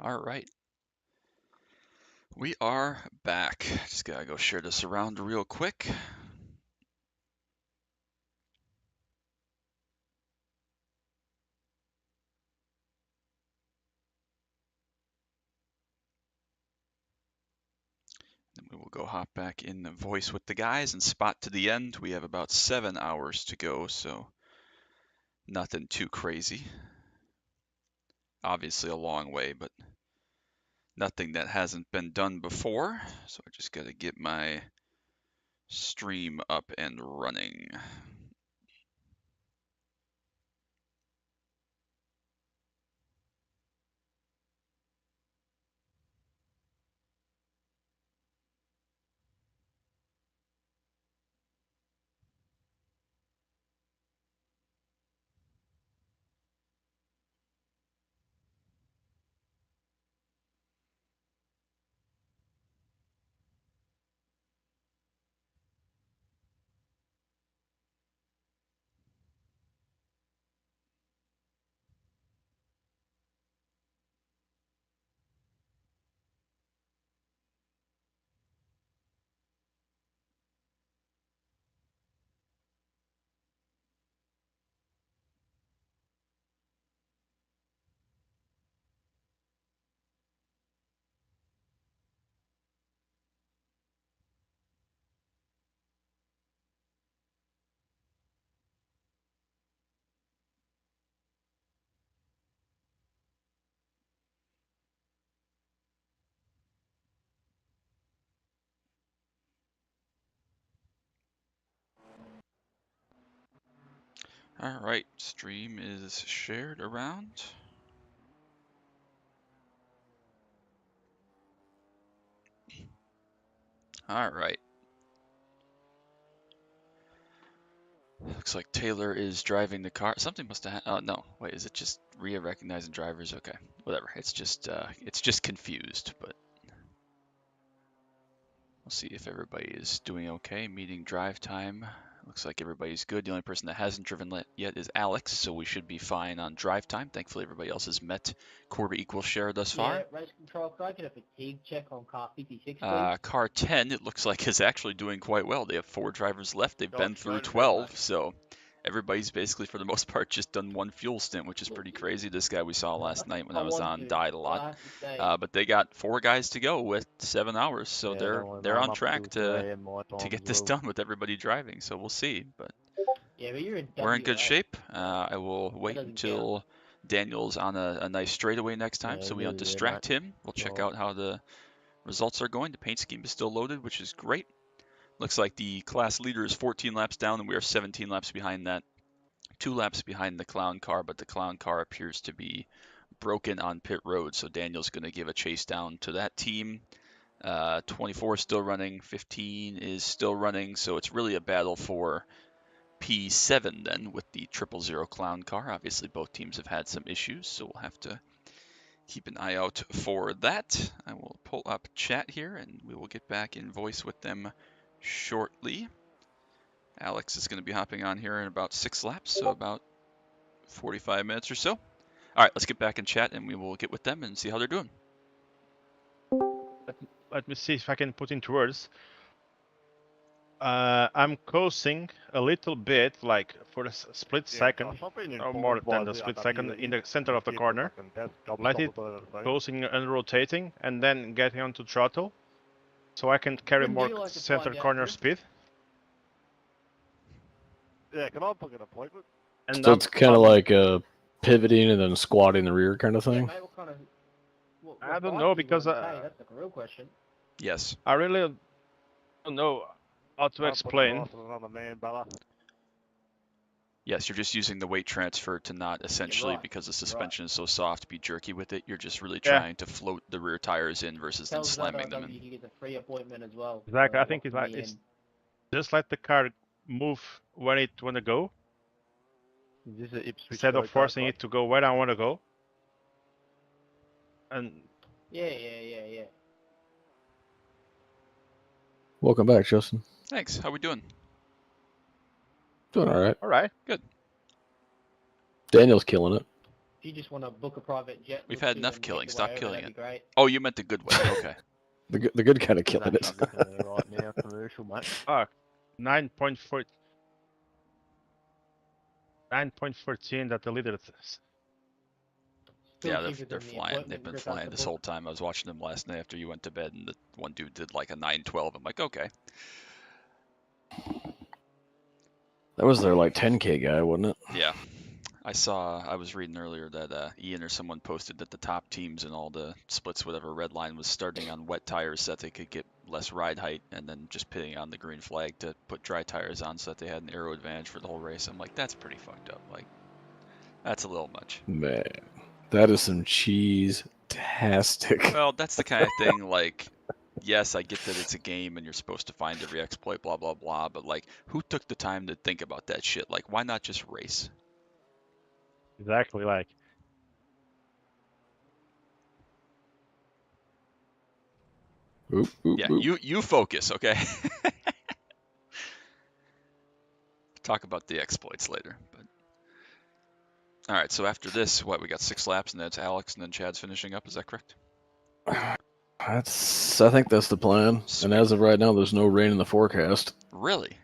All right. We are back. Just gotta go share this around real quick. Then we will go hop back in the voice with the guys and spot to the end. We have about 7 hours to go, so nothing too crazy. Obviously a long way, but nothing that hasn't been done before. So I just gotta get my stream up and running. All right, stream is shared around. All right. Looks like Taylor is driving the car. Something must have. Oh no, wait. Is it just Rhea recognizing drivers? Okay, whatever. It's just confused. But we'll see if everybody is doing okay. Meeting drive time. Looks like everybody's good. The only person that hasn't driven yet is Alex, so we should be fine on drive time. Thankfully, everybody else has met quarter equal share thus far. Yeah, race control. Could I get a fatigue check on car 56, please? Car 10, it looks like, is actually doing quite well. They have 4 drivers left. They've been through 12, so everybody's basically, for the most part, just done one fuel stint, which is pretty crazy. This guy we saw last night when I was on died a lot. But they got 4 guys to go with 7 hours, so they're on track to get this done with everybody driving. So we'll see. But yeah, but you're in we're in good WA. shape. I will wait until Daniel's on a nice straightaway next time, so we don't distract him. We'll check out how the results are going. The paint scheme is still loaded, which is great. Looks like the class leader is 14 laps down, and we are 17 laps behind that. 2 laps behind the clown car, but the clown car appears to be broken on pit road, so Daniel's going to give a chase down to that team. 24 is still running, 15 is still running, so it's really a battle for P7 then with the 000 clown car. Obviously, both teams have had some issues, so we'll have to keep an eye out for that. I will pull up chat here and we will get back in voice with them shortly. Alex is going to be hopping on here in about 6 laps, so about 45 minutes or so. All right, let's get back in chat and we will get with them and see how they're doing. Let me see if I can put into words. I'm coasting a little bit, like for a split second, or more than a split second, in the center of the corner. Let it coasting and rotating, and then getting onto throttle, so I can carry more center corner speed. Yeah, can I book an appointment? And so it's kind of like pivoting and then squatting the rear kind of thing? Yeah, mate, what kind of, what I don't know, because that's the real question. Yes. I really don't know how to explain. Yes, you're just using the weight transfer to not essentially, because the suspension is so soft, be jerky with it. You're just really trying to float the rear tires in versus then slamming them in. You get the free appointment as well. Exactly, I think it's just let the car move where it want to go, instead of forcing it to go where I want to go. And yeah. Welcome back, Justin. Thanks. How we doing? Doing all right. All right. Good. Daniel's killing it. If you just want to book a private jet, We've with had you enough and killing. make your Stop way over, killing that'd it. be great. Oh, you meant the good way. Okay. The good kind of I'm killing it. actually looking at it right now, commercial, mate. 9.4. 9.14 that deleted it. Still Yeah, cheaper they're than the flying. They've appointment been Rip up flying the this book. whole time. I was watching them last night after you went to bed, and the one dude did like a 9:12. I'm like, okay. That was their like 10K guy, wasn't it? Yeah. I was reading earlier that Ian or someone posted that the top teams in all the splits, whatever red line, was starting on wet tires so that they could get less ride height, and then just pitting on the green flag to put dry tires on so that they had an aero advantage for the whole race. I'm like, that's pretty fucked up. Like, that's a little much. Man, that is some cheese-tastic. Well, that's the kind of thing, like, yes, I get that it's a game and you're supposed to find every exploit, blah, blah, blah, but, like, who took the time to think about that shit? Like, why not just race? Exactly, like. Oop, oop, Yeah, oop. you focus, okay? Talk about the exploits later, but... All right, so after this, what, we got 6 laps, and that's Alex, and then Chad's finishing up, is that correct? I think that's the plan. Sweet. And as of right now, there's no rain in the forecast. Really?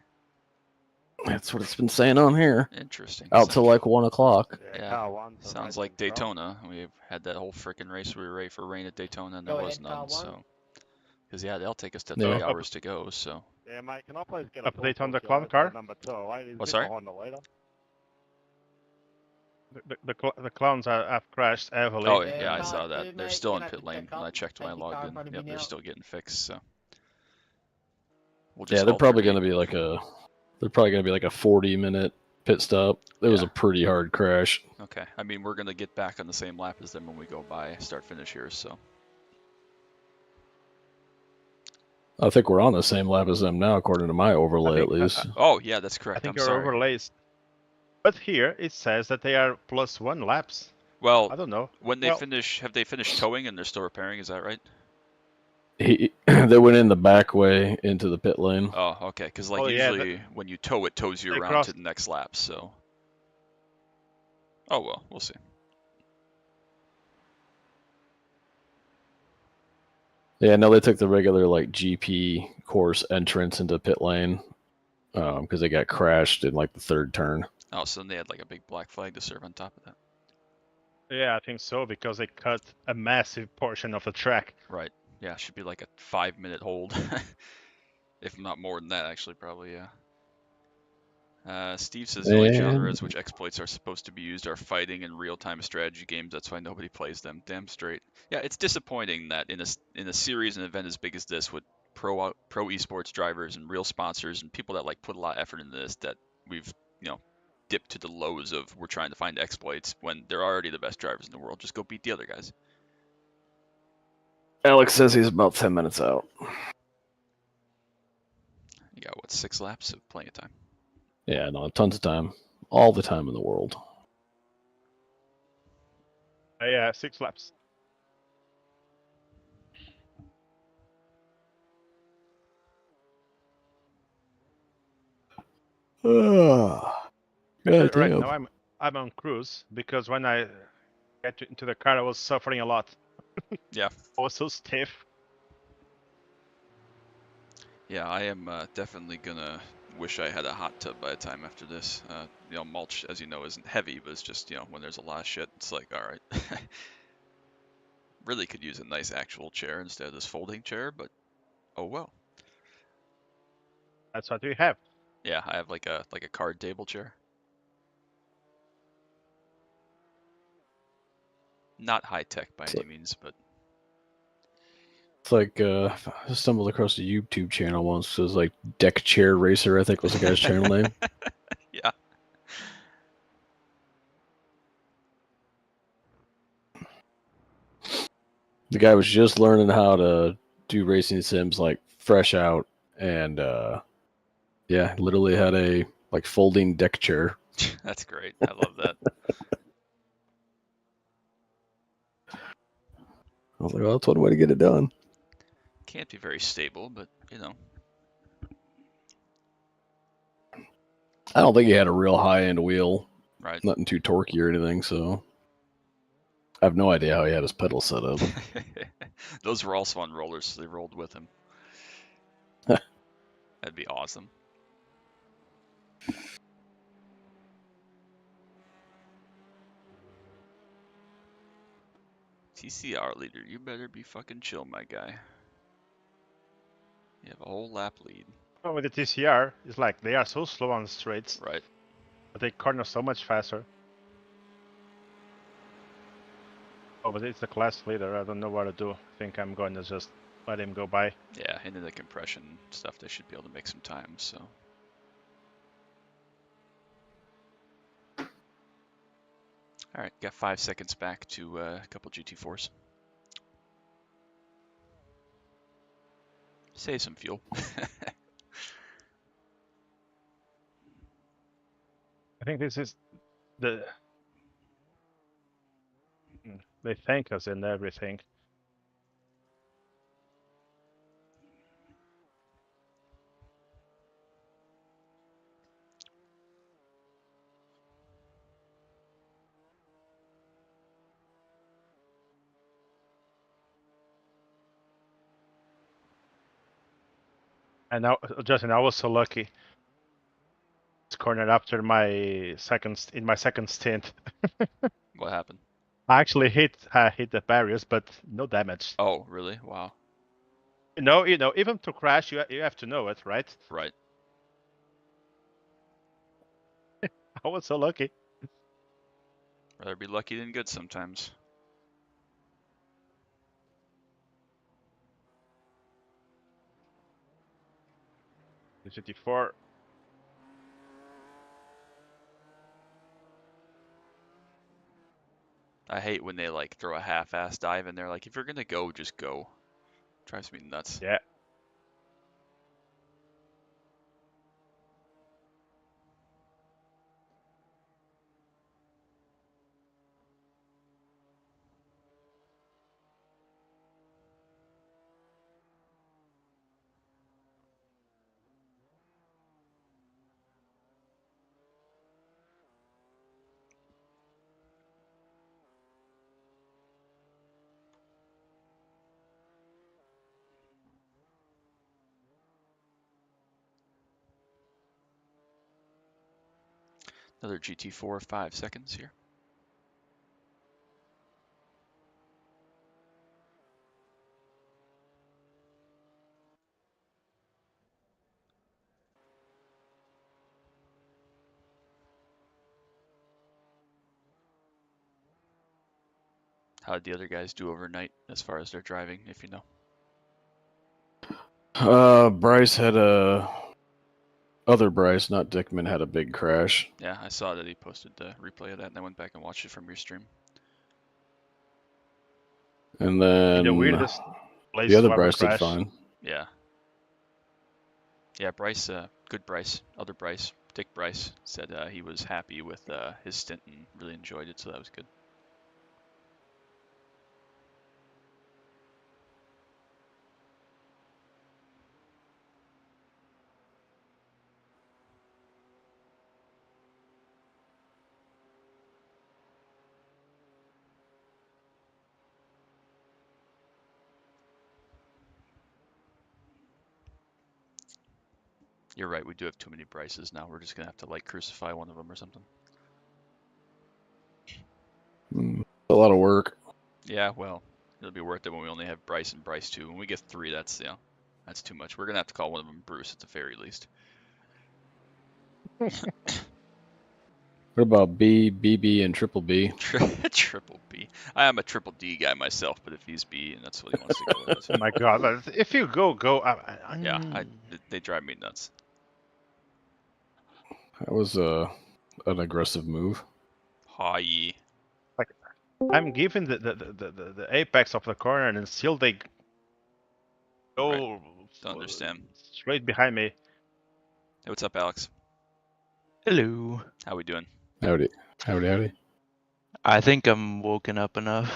That's what it's been saying on here. Interesting. Out till like 1 o'clock. Yeah, car one. sounds like Daytona. We've had that whole freaking race we were ready for rain at Daytona, and there Go was ahead, car none, one. so... Because, yeah, they'll take us to Yeah. 3 hours to go, so... Yeah, mate, can I please get a Update on the full clown shot car? Number 2, eh? He's What's a bit that? behind the leader. The clowns have crashed heavily. Oh, Yeah, yeah, I car saw two, that. They're mate, still you're in gonna pit have to lane. check When I up, checked when I take your car logged in in, front of yep, me they're now. still getting fixed, so... We'll Yeah, just they're probably alternate. going to be like a 40-minute pit stop. It was Yeah. a pretty hard crash. Okay, I mean, we're going to get back on the same lap as them when we go by start-finish here, so... I think we're on the same lap as them now, according to my overlay, at least. Oh, yeah, that's I correct. think I'm your sorry. overlays. But here it says that they are +1 laps. Well, I don't know. when they Well- finish, have they finished towing and they're still repairing? Is that right? They went in the back way into the pit lane. Oh, okay. Because like Oh, yeah, usually when you tow, it tows you they around crossed- to the next lap. So. Oh well, we'll see. Yeah, no, they took the regular like GP course entrance into pit lane because they got crashed in like the 3rd turn. Oh, so then they had like a big black flag to serve on top of that. Yeah, I think so, because they cut a massive portion of the track. Right. Yeah, should be like a 5-minute hold, if not more than that. Actually, probably. Yeah. Steve says the only genres which exploits are supposed to be used are fighting and real-time strategy games. That's why nobody plays them. Damn straight. Yeah, it's disappointing that in a series, an event as big as this, with pro esports drivers and real sponsors and people that like put a lot of effort into this, that we've dipped to the lows of we're trying to find exploits when they're already the best drivers in the world. Just go beat the other guys. Alex says he's about 10 minutes out. You got what, 6 laps? So plenty of time. Yeah, no, tons of time. All the time in the world. Yeah, 6 laps. God Right damn. now I'm on cruise, because when I get into the car I was suffering a lot. Yeah. I was so stiff. Yeah, I am definitely gonna wish I had a hot tub by the time after this. Mulch, as you know, isn't heavy, but it's just, when there's a lot of shit, it's like, all right. Really could use a nice actual chair instead of this folding chair, but oh well. That's what we have. Yeah, I have like a card table chair. Not high tech by any means, but It's like I stumbled across a YouTube channel once. It was like Deck Chair Racer, I think was the guy's channel name. yeah. The guy was just learning how to do racing sims, like fresh out, and yeah, literally had a like folding deck chair. That's great. I love that. I was like, well, that's one way to get it done. Can't be very stable, but I don't think he had a real high end wheel. Right. Nothing too torquey or anything, so. I have no idea how he had his pedal set up. Those were also on rollers, so they rolled with him. That'd be awesome. TCR leader, you better be fucking chill, my guy. You have a whole lap lead. Well, with the TCR, it's like they are so slow on the straights. Right. But they corner so much faster. Oh, but it's the class leader. I don't know what to do. I think I'm going to just let him go by. Yeah, into the compression stuff, they should be able to make some time, so. Alright, got 5 seconds back to a couple GT4s. Save some fuel. I think this is the... They thank us and everything. And now, Justin, I was so lucky. It's cornered after my second stint. What happened? I actually hit the barriers, but no damage. Oh, really? Wow. You know, even to crash, you have to know it, right? Right. I was so lucky. Rather be lucky than good sometimes. The GT4. I hate when they like throw a half-ass dive in there. Like, if you're gonna go, just go. Drives me nuts. Yeah. Another GT4, 5 seconds here. How did the other guys do overnight as far as their driving, if you know? Bryce had other Bryce, not Dickman, had a big crash. Yeah, I saw that he posted the replay of that, and I went back and watched it from your stream. And then The weirdest place the other to ever Bryce did crash. fine. Yeah. Yeah, Bryce, good Bryce, other Bryce, Dick Bryce, said he was happy with his stint and really enjoyed it, so that was good. You're right, we do have too many Bryces now. We're just going to have to, like, crucify one of them or something. A lot of work. Yeah, well, it'll be worth it when we only have Bryce and Bryce 2. When we get 3, that's, you know, that's too much. We're going to have to call one of them Bruce at the very least. What about B, BB, and Triple B? Triple B. I am a Triple D guy myself, but if he's B and that's what he wants to go with. Oh my god, but if you go. Yeah, they drive me nuts. That was an aggressive move. Hi. Like, I'm giving the apex of the corner and still they go Right. Don't understand. straight behind me. Hey, what's up, Alex? Hello. How we doing? Howdy. Howdy, howdy. I think I'm woken up enough.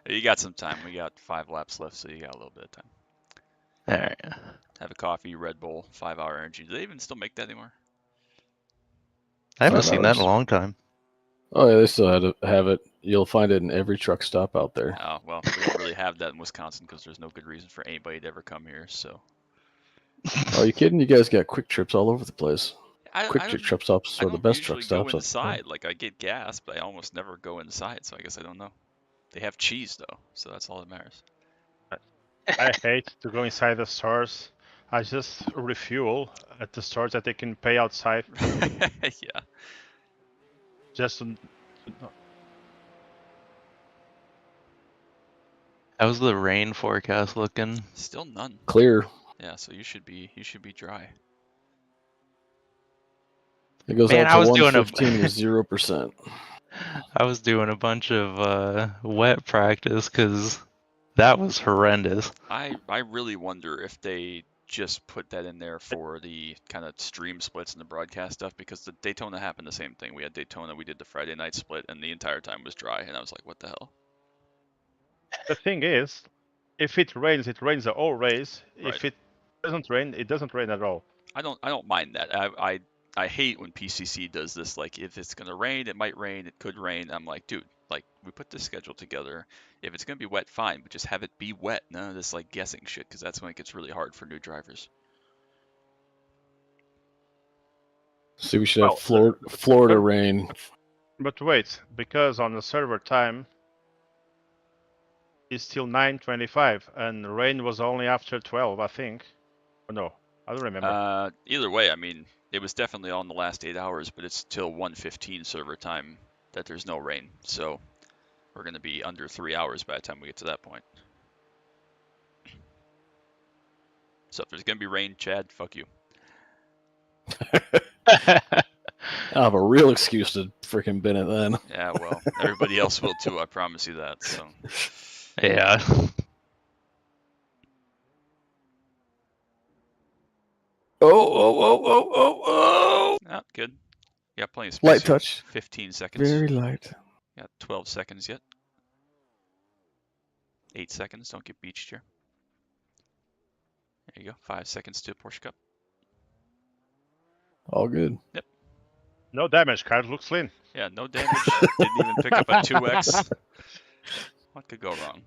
You got some time. We got 5 laps left, so you got a little bit of time. Alright. Have a coffee, Red Bull, 5-hour energy. Do they even still make that anymore? I haven't 5 seen that in hours. a long time. Oh yeah, they still have it. You'll find it in every truck stop out there. Oh, well, we don't really have that in Wisconsin because there's no good reason for anybody to ever come here. So. Oh, you kidding? You guys got quick trips all over the place. I Quick don't truck stops I are the don't best truck usually go stops. inside. Like I get gas, but I almost never go inside. So I guess I don't know. They have cheese though, so that's all that matters. I hate to go inside the stores. I just refuel at the stores that they can pay outside. Yeah. Just to, How's the rain forecast looking? Still none. Clear. Yeah, so you should be dry. It goes Man, out I to was doing 115 with 0%. I was doing a bunch of wet practice because that was horrendous. I really wonder if they just put that in there for the kind of stream splits and the broadcast stuff because the Daytona happened the same thing. We had Daytona, we did the Friday night split, and the entire time was dry, and I was like, what the hell? the thing is, if it rains the whole race. Right. If it doesn't rain, it doesn't rain at all. I don't mind that. I hate when PCC does this. Like, if it's gonna rain, it might rain. It could rain. I'm like, dude, like we put this schedule together. If it's gonna be wet, fine, but just have it be wet. None of this like guessing shit, because that's when it gets really hard for new drivers. See, we should have Florida rain. But wait, because on the server time is still 9:25, and rain was only after 12, I think. Or no, I don't remember. Either way, I mean, it was definitely on the last 8 hours, but it's till 1:15 server time that there's no rain. So we're gonna be under 3 hours by the time we get to that point. So if there's gonna be rain, Chad, fuck you. I'll have a real excuse to freaking bin it then. Yeah, well, everybody else will too. I promise you that. So. Yeah. Oh. Ah, good. You got plenty of space. Light here. touch. 15 seconds. Very light. Got 12 seconds yet. 8 seconds. Don't get beached here. There you go. 5 seconds to Porsche Cup. All good. Yep. No damage, car looks clean. Yeah, no damage. Didn't even pick up a 2x. What could go wrong?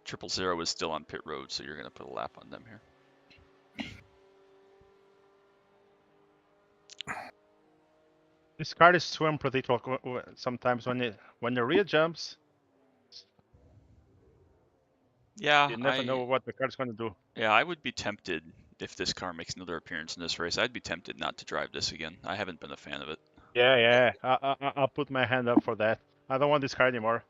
000 is still on pit road, so you're going to put a lap on them here. This car is too unpredictable sometimes when the rear jumps. Yeah, You never know what the car's going to do. Yeah, I would be tempted if this car makes another appearance in this race. I'd be tempted not to drive this again. I haven't been a fan of it. Yeah. I'll put my hand up for that. I don't want this car anymore.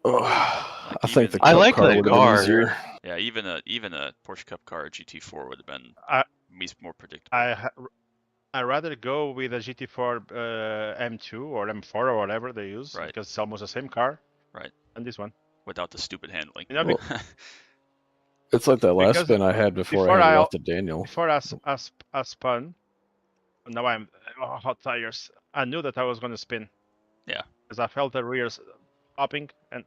I think the I Cup like car the would have been car. easier. Yeah, even a Porsche Cup car, GT4 would have been more predictable. I'd rather go with a GT4 M2 or M4 or whatever they use, Right. because it's almost the same car. Right. And this one. Without the stupid handling. You know, Well, it's like that last because spin I had before I had left to Daniel. Before I spun, now I'm hot tires. I knew that I was going to spin. Yeah. Because I felt the rears popping and.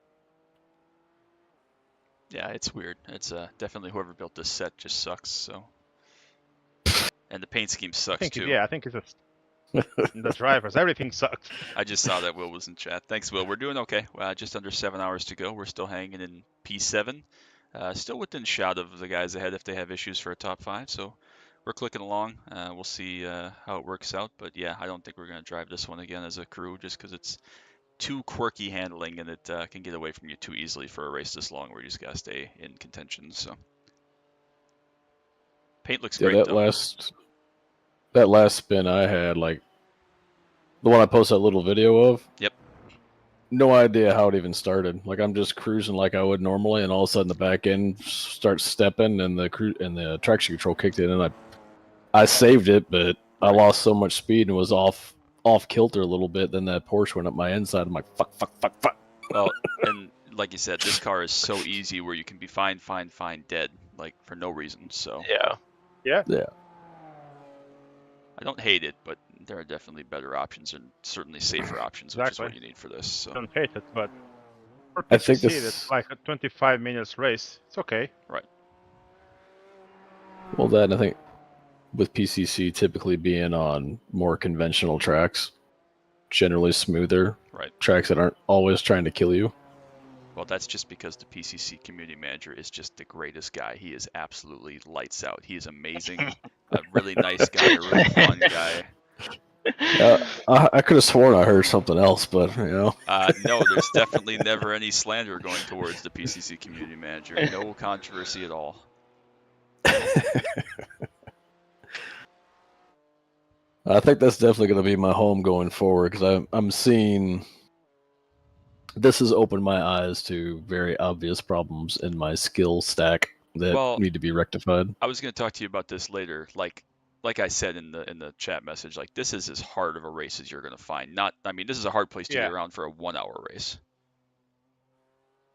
Yeah, it's weird. It's definitely whoever built this set just sucks. So. And the paint scheme sucks too. Yeah, I think it's the drivers. Everything sucks. I just saw that Will was in chat. Thanks, Will. We're doing okay. Just under 7 hours to go. We're still hanging in P7. Still within shot of the guys ahead if they have issues for a top 5. So we're clicking along. We'll see how it works out. But yeah, I don't think we're going to drive this one again as a crew just because it's too quirky handling and it can get away from you too easily for a race this long where you just got to stay in contention. So paint looks great though. That last spin I had, like the one I posted that little video of. Yep. No idea how it even started. Like I'm just cruising like I would normally, and all of a sudden the back end starts stepping, and the traction control kicked in, and I saved it, but I lost so much speed and was off kilter a little bit. Then that Porsche went up my inside. I'm like, fuck. Well, and like you said, this car is so easy where you can be fine, dead, like for no reason. So Yeah. I don't hate it, but there are definitely better options and certainly safer options, which is what you need for this. So. I don't hate it, but for I think PCC, it's like a 25 minutes race. It's okay. Right. Well, that I think with PCC typically being on more conventional tracks, generally smoother. Right. Tracks that aren't always trying to kill you. Well, that's just because the PCC community manager is just the greatest guy. He is absolutely lights out. He is amazing. A really nice guy, a really fun guy. I could have sworn I heard something else, but you know. No, there's definitely never any slander going towards the PCC community manager. No controversy at all. I think that's definitely going to be my home going forward because I'm seeing. This has opened my eyes to very obvious problems in my skill stack that need to be rectified. I was going to talk to you about this later. Like I said in the chat message, like this is as hard of a race as you're going to find. This is a hard place to be around for a 1 hour race.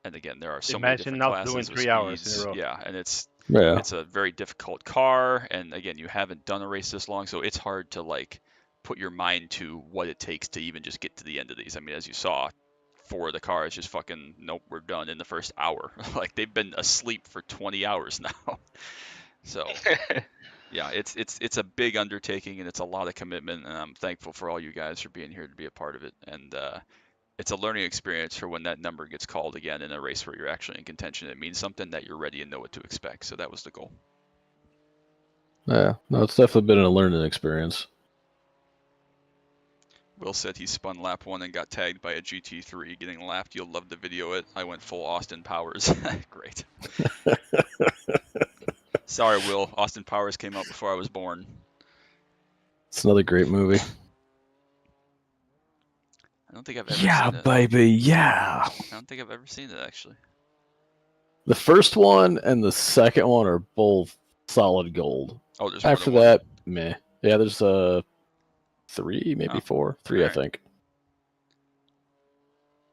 And again, there are so many different classes doing with 3 hours speeds. in a row. Yeah, and it's a very difficult car, and again, you haven't done a race this long, so it's hard to like put your mind to what it takes to even just get to the end of these. I mean, as you saw, 4 of the cars just fucking nope, we're done in the first hour. Like they've been asleep for 20 hours now. So yeah, it's a big undertaking and it's a lot of commitment, and I'm thankful for all you guys for being here to be a part of it. And it's a learning experience for when that number gets called again in a race where you're actually in contention. It means something that you're ready and know what to expect. So that was the goal. Yeah, no, it's definitely been a learning experience. Will said he spun lap 1 and got tagged by a GT3 getting lapped. You'll love the video it. I went full Austin Powers. Great. Sorry, Will. Austin Powers came out before I was born. It's another great movie. I don't think I've ever seen it. Yeah, baby, yeah. I don't think I've ever seen it, actually. The first one and the second one are both solid gold. Oh, there's after more than that, meh. Yeah, there's 3, maybe 4. 3, Alright. I think.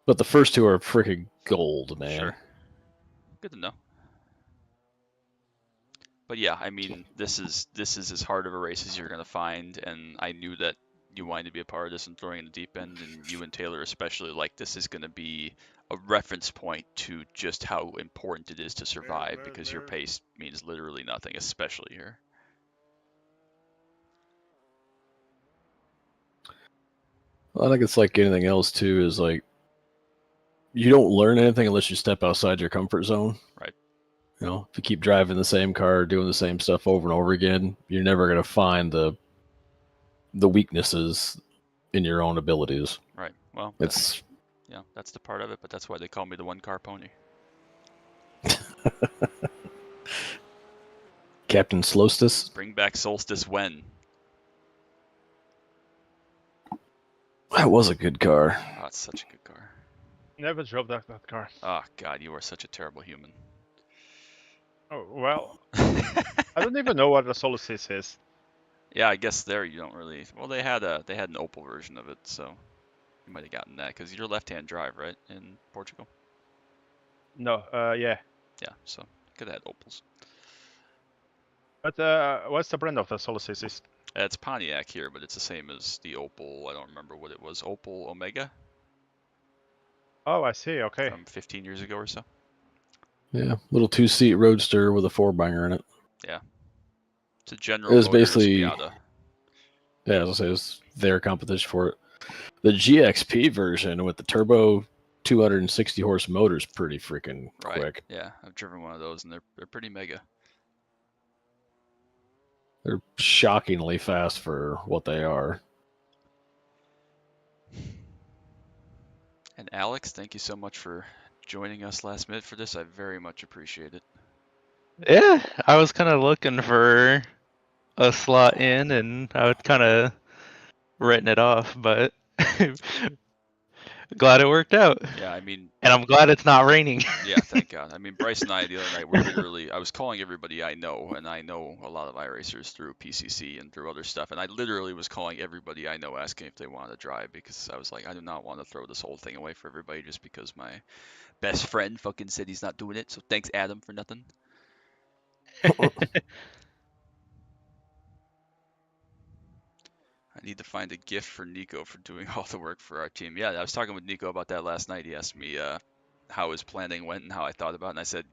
But the first 2 are freaking gold, man. Sure. Good to know. But yeah, I mean, this is as hard of a race as you're gonna find, and I knew that you wanted to be a part of this and throwing in the deep end, and you and Taylor especially, like this is gonna be a reference point to just how important it is to survive, because your pace means literally nothing, especially here. Well, I think it's like anything else too, is like you don't learn anything unless you step outside your comfort zone. Right. You know, if you keep driving the same car, doing the same stuff over and over again, you're never gonna find the weaknesses in your own abilities. Right. Well, it's that's the part of it, but that's why they call me the 1-car pony. Captain Solstice. Bring back Solstice when? That was a good car. Oh, it's such a good car. Never drove that car. Oh God, you are such a terrible human. Oh well, I don't even know what a Solstice is. Yeah, I guess there you don't really. Well, they had an Opel version of it, so you might have gotten that because you're left-hand drive, right, in Portugal? No, yeah. Yeah, so could have had Opels. But what's the brand of the Solstice? It's Pontiac here, but it's the same as the Opel. I don't remember what it was. Opel Omega. Oh, I see. Okay. From 15 years ago or so. Yeah, little 2-seat roadster with a 4-banger in it. Yeah. It's a General It was Motors basically Miata. Yeah, as I say, it was their competition for it. The GXP version with the turbo 260 horse motor is pretty freaking quick. Yeah, I've driven one of those, and they're pretty mega. They're shockingly fast for what they are. And Alex, thank you so much for joining us last minute for this. I very much appreciate it. Yeah, I was kind of looking for a slot in, and I would kind of written it off, but glad it worked out. Yeah, I mean, and I'm glad it's not raining. Yeah, thank God. I mean, Bryce and I the other night were literally, I was calling everybody I know, and I know a lot of iRacers through PCC and through other stuff, and I literally was calling everybody I know asking if they wanted to drive, because I was like, I do not want to throw this whole thing away for everybody just because my best friend fucking said he's not doing it. So thanks, Adam, for nothing. I need to find a gift for Nico for doing all the work for our team. Yeah, I was talking with Nico about that last night. He asked me how his planning went and how I thought about it, and I said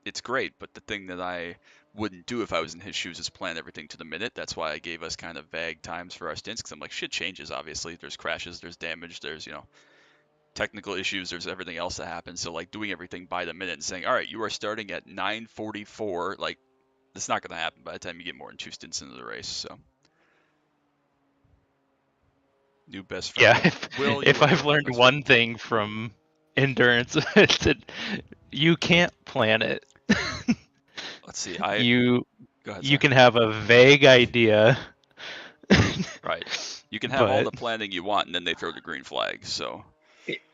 it's great, but the thing that I wouldn't do if I was in his shoes is plan everything to the minute. That's why I gave us kind of vague times for our stints, because I'm like, shit changes, obviously. There's crashes, there's damage, there's, technical issues, there's everything else that happens. So, like, doing everything by the minute and saying, all right, you are starting at 9:44, like, it's not going to happen by the time you get more than 2 stints into the race, so. New best friend. Yeah, Will, if I've learned one thing from endurance, it's that you can't plan it. Let's see. You Go ahead, you sorry. can have a vague idea. Right. You can have all the But planning you want, and then they throw the green flag. So,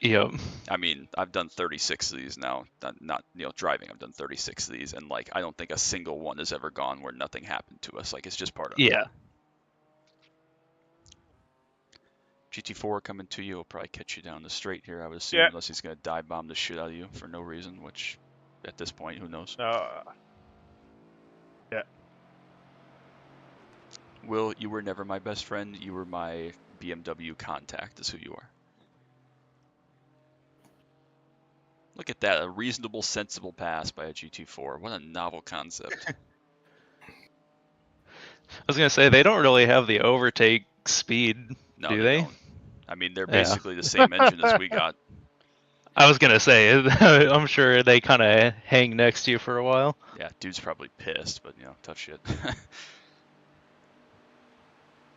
yep. I mean, I've done 36 of these now. Not driving. I've done 36 of these, and like, I don't think a single one has ever gone where nothing happened to us. Like, it's just part of it. Yeah. GT4 coming to you will probably catch you down the straight here, I would assume, Yeah. unless he's gonna dive bomb the shit out of you for no reason. Which, at this point, who knows? Yeah. Will, you were never my best friend. You were my BMW contact, is who you are. Look at that, a reasonable, sensible pass by a GT4. What a novel concept. I was gonna say they don't really have the overtake speed, No, do they? don't. I mean, they're basically the same engine as we got. I was gonna say, I'm sure they kind of hang next to you for a while. Yeah, dude's probably pissed, but tough shit.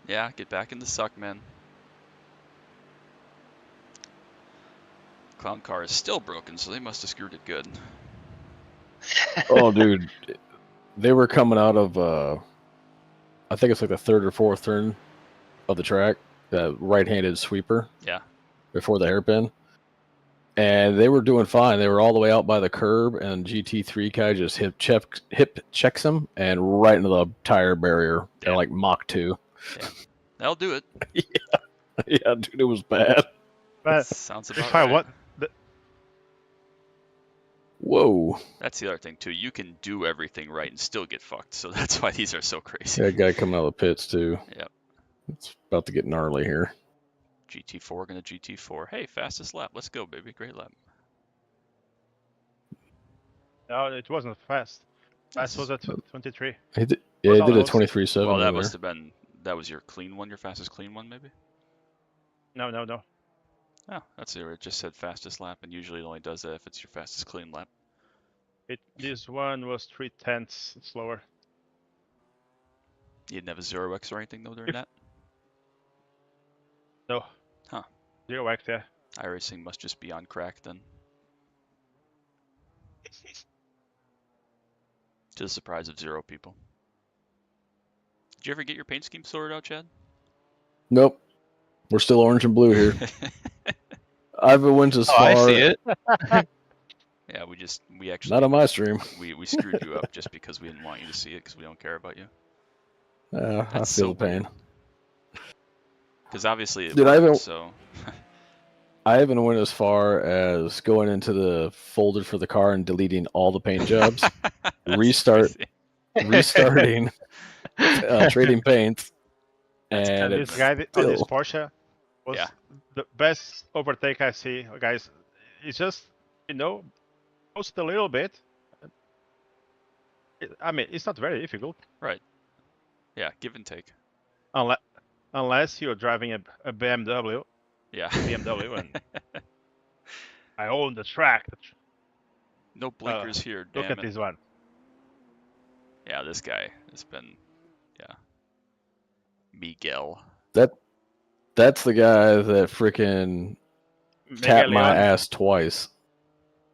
Yeah, get back in the suck, man. Clown car is still broken, so they must have screwed it good. Oh, dude, they were coming out of I think it's like the third or fourth turn of the track, the right-handed sweeper. Yeah. Before the hairpin, and they were doing fine. They were all the way out by the curb, and GT3 guy just hip checks them and right into the tire barrier at like Mach 2. Yeah, that'll do it. Yeah, dude, it was bad. But Sounds about if I right. want, Whoa. That's the other thing too. You can do everything right and still get fucked. So that's why these are so crazy. That guy coming out of the pits too. Yep. It's about to get gnarly here. GT4 gonna GT4. Hey, fastest lap. Let's go, baby. Great lap. no, it wasn't fast. Fast was at 23. Yeah, he did a 23.7. Well, that there. must have been. That was your clean one. Your fastest clean one, maybe. No. Oh, that's it. It just said fastest lap, and usually it only does that if it's your fastest clean lap. This one was 0.3 slower. You didn't have a 0x or anything though during that. No. Huh. 0x, yeah. iRacing must just be on crack then. To the surprise of 0 people. Did you ever get your paint scheme sorted out, Chad? Nope. We're still orange and blue here. I went as far. I see it. Yeah, we actually Not on my stream. we screwed you up just because we didn't want you to see it because we don't care about you. I That's feel so the pain. Because obviously it Dude, worked, so. I even went as far as going into the folder for the car and deleting all the paint jobs, restarting, trading paints, and this guy on this Porsche was the best overtake I see, guys. It's just post a little bit. I mean, it's not very difficult. Right. Yeah, give and take. Unless you're driving a BMW. Yeah. BMW, and I own the track. No blinkers here, damn Look at it. this one. Yeah, this guy has been, Miguel. That's the guy that freaking tapped my ass twice.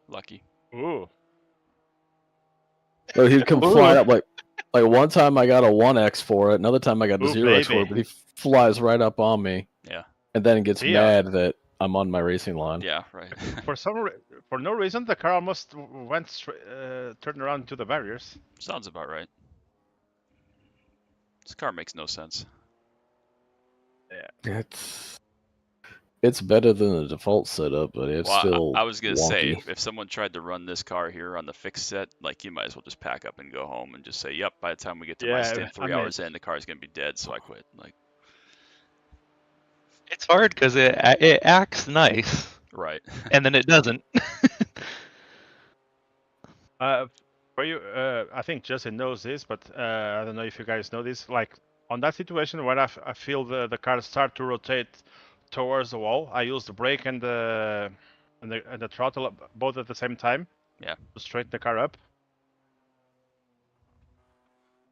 Lucky. Ooh. So he'd come flying up like one time I got a 1x for it, another time I got the 0x for it, but he flies right up on me. Yeah. And then gets mad that I'm on my racing line. Yeah, right. For no reason, the car almost went turned around to the barriers. Sounds about right. This car makes no sense. Yeah. It's better than the default setup, but it's still I was gonna wonky. say, if someone tried to run this car here on the fixed set, like, you might as well just pack up and go home and just say, yep, by the time we get to my stint 3 hours in, the car's gonna be dead, so I quit. Like, It's hard because it acts nice. right. And then it doesn't. For you, I think Justin knows this, but I don't know if you guys know this. Like on that situation, when I feel the car start to rotate towards the wall, I use the brake and the throttle both at the same time. Yeah. To straighten the car up.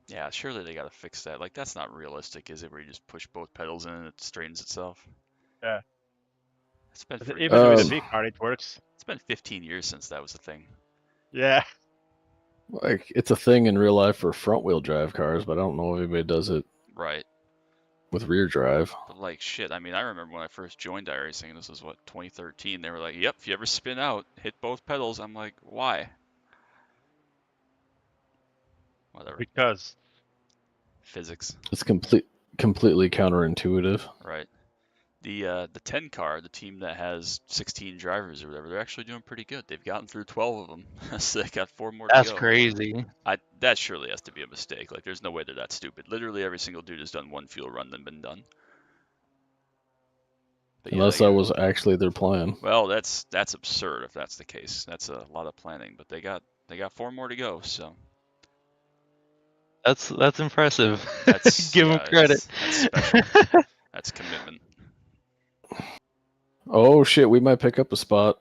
Yeah, surely they gotta fix that. Like, that's not realistic, is it? Where you just push both pedals in and it straightens itself. Yeah. It's been But even with a years. V car, it works. It's been 15 years since that was a thing. Yeah. Like, it's a thing in real life for front-wheel drive cars, but I don't know if anybody does it Right. with rear drive. But like shit, I mean, I remember when I first joined iRacing, this was what, 2013. They were like, "Yep, if you ever spin out, hit both pedals." I'm like, "Why?" Whatever. Because Physics. It's completely counterintuitive. Right. The 10 car, the team that has 16 drivers or whatever, they're actually doing pretty good. They've gotten through 12 of them, so they got 4 more to That's go. crazy. That surely has to be a mistake. Like, there's no way they're that stupid. Literally every single dude has done one fuel run and been done. But yeah, Unless that was actually their plan. well, that's absurd if that's the case. That's a lot of planning, but they got 4 more to go, so That's impressive. that's Give them credit. That's special. That's commitment. Oh shit, we might pick up a spot.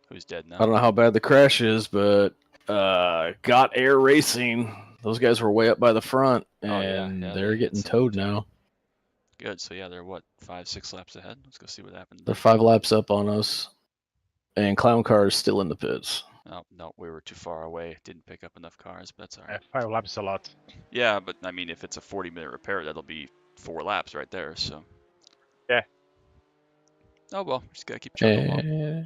Who's dead now? I don't know how bad the crash is, but Got Air Racing. Those guys were way up by the front, and yeah, they're they getting hit some towed time. now. Good. So yeah, they're what, 5-6 laps ahead. Let's go see what happened. They're 5 laps up on us, and Clown Car is still in the pits. No, we were too far away. Didn't pick up enough cars, but that's all right. 5 laps is a lot. Yeah, but I mean, if it's a 40-minute repair, that'll be 4 laps right there. So. Yeah. Oh well, just gotta keep chugging along.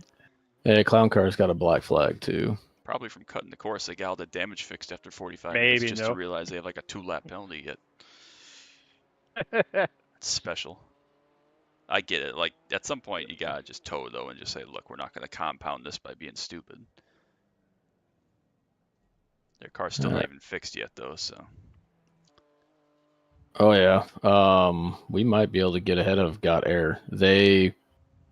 Yeah, Clown Car's got a black flag too. Probably from cutting the course. They got all the damage fixed after 45 Maybe minutes just no. to realize they have like a 2-lap penalty yet. It's special. I get it. Like, at some point, you gotta just tow, though, and just say, look, we're not gonna compound this by being stupid. Their car's still not even fixed yet, though, so. Oh, yeah. We might be able to get ahead of Got Air. They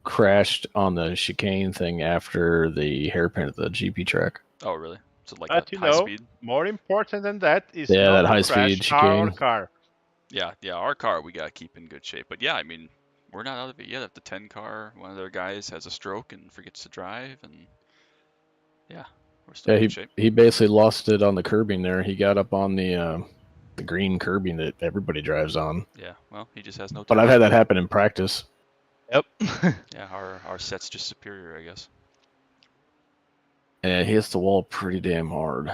crashed on the chicane thing after the hairpin at the GP track. Oh, really? So, like, But that you high know, speed? more important than that is Yeah, not that to high-speed crash our chicane. car. Yeah, our car we gotta keep in good shape. But yeah, I mean, we're not out of it yet. If the 10 car, one of their guys has a stroke and forgets to drive, and yeah, we're still in good shape. He basically lost it on the curbing there. He got up on the green curbing that everybody drives on. Yeah, well, he just has no time. But I've had that happen in practice. Yep. Yeah, our set's just superior, I guess. And he hits the wall pretty damn hard.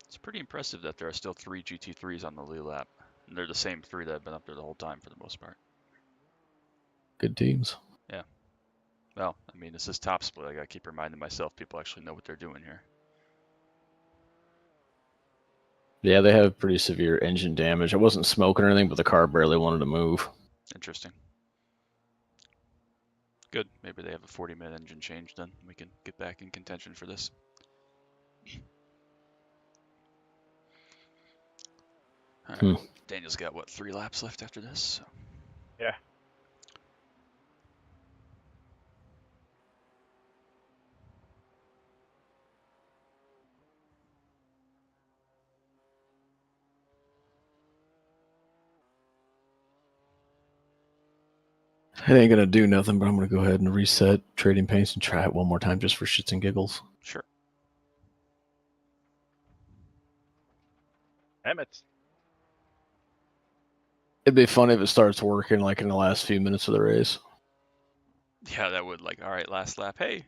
It's pretty impressive that there are still 3 GT3s on the lead lap. And they're the same 3 that have been up there the whole time for the most part. Good teams. Yeah. Well, I mean, this is top split. I gotta keep reminding myself people actually know what they're doing here. Yeah, they have pretty severe engine damage. It wasn't smoking or anything, but the car barely wanted to move. Interesting. Good. Maybe they have a 40-minute engine change then. We can get back in contention for this. All right. Daniel's got, what, 3 laps left after this? So. Yeah. It ain't gonna do nothing, but I'm gonna go ahead and reset trading paints and try it one more time just for shits and giggles. Sure. Damn it. It'd be funny if it starts working like in the last few minutes of the race. Yeah, that would, like, all right, last lap. Hey.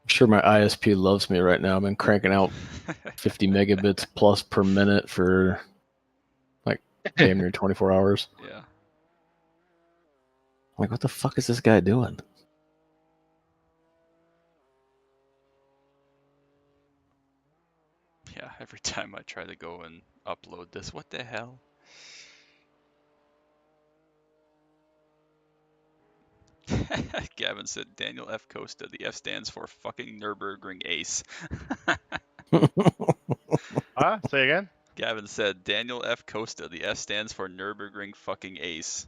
I'm sure my ISP loves me right now. I've been cranking out 50 megabits plus per minute for like damn near 24 hours. Yeah. I'm like, what the fuck is this guy doing? Yeah, every time I try to go and upload this, what the hell? Gavin said Daniel F. Costa. The F stands for fucking Nurburgring ace. Say again? Gavin said Daniel F. Costa. The F stands for Nurburgring fucking ace.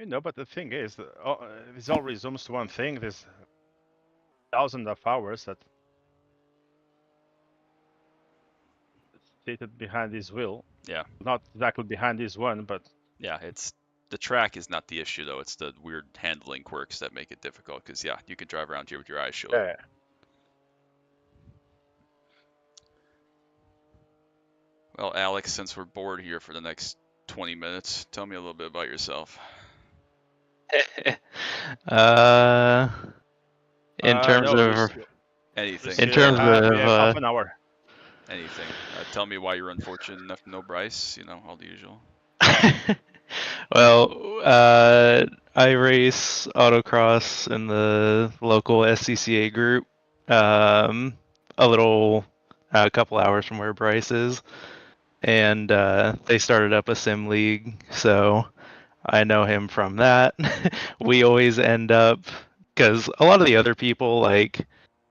No, but the thing is, this all resumes to one thing. There's thousands of hours that seated behind this wheel. Yeah. Not exactly behind this one, but Yeah, it's the track is not the issue though. It's the weird handling quirks that make it difficult. Because yeah, you can drive around here with your eyes shut. yeah. Well, Alex, since we're bored here for the next 20 minutes, tell me a little bit about yourself. In terms of anything. In terms of half an hour. Anything. Tell me why you're unfortunate enough to know Bryce. You know, all the usual. well, I race autocross in the local SCCA group, a couple hours from where Bryce is, and they started up a sim league, so I know him from that. We always end up, because a lot of the other people, like,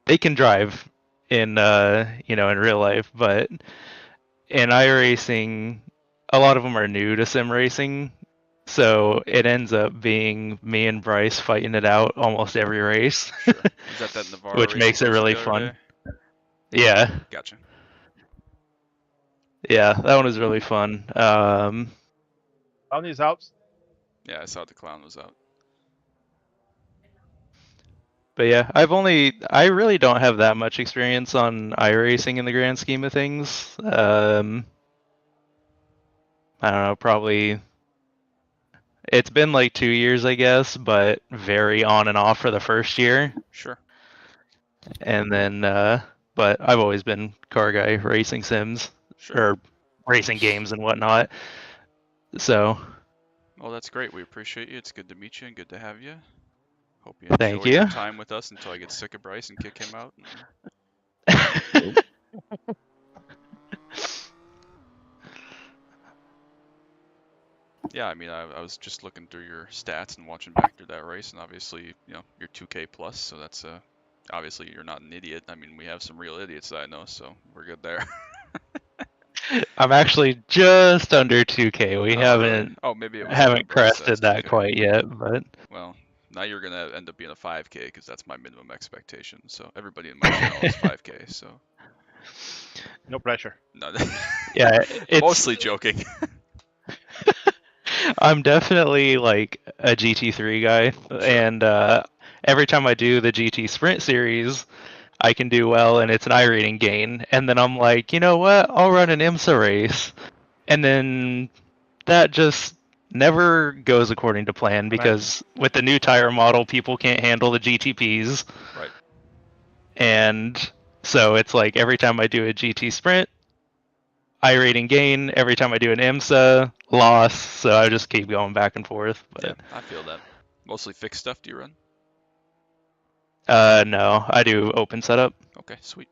they can drive in in real life, but in iRacing, a lot of them are new to sim racing, so it ends up being me and Bryce fighting it out almost every race. Sure. Is that Navarro which race makes it really the other fun. day? Yeah. Gotcha. Yeah, that one was really fun. Clown is out. Yeah, I saw the clown was out. But yeah, I really don't have that much experience on iRacing in the grand scheme of things. I don't know, probably it's been like 2 years, I guess, but very on and off for the first year. Sure. And then, but I've always been car guy, racing sims, Sure. or racing games and whatnot. So. Well, that's great. We appreciate you. It's good to meet you and good to have you. Hope you Thank enjoy your you. time with us until I get sick of Bryce and kick him out. Yeah, I mean, I was just looking through your stats and watching back through that race, and obviously, you know, you're 2K plus, so that's obviously you're not an idiot. I mean, we have some real idiots that I know, so we're good there. I'm actually just under 2K. We haven't maybe it was haven't Bryce crested that's that 2K. quite yet, but Well, now you're gonna end up being a 5K because that's my minimum expectation. So everybody in my channel is 5K. So no pressure. No, yeah, it's mostly joking. I'm definitely like a GT3 guy, Sure. and every time I do the GT Sprint series, I can do well, and it's an iRating gain. And then I'm like, you know what? I'll run an IMSA race, and then that just never goes according to plan because with the new tire model, people can't handle the GTPs. Right. And so it's like every time I do a GT Sprint, iRating gain. Every time I do an IMSA, loss. So I just keep going back and forth. But yeah, I feel that. Mostly fixed stuff do you run? No, I do open setup. Okay, sweet.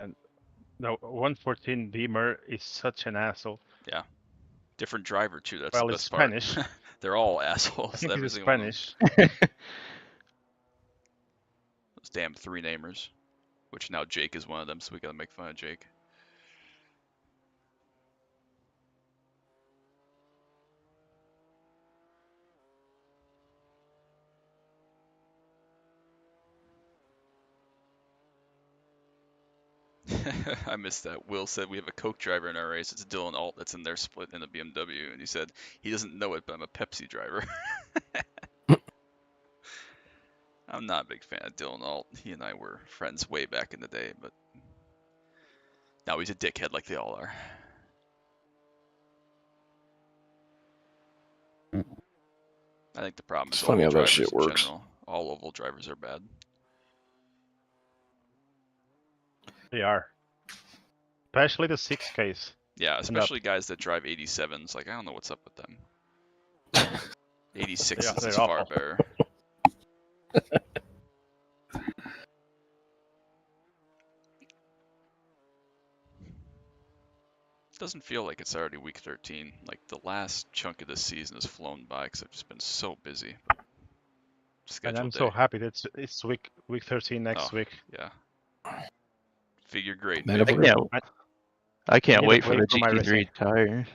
And the 114 Beamer is such an asshole. Yeah. Different driver too, that's well, the best it's Spanish. part. They're all assholes. I think every it's single one of Spanish. Those damn three namers. Which now Jake is one of them, so we gotta make fun of Jake. I missed that. Will said we have a Coke driver in our race. It's Dylan Alt that's in their split in a BMW, and he said he doesn't know it, but I'm a Pepsi driver. I'm not a big fan of Dylan Alt. He and I were friends way back in the day, but now he's a dickhead like they all are. I think the problem is It's funny how that shit in works. general. All oval drivers are bad. They are. Especially the 6Ks. Yeah, especially guys that drive 87s. Like, I don't know what's up with them. 86 is far better. Doesn't feel like it's already week 13. Like the last chunk of this season has flown by because I've just been so busy. But And I'm scheduled so day. happy that it's week 13 next week. Yeah. Figure great. Man, if Baby. we're- Yeah, I can't need a wait for break the from my GT3 tire.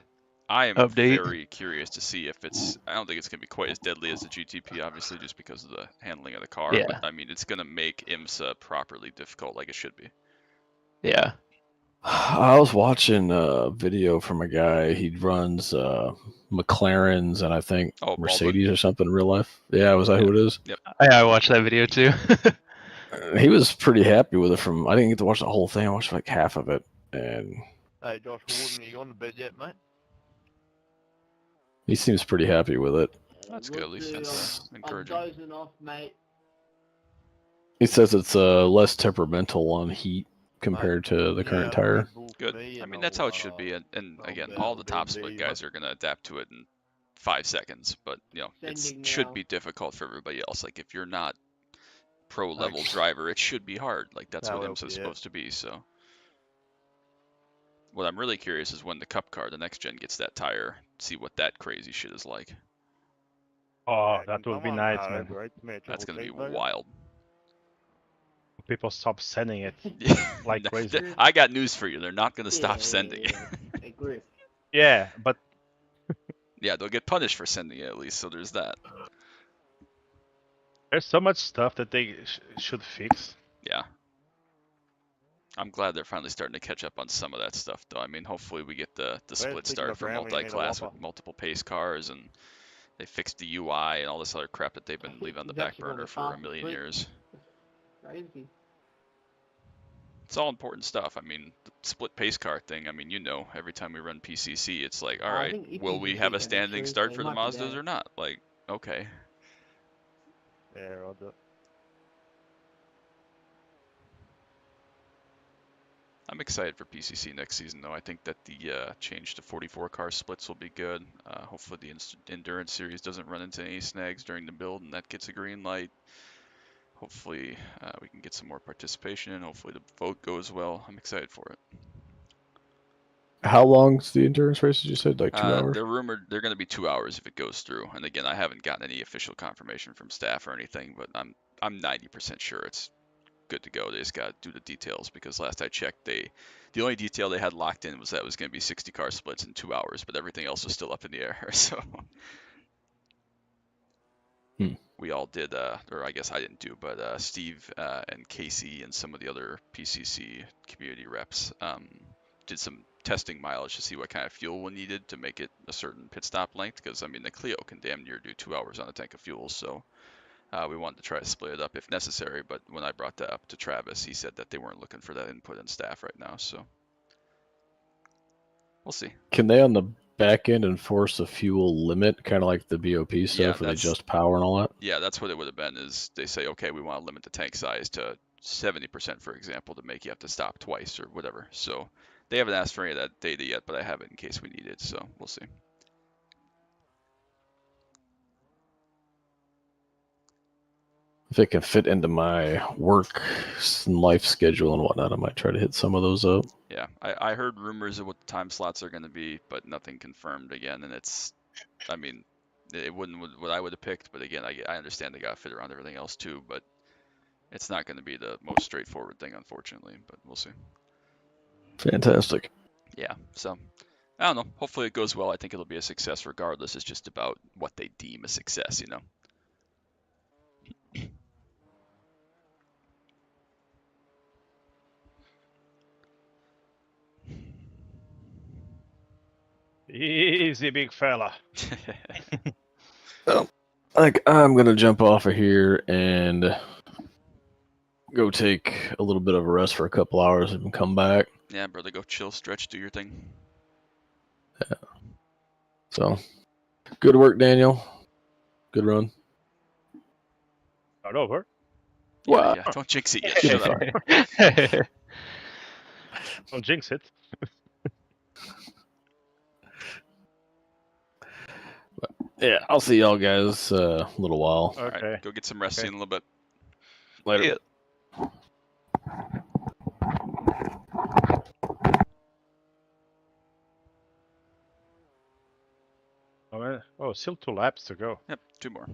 I am Update. very curious to see if it's. I don't think it's going to be quite as deadly as the GTP, obviously, just because of the handling of the car. Yeah. But I mean, it's going to make IMSA properly difficult, like it should be. Yeah. I was watching a video from a guy. He runs McLarens and I think Mercedes or something in real life. Yeah, was that who it is? Yep. I watched that video too. He was pretty happy with it. I didn't get to watch the whole thing. I watched like half of it, and Hey, Josh Warden, are you on the bed yet, mate? he seems pretty happy with it. That's good. At least that's encouraging. I'm dozing off, mate. He says it's less temperamental on heat compared to the current tire. Good. I mean, that's how it should be. And again, all the top split guys are going to adapt to it in 5 seconds. But, you know, it should be difficult for everybody else. Like, if you're not pro-level driver, it should be hard. Like, that's what IMSA is supposed to be, so. What I'm really curious is when the Cup car, the next gen, gets that tire, see what that crazy shit is like. Oh, that would be nice, man. That's going to be wild. People stop sending it like crazy. I got news for you. They're not going to stop sending it. Yeah, but... Yeah, they'll get punished for sending it at least, so there's that. There's so much stuff that they should fix. Yeah. I'm glad they're finally starting to catch up on some of that stuff, though. I mean, hopefully we get the split start for multi-class with multiple pace cars, and they fixed the UI and all this other crap that they've been leaving on the back burner for a million years. Crazy. It's all important stuff. I mean, the split pace car thing, I mean, you know, every time we run PCC, it's like, all right, will we have a standing start for the Mazdas or not? Like, okay. Yeah, I'll do it. I'm excited for PCC next season, though. I think that the change to 44 car splits will be good. Hopefully the Endurance Series doesn't run into any snags during the build, and that gets a green light. Hopefully we can get some more participation in. Hopefully the vote goes well. I'm excited for it. How long's the endurance race? You said like 2 hours. They're rumored they're going to be 2 hours if it goes through. And again, I haven't gotten any official confirmation from staff or anything, but I'm 90% sure it's good to go. They just got to do the details because last I checked, the only detail they had locked in was that it was going to be 60 car splits in 2 hours, but everything else was still up in the air. So. We all did, or I guess I didn't do, but Steve and Casey and some of the other PCC community reps did some testing mileage to see what kind of fuel we needed to make it a certain pit stop length. Because I mean, the Clio can damn near do 2 hours on a tank of fuel, so we wanted to try to split it up if necessary. But when I brought that up to Travis, he said that they weren't looking for that input in staff right now, so we'll see. Can they on the back end enforce a fuel limit, kind of like the BOP stuff, where they just power and all that? Yeah, that's what it would have been. Is they say, okay, we want to limit the tank size to 70%, for example, to make you have to stop twice or whatever. So they haven't asked for any of that data yet, but I have it in case we need it. So we'll see. If it can fit into my work and life schedule and whatnot, I might try to hit some of those up. Yeah, I heard rumors of what the time slots are going to be, but nothing confirmed again. And it's, I mean, it wouldn't what I would have picked, but again, I understand they got to fit around everything else too, but it's not going to be the most straightforward thing, unfortunately, but we'll see. Fantastic. Yeah, so I don't know. Hopefully it goes well. I think it'll be a success regardless. It's just about what they deem a success, you know? Easy, big fella. Well, I think I'm going to jump off of here and go take a little bit of a rest for a couple hours and come back. Yeah, brother, go chill, stretch, do your thing. Yeah. So, good work, Daniel. Good run. Not over. Yeah, Wow. yeah, don't jinx it yet. Shut up. Don't jinx it. Yeah, I'll see y'all guys a little while. All right, Okay. go get some rest. See you in a little bit. Later. Yeah. Oh, still 2 laps to go. Yep, 2 more.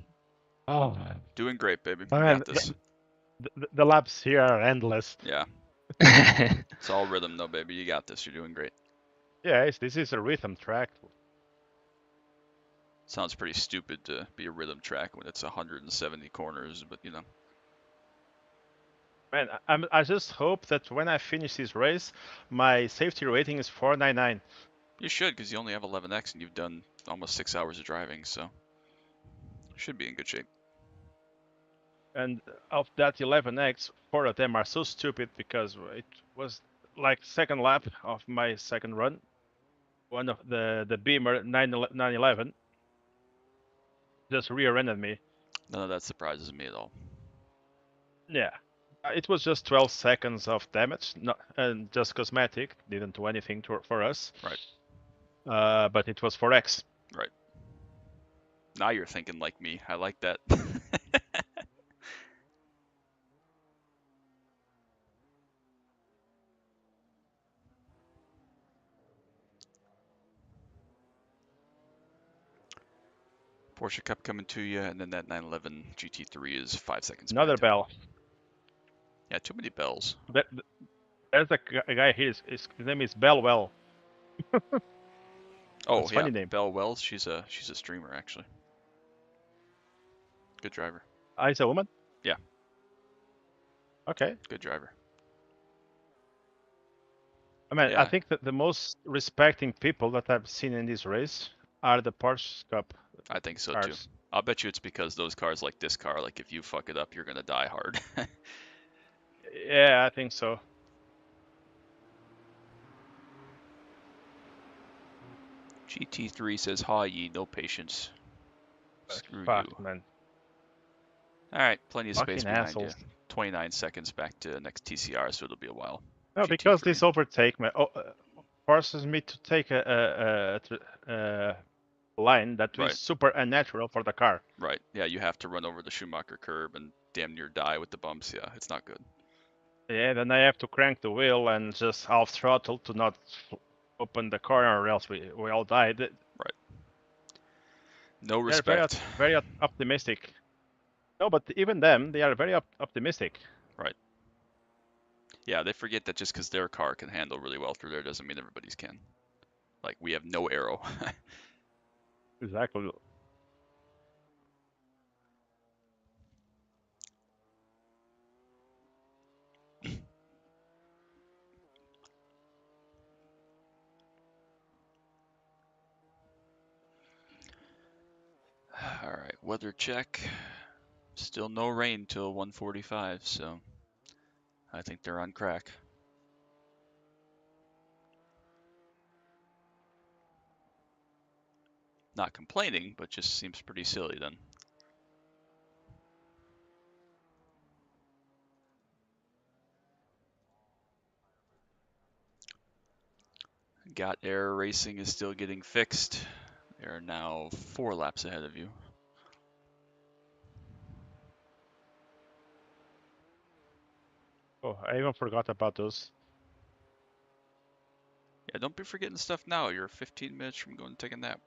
Oh, Doing great, baby. Oh, You man, got this. the laps here are endless. Yeah, it's all rhythm though, baby. You got this. You're doing great. Yeah, this is a rhythm track. Sounds pretty stupid to be a rhythm track when it's 170 corners, but you know. Man, I just hope that when I finish this race, my safety rating is 499. You should, because you only have 11x and you've done almost 6 hours of driving, so should be in good shape. And of that 11x, 4 of them are so stupid because it was like second lap of my second run. One of the Beamer 911 just rear-ended me. None of that surprises me at all. Yeah, it was just 12 seconds of damage, not and just cosmetic. Didn't do anything for us. Right. But it was 4x. Right. Now you're thinking like me. I like that. Porsche Cup coming to you, and then that 911 GT3 is 5 seconds Another behind. bell. Yeah, too many bells. There's a guy here. His name is Bellwell. Oh That's a yeah, funny name. Belle Wells. She's a streamer actually. Good driver. He's a woman? Yeah. Okay. Good driver. I mean, I Yeah, think that the most respecting people that I've seen in this race are the Porsche Cup I think so too. cars. I'll bet you it's because those cars like this car, like if you fuck it up, you're gonna die hard. Yeah, I think so. GT3 says, "Hi ye, no patience." Screw Fuck, you. man. All right, plenty of space Fucking behind you. assholes. 29 seconds back to next TCR, so it'll be a while. No, because this overtake me forces me to take a line that Right. is super unnatural for the car. Right. Yeah, you have to run over the Schumacher curb and damn near die with the bumps. Yeah, it's not good. Yeah, then I have to crank the wheel and just half throttle to not open the corner, or else we all die. Right. No They're respect. very optimistic. No, but even them, they are very optimistic. Right. Yeah, they forget that just because their car can handle really well through there doesn't mean everybody's can. Like, we have no aero. Exactly. All right, weather check. Still no rain till 1:45, so I think they're on crack. Not complaining, but just seems pretty silly then. Got Air Racing is still getting fixed. They're now 4 laps ahead of you. Oh, I even forgot about those. Yeah, don't be forgetting stuff now. You're 15 minutes from going to take a nap.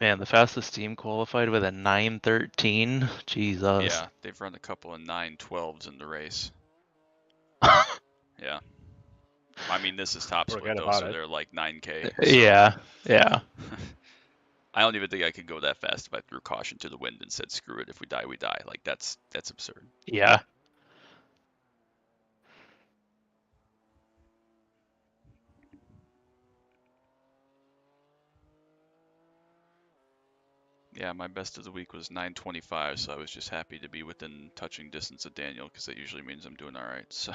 Man, the fastest team qualified with a 9:13. Jesus. Yeah, they've run a couple of 9:12s in the race. Yeah. I mean, this is top split Forget though, about so it. they're like 9K. So Yeah, yeah. I don't even think I could go that fast if I threw caution to the wind and said, "Screw it, if we die, we die." Like that's absurd. Yeah. Yeah, my best of the week was 925, so I was just happy to be within touching distance of Daniel, because that usually means I'm doing all right. So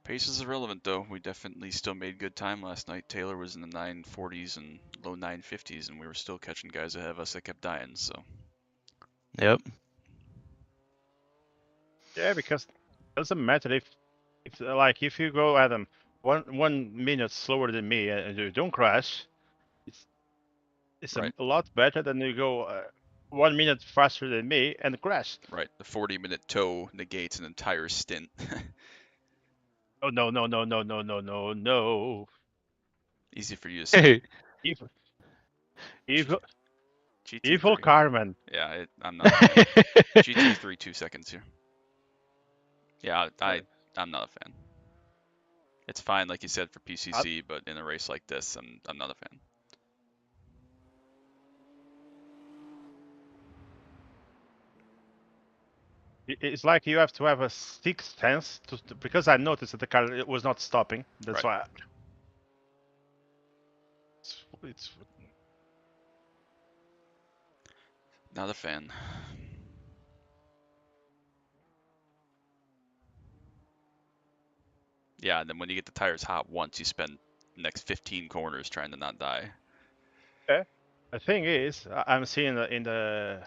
pace is irrelevant, though. We definitely still made good time last night. Taylor was in the 940s and low 950s, and we were still catching guys ahead of us that kept dying. So Yep. Yeah, because it doesn't matter if you go at them 1 minute slower than me and you don't crash, it's right, a lot better than you go 1 minute faster than me and crash. right. The 40-minute tow negates an entire stint. Oh no no no no no no no no! Easy for you to say. Evil, evil, evil GT3. Carmen. Yeah, I'm not a fan. GT3 2 seconds here. Yeah, I'm not a fan. It's fine, like you said, for PCC, but in a race like this, I'm not a fan. It's like you have to have a sixth sense because I noticed that the car was not stopping. That's Right. why. It's Not a fan. Yeah, and then when you get the tires hot once, you spend the next 15 corners trying to not die. okay. The thing is, I'm seeing in the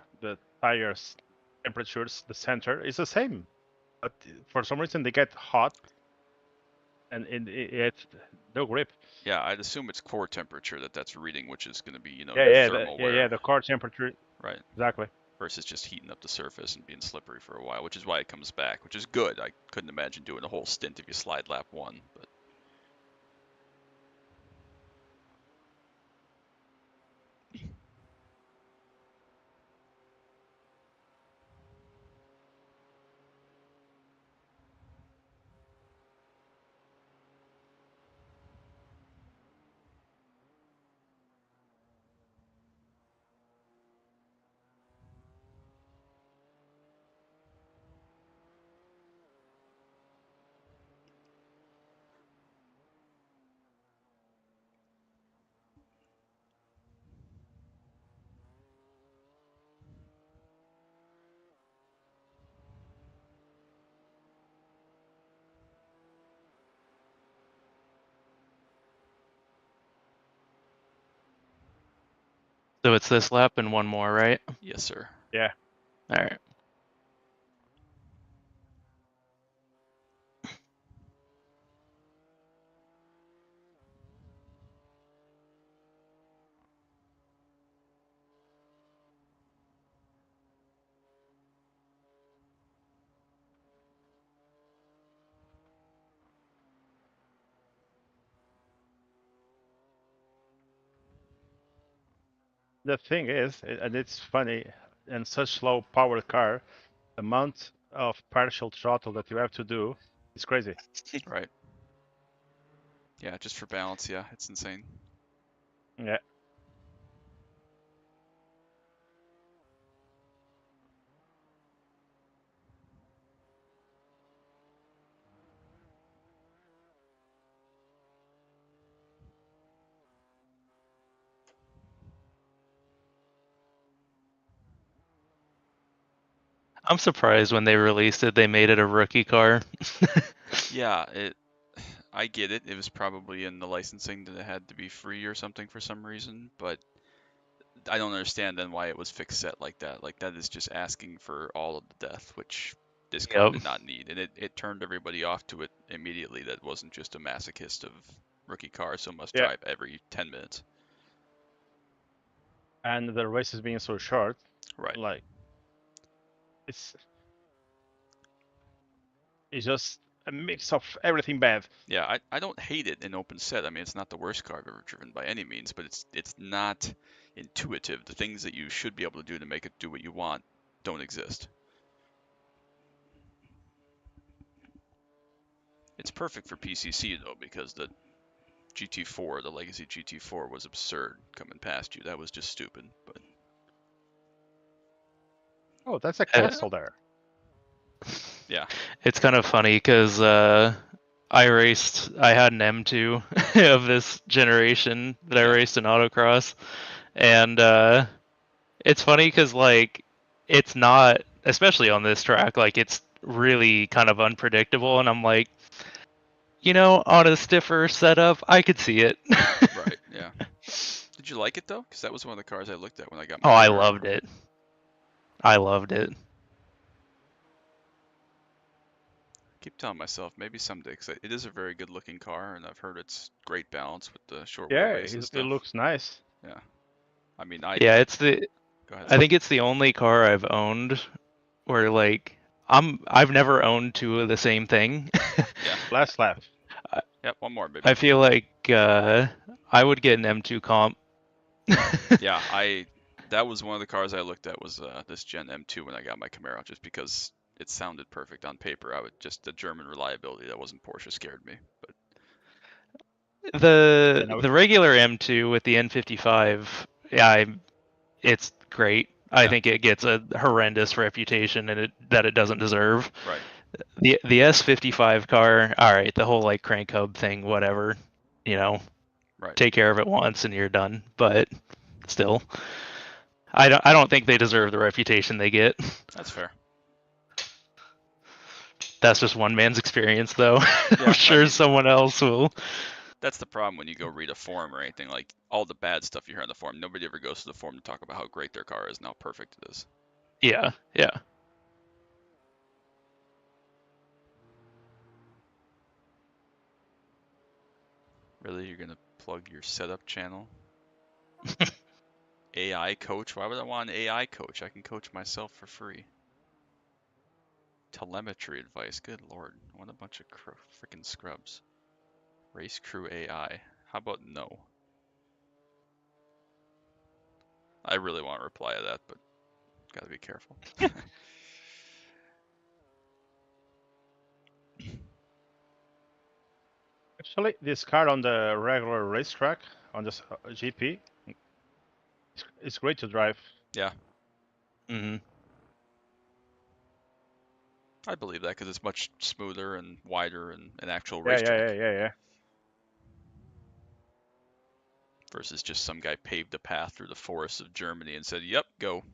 tires temperatures, the center is the same, but for some reason they get hot, and it's no grip. Yeah, I'd assume it's core temperature that's reading, which is going to be, Yeah, your yeah, thermal wear. the car temperature. Right. Exactly. Versus just heating up the surface and being slippery for a while, which is why it comes back, which is good. I couldn't imagine doing a whole stint if you slide lap 1, but So it's this lap and one more, right? yes, sir. Yeah. All right. The thing is, and it's funny, in such low power car, the amount of partial throttle that you have to do is crazy. Right. Yeah, just for balance, yeah, it's insane. Yeah. I'm surprised when they released it, they made it a rookie car. Yeah, I get it. It was probably in the licensing that it had to be free or something for some reason, but I don't understand then why it was fixed set like that. Like, that is just asking for all of the death, which this car Yep. did not need. And it turned everybody off to it immediately that wasn't just a masochist of rookie car, so must drive every 10 minutes. And the races being so short, Right. like it's just a mix of everything bad. Yeah, I don't hate it in open set. I mean, it's not the worst car I've ever driven by any means, but it's not intuitive. The things that you should be able to do to make it do what you want don't exist. It's perfect for PCC though, because the GT4, the legacy GT4, was absurd coming past you. That was just stupid. But Oh, that's a castle there. yeah, It's kind of funny because I had an M2 of this generation that I raced in autocross, and it's funny because like it's not, especially on this track, like it's really kind of unpredictable, and I'm like, on a stiffer setup, I could see it. Right. Yeah. Did you like it though? Because that was one of the cars I looked at when I got Oh, my I Camaro. loved it. I loved it. Keep telling myself maybe someday, because it is a very good looking car, and I've heard it's great balance with the short wheelbase and it stuff. looks nice. Yeah. I mean, Yeah, Go ahead. I think it's the only car I've owned where like I've never owned two of the same thing. Yeah. Last lap. Yep. One more, baby. I feel like I would get an M2 comp. Yeah. That was one of the cars I looked at, was this Gen M2 when I got my Camaro, just because it sounded perfect on paper. The German reliability that wasn't Porsche scared me. But The regular M2 with the N55, yeah, it's great. I think it gets a horrendous reputation that it doesn't deserve. right. The S55 car, all right, the whole like crank hub thing, whatever, Right. take care of it once and you're done. But still, I don't think they deserve the reputation they get. That's fair. That's just one man's experience, though. Yeah, I'm sure someone else will. That's the problem when you go read a forum or anything. Like, all the bad stuff you hear on the forum, nobody ever goes to the forum to talk about how great their car is and how perfect it is. Yeah, yeah. Really? You're going to plug your setup channel? AI coach? Why would I want an AI coach? I can coach myself for free. Telemetry advice. Good lord. What a bunch of freaking scrubs. Race crew AI. How about no? I really want to reply to that, but gotta be careful. Actually, this car on the regular racetrack, on this GP, it's great to drive. Yeah. Mm-hmm. I believe that because it's much smoother and wider and an actual racetrack. Yeah. Versus just some guy paved a path through the forests of Germany and said, "Yep, go."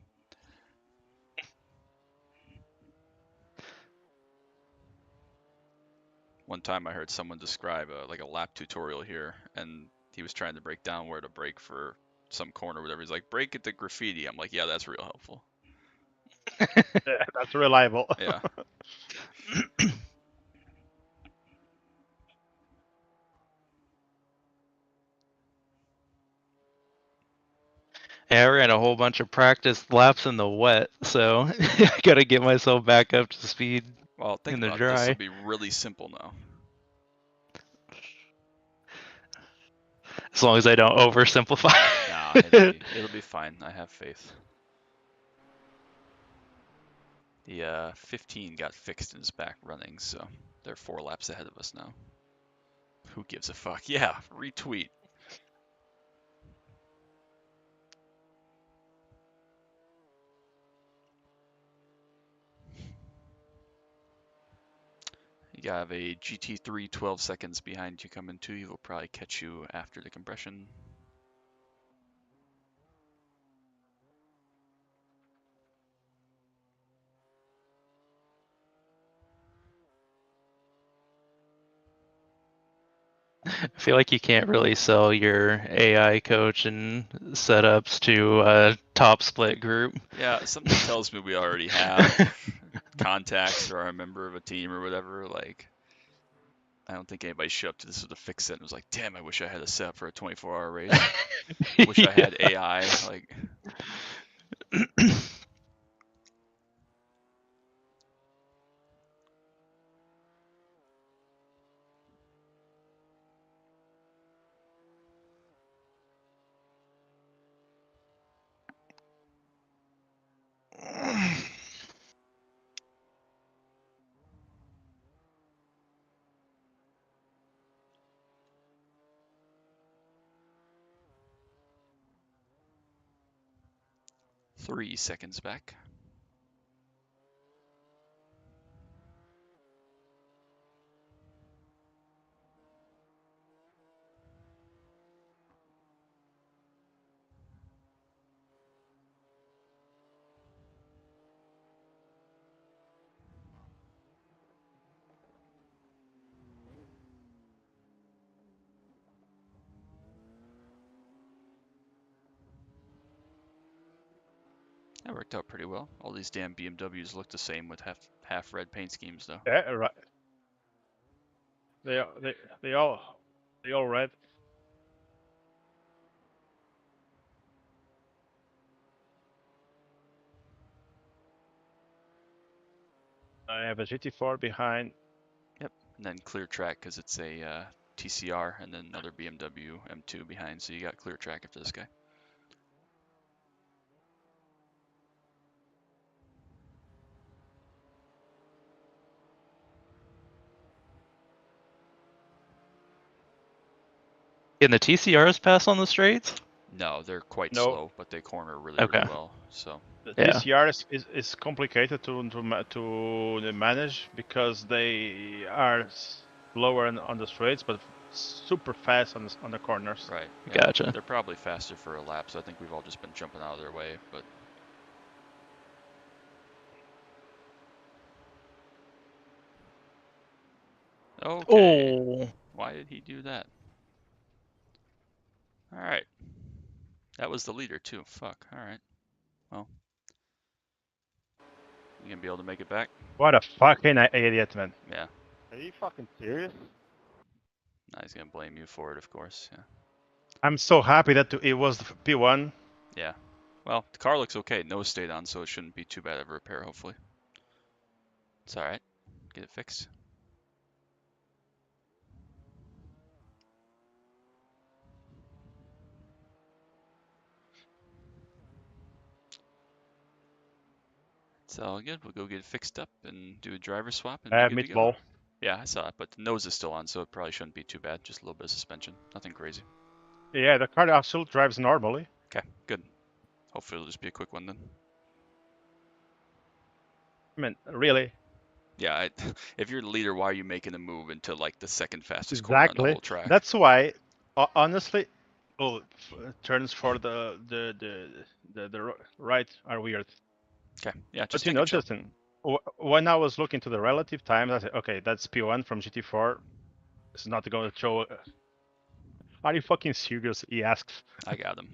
One time I heard someone describe like a lap tutorial here, and he was trying to break down where to brake for some corner or whatever. He's like, "Brake at the graffiti." I'm like, "Yeah, that's real helpful." Yeah, that's reliable. Yeah. Yeah, I ran a whole bunch of practice laps in the wet, so I gotta get myself back up to speed Well, think in the about it. This will dry. be really simple now. As long as I don't oversimplify. Nah, it'll be fine. I have faith. The 15 got fixed and is back running, so they're 4 laps ahead of us now. Who gives a fuck? Yeah, retweet. You have a GT3 12 seconds behind you coming to you. Will probably catch you after the compression. I feel like you can't really sell your AI coach and setups to a top split group. Yeah, something tells me we already have contacts or are a member of a team or whatever. Like, I don't think anybody showed up to this with a fix set and was like, "Damn, I wish I had a setup for a 24-hour race. Wish I had AI." Like, "3 seconds back." That worked out pretty well. All these damn BMWs look the same with half red paint schemes, though. Yeah, right. They all red. I have a GT4 behind. Yep, and then clear track because it's a TCR, and then another BMW M2 behind, so you got clear track after this guy. Can the TCRs pass on the straights? No, they're quite No. slow, but they corner really, Okay. really well. So The Yeah. TCR is complicated to manage because they are slower on the straights, but super fast on the corners. right, yeah, Gotcha. they're probably faster for a lap. So I think we've all just been jumping out of their way, but. Okay. Oh. Why did he do that? Alright. That was the leader, too. Fuck. Alright. Well. You gonna be able to make it back? What a fucking idiot, man. Yeah. Are you fucking serious? Nah, he's gonna blame you for it, of course. Yeah. I'm so happy that it was the P1. Yeah. Well, the car looks okay. Nose stayed on, so it shouldn't be too bad of a repair, hopefully. It's alright. Get it fixed. It's all good. We'll go get it fixed up and do a driver swap and be good to go. Meatball. Yeah, I saw it, but the nose is still on, so it probably shouldn't be too bad. Just a little bit of suspension. Nothing crazy. Yeah, the car still drives normally. Okay, good. Hopefully it'll just be a quick one then. I mean, really. Yeah, if you're the leader, why are you making a move into like the second fastest corner on the Exactly. whole track? That's why, honestly, turns for the right are weird. Okay, yeah, But just you take know, a chill. Justin, when I was looking to the relative times, I said, okay, that's P1 from GT4. It's not going to show. Are you fucking serious? He asks. I got him.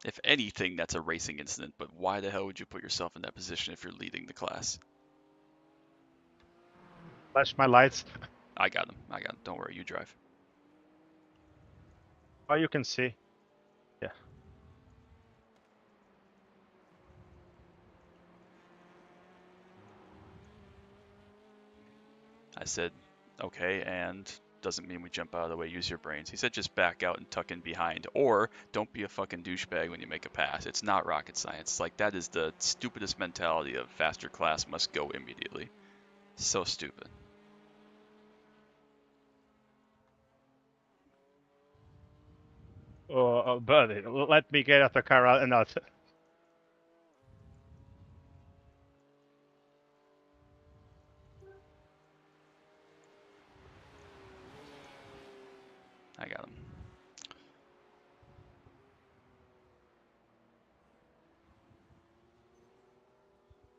If anything, that's a racing incident, but why the hell would you put yourself in that position if you're leading the class? Flash my lights. I got him. I got him. Don't worry, you drive. Oh, you can see. Yeah. I said, okay, and doesn't mean we jump out of the way, use your brains. He said just back out and tuck in behind, or don't be a fucking douchebag when you make a pass. It's not rocket science. Like, that is the stupidest mentality of faster class must go immediately. So stupid. Oh, buddy, let me get out the car and out. I got him.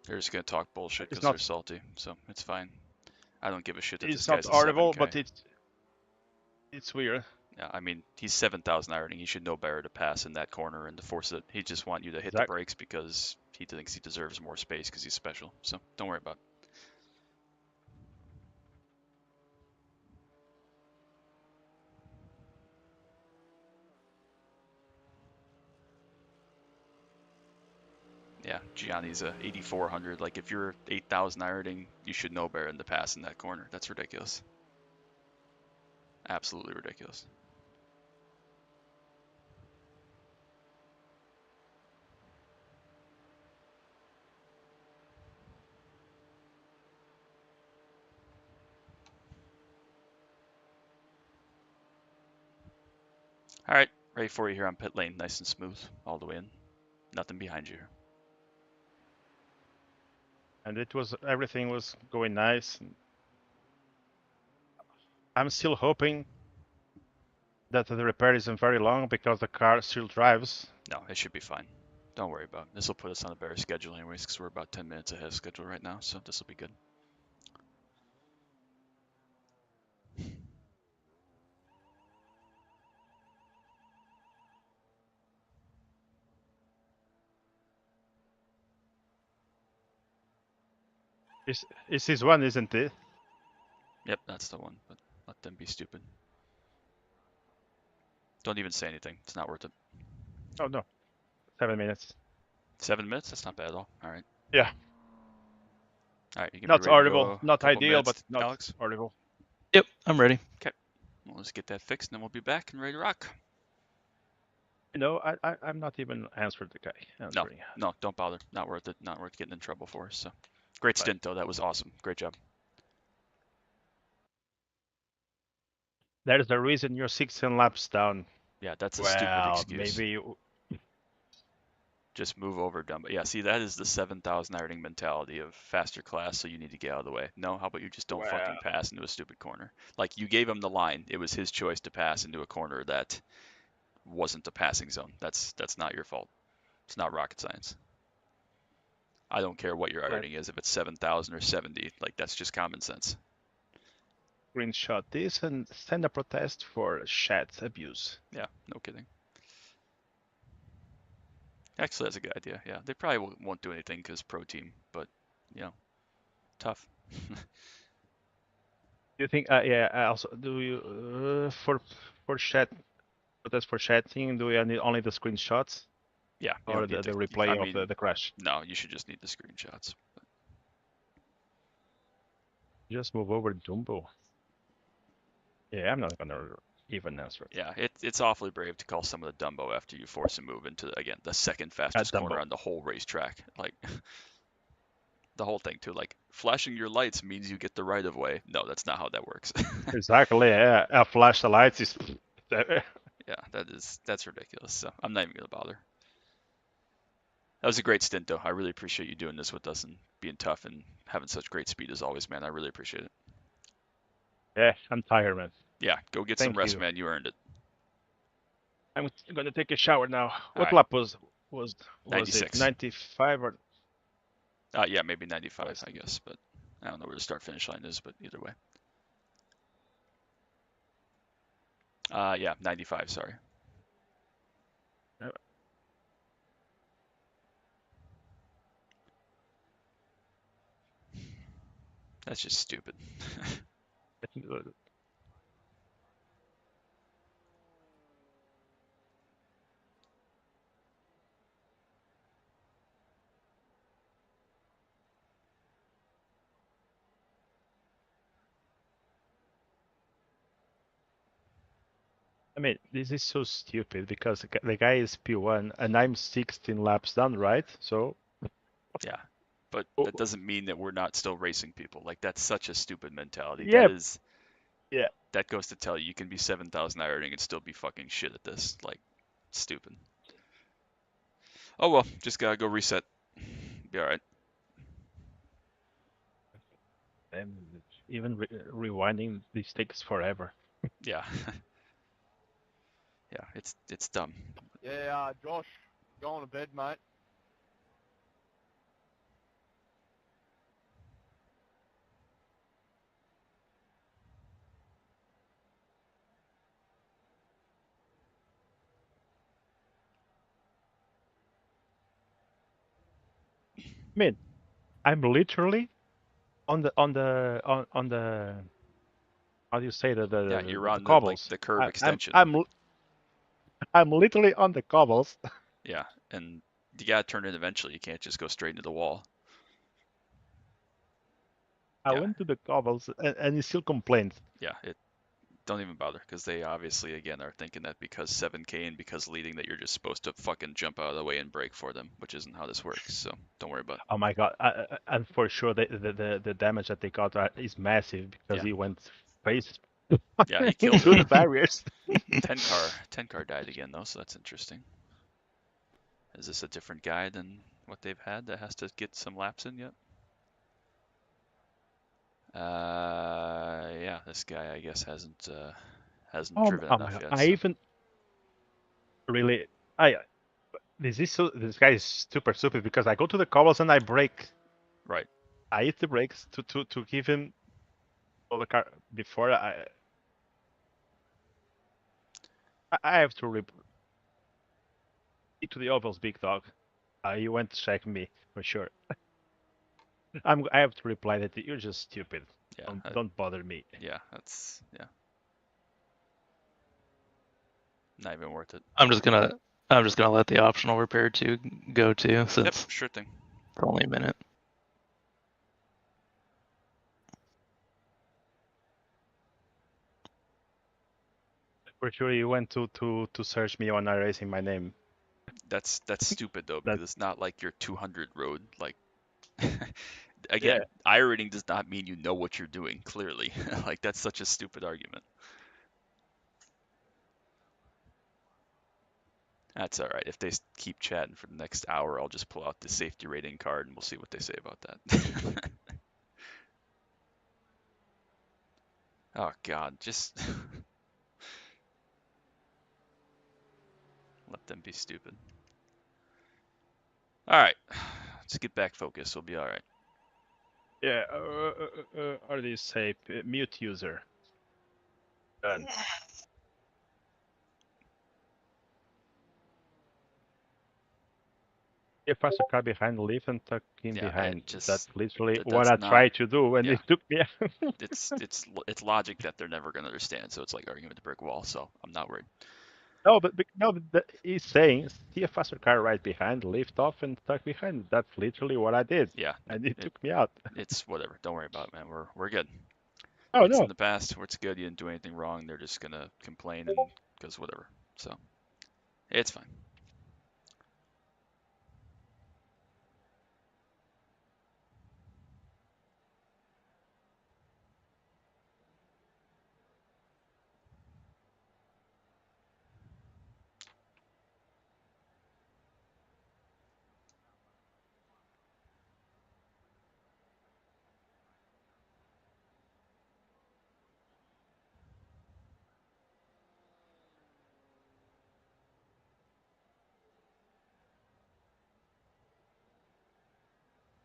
They're just gonna talk bullshit because they're salty, so it's fine. I don't give a shit that this It's guy's not a audible, 7K. but it's weird. Yeah, I mean, he's 7,000 ironing. He should know better to pass in that corner and to force it. He just want you to hit the brakes because he thinks he deserves more space because he's special. So don't worry about it. Yeah, Gianni's a 8,400. Like, if you're 8,000 ironing, you should know better than to pass in that corner. That's ridiculous. Absolutely ridiculous. All right, ready for you here on pit lane, nice and smooth, all the way in. Nothing behind you. And everything was going nice. I'm still hoping that the repair isn't very long because the car still drives. No, it should be fine. Don't worry about it. This will put us on a better schedule anyways, because we're about 10 minutes ahead of schedule right now, so this will be good. Is this one, isn't it? Yep, that's the one, but let them be stupid. Don't even say anything. It's not worth it. Oh no, 7 minutes. 7 minutes? That's not bad at all. All right. Yeah. All right, you can Not be ready to audible, go. not Couple ideal, minutes, but not Alex. audible. Yep, I'm ready. Okay. Well, let's get that fixed, and then we'll be back and ready to rock. You know, I'm not even answering the guy. No, don't bother. Not worth it. Not worth getting in trouble for. So, great stint though. That was awesome. Great job. There's the reason you're 16 laps down. Yeah, that's a stupid excuse. Maybe. Just move over, dumb. Yeah, see, that is the 7,000 ironing mentality of faster class, so you need to get out of the way. No, how about you just don't fucking pass into a stupid corner? Like, you gave him the line. It was his choice to pass into a corner that wasn't a passing zone. That's not your fault. It's not rocket science. I don't care what your ironing is, if it's 7,000 or 70. Like, that's just common sense. Screenshot this and send a protest for chat abuse. Yeah, no kidding. Actually, that's a good idea. Yeah, they probably won't do anything because pro team, but you know, tough. Do you think? Yeah. Also, do you for chat protest for chatting? Do we need only the screenshots? Yeah. Or the replay I mean, of the crash? No, you should just need the screenshots. But... Just move over Dumbo. Yeah, I'm not gonna even answer it. Yeah, it's awfully brave to call someone a Dumbo after you force a move into, again, the second fastest corner on the whole racetrack. Like, the whole thing, too. Like, flashing your lights means you get the right of way. No, that's not how that works. Exactly, yeah. I flash the lights is... Yeah, that's ridiculous. So I'm not even going to bother. That was a great stint, though. I really appreciate you doing this with us and being tough and having such great speed as always, man. I really appreciate it. Yeah, I'm tired, man. Yeah, go get some rest, man. You earned it. I'm gonna take a shower now. What right. lap was 96. it? 95 or? Yeah, maybe 95, I guess, but I don't know where the start-finish line is, but either way. Yeah, 95, sorry. That's just stupid. I mean, this is so stupid because the guy is P1 and I'm 16 laps down, right? So. Yeah, but that doesn't mean that we're not still racing people. Like, that's such a stupid mentality. Yeah. Yeah. That goes to tell you can be 7,000 ironing and still be fucking shit at this. Like, stupid. Oh well, just gotta go reset. Be alright. And even rewinding these takes forever. Yeah. Yeah, it's dumb. Yeah, Josh, going to bed, mate. I mean, I'm literally on the how do you say Yeah, you're on cobbles? like the curb extension. I'm literally on the cobbles. Yeah, and you gotta turn it eventually. You can't just go straight into the wall. I went to the cobbles and he still complained. Yeah, don't even bother, because they obviously, again, are thinking that because 7K and because leading that you're just supposed to fucking jump out of the way and brake for them, which isn't how this works, so don't worry about it. Oh my god, and for sure the damage that they got is massive because he went face yeah, he killed through the barriers. 10 car died again, though, so that's interesting. Is this a different guy than what they've had that has to get some laps in yet? Yeah, this guy, I guess, hasn't driven enough yet. I even really, This guy is super stupid because I go to the cobbles and I brake. Right. I hit the brakes to give him all the car before I have to to the ovals, big dog. You went to check me for sure. I have to reply that you're just stupid. Yeah. Don't bother me. Yeah. That's not even worth it. I'm just gonna let the optional repair 2 go too, since Yep. Sure thing. it's only a minute. For sure, you went to search me on erasing my name. That's stupid though, because it's not like your 200 road. Like, Yeah. again, I-rating does not mean you know what you're doing. Clearly, like that's such a stupid argument. That's all right. If they keep chatting for the next hour, I'll just pull out the safety rating card and we'll see what they say about that. Oh God, just let them be stupid. All right, let's get back focused. We'll be all right. Yeah. How do you say mute user? Done. A faster car behind, leave and tuck in Yeah, behind. just That's literally that's what I not. tried to do, and Yeah, it took me. it's logic that they're never gonna understand. So it's like arguing with the brick wall. So I'm not worried. But he's saying see a faster car right behind, lift off and tuck behind. That's literally what I did, Yeah, and it took me out. it's whatever. Don't worry about it, man. We're good. Oh It's in no. the past. Where it's good. You didn't do anything wrong. They're just gonna complain and because whatever. So it's fine.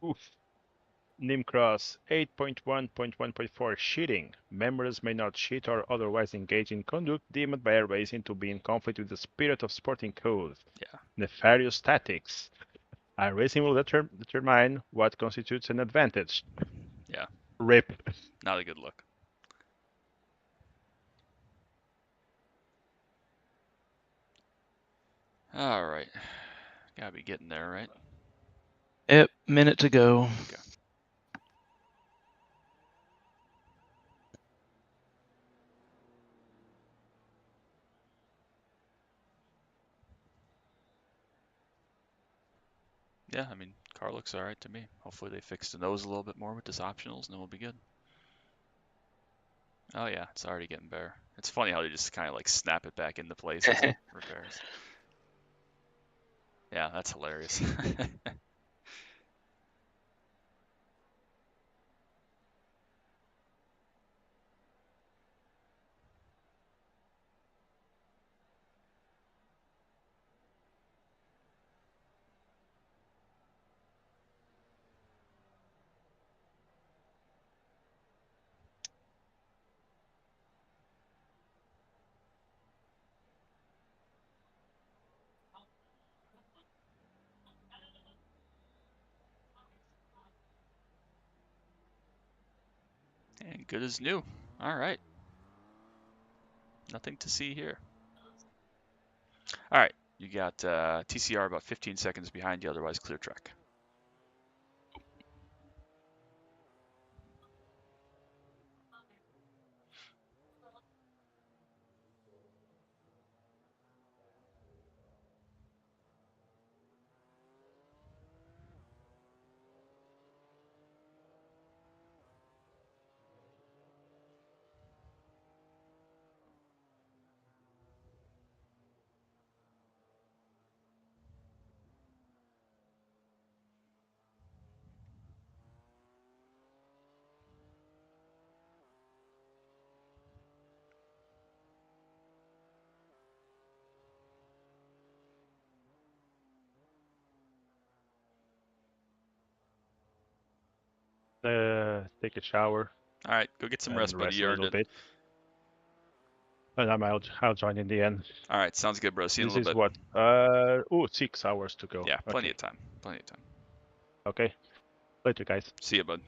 Oof. Nimcross 8.1.1.4 Cheating. Members may not cheat or otherwise engage in conduct deemed by racing to be in conflict with the spirit of sporting code. Yeah. Nefarious tactics. Racing will determine what constitutes an advantage. Yeah. RIP. Not a good look. All right. Gotta be getting there, right? Yep, minute to go. Okay. Yeah, I mean, car looks all right to me. Hopefully they fix the nose a little bit more with this optionals, and then we'll be good. Oh yeah, it's already getting better. It's funny how they just kind of like snap it back into place as it repairs. Yeah, that's hilarious. And good as new. All right. Nothing to see here. All right. You got TCR about 15 seconds behind you, otherwise clear track. Take a shower. All right, go get some and rest, buddy. rest You a earned little it. bit. And I'll join in the end. All right, sounds good, bro. See you in a This little is bit. what? 6 hours to go. Yeah, plenty Okay. of time. Plenty of time. Okay. Later, guys. See you, bud.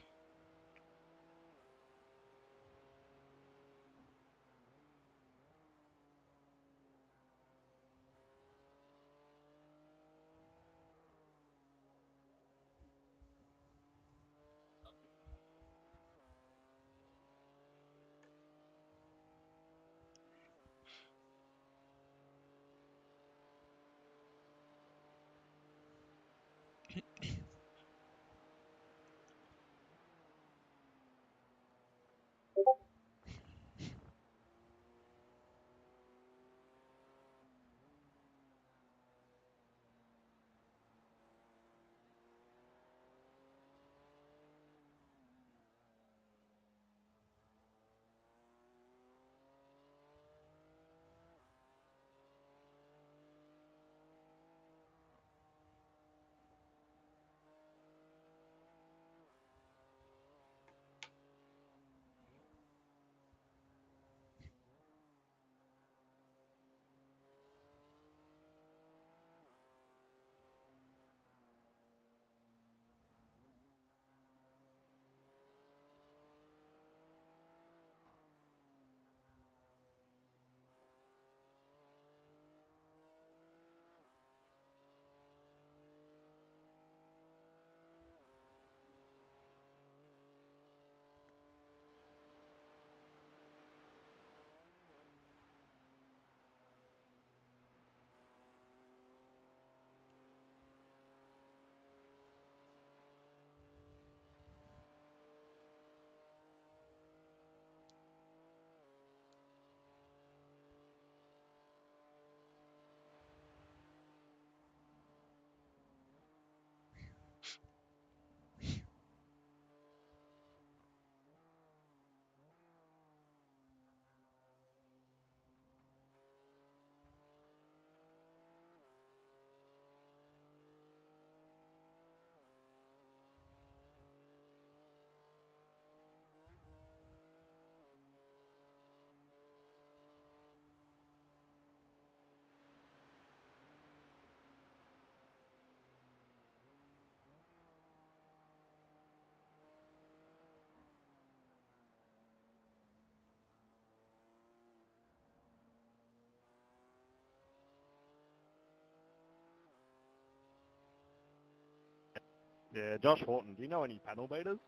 Yeah, Josh Horton, do you know any panel beaters?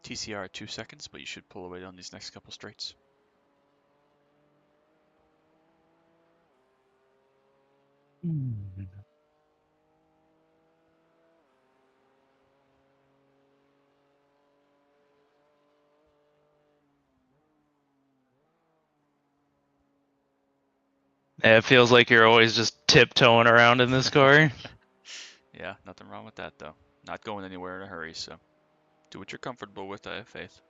TCR at 2 seconds, but you should pull away on these next couple straights. It feels like you're always just tiptoeing around in this car. Yeah, nothing wrong with that, though. Not going anywhere in a hurry, so do what you're comfortable with. I have faith.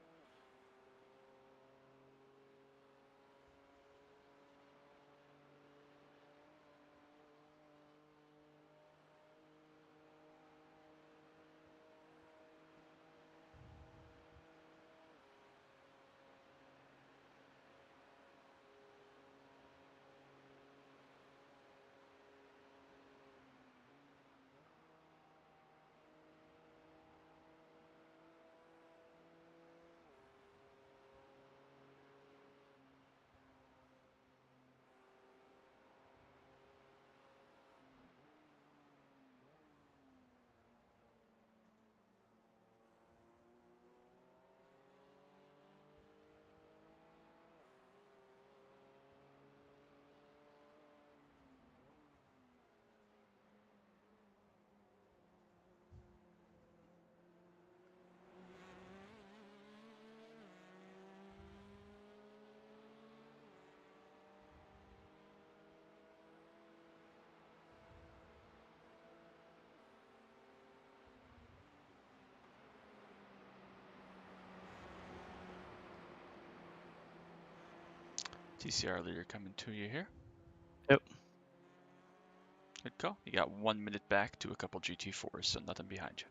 TCR leader coming to you here. Yep. Good call. You got 1 minute back to a couple GT4s, so nothing behind you.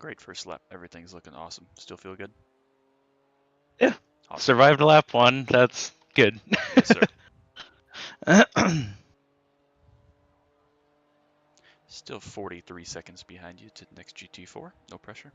Great first lap. Everything's looking awesome. Still feel good? Yeah. Awesome. Survived lap 1. That's good. Yes, sir. Still 43 seconds behind you to the next GT4. No pressure.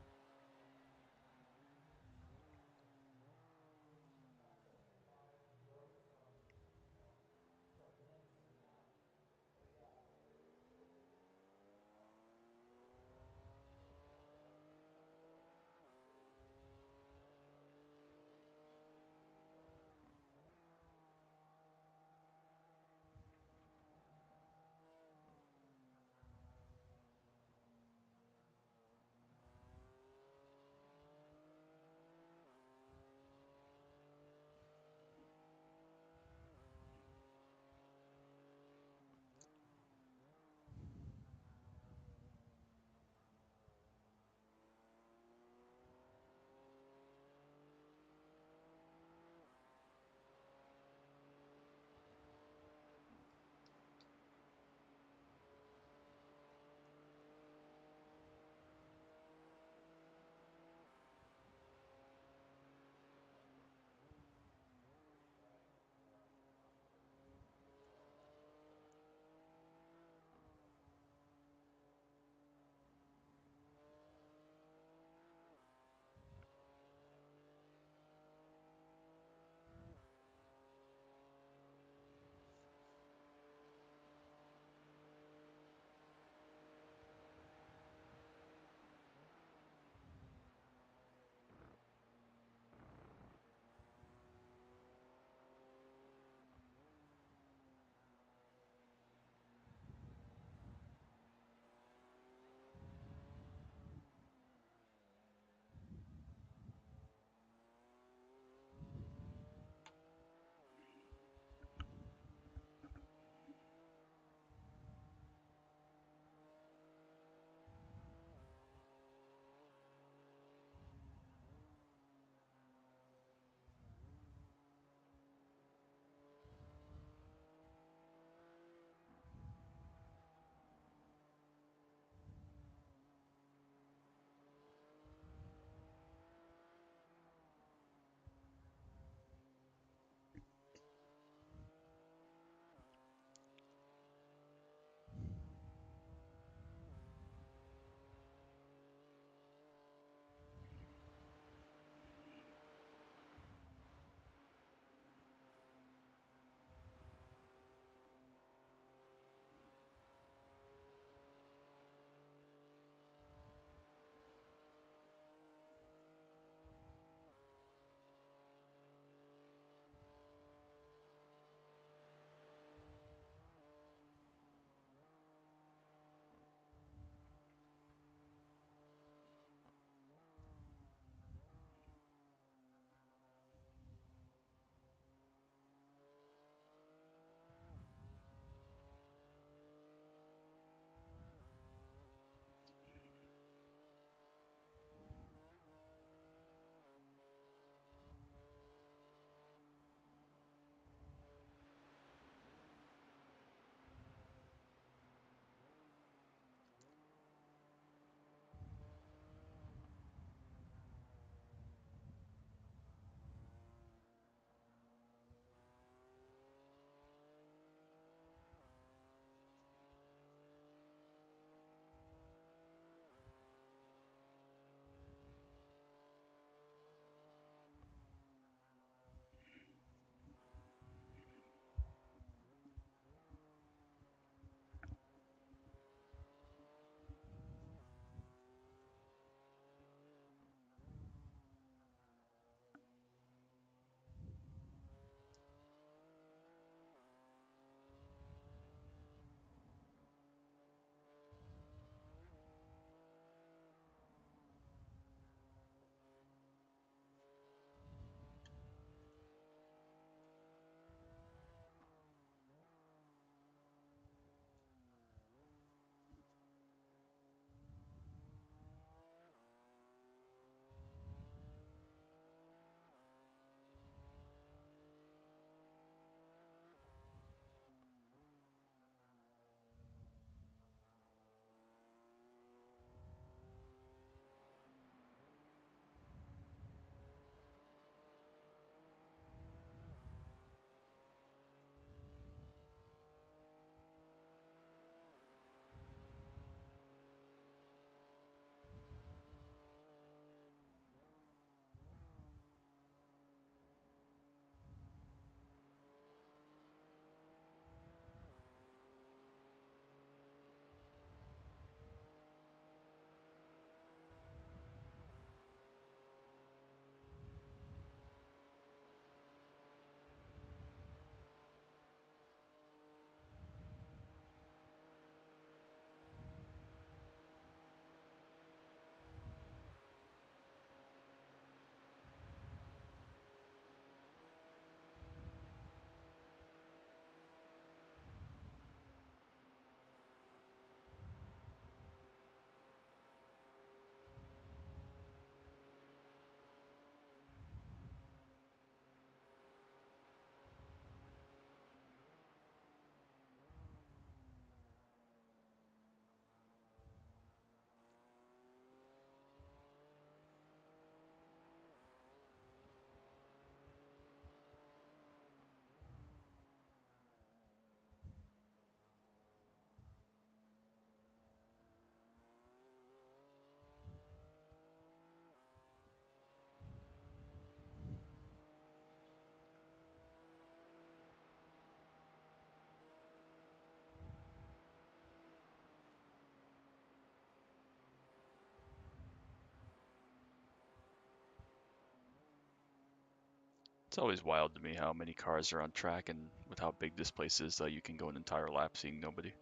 It's always wild to me how many cars are on track, and with how big this place is, you can go an entire lap seeing nobody.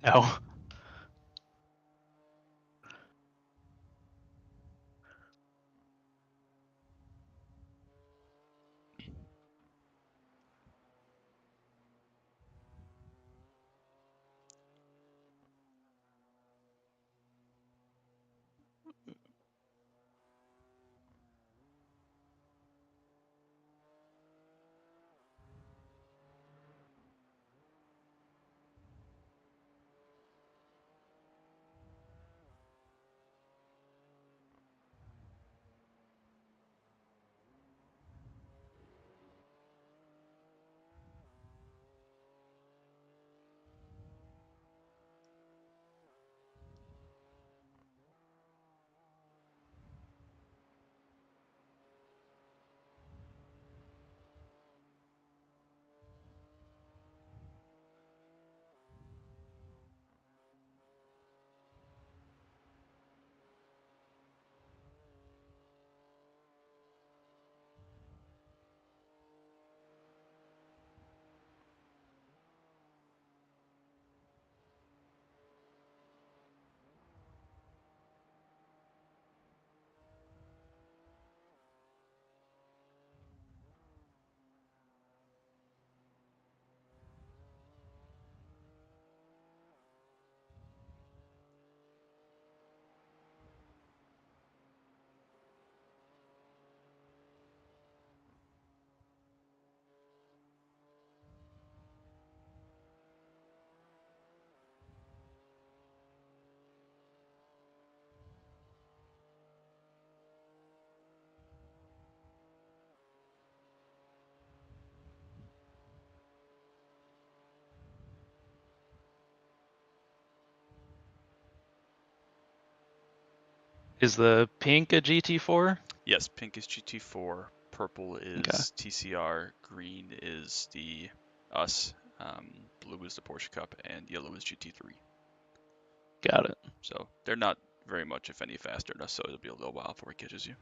No. Is the pink a GT4? Yes, pink is GT4, purple is Okay. TCR, green is the us, blue is the Porsche Cup, and yellow is GT3. Got it. So they're not very much, if any, faster than us, so it'll be a little while before it catches you.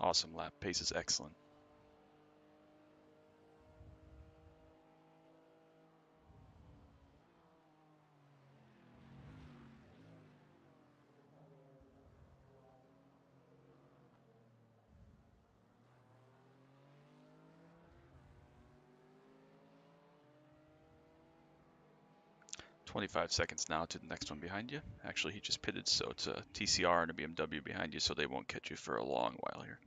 Awesome lap. Pace is excellent. "25 seconds now to the next one behind you." Actually, he just pitted, so it's a TCR and a BMW behind you, so they won't catch you for a long while here.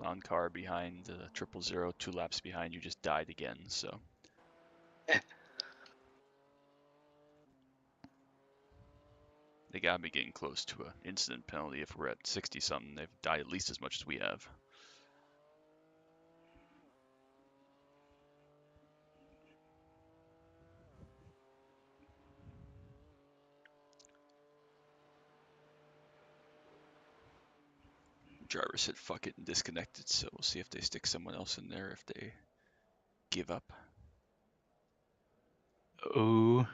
clown car behind the 000, 2 laps behind you, just died again. So they gotta be getting close to an incident penalty. If we're at 60 something, they've died at least as much as we have. Driver said fuck it and disconnected, so we'll see if they stick someone else in there if they give up. Ooh.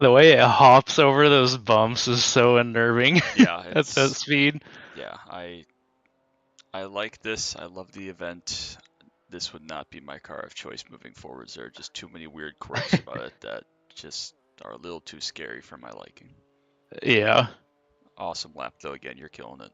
The way it hops over those bumps is so unnerving. Yeah, at that speed. Yeah, I like this. I love the event. This would not be my car of choice moving forwards. There are just too many weird quirks about it that just are a little too scary for my liking. Yeah. Awesome lap though. Again, you're killing it.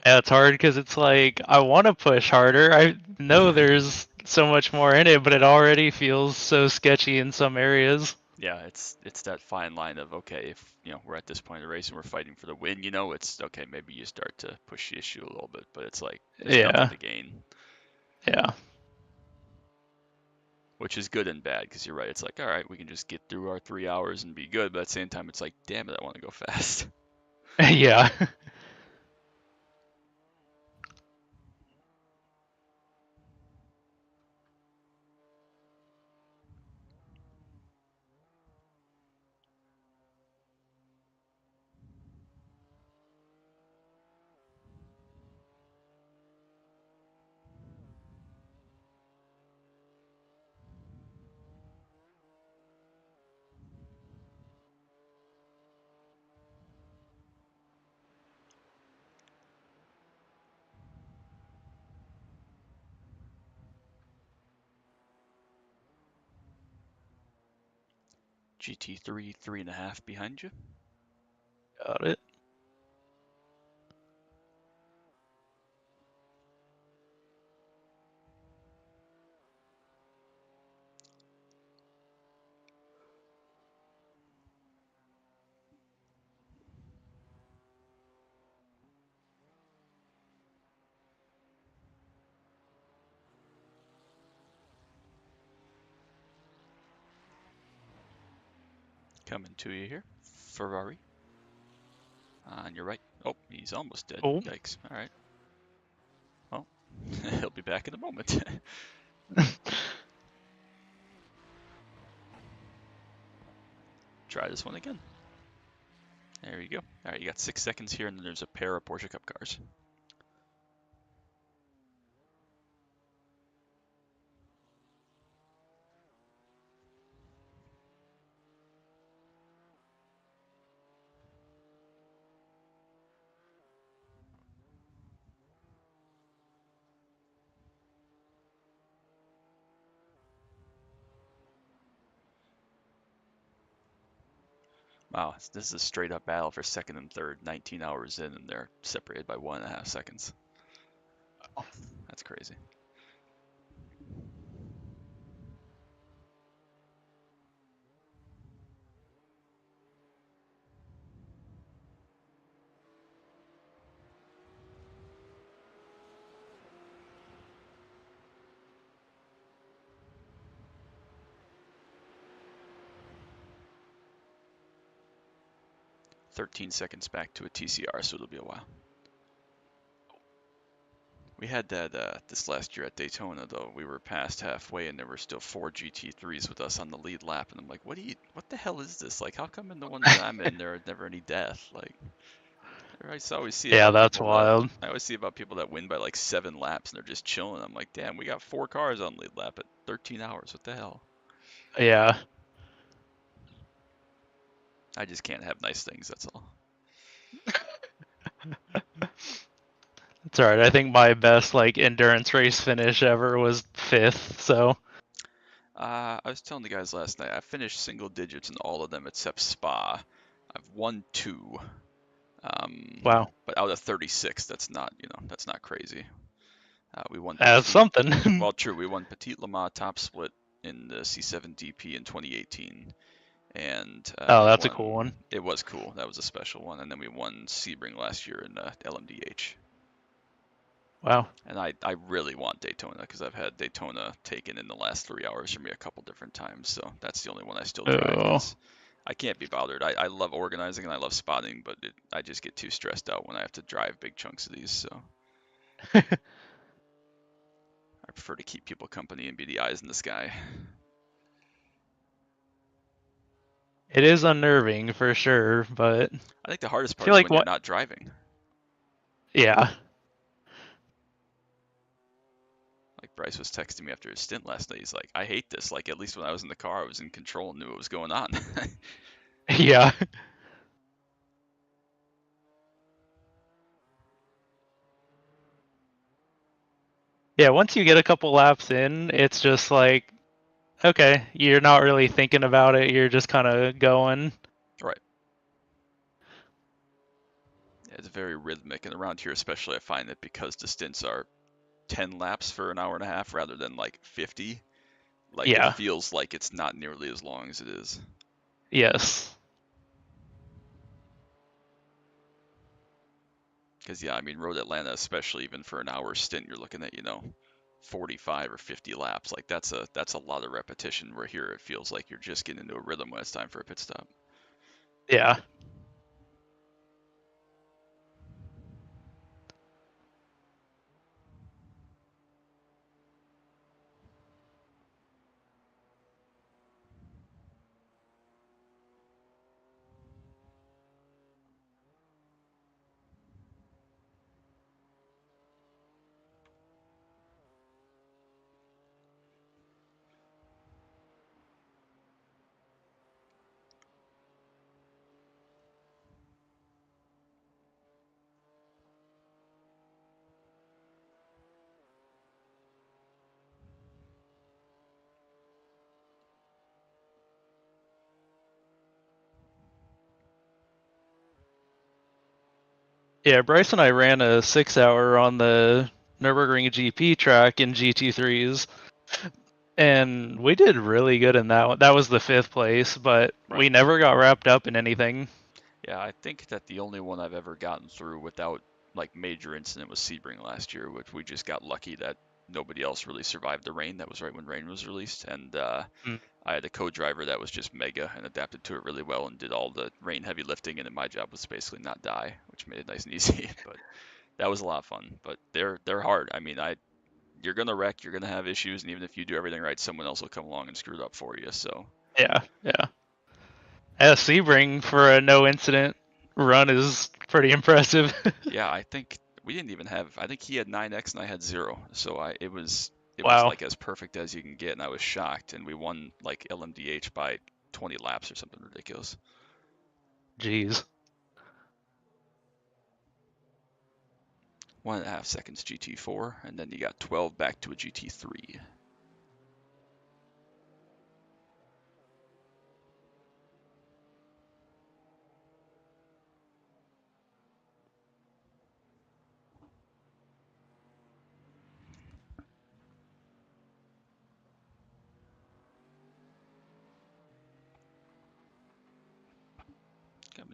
Yeah, it's hard because it's like I want to push harder. I know there's so much more in it, but it already feels so sketchy in some areas. Yeah, it's that fine line of okay, if we're at this point in the race and we're fighting for the win, it's okay. Maybe you start to push the issue a little bit, but it's like there's nothing Yeah. to gain, Yeah. which is good and bad because you're right. It's like all right, we can just get through our 3 hours and be good, but at the same time, it's like damn it, I want to go fast. Yeah. GT3 3.5 behind you. Got it. Coming to you here, Ferrari. On your right. Oh, he's almost dead. Oh. Yikes. All right. Well, he'll be back in a moment. Try this one again. There you go. All right, you got 6 seconds here, and then there's a pair of Porsche Cup cars. Wow, this is a straight up battle for second and third, 19 hours in, and they're separated by 1.5 seconds. That's crazy. "13 seconds back to a TCR, so it'll be a while." We had that this last year at Daytona, though. We were past halfway, and there were still 4 GT3s with us on the lead lap, and I'm like, what the hell is this? Like, how come in the ones that I'm in, there are never any death? Like, I always see Yeah, about that's people that wild. I always see about people that win by like 7 laps, and they're just chilling. I'm like, damn, we got 4 cars on lead lap at 13 hours. What the hell? Yeah. I just can't have nice things. That's all. It's alright. I think my best like endurance race finish ever was 5th. So. I was telling the guys last night, I finished single digits in all of them except Spa. I've won 2. Wow. But out of 36, that's not crazy. We won That's Petit. something. Well, true. We won Petit Le Mans top split in the C7 DP in 2018, and Oh, we that's a won. cool one. It was cool. That was a special one, and then we won Sebring last year in LMDH. Wow. And I really want Daytona because I've had Daytona taken in the last 3 hours from me a couple different times. So that's the only one I still drive. Oh. I can't be bothered. I love organizing and I love spotting, but I just get too stressed out when I have to drive big chunks of these. So I prefer to keep people company and be the eyes in the sky. It is unnerving for sure, but I think the hardest I part feel is like when you're not driving. Yeah. Like Bryce was texting me after his stint last night. He's like, I hate this. Like, at least when I was in the car, I was in control and knew what was going on. Yeah. Yeah, once you get a couple laps in, it's just like, okay, you're not really thinking about it. You're just kind of going. Right. Yeah, it's very rhythmic. And around here, especially, I find that because the stints are 10 laps for an hour and a half rather than like 50, like it Yeah. feels like it's not nearly as long as it is. Yes. Because, yeah, I mean, Road Atlanta, especially even for an hour stint, you're looking at, 45 or 50 laps. Like that's a lot of repetition. Where here it feels like you're just getting into a rhythm when it's time for a pit stop. Yeah. Yeah, Bryce and I ran a 6-hour on the Nurburgring GP track in GT3s, and we did really good in that one. That was the 5th place, but Right. we never got wrapped up in anything. Yeah, I think that the only one I've ever gotten through without like major incident was Sebring last year, which we just got lucky that nobody else really survived the rain. That was right when rain was released, and I had a co-driver that was just mega and adapted to it really well and did all the rain heavy lifting, and then my job was to basically not die, which made it nice and easy. But that was a lot of fun. But they're hard. I mean, you're gonna wreck, you're gonna have issues, and even if you do everything right, someone else will come along and screw it up for you. So Yeah. Sebring for a no incident run is pretty impressive. yeah, I think we didn't even have. I think he had 9x and I had 0. So it was Wow. like as perfect as you can get, and I was shocked. And we won like LMDH by 20 laps or something ridiculous. Jeez. 1.5 seconds GT4, and then you got 12 back to a GT3.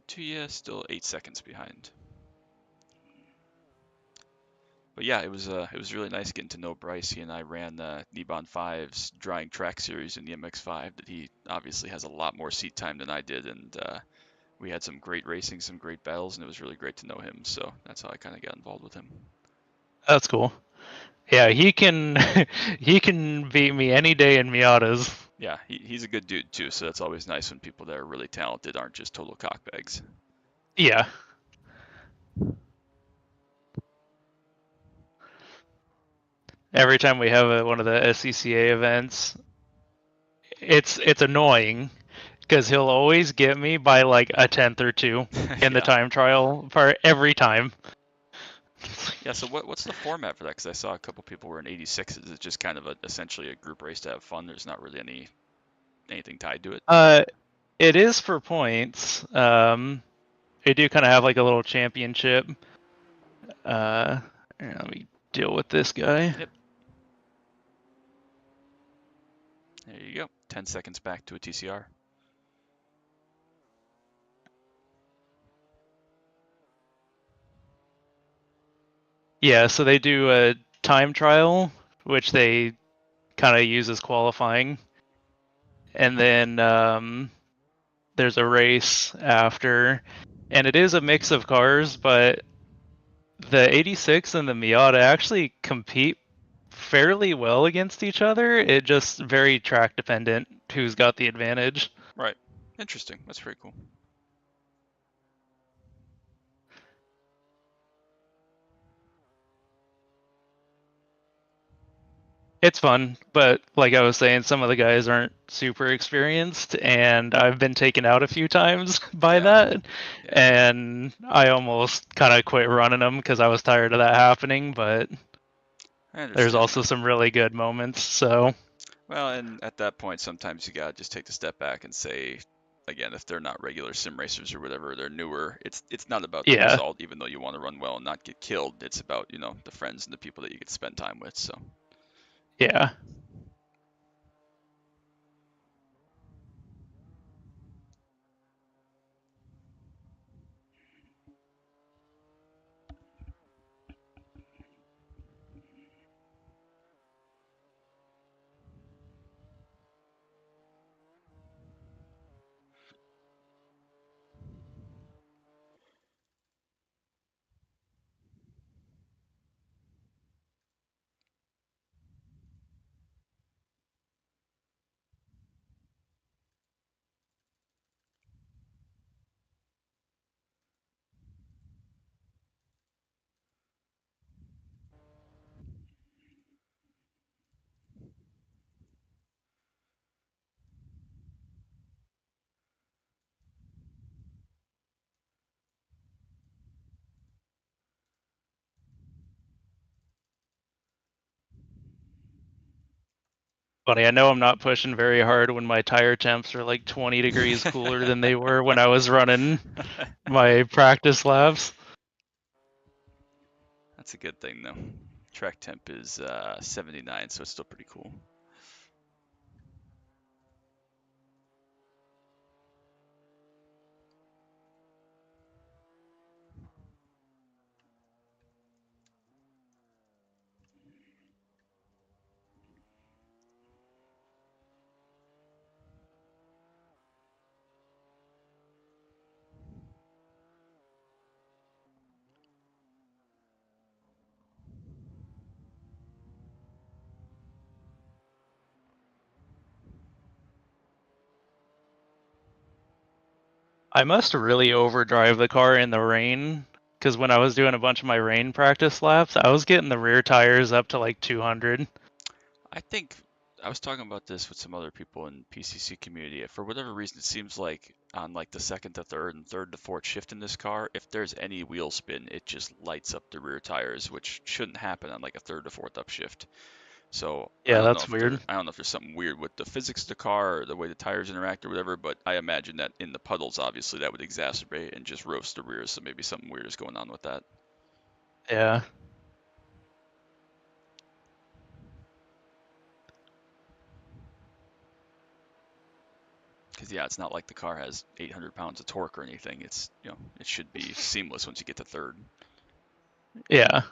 coming to you. Still 8 seconds behind. But yeah, it was really nice getting to know Bryce. He and I ran Nibbon 5's Drying Track series in the MX5 that he obviously has a lot more seat time than I did, and we had some great racing, some great battles, and it was really great to know him. So that's how I kind of got involved with him. That's cool. Yeah, he can he can beat me any day in Miatas. Yeah, he's a good dude too, so that's always nice when people that are really talented aren't just total cockbags. Yeah. Every time we have one of the SCCA events, it's annoying because he'll always get me by like a tenth or two in the time trial part every time. Yeah, so what's the format for that? Because I saw a couple people were in 86s. It's just kind of essentially a group race to have fun. There's not really anything tied to it. It is for points. They do kind of have like a little championship. Let me deal with this guy. Yep. There you go. 10 seconds back to a TCR. Yeah, so they do a time trial, which they kind of use as qualifying. And then there's a race after. And it is a mix of cars, but the 86 and the Miata actually compete fairly well against each other. It just very track dependent who's got the advantage. Right. Interesting. That's pretty cool. It's fun, but like I was saying, some of the guys aren't super experienced, and I've been taken out a few times by that, and I almost kind of quit running them because I was tired of that happening, but there's also some really good moments, so... Well, and at that point, sometimes you gotta just take the step back and say, again, if they're not regular sim racers or whatever, they're newer. It's not about the result, even though you want to run well and not get killed. It's about the friends and the people that you get to spend time with. So. Yeah. Funny, I know I'm not pushing very hard when my tire temps are like 20 degrees cooler than they were when I was running my practice laps. That's a good thing, though. Track temp is 79, so it's still pretty cool. I must really overdrive the car in the rain, because when I was doing a bunch of my rain practice laps, I was getting the rear tires up to like 200. I think I was talking about this with some other people in PCC community. For whatever reason, it seems like on like the second to third and third to fourth shift in this car, if there's any wheel spin, it just lights up the rear tires, which shouldn't happen on like a third to fourth upshift. So yeah, that's weird. I don't know if there's something weird with the physics of the car or the way the tires interact or whatever, but I imagine that in the puddles, obviously, that would exacerbate and just roast the rears. So maybe something weird is going on with that. Yeah. Because yeah, it's not like the car has 800 pounds of torque or anything. It's, you know, it should be seamless once you get to third. Yeah.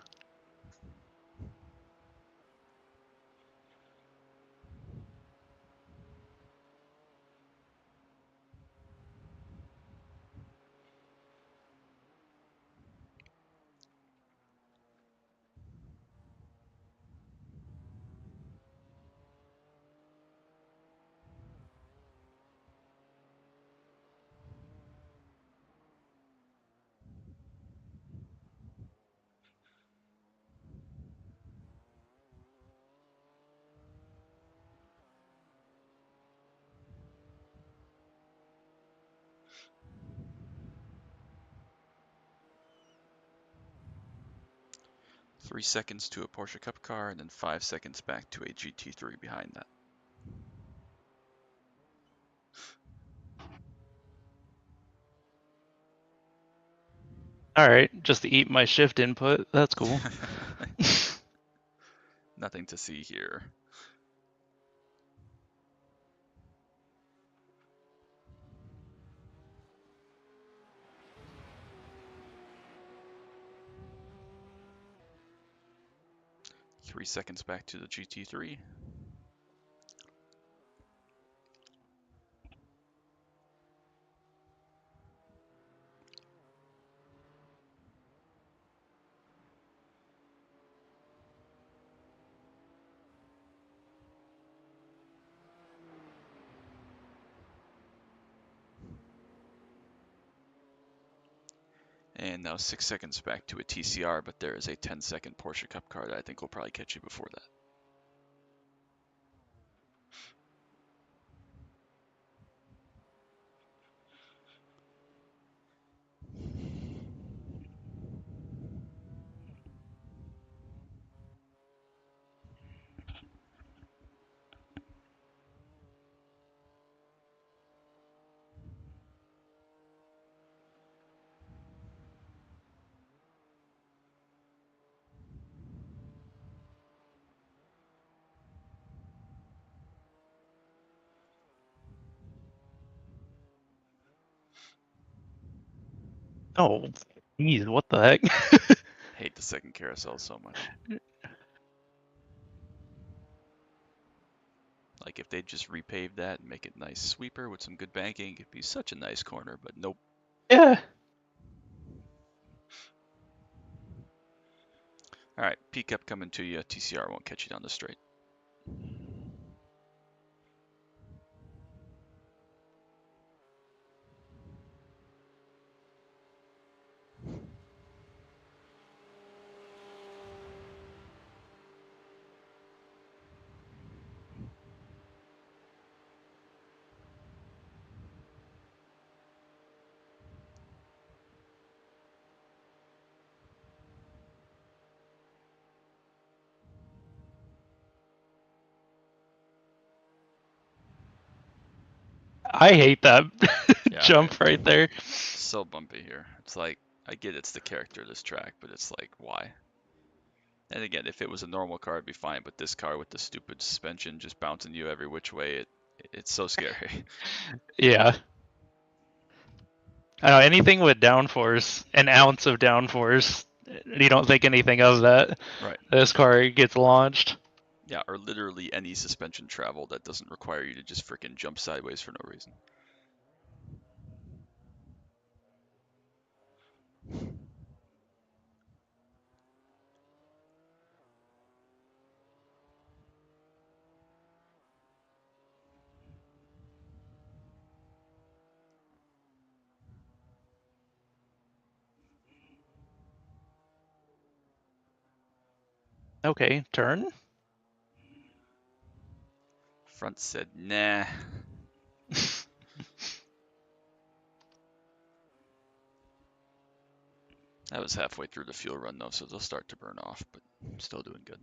Three seconds to a Porsche Cup car, and then 5 seconds back to a GT3 behind that. All right, just to eat my shift input. That's cool. Nothing to see here. Three seconds back to the GT3. And now 6 seconds back to a TCR, but there is a 10-second Porsche Cup car that I think will probably catch you before that. Oh, geez, what the heck? Hate the second carousel so much. Like if they just repave that and make it nice sweeper with some good banking, it'd be such a nice corner, but nope. Yeah. All right, P Cup coming to you. TCR won't catch you down the straight. I hate that Yeah, jump right there. so bumpy here. It's like, I get it's the character of this track, but it's like, why? And again, if it was a normal car, it'd be fine, but this car with the stupid suspension just bouncing you every which way, it's so scary. Yeah. I don't know, anything with downforce, an ounce of downforce, you don't think anything of that. Right. This car gets launched. Yeah, or literally any suspension travel that doesn't require you to just freaking jump sideways for no reason. Okay, turn. Front said, nah. That was halfway through the fuel run though, so they'll start to burn off, but still doing good.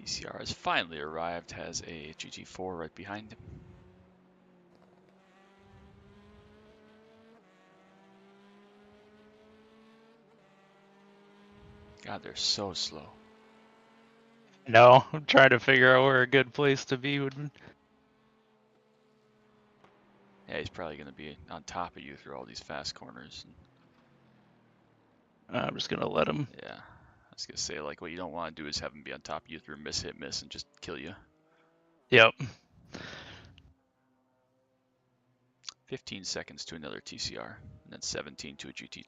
TCR has finally arrived, has a GT4 right behind him. God, they're so slow. No, I'm trying to figure out where a good place to be would. Yeah, he's probably going to be on top of you through all these fast corners. I'm just gonna let him. Yeah, I was going to say, like, what you don't want to do is have him be on top of you through miss, hit, miss, and just kill you. Yep. 15 seconds to another TCR, and then 17 to a GT3.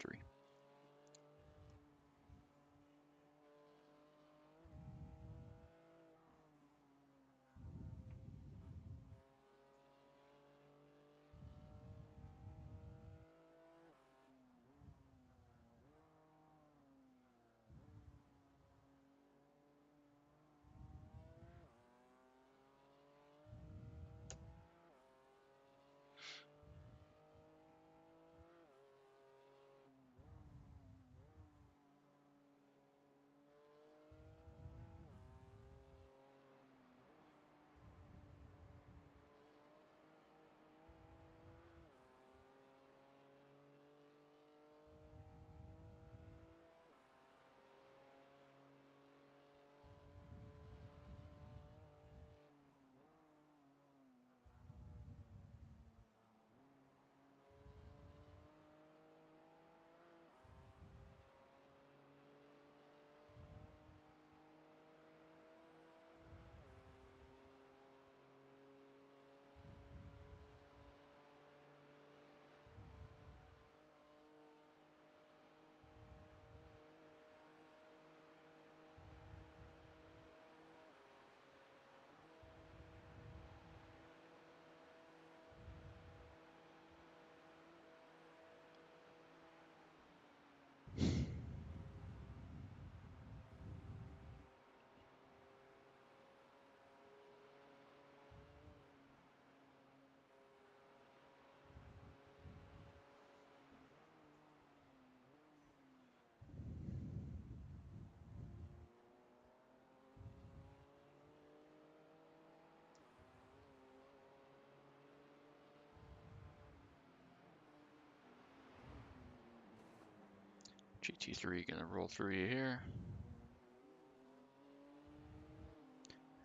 GT3 gonna roll through you here.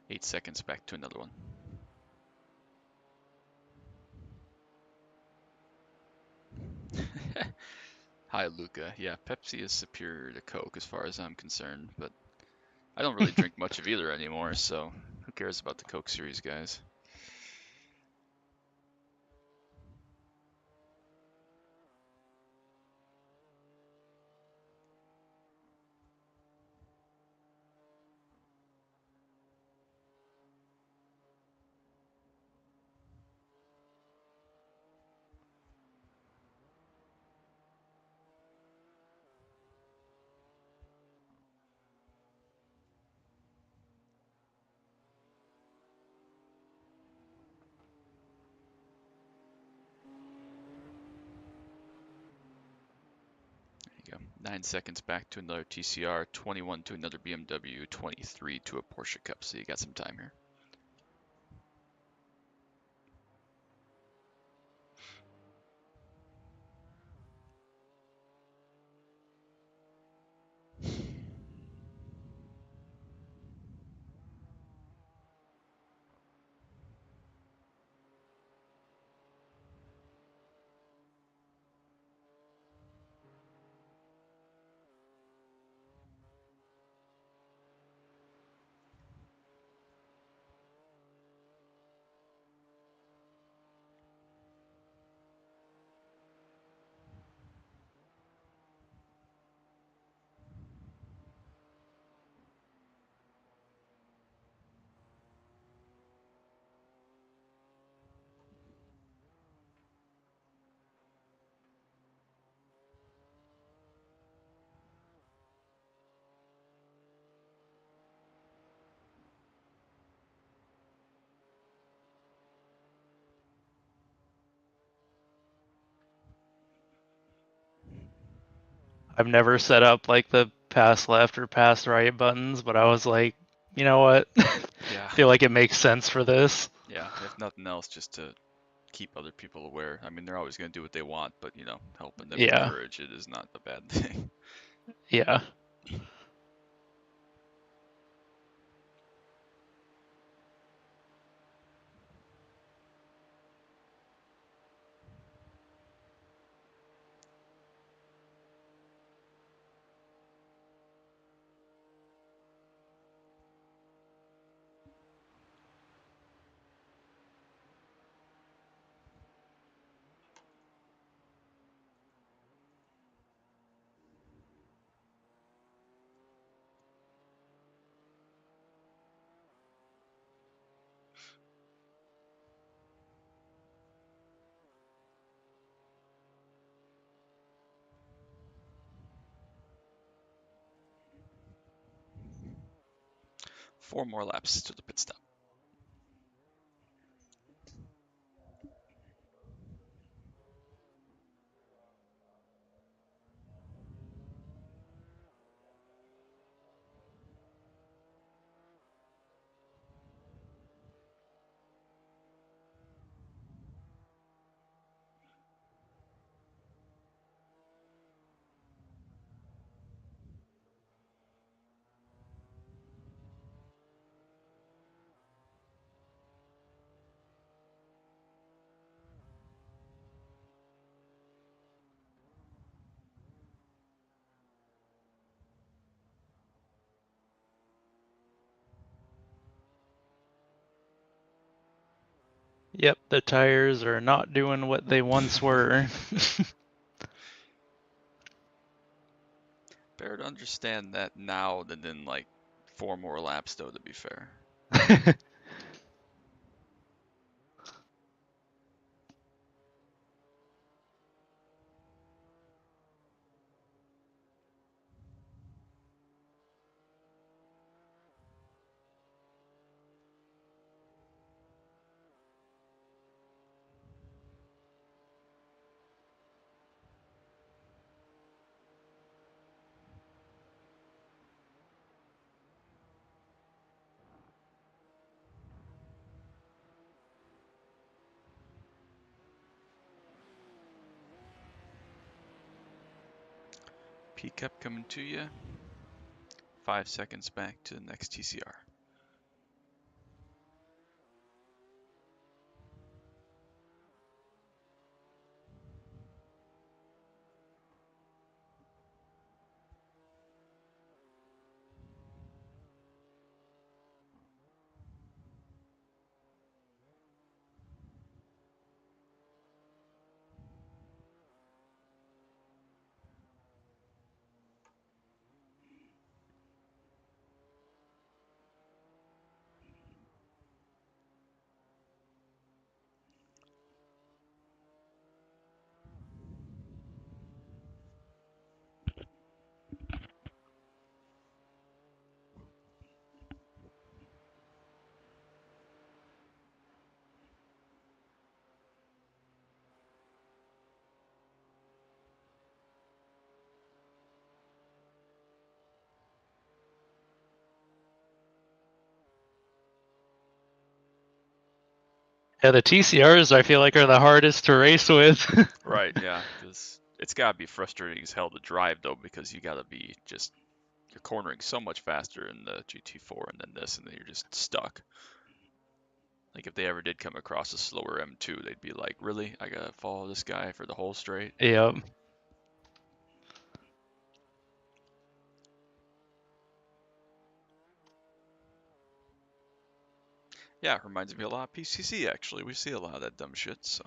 8 seconds back to another one. Hi, Luca. Yeah, Pepsi is superior to Coke as far as I'm concerned, but I don't really drink much of either anymore, so who cares about the Coke series, guys? There you go. 9 seconds back to another TCR, 21 to another BMW, 23 to a Porsche Cup, so you got some time here. I've never set up like the pass left or pass right buttons, but I was like you know what? Yeah. I feel like it makes sense for this. Yeah, if nothing else, just to keep other people aware. I mean, they're always going to do what they want, but you know, helping them Yeah. encourage it is not a bad thing. Yeah. Four more laps to the pit stop. Yep, the tires are not doing what they once were. Better to understand that now than in like 4 more laps, though, to be fair. P-Cup coming to you. 5 seconds back to the next TCR. Yeah, the TCRs I feel like are the hardest to race with. Right, yeah, because it's got to be frustrating as hell to drive, though, because you got to be just, you're cornering so much faster in the GT4 and then this, and then you're just stuck. Like, if they ever did come across a slower M2, they'd be like, really? I gotta follow this guy for the whole straight? Yep. Yeah, it reminds me a lot of PCC, actually. We see a lot of that dumb shit, so.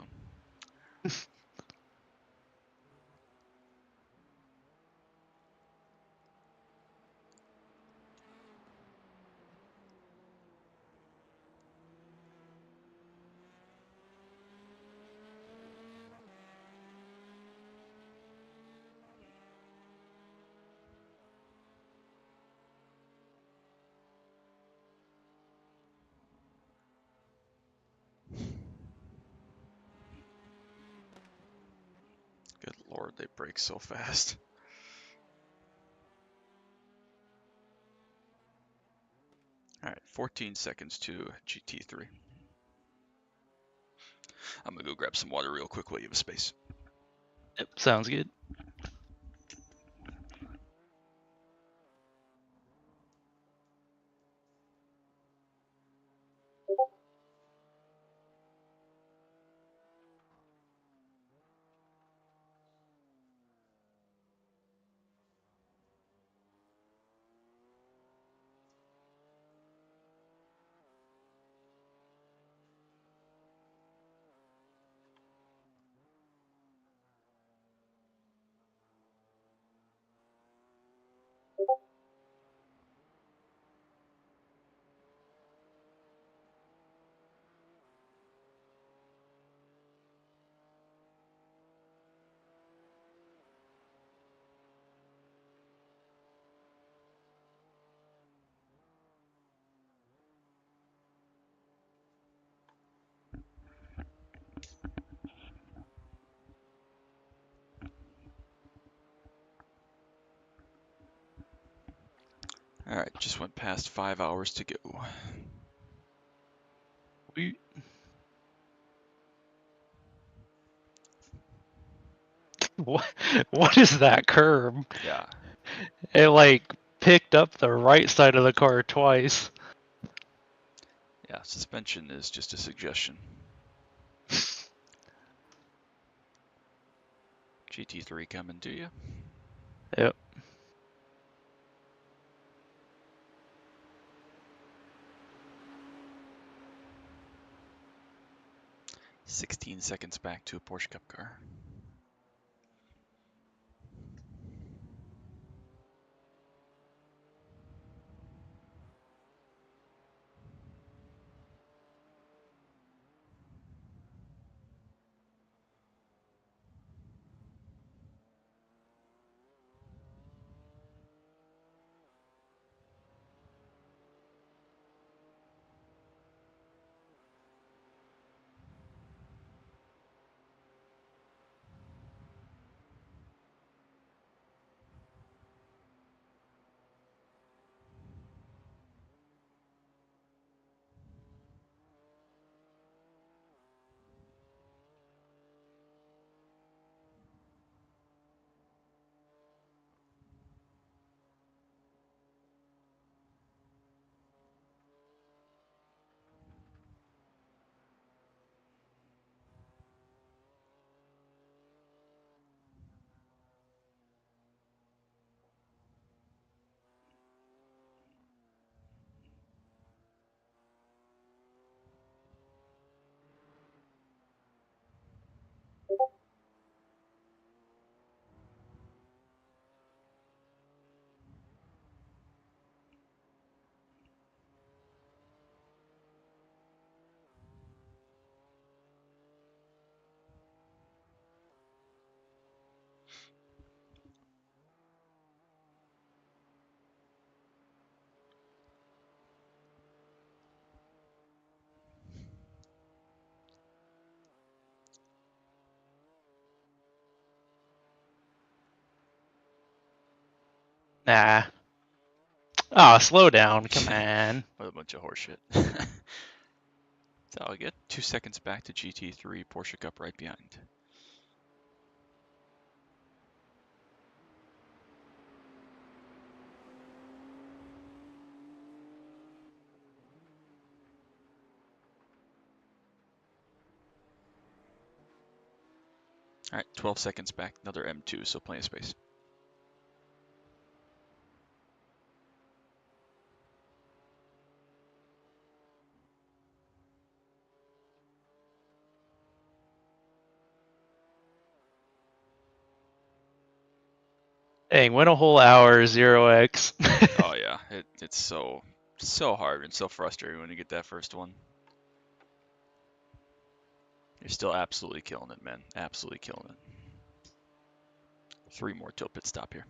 Good lord, they break so fast. All right, 14 seconds to GT3. I'm gonna go grab some water real quick while you have space. Yep, sounds good. All right, just went past 5 hours to go. What is that curb? Yeah. It like picked up the right side of the car twice. Yeah, suspension is just a suggestion. GT3 coming to you. Yep. 16 seconds back to a Porsche Cup car. Nah. Oh, slow down. Come on. What a bunch of horseshit. So I'll get 2 seconds back to GT3, Porsche Cup right behind. All right, 12 seconds back, another M2, so plenty of space. Dang, went a whole hour, 0x. Oh yeah, it's so hard and so frustrating when you get that first one. You're still absolutely killing it, man. Absolutely killing it. 3 more till pit stop here.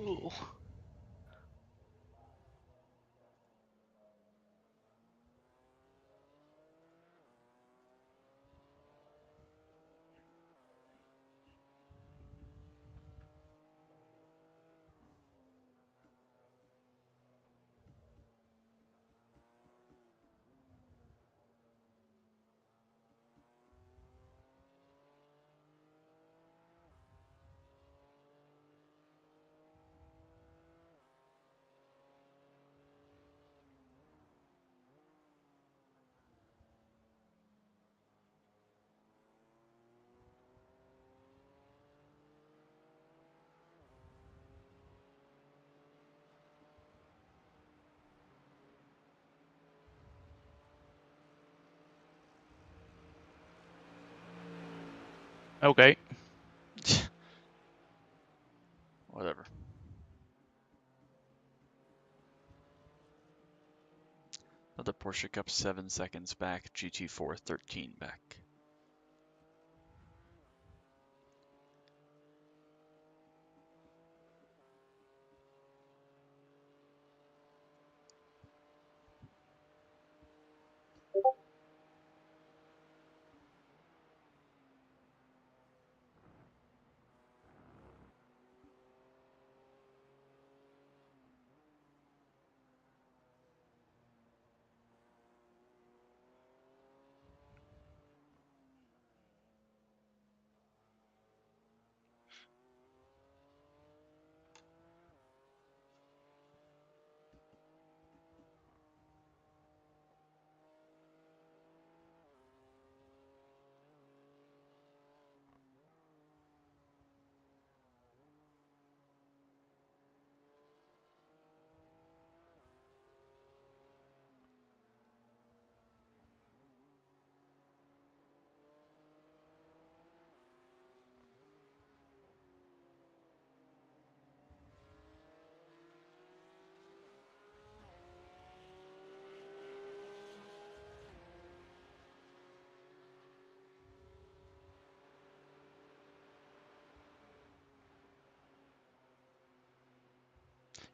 Ooh. Okay. Whatever. Another Porsche Cup 7 seconds back. GT4 13 back.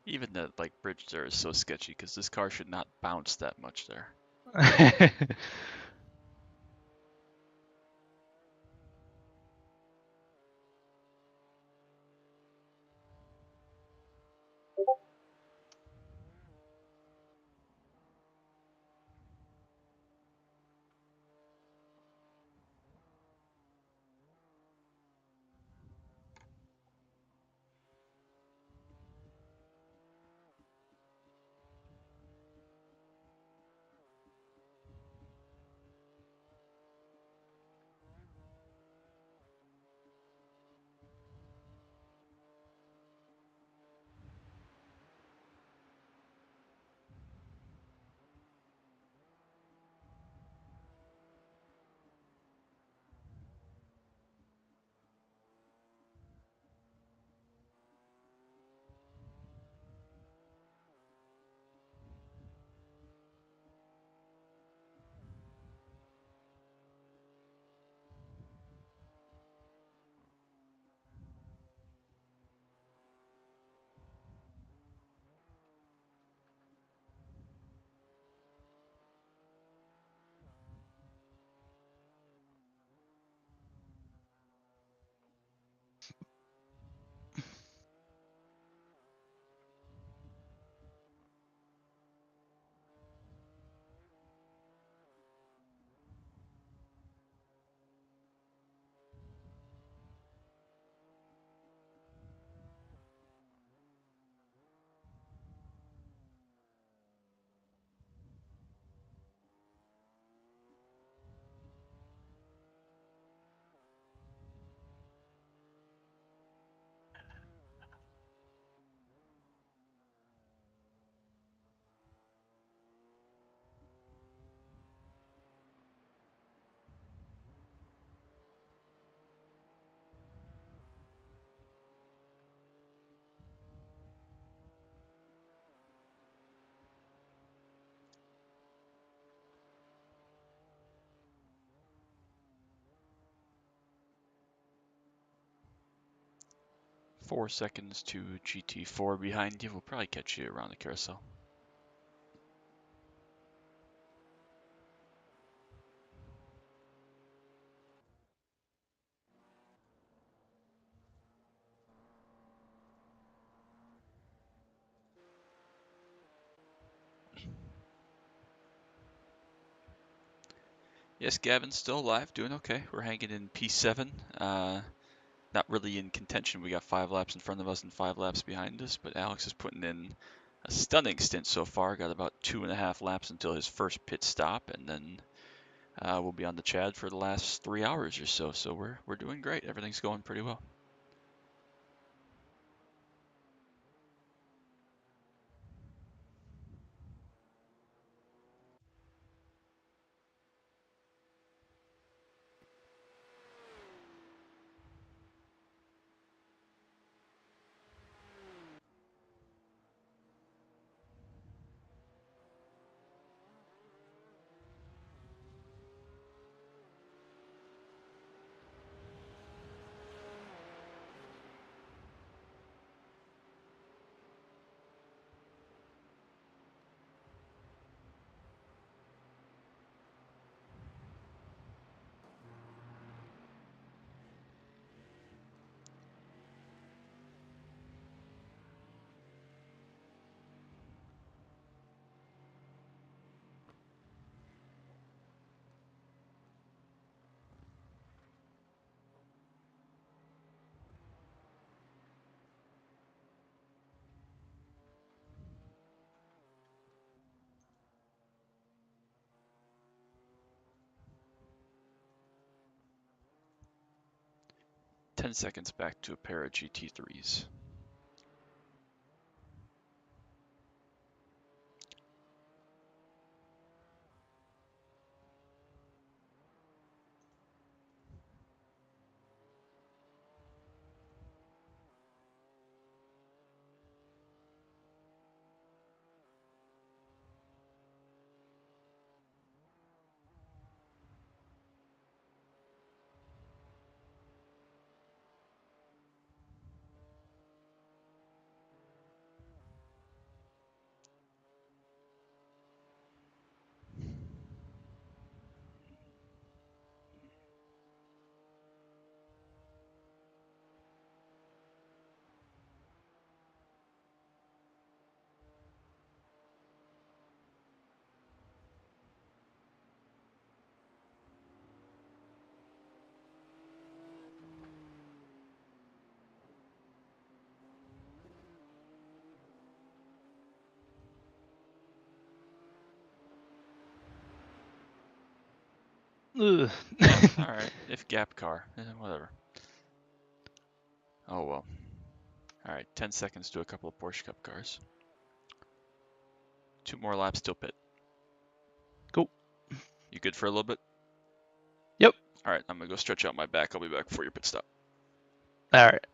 Even the bridge there is so sketchy because this car should not bounce that much there. 4 seconds to GT4 behind you. We'll probably catch you around the carousel. Yes, Gavin's still alive, doing okay. We're hanging in P7. Not really in contention. We got 5 laps in front of us and 5 laps behind us, but Alex is putting in a stunning stint so far. Got about 2.5 laps until his first pit stop, and then we'll be on the Chad for the last 3 hours or so. So we're doing great. Everything's going pretty well. Ten seconds back to a pair of GT3s. Ugh. All right, if gap car, whatever. Oh well. All right, 10 seconds to a couple of Porsche Cup cars. 2 more laps till pit. Cool. You good for a little bit? Yep. All right, I'm gonna go stretch out my back. I'll be back before your pit stop. All right.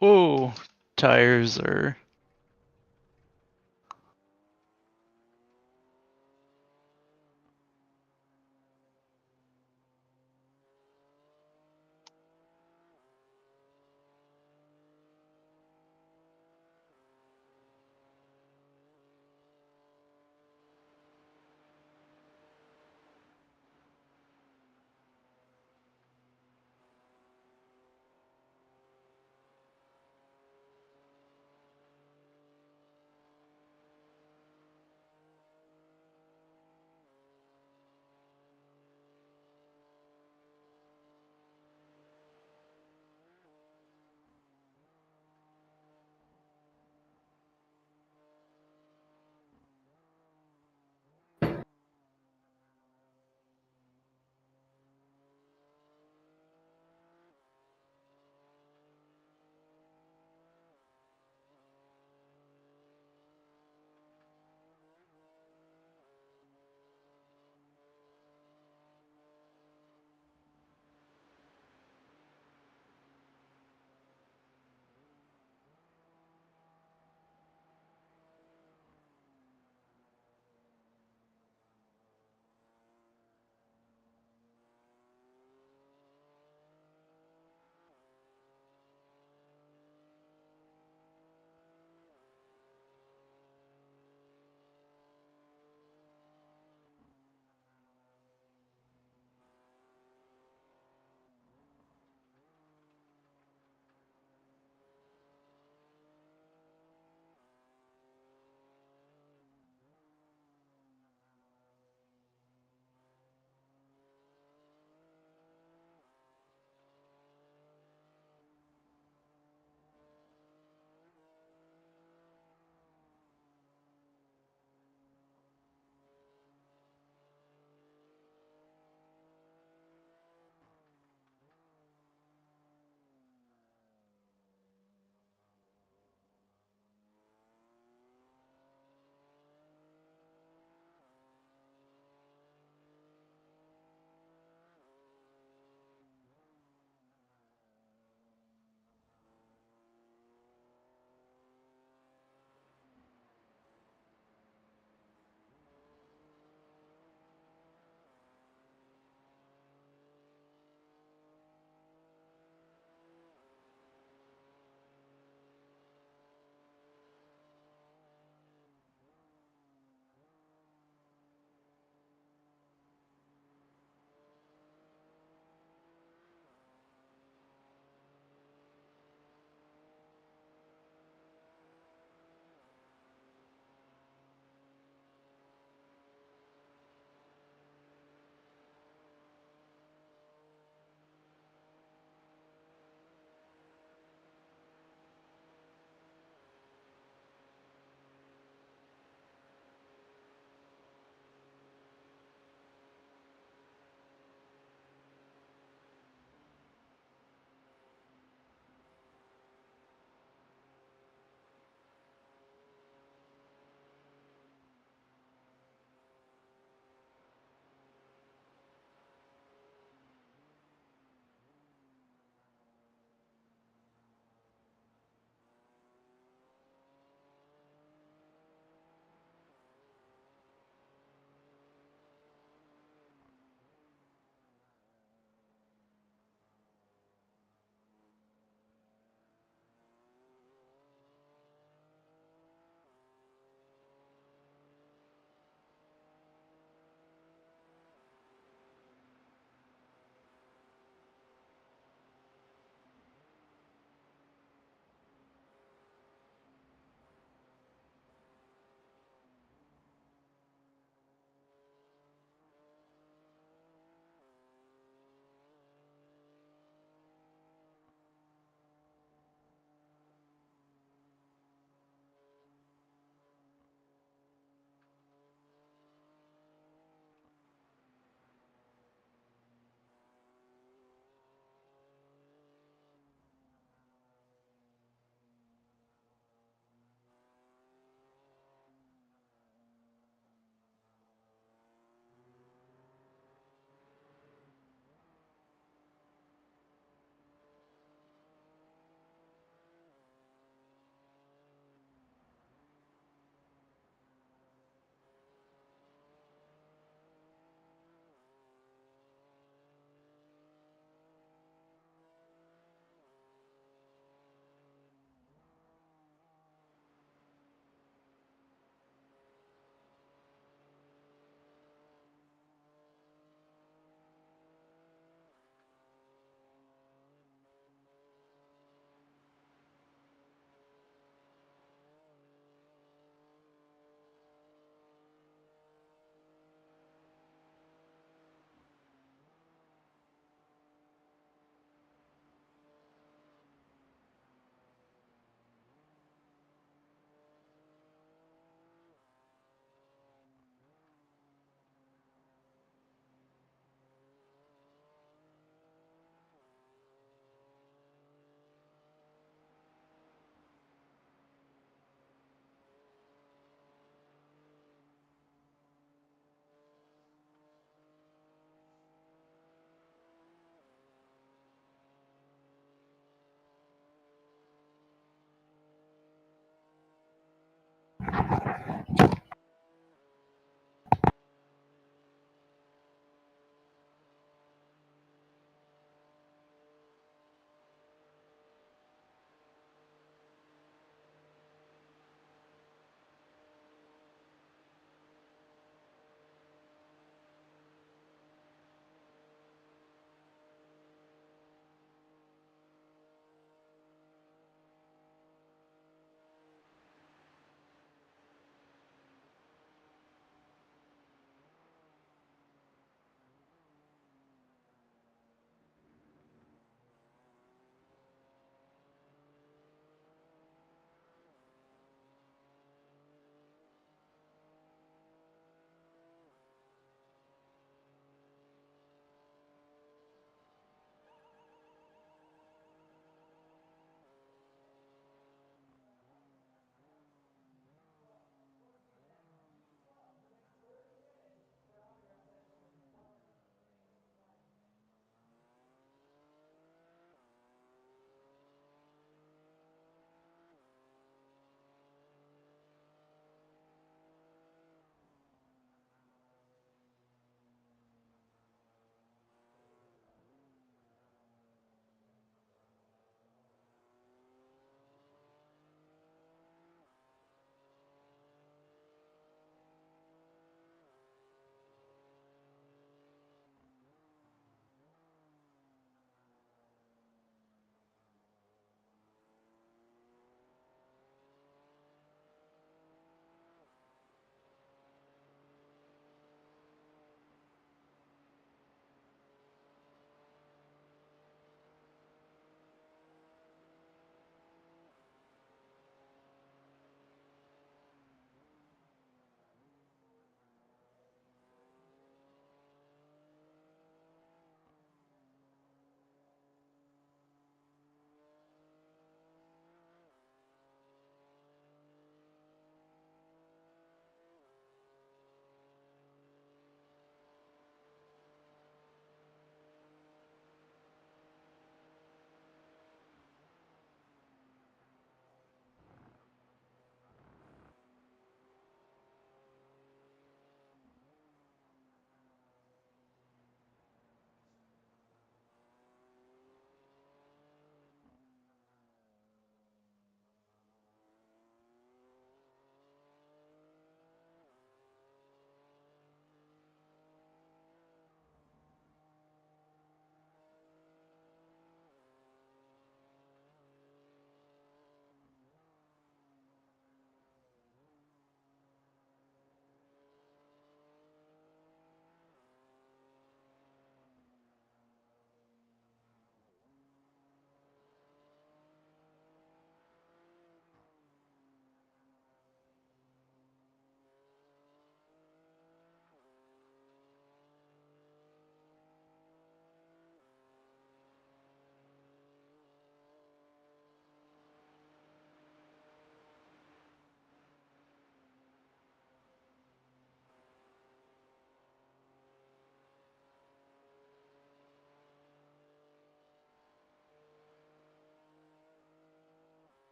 Whoa, tires are.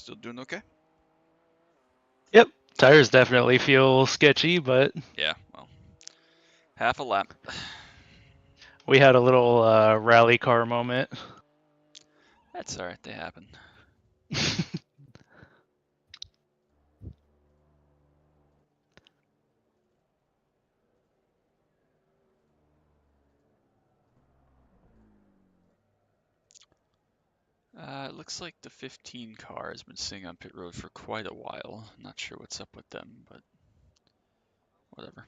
Still doing okay? Yep, tires definitely feel sketchy, but Yeah, well, half a lap. we had a little rally car moment. That's all right. They happen. It looks like the 15 car has been sitting on pit road for quite a while. Not sure what's up with them, but whatever.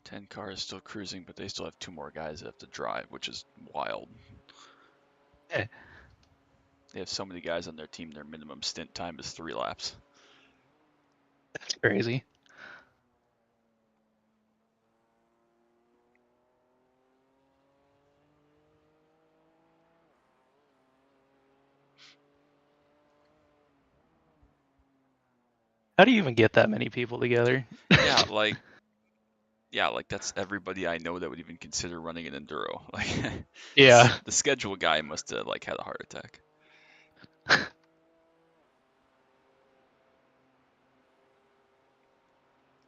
Ten car is still cruising, but they still have 2 more guys that have to drive, which is wild. Eh. They have so many guys on their team, their minimum stint time is 3 laps. That's crazy. How do you even get that many people together? Yeah, like that's everybody I know that would even consider running an enduro. Like, Yeah. the schedule guy must have like had a heart attack.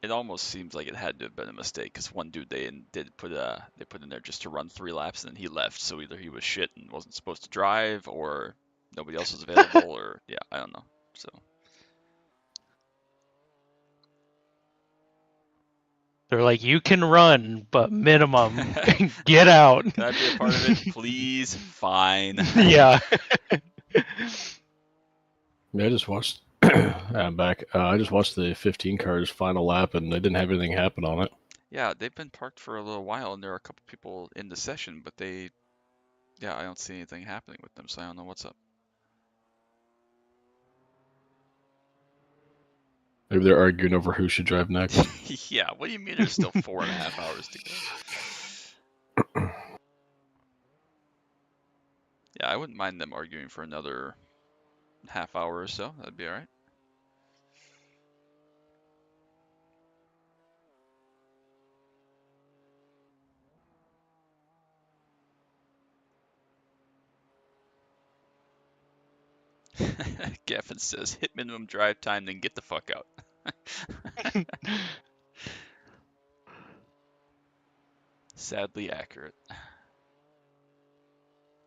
It almost seems like it had to have been a mistake because one dude they put in there just to run 3 laps and then he left. So either he was shit and wasn't supposed to drive, or nobody else was available, or yeah, I don't know. So They're like, you can run, but minimum, get out. can I be a part of it, please? Fine. Yeah. Yeah, I just watched. I'm back. I just watched the 15 cars final lap, and they didn't have anything happen on it. Yeah, they've been parked for a little while, and there are a couple people in the session, but I don't see anything happening with them, so I don't know what's up. Maybe they're arguing over who should drive next. Yeah, what do you mean there's still 4.5 hours to go? Yeah, I wouldn't mind them arguing for another half hour or so. That'd be all right. Gaffin says, hit minimum drive time, then get the fuck out. Sadly accurate.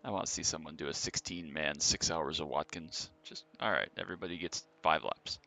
I want to see someone do a 16-man, 6 hours of Watkins. Just, all right, everybody gets 5 laps.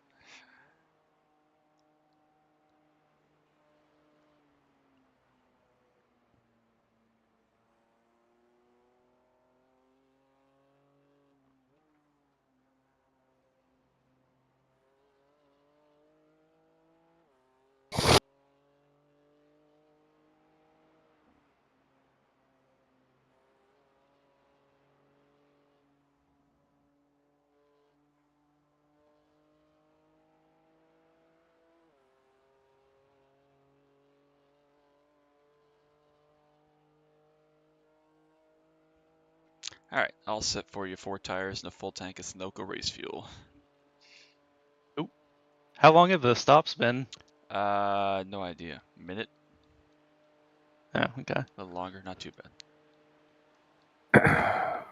All right, all set for you. 4 tires and a full tank of Sunoco race fuel. Ooh. How long have the stops been? No idea. Minute? Oh, okay. A little longer, not too bad.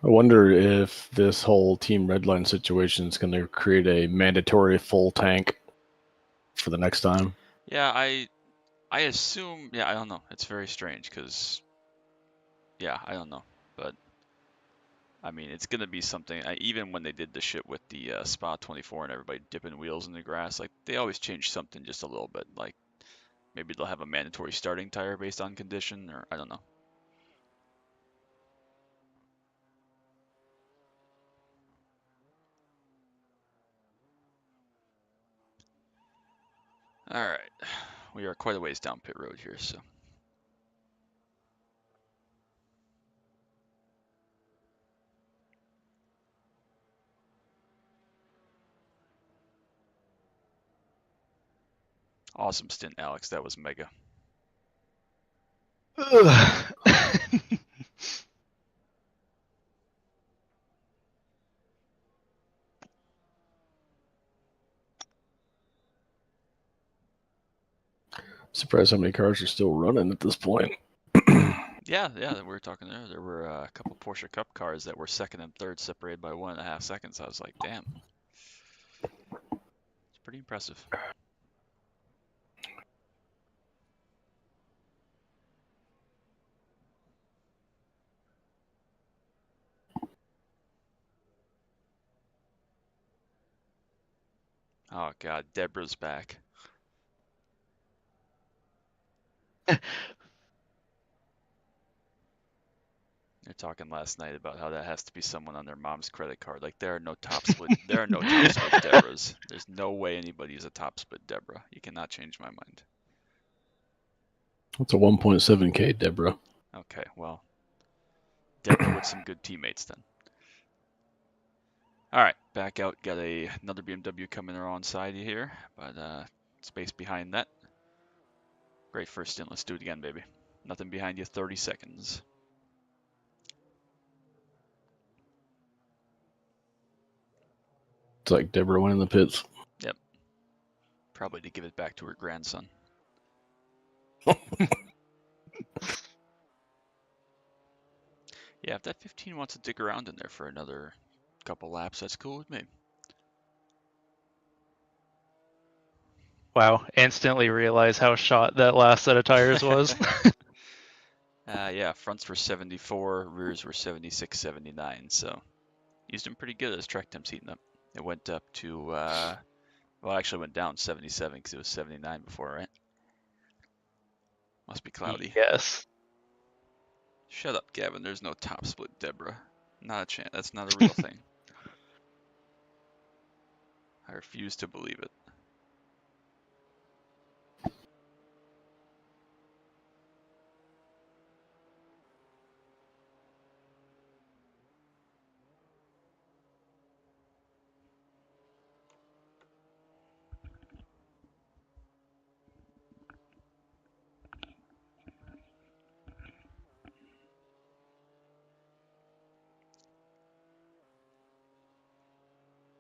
I wonder if this whole Team Redline situation is going to create a mandatory full tank for the next time. Yeah, I assume. Yeah, I don't know. It's very strange because, yeah, I don't know, but I mean, it's gonna be something. Even when they did the shit with the Spa 24 and everybody dipping wheels in the grass, like they always change something just a little bit. Like maybe they'll have a mandatory starting tire based on condition, or I don't know. All right, we are quite a ways down pit road here, so. Awesome stint, Alex. That was mega. surprised how many cars are still running at this point. Yeah, we were talking there. There were a couple Porsche Cup cars that were second and third, separated by 1.5 seconds. I was like, damn, it's pretty impressive. Oh God, Deborah's back. They're talking last night about how that has to be someone on their mom's credit card. Like there are no top split. There are no top split Deborahs. There's no way anybody is a top split Deborah. You cannot change my mind. That's a 1.7K, Deborah. Okay, well, Deborah with some good teammates then. All right, back out. Got another BMW coming around side here, but space behind that. Great first stint. Let's do it again, baby. Nothing behind you. 30 seconds. It's like Deborah went in the pits. Yep. Probably to give it back to her grandson. Yeah, if that 15 wants to dig around in there for another couple laps, that's cool with me. Wow, instantly realize how shot that last set of tires was. Yeah, fronts were 74, rears were 76, 79, so used them pretty good as track temps heating up. It went up to, well, it actually went down 77 because it was 79 before, right? Must be cloudy. Yes. Shut up, Gavin. There's no top split, Deborah. Not a chance. That's not a real thing. I refuse to believe it.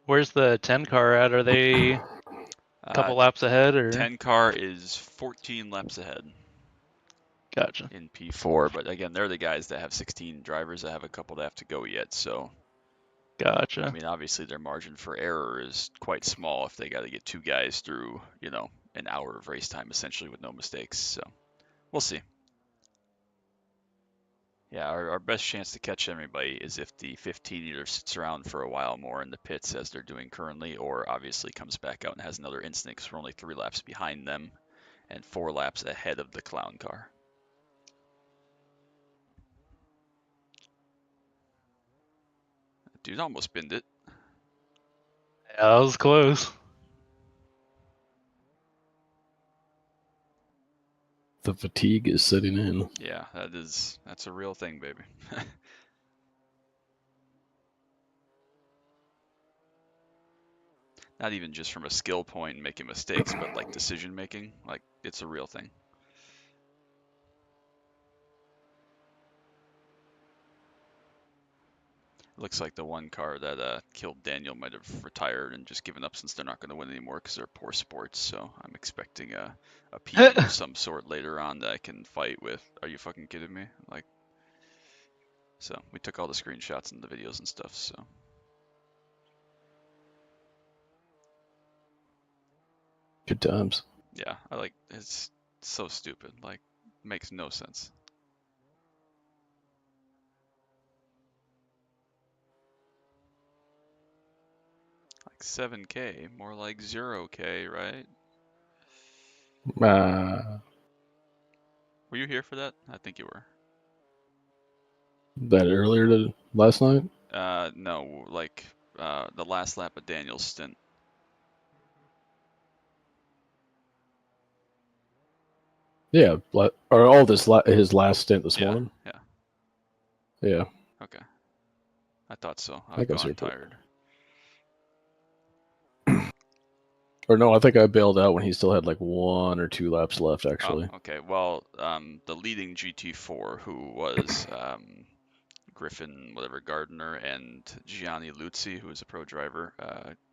Where's the 10 car at? Are they a couple laps ahead, or 10 car is 14 laps ahead. Gotcha. In P4, but again, they're the guys that have 16 drivers that have a couple that have to go yet, so Gotcha. I mean, obviously their margin for error is quite small if they got to get 2 guys through, you know, an hour of race time essentially with no mistakes, so we'll see. Yeah, our best chance to catch everybody is if the 15 either sits around for a while more in the pits as they're doing currently, or obviously comes back out and has another instant because we're only 3 laps behind them and 4 laps ahead of the clown car. Dude almost binned it. Yeah, that was close. The fatigue is setting in. Yeah, that's a real thing, baby. Not even just from a skill point making mistakes, but like decision making, like it's a real thing. Looks like the one car that killed Daniel might have retired and just given up since they're not going to win anymore because they're poor sports. So I'm expecting a PB of some sort later on that I can fight with. Are you fucking kidding me? Like, so we took all the screenshots and the videos and stuff. So Good times. yeah, it's so stupid. Like, makes no sense. Like 7K, more like 0K, right? Were you here for that? I think you were. That earlier last night? No, like the last lap of Daniel's stint. Yeah, or all this his last stint this morning. Yeah. Yeah. Okay. I thought so. I think I was gone here for it. tired. Or no, I think I bailed out when he still had like 1 or 2 laps left, actually. Oh, okay. Well, the leading GT4, who was Griffin, whatever, Gardner, and Gianni Luzzi, who is a pro driver.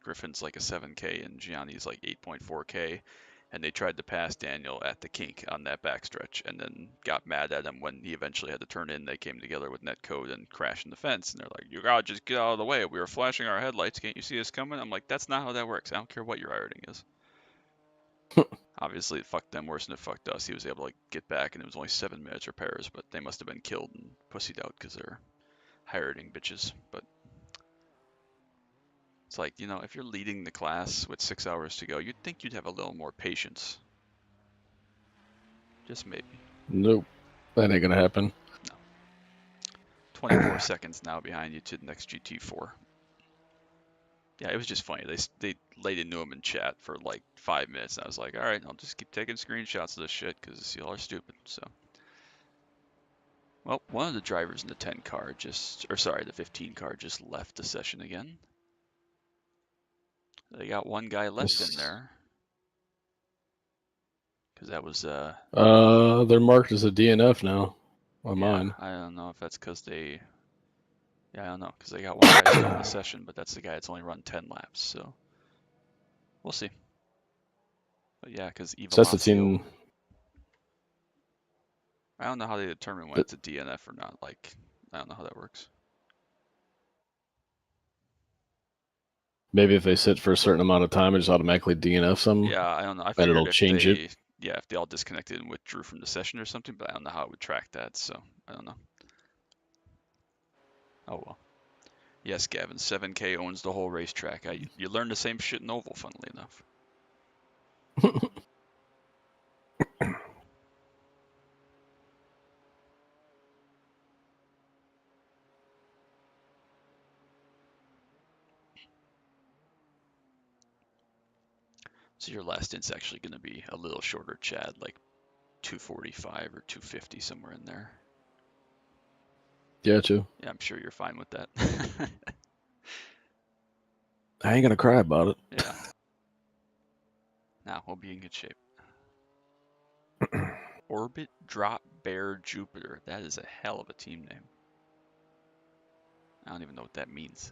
Griffin's like a 7K, and Gianni's like 8.4K. and they tried to pass Daniel at the kink on that backstretch, and then got mad at him when he eventually had to turn in. They came together with netcode and crashed in the fence, and they're like, "You gotta just get out of the way. We were flashing our headlights. Can't you see us coming?" I'm like, "That's not how that works. I don't care what your ironing is." Obviously, it fucked them worse than it fucked us. He was able to like, get back, and it was only 7 minutes repairs, but they must have been killed and pussied out because they're hiring bitches. But it's like, you know, if you're leading the class with 6 hours to go, you'd think you'd have a little more patience. Just maybe. Nope, that ain't gonna happen. No. 24 seconds now behind you to the next GT4. Yeah, it was just funny. They laid into him in chat for like 5 minutes, and I was like, all right, I'll just keep taking screenshots of this shit because y'all are stupid. So, well, one of the drivers in the 10 car the 15 car just left the session again. They got one guy left in there because that was they're marked as a DNF now on yeah, mine. I don't know if that's because they. Yeah, I don't know, because they got one guy still in the session, but that's the guy that's only run 10 laps, so we'll see. But yeah, because So that's the Evolucio, team. I don't know how they determine when it's a DNF or not. Like, I don't know how that works. Maybe if they sit for a certain amount of time, it just automatically DNFs them. Yeah, I don't know. I And figured it'll if change they, it. yeah, if they all disconnected and withdrew from the session or something, but I don't know how it would track that, so I don't know. Oh well. Yes, Gavin, 7K owns the whole racetrack. You learn the same shit in Oval, funnily enough. So your last stint's actually going to be a little shorter, Chad, like 245 or 250, somewhere in there. Yeah, too. Yeah, I'm sure you're fine with that. I ain't gonna cry about it. Yeah. Nah, we'll be in good shape. Orbit Drop Bear Jupiter. That is a hell of a team name. I don't even know what that means.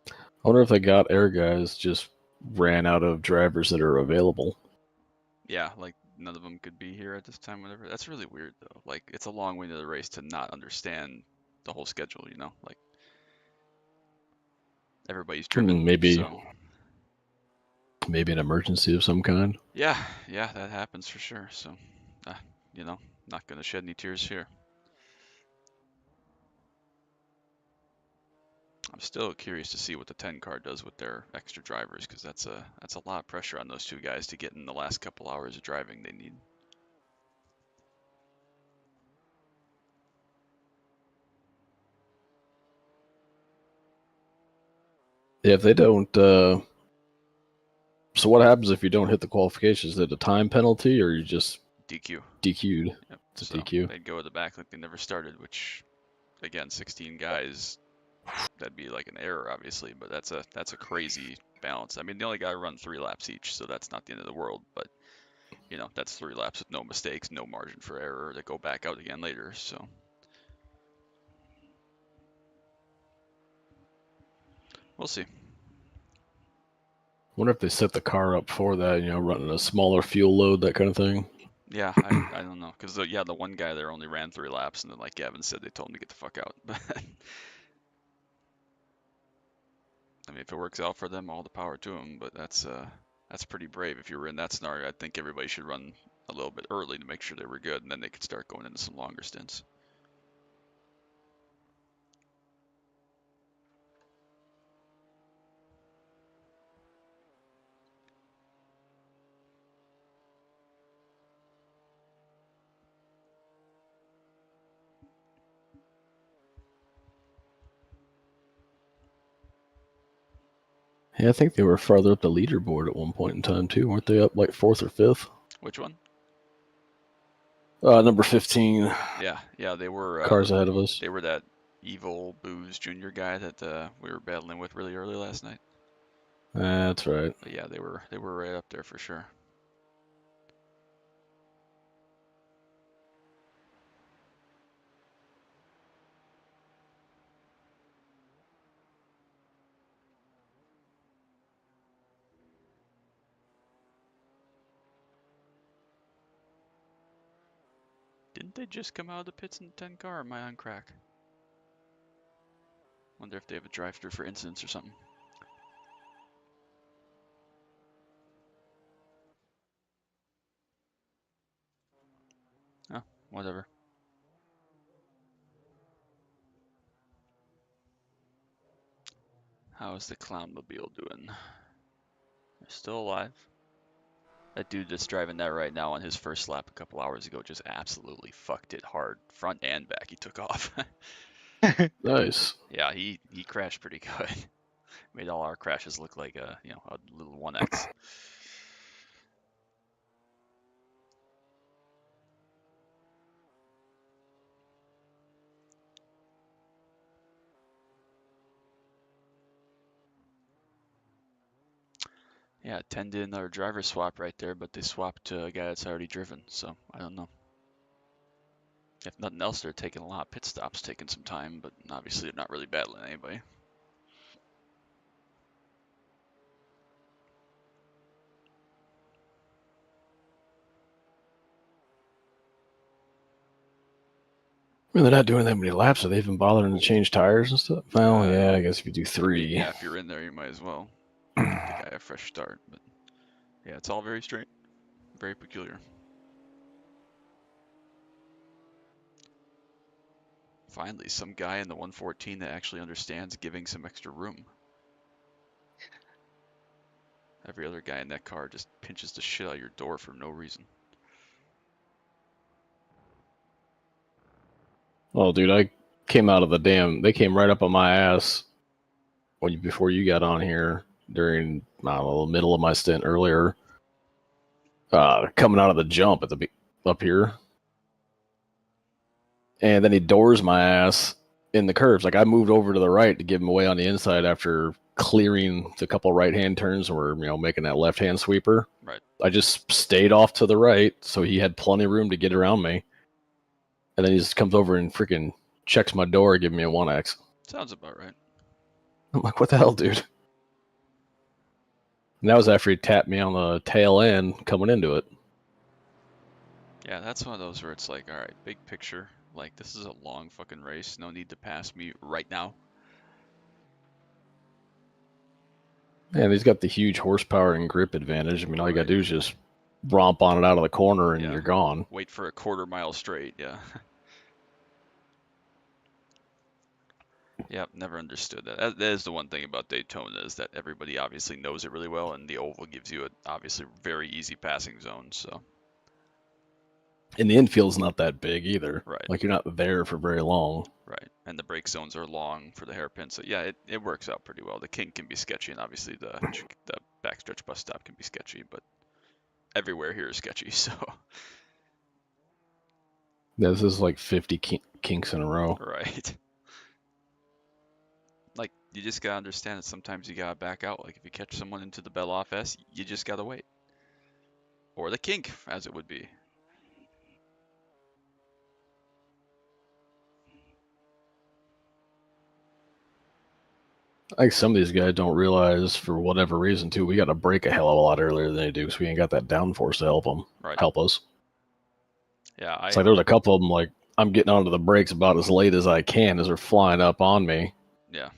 I wonder if they got air guys just ran out of drivers that are available. Yeah, like none of them could be here at this time, whatever. That's really weird though. Like it's a long way to the race to not understand the whole schedule, you know? Like everybody's driven, Maybe so an emergency of some kind. yeah, that happens for sure. So, you know, not gonna shed any tears here. I'm still curious to see what the 10 car does with their extra drivers because that's a lot of pressure on those two guys to get in the last couple hours of driving they need. Yeah, if they don't. So what happens if you don't hit the qualifications? Is it a time penalty or you just DQ. DQ'd? Yep. It's a So DQ. they'd go to the back like they never started, which again, 16 guys, that'd be like an error, obviously, but that's a crazy balance. I mean, the only guy run 3 laps each, so that's not the end of the world, but you know, that's 3 laps with no mistakes, no margin for error that go back out again later. So we'll see. Wonder if they set the car up for that, running a smaller fuel load, that kind of thing. Yeah, I don't know, because the one guy there only ran 3 laps, and then like Gavin said, they told him to get the fuck out. But I mean, if it works out for them, all the power to them. But that's pretty brave. If you were in that scenario, I think everybody should run a little bit early to make sure they were good, and then they could start going into some longer stints. Yeah, I think they were farther up the leaderboard at one point in time too, weren't they? Up like 4th or 5th. Which one? Number 15. Yeah, they were Cars ahead of us. They were that evil Booze Junior guy that we were battling with really early last night. That's right. But yeah, they were right up there for sure. Didn't they just come out of the pits in the 10 car, or am I on crack? Wonder if they have a drive-through for incidents or something. Oh, whatever. How's the Clownmobile doing? They're still alive. That dude that's driving that right now on his first lap a couple hours ago just absolutely fucked it hard. Front and back, he took off. Nice. Yeah, he crashed pretty good. Made all our crashes look like a little 1x. Yeah, 10 did another driver swap right there, but they swapped to a guy that's already driven, so I don't know. If nothing else, they're taking a lot of pit stops, taking some time, but obviously they're not really battling anybody. I mean, they're not doing that many laps. Are they even bothering to change tires and stuff? Well, yeah, I guess if you do 3. Yeah, if you're in there, you might as well give the guy a fresh start. But yeah, it's all very strange, very peculiar. Finally, some guy in the 114 that actually understands giving some extra room. Every other guy in that car just pinches the shit out of your door for no reason. Oh, dude, I came out of the damn. They came right up on my ass before you got on here during I don't know, the middle of my stint earlier. Coming out of the jump up here, and then he doors my ass in the curves. Like I moved over to the right to give him away on the inside after clearing the couple right-hand turns and we're making that left-hand sweeper. Right. I just stayed off to the right, so he had plenty of room to get around me. And then he just comes over and freaking checks my door, giving me a 1x. Sounds about right. I'm like, what the hell, dude? And that was after he tapped me on the tail end coming into it. Yeah, that's one of those where it's like, all right, big picture. Like, this is a long fucking race. No need to pass me right now. And he's got the huge horsepower and grip advantage. I mean, all you gotta do is just romp on it out of the corner and you're gone. Wait for a quarter mile straight, yeah. Yep, never understood that. That is the one thing about Daytona, is that everybody obviously knows it really well, and the oval gives you a obviously very easy passing zone. So. And the infield's not that big either. Right. Like you're not there for very long. Right, and the brake zones are long for the hairpin, so yeah, it works out pretty well. The kink can be sketchy, and obviously the backstretch bus stop can be sketchy, but everywhere here is sketchy. So. Yeah, this is like 50 kinks in a row. Right. Like, you just gotta understand that sometimes you gotta back out. Like, if you catch someone into the bell off S, you just gotta wait. Or the kink, as it would be. I think some of these guys don't realize, for whatever reason, too, we got to brake a hell of a lot earlier than they do, because we ain't got that downforce to help them. Right. Help us. Yeah, it's like there's a couple of them, like, I'm getting onto the brakes about as late as I can as they're flying up on me. Yeah.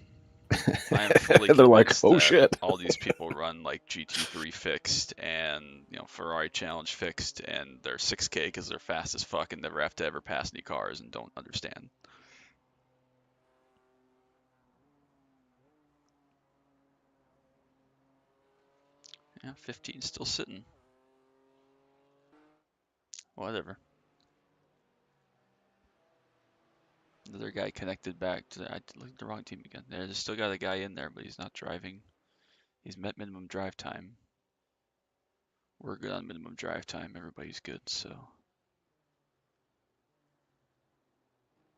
I am fully they're like, oh that shit. All these people run like GT3 fixed and Ferrari Challenge fixed, and they're 6K because they're fast as fuck and never have to ever pass any cars and don't understand. Yeah, 15 still sitting. Whatever. Another guy connected back to I looked at the wrong team again. There's still got a guy in there, but he's not driving. He's met minimum drive time. We're good on minimum drive time. Everybody's good, so.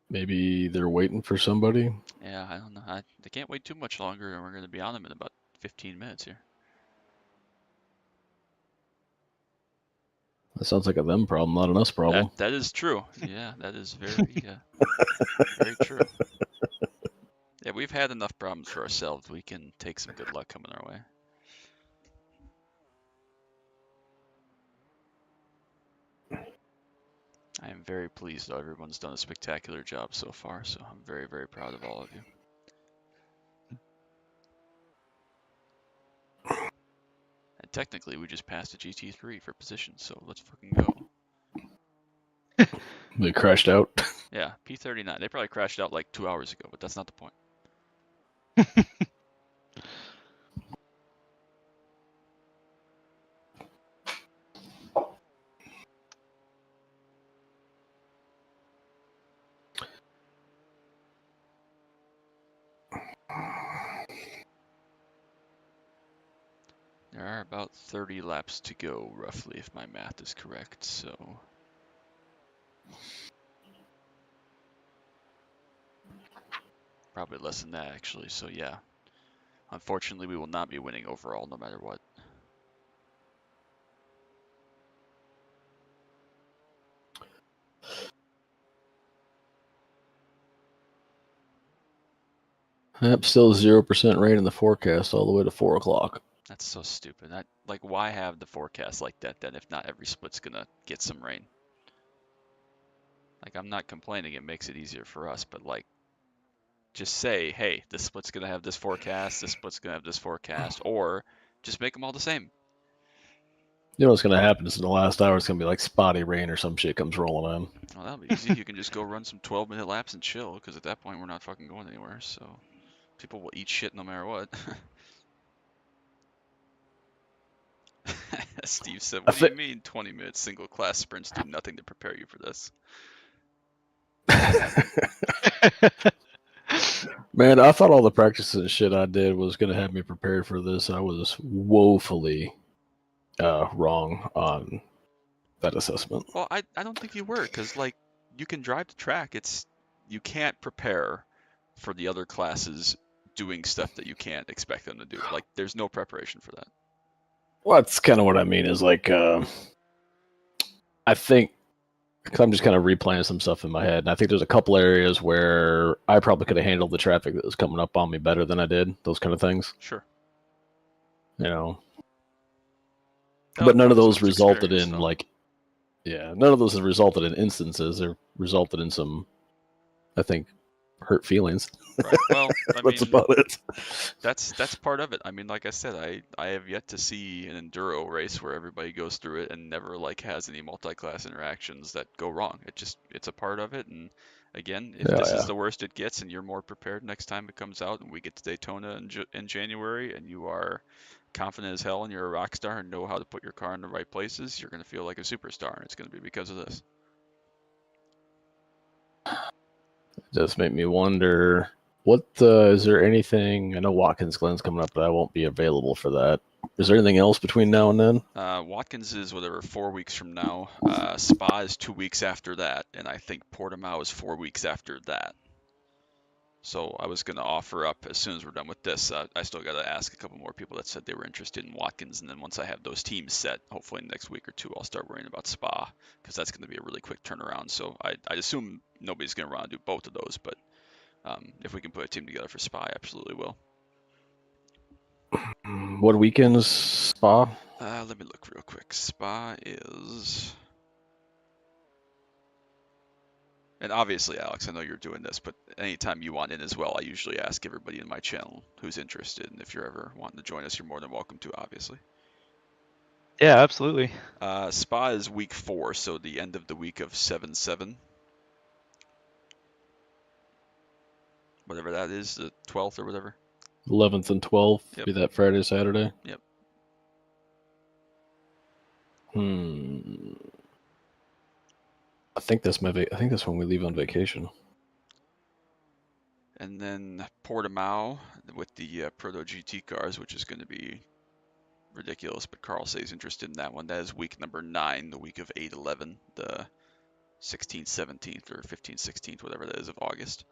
Maybe they're waiting for somebody. Yeah, I don't know. They can't wait too much longer, and we're going to be on them in about 15 minutes here. That sounds like a them problem, not an us problem. That is true. Yeah, that is very, very true. Yeah, we've had enough problems for ourselves. We can take some good luck coming our way. I am very pleased though. Everyone's done a spectacular job so far, so I'm very, very proud of all of you. And technically, we just passed a GT3 for position, so let's fucking go. They crashed out. Yeah, P39. They probably crashed out like 2 hours ago, but that's not the point. There are about 30 laps to go, roughly, if my math is correct, so... Probably less than that, actually, so yeah. Unfortunately, we will not be winning overall, no matter what. Yep, still 0% rain in the forecast all the way to 4 o'clock. That's so stupid. Like, why have the forecast like that then if not every split's gonna get some rain? Like, I'm not complaining, it makes it easier for us, but like, just say, hey, this split's gonna have this forecast, this split's gonna have this forecast, or just make them all the same. You know what's going to happen is in the last hour it's going to be like spotty rain or some shit comes rolling in. Well, that'll be easy. You can just go run some 12-minute laps and chill, because at that point we're not fucking going anywhere, so people will eat shit no matter what. Steve said, what do you mean 20-minute single-class sprints do nothing to prepare you for this? Man, I thought all the practices and shit I did was going to have me prepared for this. I was woefully wrong on that assessment. Well, I don't think you were, because like, you can drive the track. You can't prepare for the other classes doing stuff that you can't expect them to do. Like, there's no preparation for that. Well, that's kind of what I mean is like, I think, because I'm just kind of replaying some stuff in my head, and I think there's a couple areas where I probably could have handled the traffic that was coming up on me better than I did, those kind of things. Sure. You know. That But none of comes those with resulted experience, in, though. like, yeah, none of those have resulted in instances. They're resulted in some, I think, hurt feelings. Right. Well, I That's mean, about it. that's part of it. I mean, like I said, I have yet to see an enduro race where everybody goes through it and never like has any multi-class interactions that go wrong. It's a part of it. And again, if this is the worst it gets and you're more prepared next time it comes out and we get to Daytona in January and you are confident as hell and you're a rock star and know how to put your car in the right places, you're going to feel like a superstar, and it's going to be because of this. It does make me wonder, what is there anything, I know Watkins Glen's coming up, but I won't be available for that. Is there anything else between now and then? Watkins is whatever 4 weeks from now. Spa is 2 weeks after that, and I think Portimao is 4 weeks after that. So I was going to offer up as soon as we're done with this. I still got to ask a couple more people that said they were interested in Watkins, and then once I have those teams set, hopefully next week or two, I'll start worrying about Spa, because that's going to be a really quick turnaround. So I assume nobody's going to want to do both of those, but if we can put a team together for Spa, I absolutely will. What weekend is Spa? Let me look real quick. Spa is... And obviously, Alex, I know you're doing this, but anytime you want in as well, I usually ask everybody in my channel who's interested. And if you're ever wanting to join us, you're more than welcome to, obviously. Yeah, absolutely. Spa is week 4, so the end of the week of 7/7. Whatever that is, the 12th or whatever. 11th and 12th, Yep. Be that Friday, Saturday? Yep. I think that's when we leave on vacation. And then Portimao with the Proto GT cars, which is going to be ridiculous, but Carl says he's interested in that one. That is week number 9, the week of 8/11, the 16th, 17th, or 15th, 16th, whatever that is, of August.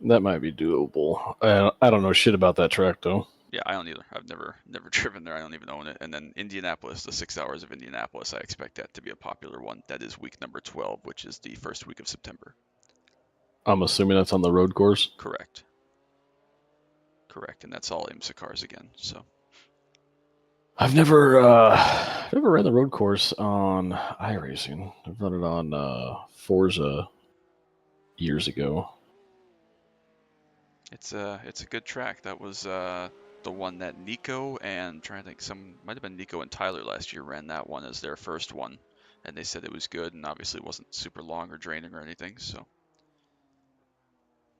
That might be doable. I don't know shit about that track, though. Yeah, I don't either. I've never driven there. I don't even own it. And then Indianapolis, the 6 hours of Indianapolis, I expect that to be a popular one. That is week number 12, which is the first week of September. I'm assuming that's on the road course? Correct. And that's all IMSA cars again, so. I've never ran the road course on iRacing. I've run it on Forza years ago. It's a good track. That was the one that Nico and I'm trying to think, might have been Nico and Tyler last year ran that one as their first one, and they said it was good, and obviously it wasn't super long or draining or anything. So.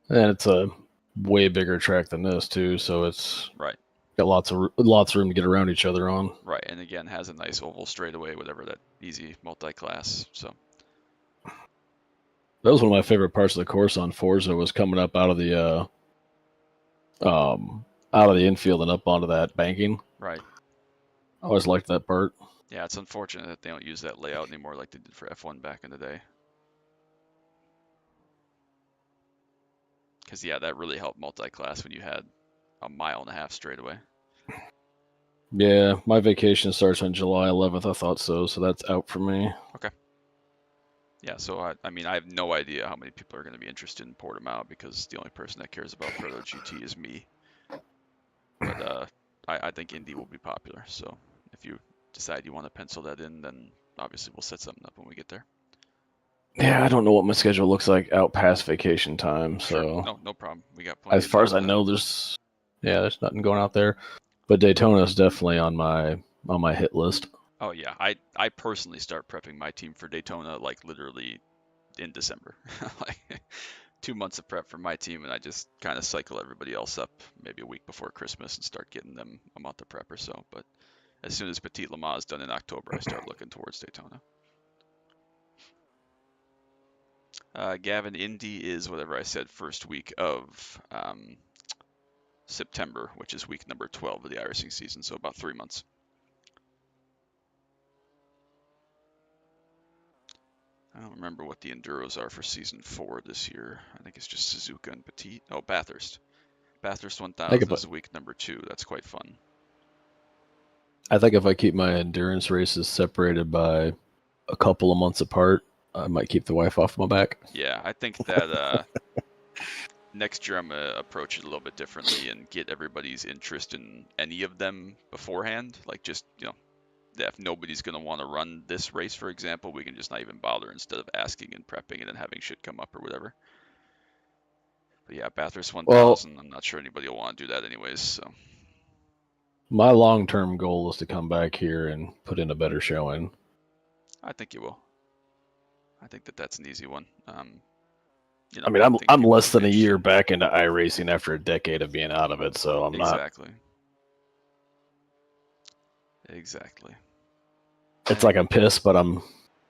And it's a way bigger track than this too, so it's Right. got lots of room to get around each other on. Right, and again has a nice oval straightaway, whatever, that easy multi-class. So. That was one of my favorite parts of the course on Forza, was coming up out of the infield and up onto that banking. Right. I always liked that part. Yeah, it's unfortunate that they don't use that layout anymore like they did for F1 back in the day. Because, yeah, that really helped multi-class when you had a 1.5 mile straightaway. Yeah, my vacation starts on July 11th. I thought so that's out for me. Okay. Yeah, so I mean, I have no idea how many people are going to be interested in Portimao, because the only person that cares about Proto GT is me. But I think Indy will be popular. So if you decide you want to pencil that in, then obviously we'll set something up when we get there. Yeah, I don't know what my schedule looks like out past vacation time, so Sure. No problem. We got plenty. As far as I know, there's nothing going out there. But Daytona is definitely on my hit list. Oh yeah, I personally start prepping my team for Daytona like literally in December. Like 2 months of prep for my team, and I just kind of cycle everybody else up maybe a week before Christmas and start getting them a month of prep or so. But as soon as Petit Le Mans is done in October, I start looking towards Daytona. Gavin, Indy is whatever I said, first week of September, which is week number 12 of the iRacing season, so about 3 months. I don't remember what the Enduros are for season 4 this year. I think it's just Suzuka and Petit. Oh, Bathurst. Bathurst 1000 is week number 2. That's quite fun. I think if I keep my endurance races separated by a couple of months apart, I might keep the wife off my back. Yeah, I think that next year I'm going to approach it a little bit differently and get everybody's interest in any of them beforehand. Like, just, if nobody's going to want to run this race, for example, we can just not even bother instead of asking and prepping and then having shit come up or whatever. But yeah, Bathurst 1000, I'm not sure anybody will want to do that anyways, so. My long-term goal is to come back here and put in a better showing. I think you will. I think that's an easy one. I mean, I'm less than a year back into iRacing after a decade of being out of it, so I'm not. Exactly. It's like I'm pissed, but I'm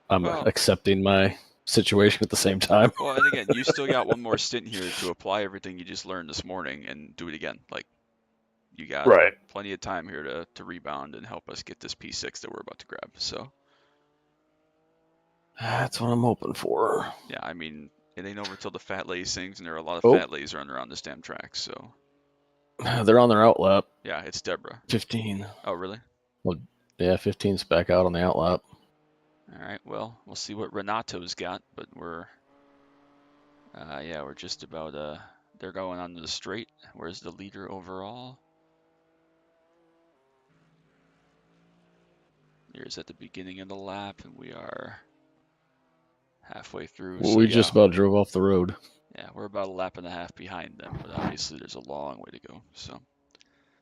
accepting my situation at the same time. Well, and again, you still got one more stint here to apply everything you just learned this morning and do it again. Like, you got plenty of time here to rebound and help us get this P6 that we're about to grab. So that's what I'm hoping for. Yeah, I mean, it ain't over till the fat lady sings, and there are a lot of fat ladies running around this damn track. So they're on their outlap. Yeah, it's Deborah. 15. Oh, really? Well, yeah, 15's back out on the outlap. All right. Well, we'll see what Renato's got, but we're just about they're going on to the straight. Where's the leader overall? Here's at the beginning of the lap, and we are halfway through. We just about drove off the road. Yeah, we're about a lap and a half behind them, but obviously there's a long way to go. So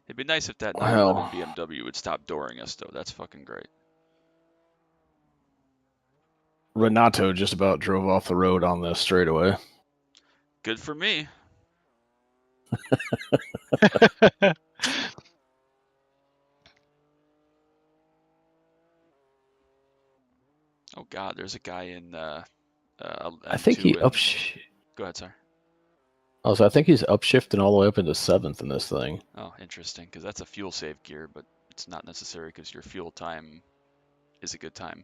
it'd be nice if that 911 BMW would stop dooring us, though. That's fucking great. Renato just about drove off the road on the straightaway. Good for me. I God, there's a guy in. I think he Go ahead, sorry. I think he's upshifting all the way up into 7th in this thing. Oh, interesting, because that's a fuel save gear, but it's not necessary because your fuel time is a good time.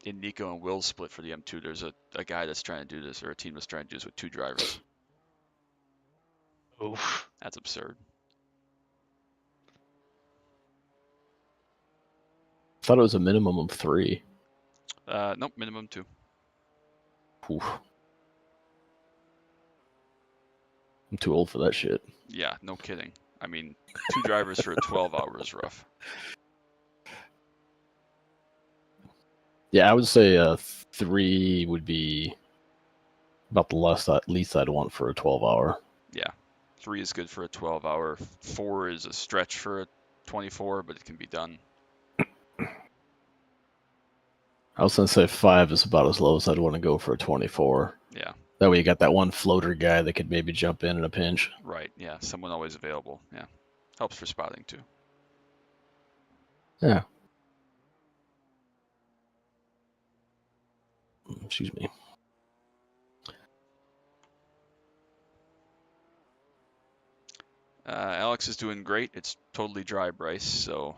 In Nico and Will's split for the M2, there's a guy that's trying to do this, or a team that's trying to do this with 2 drivers. Oof. That's absurd. I thought it was a minimum of 3. Nope, minimum 2. Oof. I'm too old for that shit. Yeah, no kidding. I mean, 2 drivers for a 12-hour is rough. Yeah, I would say 3 would be about the least I'd want for a 12-hour. Yeah, 3 is good for a 12-hour. 4 is a stretch for a 24, but it can be done. I was gonna say 5 is about as low as I'd want to go for a 24. Yeah. That way you got that one floater guy that could maybe jump in a pinch. Right. Yeah. Someone always available. Yeah. Helps for spotting too. Yeah. Excuse me. Alex is doing great. It's totally dry, Bryce, so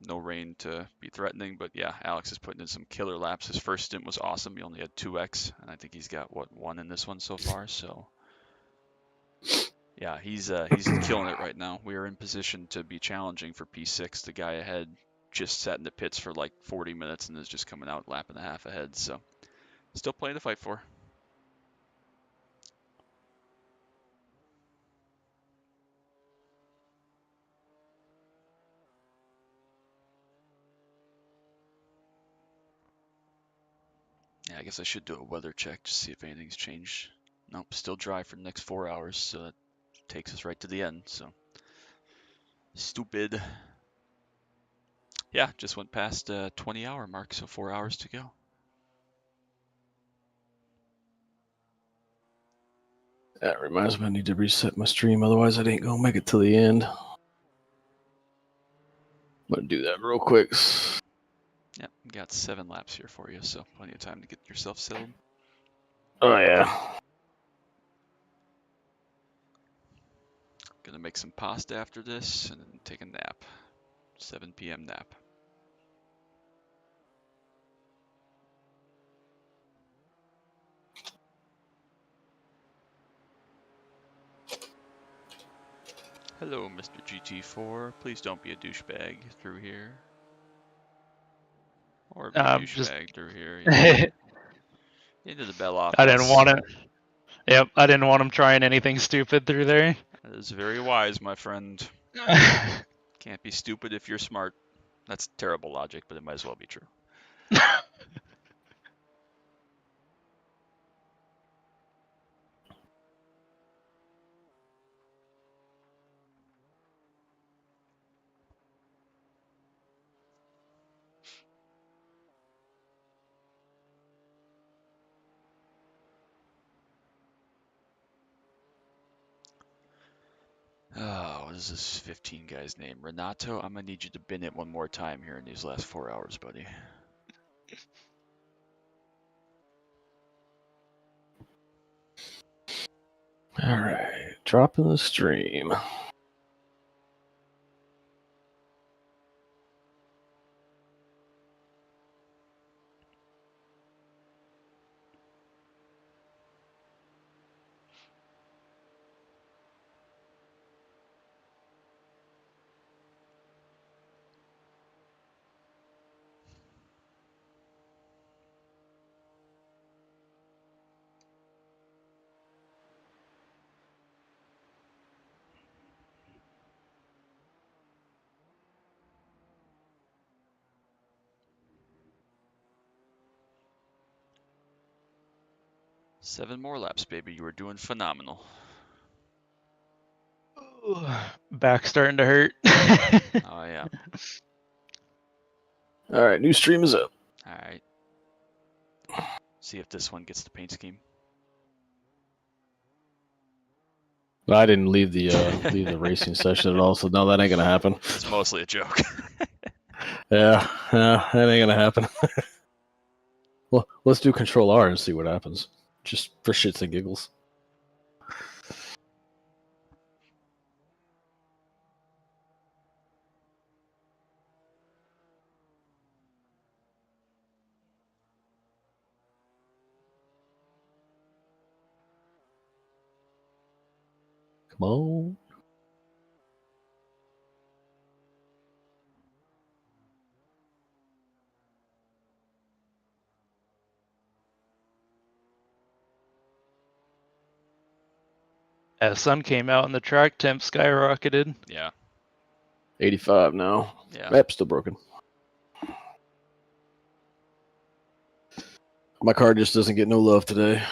no rain to be threatening. But yeah, Alex is putting in some killer laps. His first stint was awesome. He only had 2x, and I think he's got, what, 1 in this one so far. So yeah, he's killing it right now. We are in position to be challenging for P6. The guy ahead just sat in the pits for like 40 minutes and is just coming out lap and a half ahead. So still plenty to fight for. Yeah, I guess I should do a weather check to see if anything's changed. Nope, still dry for the next 4 hours, so that takes us right to the end. So stupid. Yeah, just went past 20-hour mark, so 4 hours to go. That reminds me I need to reset my stream, otherwise I ain't gonna make it to the end. I'm gonna do that real quick. Yep, got 7 laps here for you, so plenty of time to get yourself settled. Oh yeah. Gonna make some pasta after this and then take a nap. 7 p.m. nap. Hello, Mr. GT4. Please don't be a douchebag through here. Or be a douchebag through here. Yeah. Into the bell office. I didn't want it. Yep, I didn't want him trying anything stupid through there. That is very wise, my friend. Can't be stupid if you're smart. That's terrible logic, but it might as well be true. Oh, what is this 15 guy's name? Renato? I'm gonna need you to bin it one more time here in these last 4 hours, buddy. Alright. Dropping the stream. Seven more laps, baby. You were doing phenomenal. Back starting to hurt. Oh, yeah. Alright, new stream is up. All right. See if this one gets the paint scheme. I didn't leave the racing session at all, so no, that ain't gonna happen. It's mostly a joke. Yeah, that ain't gonna happen. Well, let's do Control R and see what happens. Just for shits and giggles. Come on. As sun came out and the track temp skyrocketed. Yeah. 85 now. Yeah. Map's still broken. My car just doesn't get no love today.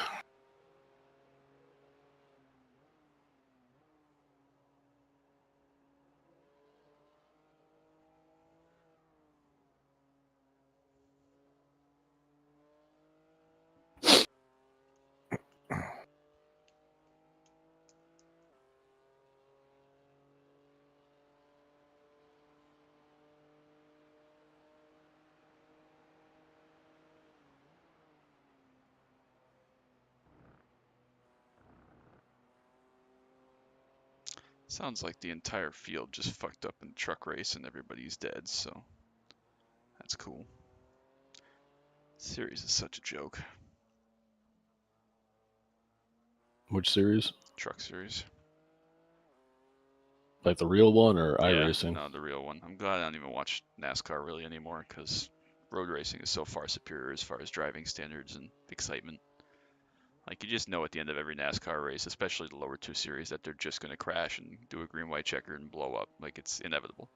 Sounds like the entire field just fucked up in truck race and everybody's dead, so that's cool. Series is such a joke. Which series? Truck series. Like the real one or Yeah, iRacing? no, the real one. I'm glad I don't even watch NASCAR really anymore because road racing is so far superior as far as driving standards and excitement. Like, you just know at the end of every NASCAR race, especially the lower two series, that they're just going to crash and do a green-white checker and blow up. Like, it's inevitable.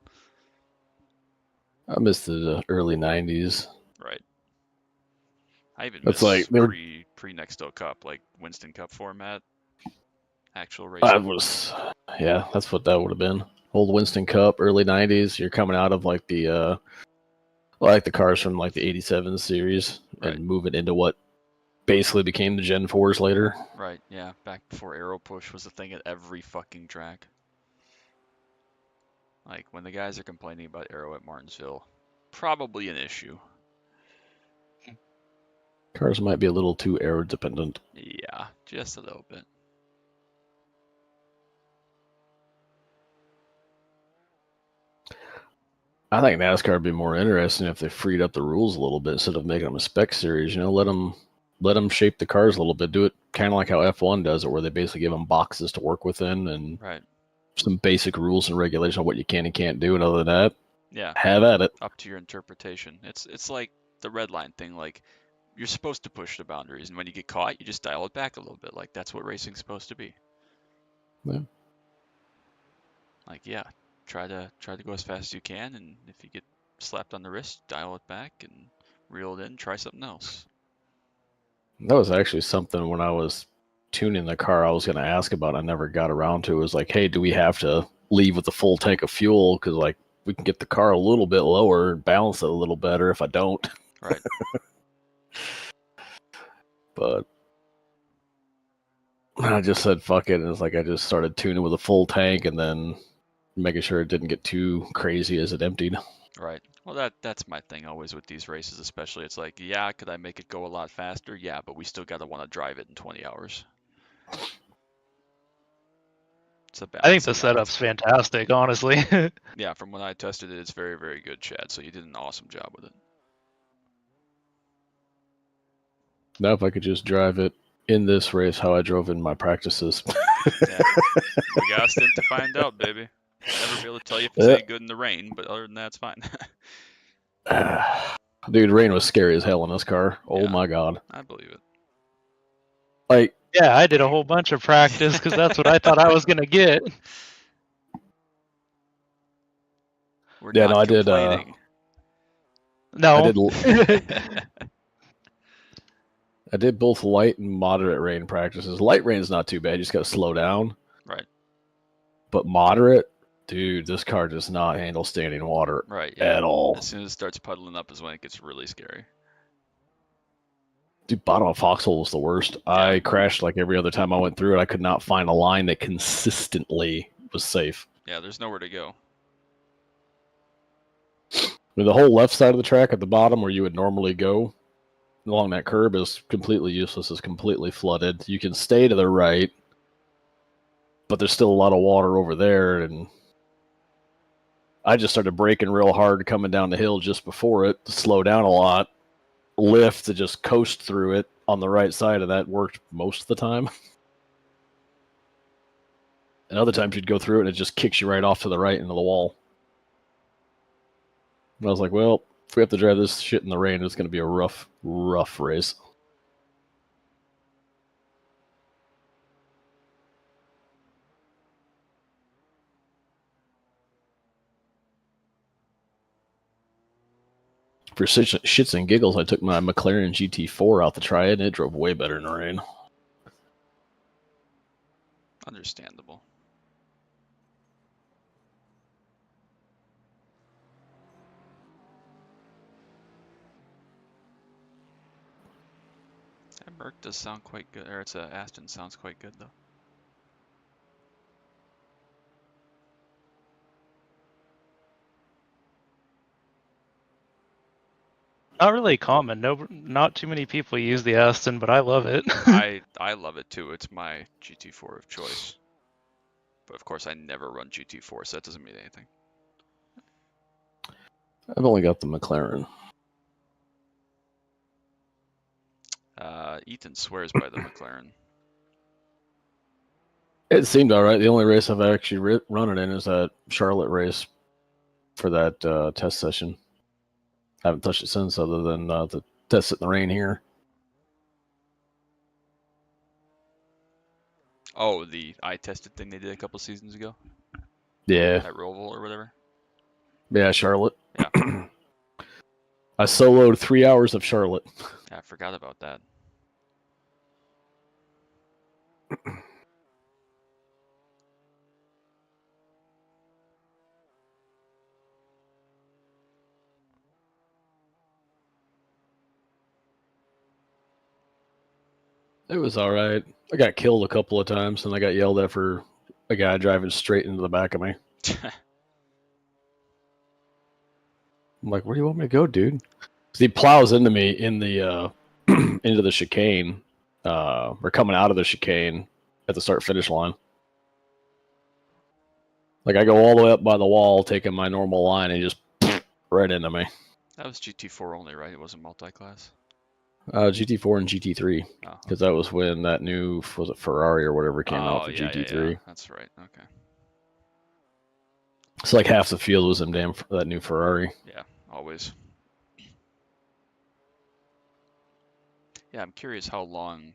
I miss the early 90s. Right. I even That's miss like they were, pre-Nextel Cup, like Winston Cup format, actual I racing. was, yeah, that's what that would have been. Old Winston Cup, early 90s. You're coming out of like the cars from like the 87 series Right. and moving into what basically became the Gen 4s later. Right, yeah, back before Aero Push was a thing at every fucking track. Like, when the guys are complaining about Aero at Martinsville, probably an issue. Cars might be a little too aero dependent. Yeah, just a little bit. I think NASCAR would be more interesting if they freed up the rules a little bit instead of making them a spec series. You know, let them shape the cars a little bit. Do it kind of like how F1 does it, where they basically give them boxes to work within and Right. some basic rules and regulations on what you can and can't do. And other than that, Yeah, have at it. up to your interpretation. It's like the red line thing. Like, you're supposed to push the boundaries, and when you get caught, you just dial it back a little bit. Like, that's what racing's supposed to be. Yeah. Like, yeah, try to go as fast as you can, and if you get slapped on the wrist, dial it back and reel it in. Try something else. That was actually something when I was tuning the car I was going to ask about. I never got around to. It was like, hey, do we have to leave with a full tank of fuel? Because like we can get the car a little bit lower and balance it a little better if I don't. Right. But I just said fuck it, and it's like I just started tuning with a full tank and then making sure it didn't get too crazy as it emptied. Right. Well, that's my thing always with these races, especially. It's like, yeah, could I make it go a lot faster? Yeah, but we still gotta want to drive it in 20 hours. It's a I think balancing the setup's act. fantastic, honestly. Yeah, from when I tested it, it's very, very good, Chad. So you did an awesome job with it. Now if I could just drive it in this race how I drove in my practices. Yeah. We got a stint to find out, baby. Never be able to tell you if it's any good in the rain, but other than that, it's fine. Dude, rain was scary as hell in this car. Oh Yeah. my god. I believe it. Like, Yeah, I did a whole bunch of practice because that's what I thought I was gonna get. We're yeah, not no, I did. complaining. No. I did both light and moderate rain practices. Light rain is not too bad. You just got to slow down. Right. But moderate, dude, this car does not handle standing water Right. Yeah. at all. As soon as it starts puddling up is when it gets really scary. Dude, bottom of Foxhole was the worst. Yeah. I crashed like every other time I went through it. I could not find a line that consistently was safe. Yeah, there's nowhere to go. I mean, the whole left side of the track at the bottom where you would normally go along that curb is completely useless. It's completely flooded. You can stay to the right, but there's still a lot of water over there, and I just started braking real hard coming down the hill just before it to slow down a lot. Lift to just coast through it on the right side, and that worked most of the time. And other times you'd go through it and it just kicks you right off to the right into the wall. And I was like, well, if we have to drive this shit in the rain, it's going to be a rough, rough race. For shits and giggles, I took my McLaren GT4 out to try it, and it drove way better in the rain. Understandable. That Merc does sound quite good, or it's a Aston sounds quite good though. Not really common. No, not too many people use the Aston, but I love it. I love it too. It's my GT4 of choice. But of course, I never run GT4, so that doesn't mean anything. I've only got the McLaren. Ethan swears by the McLaren. It seemed all right. The only race I've actually run it in is that Charlotte race for that test session. I haven't touched it since, other than the test in the rain here. Oh, the eye tested thing they did a couple seasons ago? Yeah. At Roval or whatever? Yeah, Charlotte. Yeah. I soloed 3 hours of Charlotte. Yeah, I forgot about that. It was all right. I got killed a couple of times, and I got yelled at for a guy driving straight into the back of me. I'm like, where do you want me to go, dude? 'Cause he plows into me in the into the chicane. We're coming out of the chicane at the start-finish line. Like, I go all the way up by the wall, taking my normal line, and he just right into me. That was GT4 only, right? It wasn't multi-class? GT4 and GT3. Oh, Because that was when that new, was it Ferrari or whatever came out for yeah, GT3. yeah. That's right. Okay. It's like half the field was that new Ferrari. Yeah, always. Yeah, I'm curious how long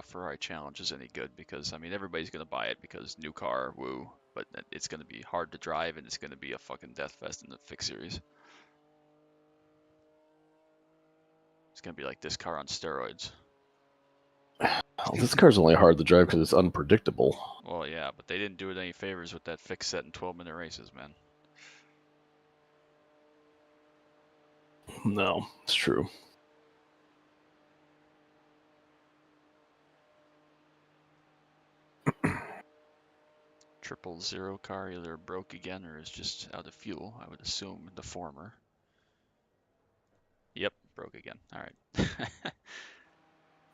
Ferrari Challenge is any good, because I mean everybody's gonna buy it because new car, woo, but it's gonna be hard to drive and it's gonna be a fucking death fest in the fix series. It's gonna be like this car on steroids. Oh, this car's only hard to drive because it's unpredictable. Well, yeah, but they didn't do it any favors with that fix set in 12-minute races, man. No, it's true. Triple zero car either broke again or is just out of fuel. I would assume the former. Yep, broke again. All right.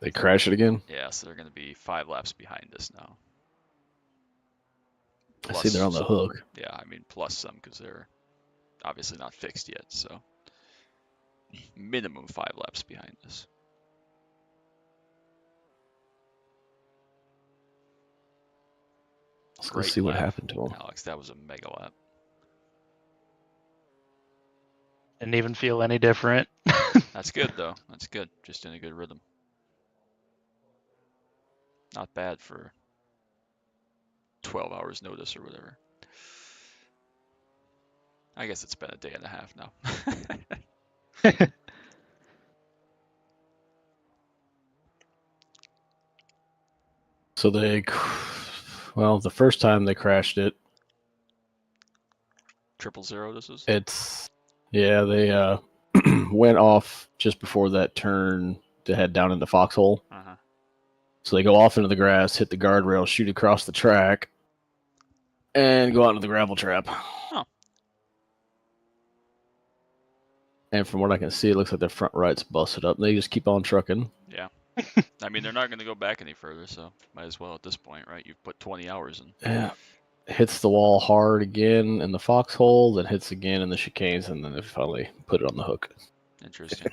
They crash it again? Yeah, so they're going to be 5 laps behind us now. I see they're on the hook. Yeah, I mean, plus some because they're obviously not fixed yet, so minimum 5 laps behind us. Let's go see what happened to him. Alex, that was a mega lap. Didn't even feel any different. That's good, though. That's good. Just in a good rhythm. Not bad for 12 hours notice or whatever. I guess it's been a day and a half now. So well, the first time they crashed it. 000 this is? They went off just before that turn to head down into Foxhole. Uh-huh. So they go off into the grass, hit the guardrail, shoot across the track, and go out into the gravel trap. Oh. And from what I can see, it looks like their front right's busted up. They just keep on trucking. Yeah. I mean, they're not going to go back any further, so might as well at this point, right? You've put 20 hours in. Yeah. Hits the wall hard again in the Foxhole, then hits again in the chicanes, and then they finally put it on the hook. Interesting.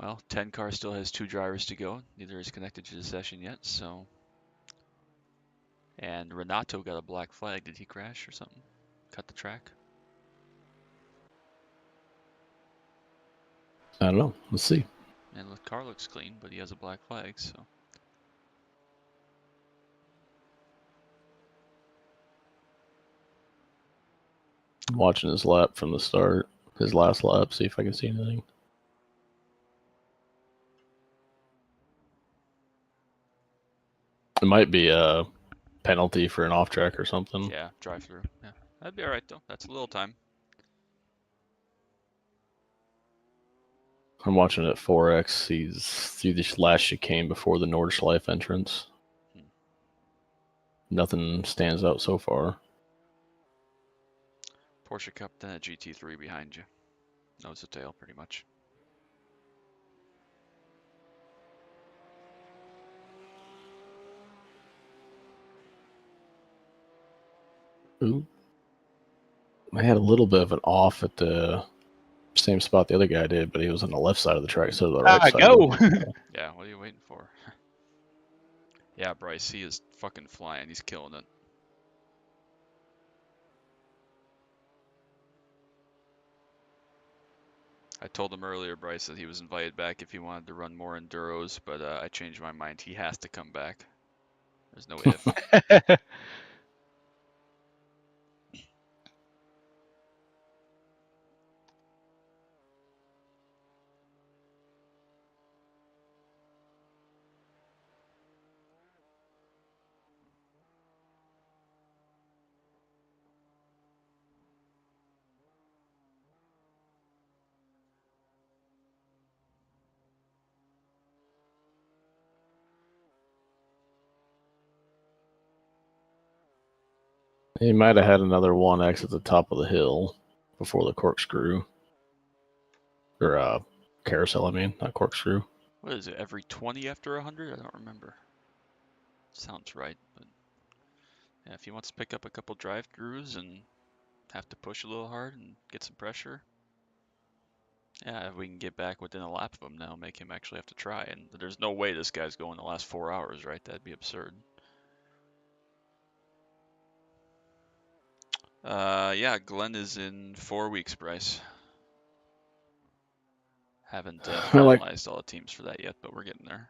Well, 10 car still has 2 drivers to go. Neither is connected to the session yet, so. And Renato got a black flag. Did he crash or something? Cut the track? I don't know. Let's see. And the car looks clean, but he has a black flag, so. I'm watching his lap from the start. his last lap, see if I can see anything. It might be a penalty for an off track or something. Yeah, drive through. Yeah, that'd be all right though. That's a little time. I'm watching at 4x. He's through this last chicane before the Nordschleife entrance. Nothing stands out so far. Porsche Cup, then a GT3 behind you. Nose to tail, pretty much. Ooh. I had a little bit of an off at the same spot the other guy did, but he was on the left side of the track instead of the right side. Go! Yeah, what are you waiting for? Yeah, Bryce, he is fucking flying. He's killing it. I told him earlier, Bryce, that he was invited back if he wanted to run more enduros, but I changed my mind. He has to come back. There's no if. He might have had another 1x at the top of the hill before the corkscrew. Or carousel, I mean, not corkscrew. What is it, every 20 after 100? I don't remember. Sounds right, but yeah, if he wants to pick up a couple drive-throughs and have to push a little hard and get some pressure, yeah, if we can get back within a lap of him now, make him actually have to try. And there's no way this guy's going the last 4 hours, right? That'd be absurd. Yeah, Glenn is in 4 weeks, Bryce. Haven't finalized all the teams for that yet, but we're getting there.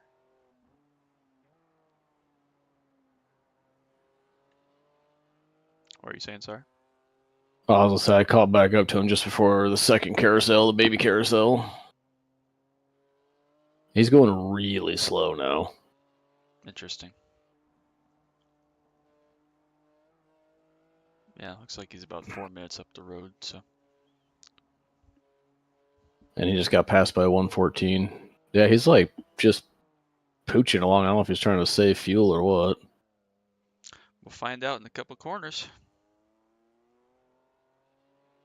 What are you saying, sorry? Oh, I was gonna say I caught back up to him just before the second carousel, the baby carousel. He's going really slow now. Interesting. Yeah, looks like he's about 4 minutes up the road, so. And he just got passed by 114. Yeah, he's like just pooching along. I don't know if he's trying to save fuel or what. We'll find out in a couple corners.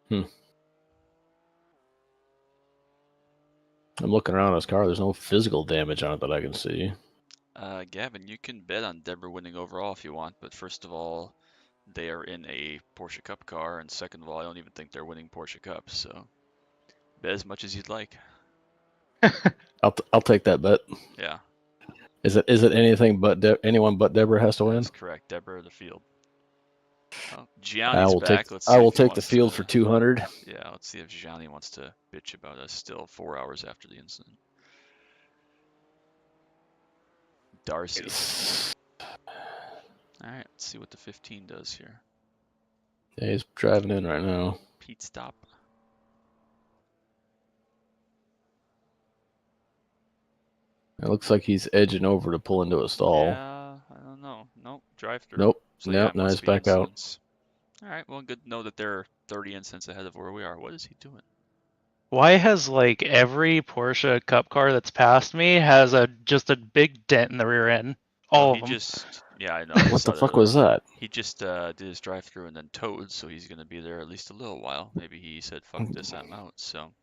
I'm looking around his car. There's no physical damage on it that I can see. Gavin, you can bet on Deborah winning overall if you want, but first of all, they are in a Porsche Cup car, and second of all, I don't even think they're winning Porsche Cups, so bet as much as you'd like. I'll take that bet. Yeah. Is it anything but anyone but Deborah has to win? That's correct. Deborah the field. Oh, Gianni's back. I will take the field for 200. Yeah, let's see if Gianni wants to bitch about us still 4 hours after the incident. Darcy. Alright, let's see what the 15 does here. Yeah, he's driving in right now. Pete stop. It looks like he's edging over to pull into a stall. Yeah, I don't know. Nope, drive through. Nope. So nope, yeah, now he's back out. Alright, well, good to know that they're 30 incidents ahead of where we are. What is he doing? Why has like every Porsche Cup car that's passed me has just a big dent in the rear end? All of them. Yeah, I know. What the fuck was that? He just did his drive-through and then towed, so he's gonna be there at least a little while. Maybe he said, "Fuck this, I'm out." So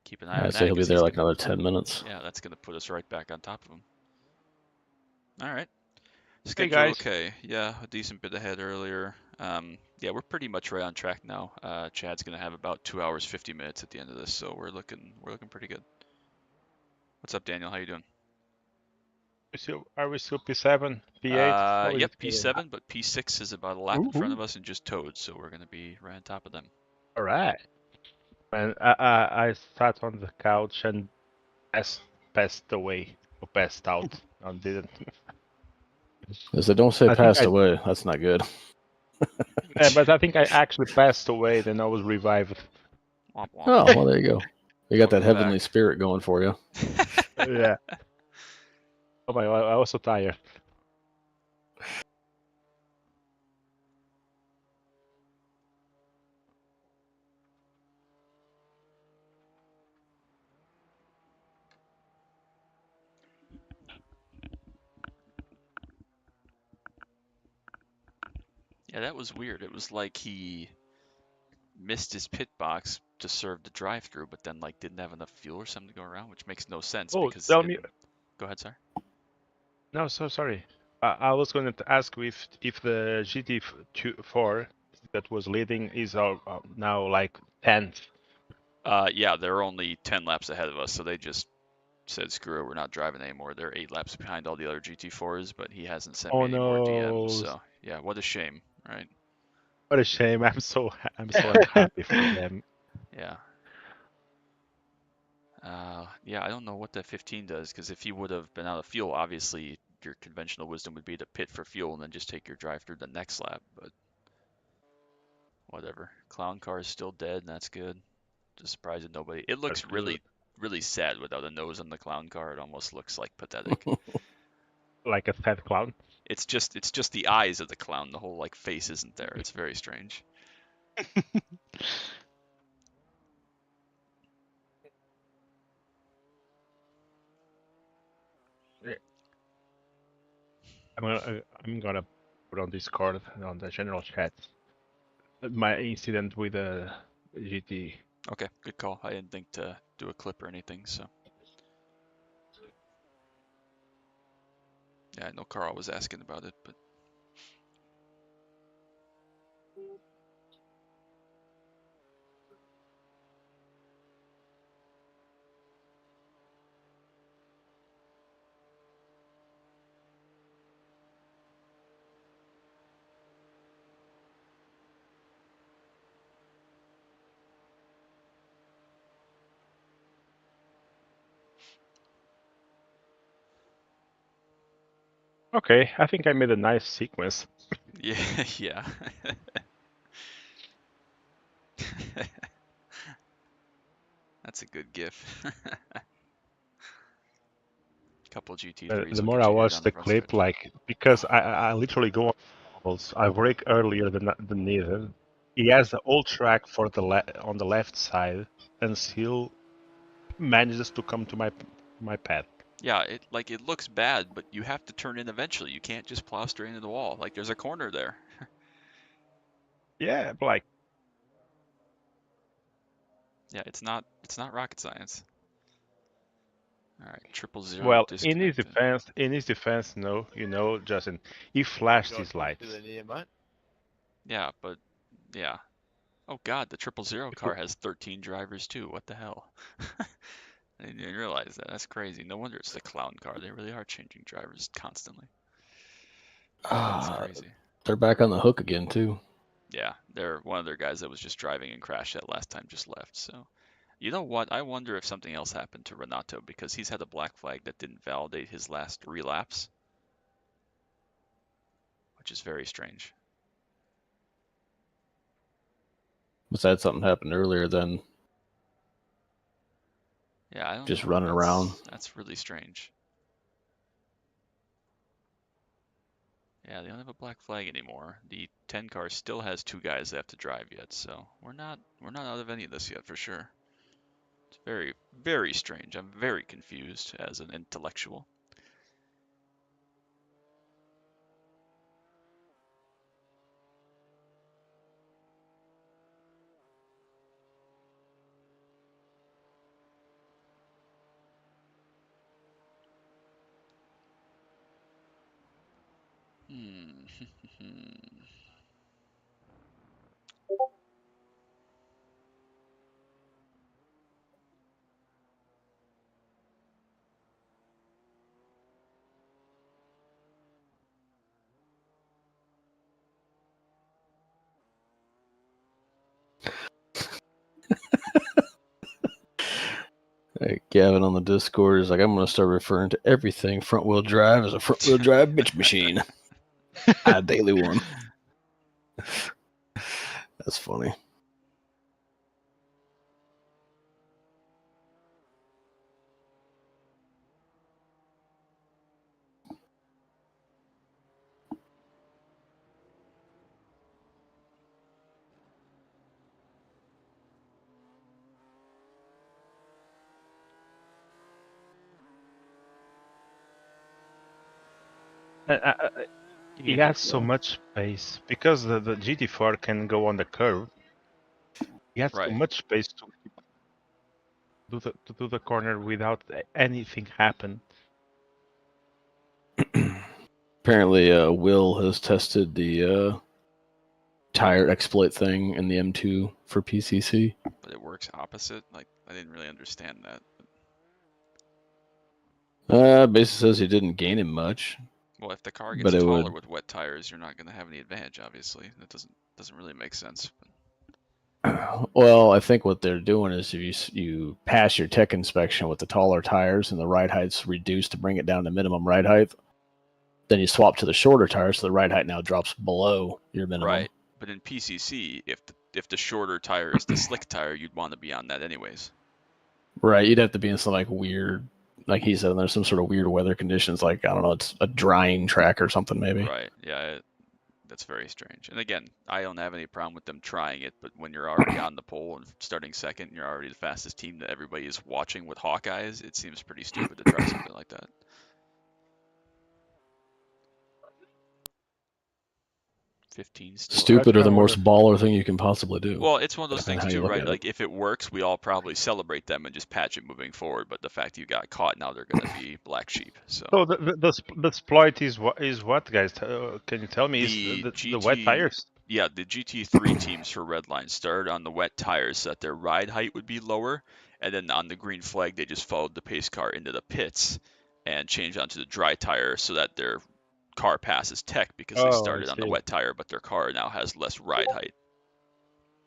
keep an eye on that. So he'll be there like another 10 minutes. Yeah, that's gonna put us right back on top of him. All right. Hey guys. Okay. Yeah, a decent bit ahead earlier. Yeah, we're pretty much right on track now. Chad's gonna have about 2 hours 50 minutes at the end of this, so we're looking pretty good. What's up, Daniel? How you doing? Are we still P7, P8? Yep, P7, but P6 is about a lap in front of us and just towed, so we're gonna be right on top of them. All right. And I sat on the couch and passed away or passed out and didn't. As they don't say passed away, that's not good. Yeah, but I think I actually passed away, then I was revived. Womp womp. Oh, well, there you go. You got that Welcome heavenly back. spirit going for you. Yeah. Oh my god, I was so tired. Yeah, that was weird. It was like he missed his pit box to serve the drive-through, but then like didn't have enough fuel or something to go around, which makes no sense Oh, because tell me. Go ahead, sir. No, so sorry. I was going to ask if the GT4 that was leading is now like 10th. Yeah, they're only 10 laps ahead of us, so they just said, screw it, we're not driving anymore. They're 8 laps behind all the other GT4s, but he hasn't sent me Oh any more DMs, no! so yeah, what a shame, right? What a shame. I'm so unhappy for them. Yeah. Yeah, I don't know what that 15 does, because if he would have been out of fuel, obviously your conventional wisdom would be to pit for fuel and then just take your drive through the next lap, but whatever. Clown car is still dead, and that's good. Just surprised that nobody. It looks That's good. really sad without a nose on the clown car. It almost looks like pathetic. Like a fat clown. It's just the eyes of the clown. The whole like face isn't there. It's very strange. I'm gonna put on Discord on the general chat my incident with the GT. Okay, good call. I didn't think to do a clip or anything, so. Yeah, I know Carl was asking about it, but Okay, I think I made a nice sequence. yeah, yeah. That's a good gif. Couple GT3s The will more get I you here watch down the the front clip, stretch. like because I literally go on levels, I break earlier than needed. He has the old track for on the left side, and still manages to come to my path. Yeah, it looks bad, but you have to turn in eventually. You can't just plow straight into the wall. Like there's a corner there. Yeah, like Yeah, it's not rocket science. All right, 000 well, disconnected. in his defense, no, Justin, he flashed his lights. Yeah, but yeah. Oh God, the 000 car has 13 drivers too. What the hell? I didn't realize that. That's crazy. No wonder it's the clown car. They really are changing drivers constantly. That's crazy. They're back on the hook again too. Yeah, they're one of their guys that was just driving and crashed that last time just left. So, you know what? I wonder if something else happened to Renato because he's had a black flag that didn't validate his last 3 laps, which is very strange. Besides, something happened earlier than Yeah, I don't just know. running around. That's really strange. Yeah, they don't have a black flag anymore. The 10 car still has 2 guys that have to drive yet, so we're not out of any of this yet for sure. It's very, very strange. I'm very confused as an intellectual. Hey, Gavin on the Discord is like, I'm going to start referring to everything front wheel drive as a front wheel drive bitch machine. A daily one. That's funny. He has so much space because the GT4 can go on the curve. He has so much space to do the corner without anything happen. Apparently, Will has tested the tire exploit thing in the M2 for PCC. But it works opposite? Like, I didn't really understand that. Basically says he didn't gain him much. Well, if the car gets taller with wet tires, you're not going to have any advantage, obviously. That doesn't really make sense. Well, I think what they're doing is if you pass your tech inspection with the taller tires and the ride height's reduced to bring it down to minimum ride height, then you swap to the shorter tires, so the ride height now drops below your minimum. Right, but in PCC, if the shorter tire is the slick tire, you'd want to be on that anyways. Right, you'd have to be in some like weird, like he said, there's some sort of weird weather conditions, like I don't know, it's a drying track or something maybe. Right, yeah, that's very strange. And again, I don't have any problem with them trying it, but when you're already on the pole and starting second, and you're already the fastest team that everybody is watching with Hawkeyes, it seems pretty stupid to try something like that. Stupid or the most baller thing you can possibly do. Well, it's one of those things too, right? Like if it works, we all probably celebrate them and just patch it moving forward. But the fact you got caught, now they're going to be black sheep. So the exploit is what, guys? Can you tell me? The wet tires? Yeah, the GT3 teams for Redline started on the wet tires so that their ride height would be lower, and then on the green flag they just followed the pace car into the pits and changed onto the dry tire so that their car passes tech because they started on the wet tire, but their car now has less ride height.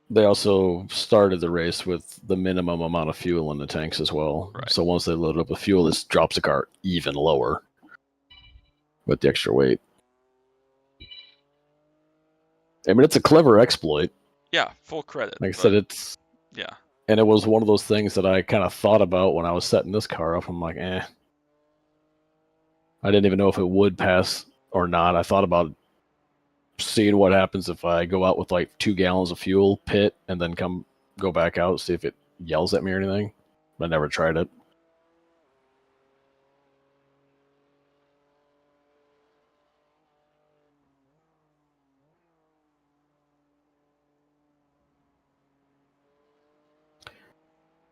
They also started the race with the minimum amount of fuel in the tanks as well. Right. So once they load up with fuel, this drops the car even lower with the extra weight. I mean, it's a clever exploit. Yeah, full credit. Like I said, it's... Yeah. And it was one of those things that I kind of thought about when I was setting this car up. I'm like, I didn't even know if it would pass or not. I thought about seeing what happens if I go out with like 2 gallons of fuel, pit, and then go back out, see if it yells at me or anything. But I never tried it.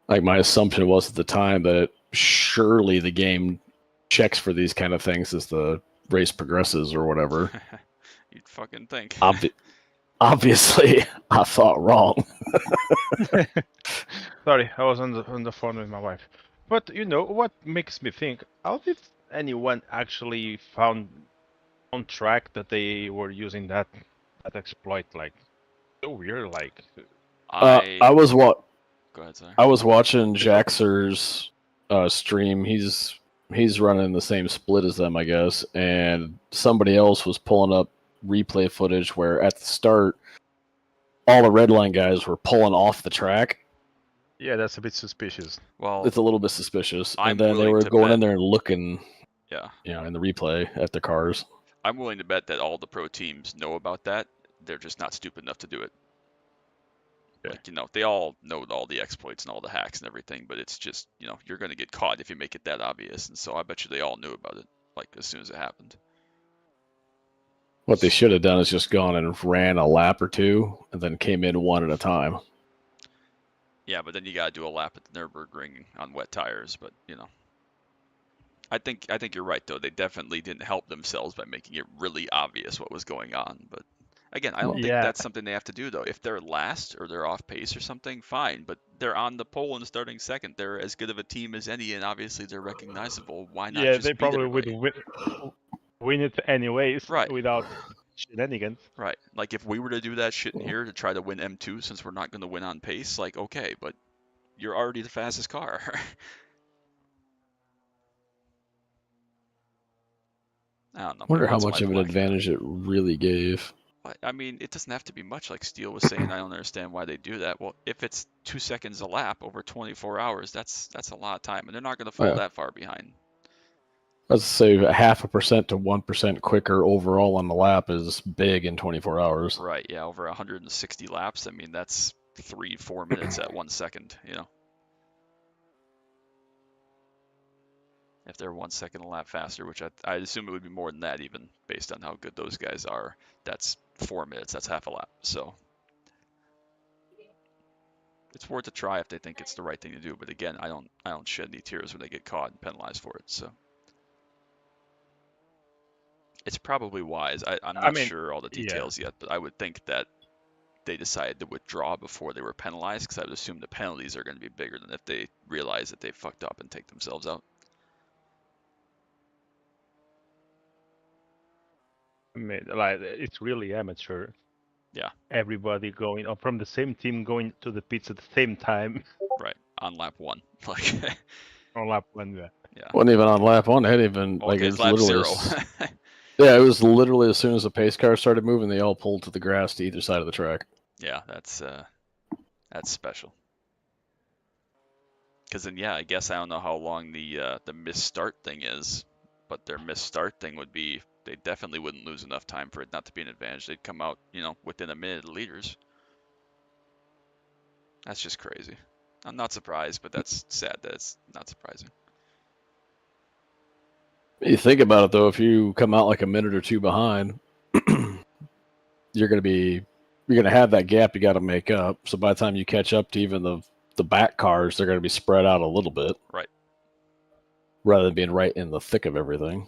Like my assumption was at the time that surely the game checks for these kind of things as the race progresses or whatever. You'd fucking think. Obviously, I thought wrong. Sorry, I was on the phone with my wife. But you know what makes me think? How did anyone actually found on track that they were using that exploit? Like, so weird. Like, I was what? Go ahead, sir. I was watching Jaxer's stream. He's running the same split as them, I guess, and somebody else was pulling up replay footage where at the start all the Redline guys were pulling off the track. Yeah, that's a bit suspicious. Well, it's a little bit suspicious. And then they were going in there and looking, in the replay at the cars. I'm willing to bet that all the pro teams know about that. They're just not stupid enough to do it. Yeah. Like, they all know all the exploits and all the hacks and everything, but it's just, you're going to get caught if you make it that obvious. And so I bet you they all knew about it, like, as soon as it happened. What they should have done is just gone and ran a lap or two and then came in one at a time. Yeah, but then you got to do a lap at the Nurburgring on wet tires. But, I think you're right, though. They definitely didn't help themselves by making it really obvious what was going on. But again, I don't think that's something they have to do, though. If they're last or they're off pace or something, fine. But they're on the pole and starting second. They're as good of a team as any, and obviously they're recognizable. Why not? Yeah, just they probably would win it anyways, right? Without shenanigans. Right. Like if we were to do that shit in here to try to win M2, since we're not going to win on pace, like okay, but you're already the fastest car. I don't know. I wonder how much of an advantage it really gave. I mean, it doesn't have to be much, like Steele was saying. I don't understand why they do that. Well, if it's 2 seconds a lap over 24 hours, that's a lot of time, and they're not going to fall that far behind. Let's say 0.5% to 1% quicker overall on the lap is big in 24 hours. Right, yeah, over 160 laps. I mean, that's 3-4 minutes at 1 second, if they're 1 second a lap faster, which I assume it would be more than that even based on how good those guys are. That's 4 minutes. That's half a lap. So it's worth a try if they think it's the right thing to do. But again, I don't shed any tears when they get caught and penalized for it. So it's probably wise. I'm not sure all the details yet, but I would think that they decided to withdraw before they were penalized, because I would assume the penalties are going to be bigger than if they realize that they fucked up and take themselves out. I mean, like, it's really amateur. Yeah. Everybody going from the same team going to the pits at the same time. Right. On lap 1. Like on lap 1, yeah. Wasn't even on lap 1. It hadn't even Okay, it was lap literally 0. Yeah, it was literally as soon as the pace car started moving, they all pulled to the grass to either side of the track. Yeah, that's special. Because then, yeah, I guess I don't know how long the missed start thing is, but their missed start thing would be, they definitely wouldn't lose enough time for it not to be an advantage. They'd come out, within a minute of the leaders. That's just crazy. I'm not surprised, but that's sad that it's not surprising. You think about it, though, if you come out like a minute or two behind, you're going to have that gap you got to make up. So by the time you catch up to even the back cars, they're going to be spread out a little bit. Right. Rather than being right in the thick of everything.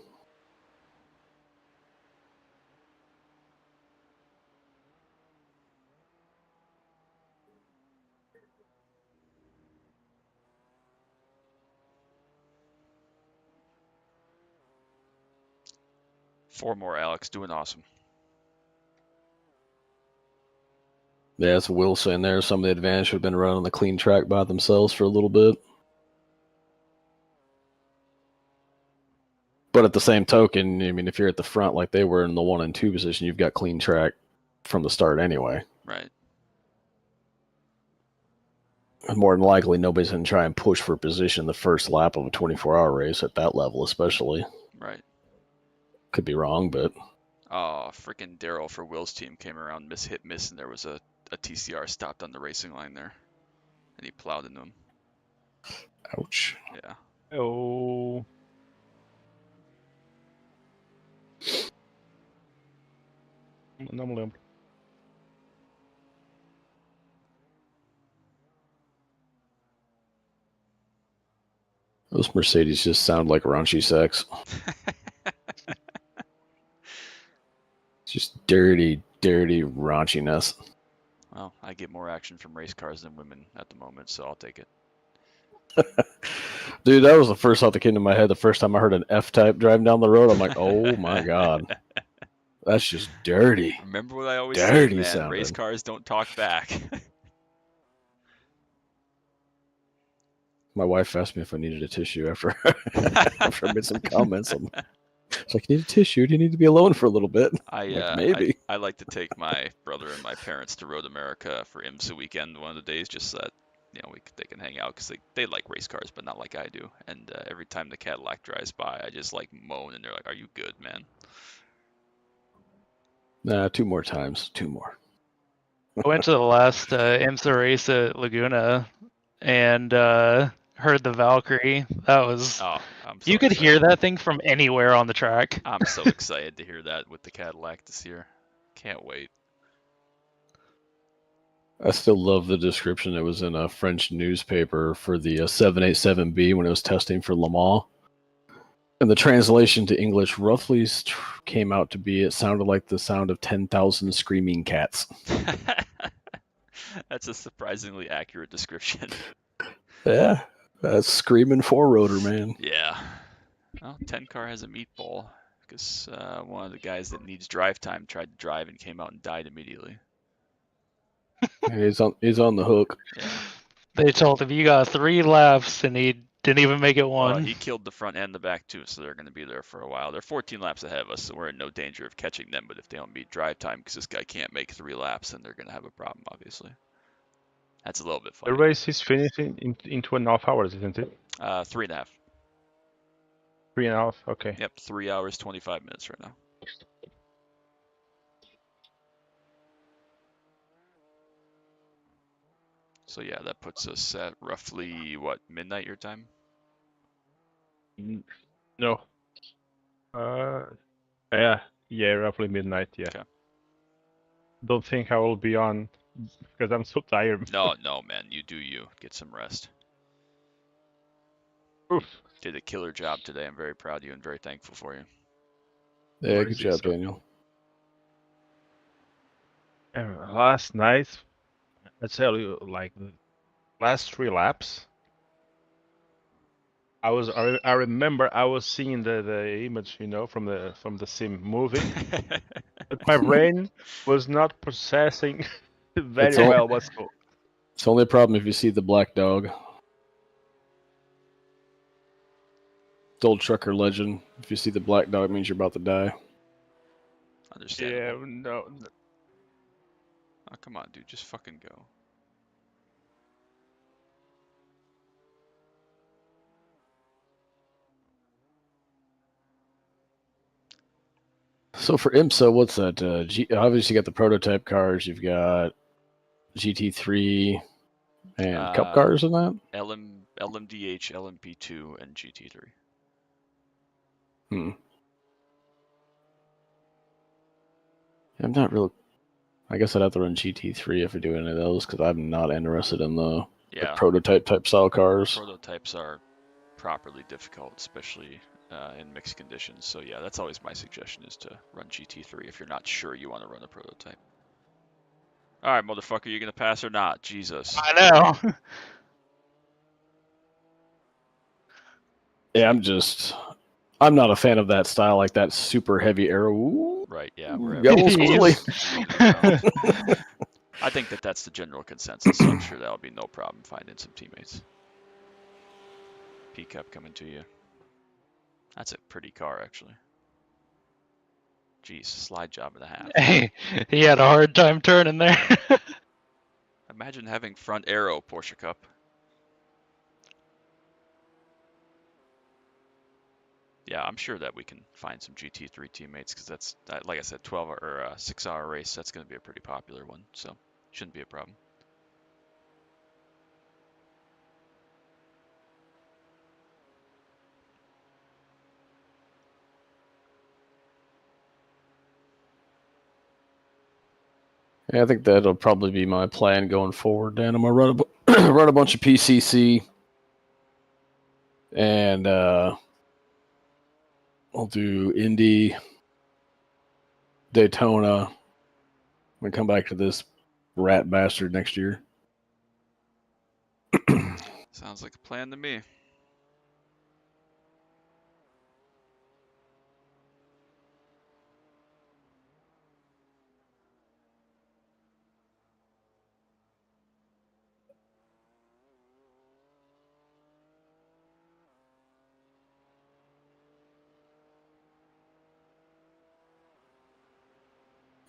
Four more, Alex. Doing awesome. Yeah, it's Will saying there. Some of the advantage should have been running the clean track by themselves for a little bit. But at the same token, I mean, if you're at the front like they were in the 1 and 2 position, you've got clean track from the start anyway. Right. More than likely, nobody's going to try and push for position the first lap of a 24-hour race at that level, especially. Right. Could be wrong, but... Oh, freaking Daryl for Will's team came around, miss, and there was a TCR stopped on the racing line there. And he plowed into him. Ouch. Yeah. Oh. No me lembro. Those Mercedes just sound like raunchy sex. Just dirty, dirty raunchiness. Well, I get more action from race cars than women at the moment, so I'll take it. Dude, that was the first thought that came to my head the first time I heard an F-Type driving down the road. I'm like, oh my god. That's just dirty. Remember what I always dirty say, man. sounding. Race cars don't talk back. My wife asked me if I needed a tissue after I made some comments. It's like, you need a tissue? Do you need to be alone for a little bit? Maybe. I like to take my brother and my parents to Road America for IMSA weekend one of the days, just so that they can hang out, because they like race cars, but not like I do. And every time the Cadillac drives by, I just like moan, and they're like, "Are you good, man?" Nah, 2 more times. 2 more. I went to the last IMSA race at Laguna and heard the Valkyrie. That was... Oh, you could hear that thing from anywhere on the track. I'm so excited to hear that with the Cadillac this year. Can't wait. I still love the description that was in a French newspaper for the 787B when it was testing for Le Mans. And the translation to English roughly came out to be, it sounded like the sound of 10,000 screaming cats. That's a surprisingly accurate description. Yeah, that's screaming 4-rotor, man. Yeah. Well, 10 car has a meatball, because one of the guys that needs drive time tried to drive and came out and died immediately. He's on the hook. Yeah. They told him, you got 3 laps, and he didn't even make it one. Well, he killed the front and the back too, so they're going to be there for a while. They're 14 laps ahead of us, so we're in no danger of catching them. But if they don't meet drive time because this guy can't make 3 laps, then they're going to have a problem, obviously. That's a little bit funny. The race is finishing in 2.5 hours, isn't it? 3.5. 3.5, okay. Yep, 3 hours, 25 minutes right now. So yeah, that puts us at roughly, what, midnight your time? No. Yeah, roughly midnight. Yeah. Okay. Don't think I will be on because I'm so tired. No, man. You do you. Get some rest. Oof. Did a killer job today. I'm very proud of you and very thankful for you. Yeah, good job, Daniel. Last night, I tell you, like the last 3 laps, I remember I was seeing the image, from the sim moving, but my brain was not processing very well what's going. It's only a problem if you see the black dog. It's old trucker legend. If you see the black dog, it means you're about to die. Understandable. Yeah, no. Oh, come on, dude. Just fucking go. So for IMSA, what's that? Obviously, you got the prototype cars. You've got GT3 and Cup cars in that? LMDH, LMP2, and GT3. I'm not real. I guess I'd have to run GT3 if I do any of those because I'm not interested in the prototype type style cars. Prototypes are properly difficult, especially in mixed conditions. So yeah, that's always my suggestion is to run GT3 if you're not sure you want to run a prototype. All right, motherfucker, you gonna pass or not? Jesus. I know. Yeah, I'm not a fan of that style, like that super heavy aero. Ooh, right, yeah. Got a little squirrely. I think that's the general consensus, so I'm sure that'll be no problem finding some teammates. P-Cup coming to you. That's a pretty car, actually. Jeez, slide job and a half. Hey, he had a hard time turning there. Imagine having front aero, Porsche Cup. Yeah, I'm sure that we can find some GT3 teammates because that's, like I said, 12 or 6-hour race. That's going to be a pretty popular one, so shouldn't be a problem. Yeah, I think that'll probably be my plan going forward, Dan. I'm gonna run a bunch of PCC, and I'll do Indy, Daytona. I'm gonna come back to this rat bastard next year. Sounds like a plan to me.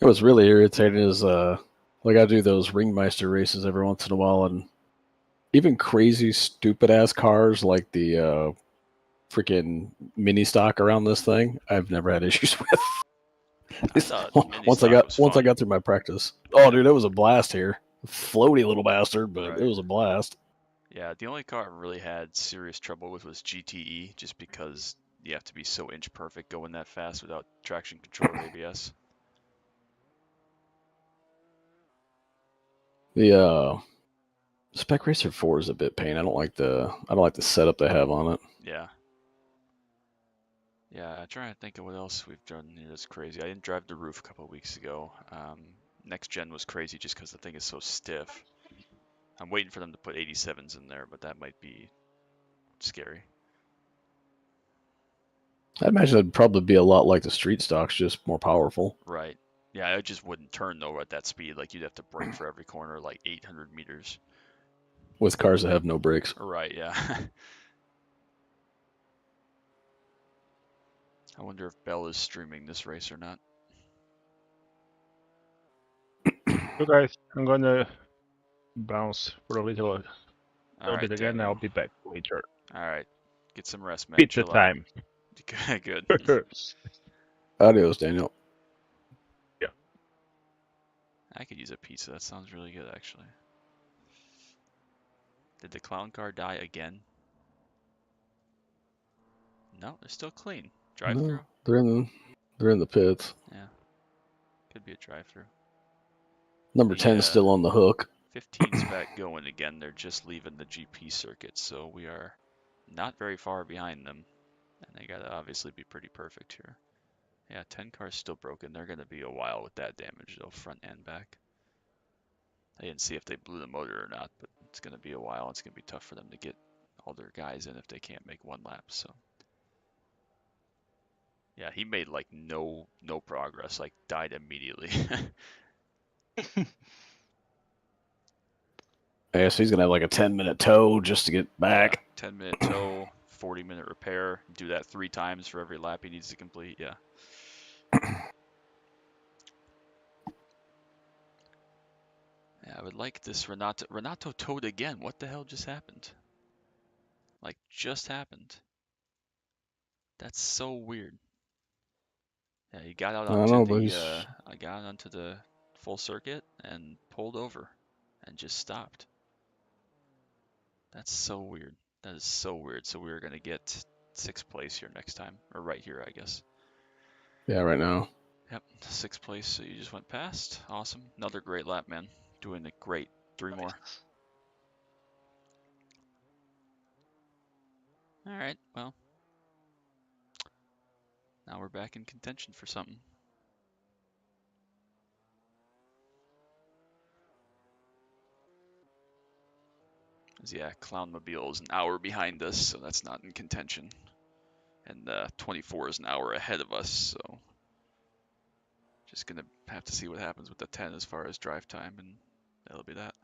What's really irritating is like I do those Ringmeister races every once in a while, and even crazy stupid ass cars like the freaking mini stock around this thing, I've never had issues with. Once I got through my practice. Oh, dude, it was a blast here. Floaty little bastard, but it was a blast. Yeah, the only car I really had serious trouble with was GTE, just because you have to be so inch perfect going that fast without traction control or ABS. The Spec Racer 4 is a bit pain. I don't like the setup they have on it. Yeah. Yeah, I'm trying to think of what else we've done here that's crazy. I didn't drive the roof a couple of weeks ago. Next gen was crazy just because the thing is so stiff. I'm waiting for them to put 87s in there, but that might be scary. I imagine it'd probably be a lot like the street stocks, just more powerful. Right. Yeah, it just wouldn't turn though at that speed. Like you'd have to brake for every corner, like 800 meters. With cars that have no brakes. Right. Yeah. I wonder if Bell is streaming this race or not. So guys, I'm gonna bounce for a little bit again. Daniel. I'll be back later. All right. Get some rest, man. Pizza time. Good. Adios, Daniel. Yeah. I could use a pizza. That sounds really good, actually. Did the clown car die again? No, they're still clean. Drive No, through. they're in the pits. Yeah, could be a drive through. Number 10's still on the hook. 15's back going again. They're just leaving the GP circuit, so we are not very far behind them. And they gotta obviously be pretty perfect here. Yeah, 10 car's still broken. They're gonna be a while with that damage though, front and back. I didn't see if they blew the motor or not, but it's gonna be a while. It's gonna be tough for them to get all their guys in if they can't make one lap. So yeah, he made like no progress. Like died immediately. Yeah, so he's gonna have like a 10-minute tow just to get back. Yeah, 10-minute tow, 40-minute repair. Do that 3 times for every lap he needs to complete. Yeah. Yeah, I would like this Renato. Renato towed again. What the hell just happened? Like, just happened. That's so weird. Yeah, he got out I don't onto know, but the I got onto the full circuit and pulled over and just stopped. That's so weird. That is so weird. So we're gonna get 6th place here next time, or right here, I guess. yeah, right now. Yep, 6th place. So you just went past. Awesome. Another great lap, man. Doing it great. 3 more. All right. Well, now we're back in contention for something. Yeah, Clownmobile is an hour behind us, so that's not in contention. And 24 is an hour ahead of us, so just gonna have to see what happens with the 10 as far as drive time, and that'll be that.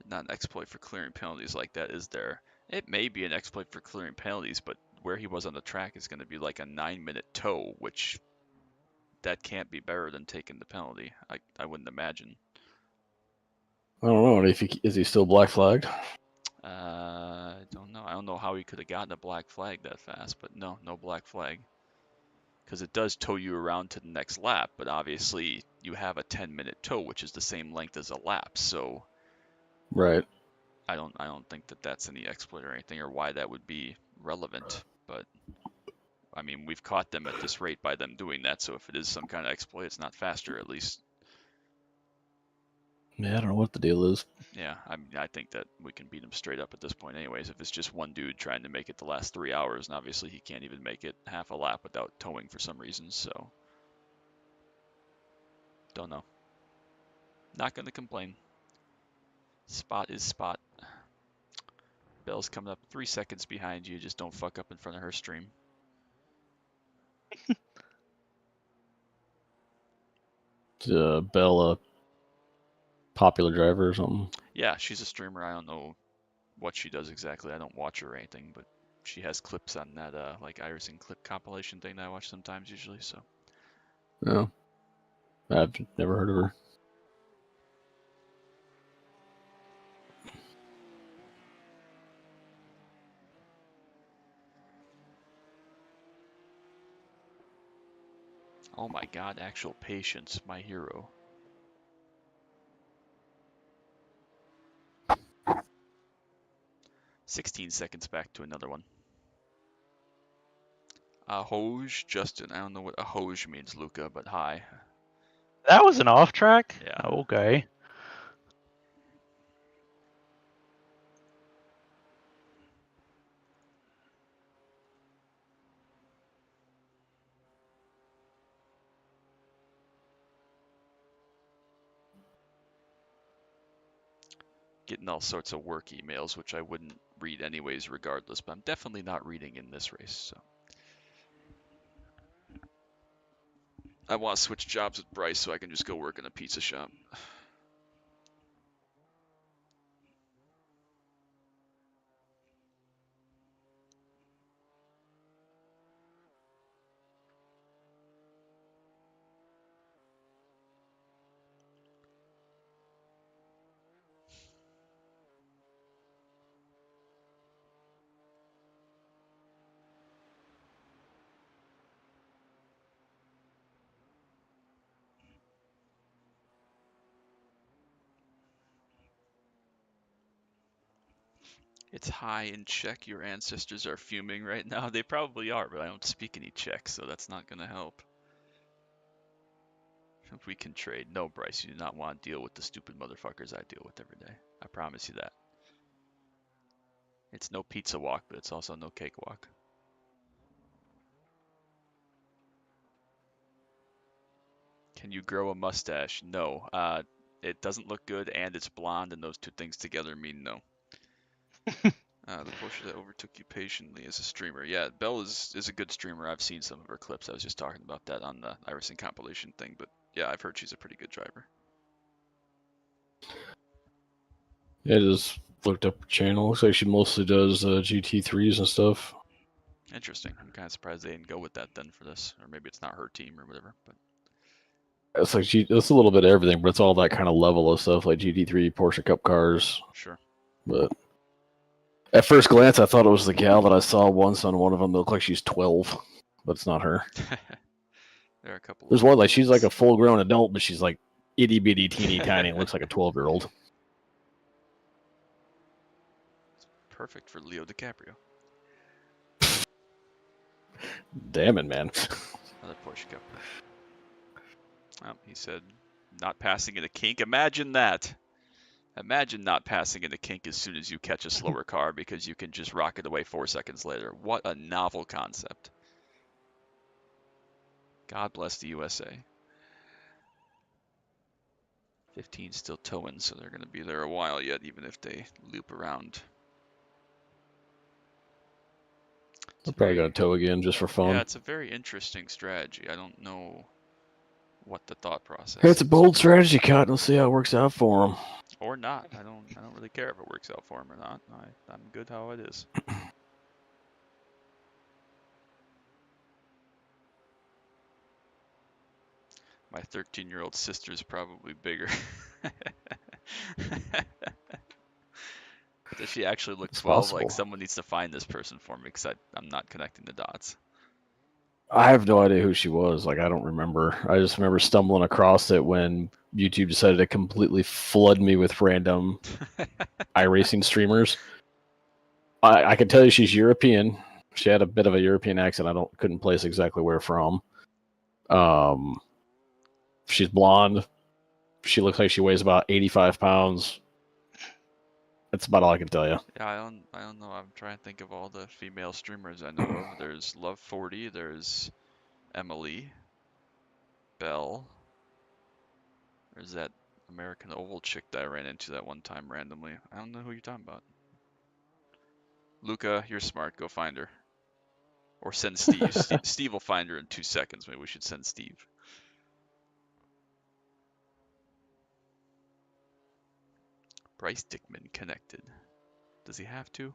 Not an exploit for clearing penalties like that, is there? It may be an exploit for clearing penalties, but where he was on the track is going to be like a 9-minute tow, which that can't be better than taking the penalty. I wouldn't imagine. I don't know. Is he still black flagged? I don't know. I don't know how he could have gotten a black flag that fast, but no black flag. Because it does tow you around to the next lap, but obviously you have a 10-minute tow, which is the same length as a lap. So Right. I don't think that that's any exploit or anything, or why that would be relevant. But I mean, we've caught them at this rate by them doing that. So if it is some kind of exploit, it's not faster, at least. Yeah, I don't know what the deal is. Yeah, I think that we can beat him straight up at this point, anyways. If it's just one dude trying to make it the last 3 hours, and obviously he can't even make it half a lap without towing for some reason. So don't know. Not gonna complain. Spot is spot. Bell's coming up 3 seconds behind you. Just don't fuck up in front of her stream. Bell a popular driver or something? Yeah, she's a streamer. I don't know what she does exactly. I don't watch her or anything, but she has clips on that like Iverson clip compilation thing that I watch sometimes usually. So No, I've never heard of her. oh my god, actual patience, my hero. "16 seconds back to another one." Ahoj, Justin. I don't know what ahoj means, Luca, but hi. That was an off track? Yeah. Okay. Getting all sorts of work emails, which I wouldn't read anyways regardless, but I'm definitely not reading in this race, so. I want to switch jobs with Bryce so I can just go work in a pizza shop. It's high in Czech. Your ancestors are fuming right now. They probably are, but I don't speak any Czech, so that's not going to help. If we can trade. No, Bryce, you do not want to deal with the stupid motherfuckers I deal with every day. I promise you that. It's no pizza walk, but it's also no cake walk. Can you grow a mustache? No. It doesn't look good, and it's blonde, and those two things together mean no. The poster that overtook you patiently as a streamer. Yeah, Belle is a good streamer. I've seen some of her clips. I was just talking about that on the Iverson compilation thing, but yeah, I've heard she's a pretty good driver. Yeah, I just looked up her channel. Looks like she mostly does GT3s and stuff. Interesting. I'm kind of surprised they didn't go with that then for this, or maybe it's not her team or whatever. But It's like it's a little bit of everything, but it's all that kind of level of stuff, like GT3, Porsche Cup cars. sure. But at first glance, I thought it was the gal that I saw once on one of them that looked like she's 12, but it's not her. There are a couple. There's one like she's like a full-grown adult, but she's like itty bitty, teeny tiny, and looks like a 12-year-old. Perfect for Leo DiCaprio. Damn it, man. Another Porsche Cup. Oh, he said, not passing in a kink. Imagine that. Imagine not passing in a kink as soon as you catch a slower car because you can just rocket away 4 seconds later. What a novel concept. God bless the USA. 15 still towing, so they're going to be there a while yet, even if they loop around. I'm probably going to tow again just for fun. Yeah, it's a very interesting strategy. I don't know what the thought process It's a is. bold strategy, Cotton. We'll see how it works out for him. Or not. I don't really care if it works out for him or not. I'm good how it is. My 13-year-old sister's probably bigger. Does she actually look 12? Possible. Like, someone needs to find this person for me because I'm not connecting the dots. I have no idea who she was. Like, I don't remember. I just remember stumbling across it when YouTube decided to completely flood me with random iRacing streamers. I can tell you she's European. She had a bit of a European accent. Couldn't place exactly where from. She's blonde. She looks like she weighs about 85 pounds. That's about all I can tell you. Yeah, I don't know. I'm trying to think of all the female streamers I know of. There's Love40, there's Emily, Belle. There's that American Oval chick that I ran into that one time randomly. I don't know who you're talking about. Luca, you're smart. Go find her. Or send Steve. Steve will find her in 2 seconds. Maybe we should send Steve. Bryce Dickman connected. Does he have to?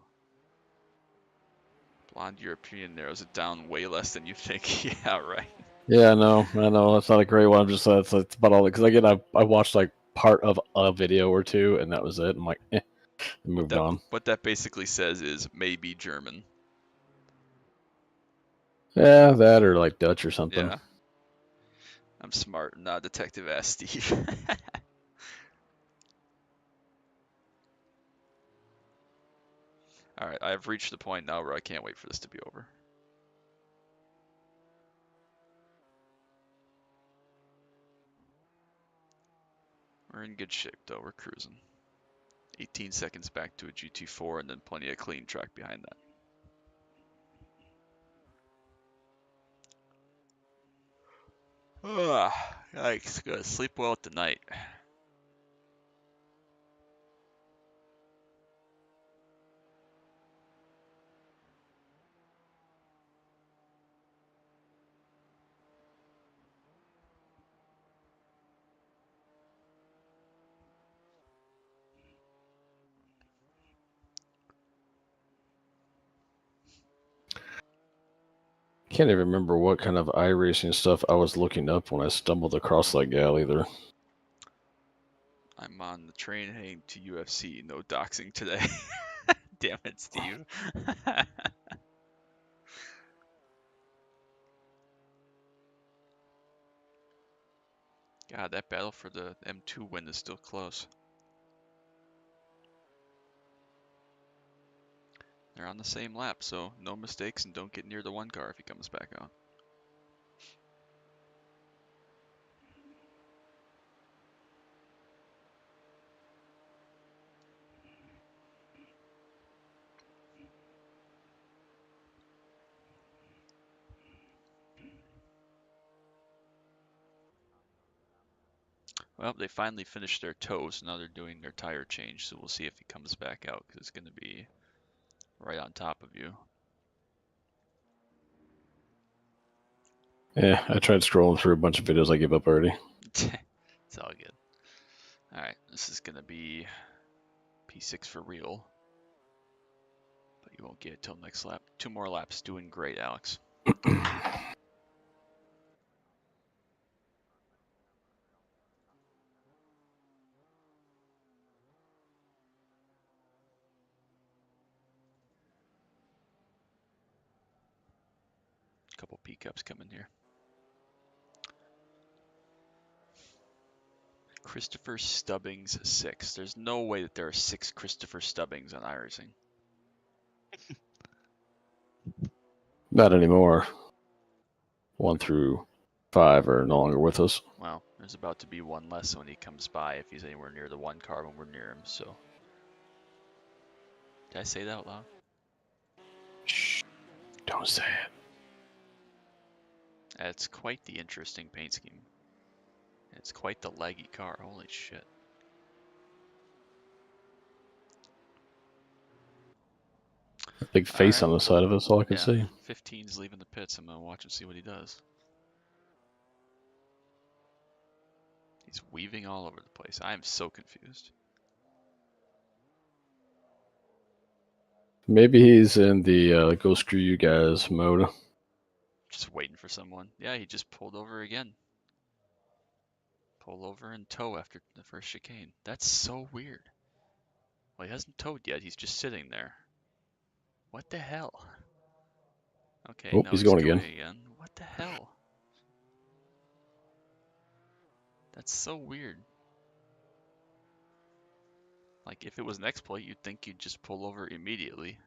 Blonde European narrows it down way less than you think. Yeah, right. Yeah, I know. That's not a great one. I'm just that's about all. Because again, I watched like part of a video or two, and that was it. I'm like, moved on. What that basically says is maybe German. Yeah, that or like Dutch or something. Yeah. I'm smart, not a detective ass Steve. Alright, I've reached the point now where I can't wait for this to be over. We're in good shape though, we're cruising. 18 seconds back to a GT4 and then plenty of clean track behind that. I gotta sleep well tonight. Can't even remember what kind of iRacing stuff I was looking up when I stumbled across that gal either. I'm on the train heading to UFC. No doxing today. Damn it, Steve. God, that battle for the M2 win is still close. They're on the same lap, so no mistakes and don't get near the one car if he comes back out. Well, they finally finished their tow, so now they're doing their tire change, so we'll see if he comes back out, because it's going to be right on top of you. Yeah, I tried scrolling through a bunch of videos. I give up already. It's all good. Alright, this is going to be P6 for real. But you won't get it till next lap. 2 more laps. Doing great, Alex. Couple P-cups coming here. Christopher Stubbings 6. There's no way that there are 6 Christopher Stubbings on iRacing. Not anymore. 1 through 5 are no longer with us. Well, there's about to be one less when he comes by if he's anywhere near the one car when we're near him, so. Did I say that out loud? Shh. Don't say it. It's quite the interesting paint scheme. It's quite the laggy car. Holy shit. A big face All right. on the side of it, that's all I can see. 15's leaving the pits. I'm going to watch and see what he does. He's weaving all over the place. I am so confused. Maybe he's in the go screw you guys mode. Just waiting for someone. Yeah, he just pulled over again. Pull over and tow after the first chicane. That's so weird. Well, he hasn't towed yet. He's just sitting there. What the hell? Okay, Oh, now he's going again. What the hell? That's so weird. Like, if it was an exploit, you'd think you'd just pull over immediately.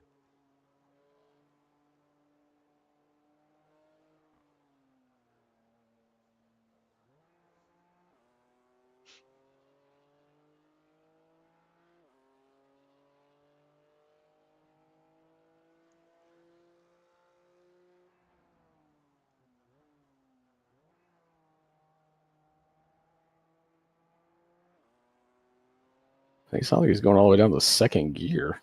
He sounds like he's going all the way down to second gear.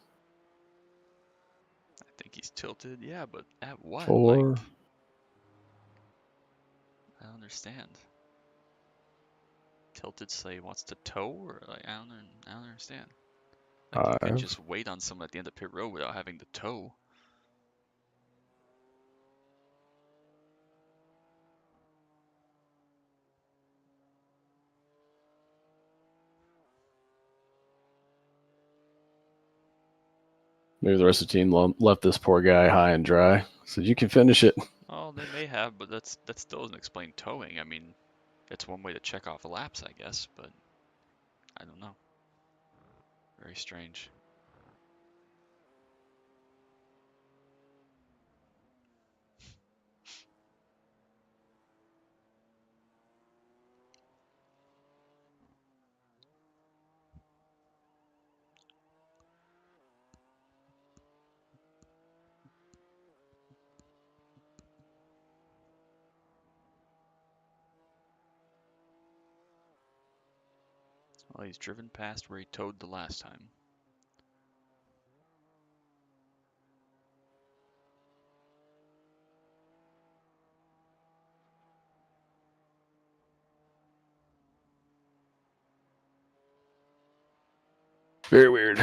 I think he's tilted, yeah, but at what? 4. Like, I don't understand. Tilted say he wants to tow, or like I don't understand. Like you can 5. just wait on someone at the end of pit road without having to tow. Maybe the rest of the team left this poor guy high and dry. Said, you can finish it. Oh, they may have, but that still doesn't explain towing. I mean, it's one way to check off laps, I guess, but I don't know. Very strange. Well, he's driven past where he towed the last time. Very weird.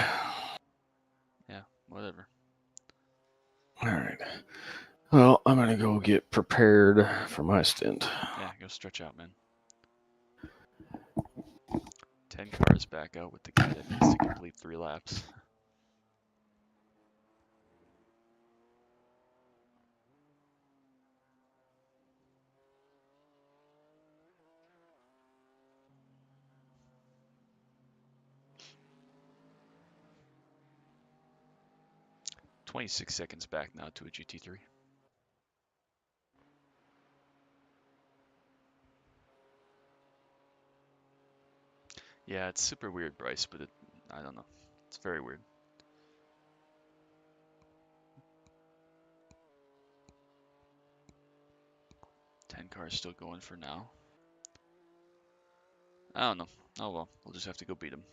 Yeah, whatever. All right. Well, I'm going to go get prepared for my stint. Yeah, go stretch out, man. 10 cars back out with the guy that needs to complete 3 laps. 26 seconds back now to a GT3. Yeah, it's super weird, Bryce, but I don't know. It's very weird. Ten cars still going for now. I don't know. Oh well, we'll just have to go beat him.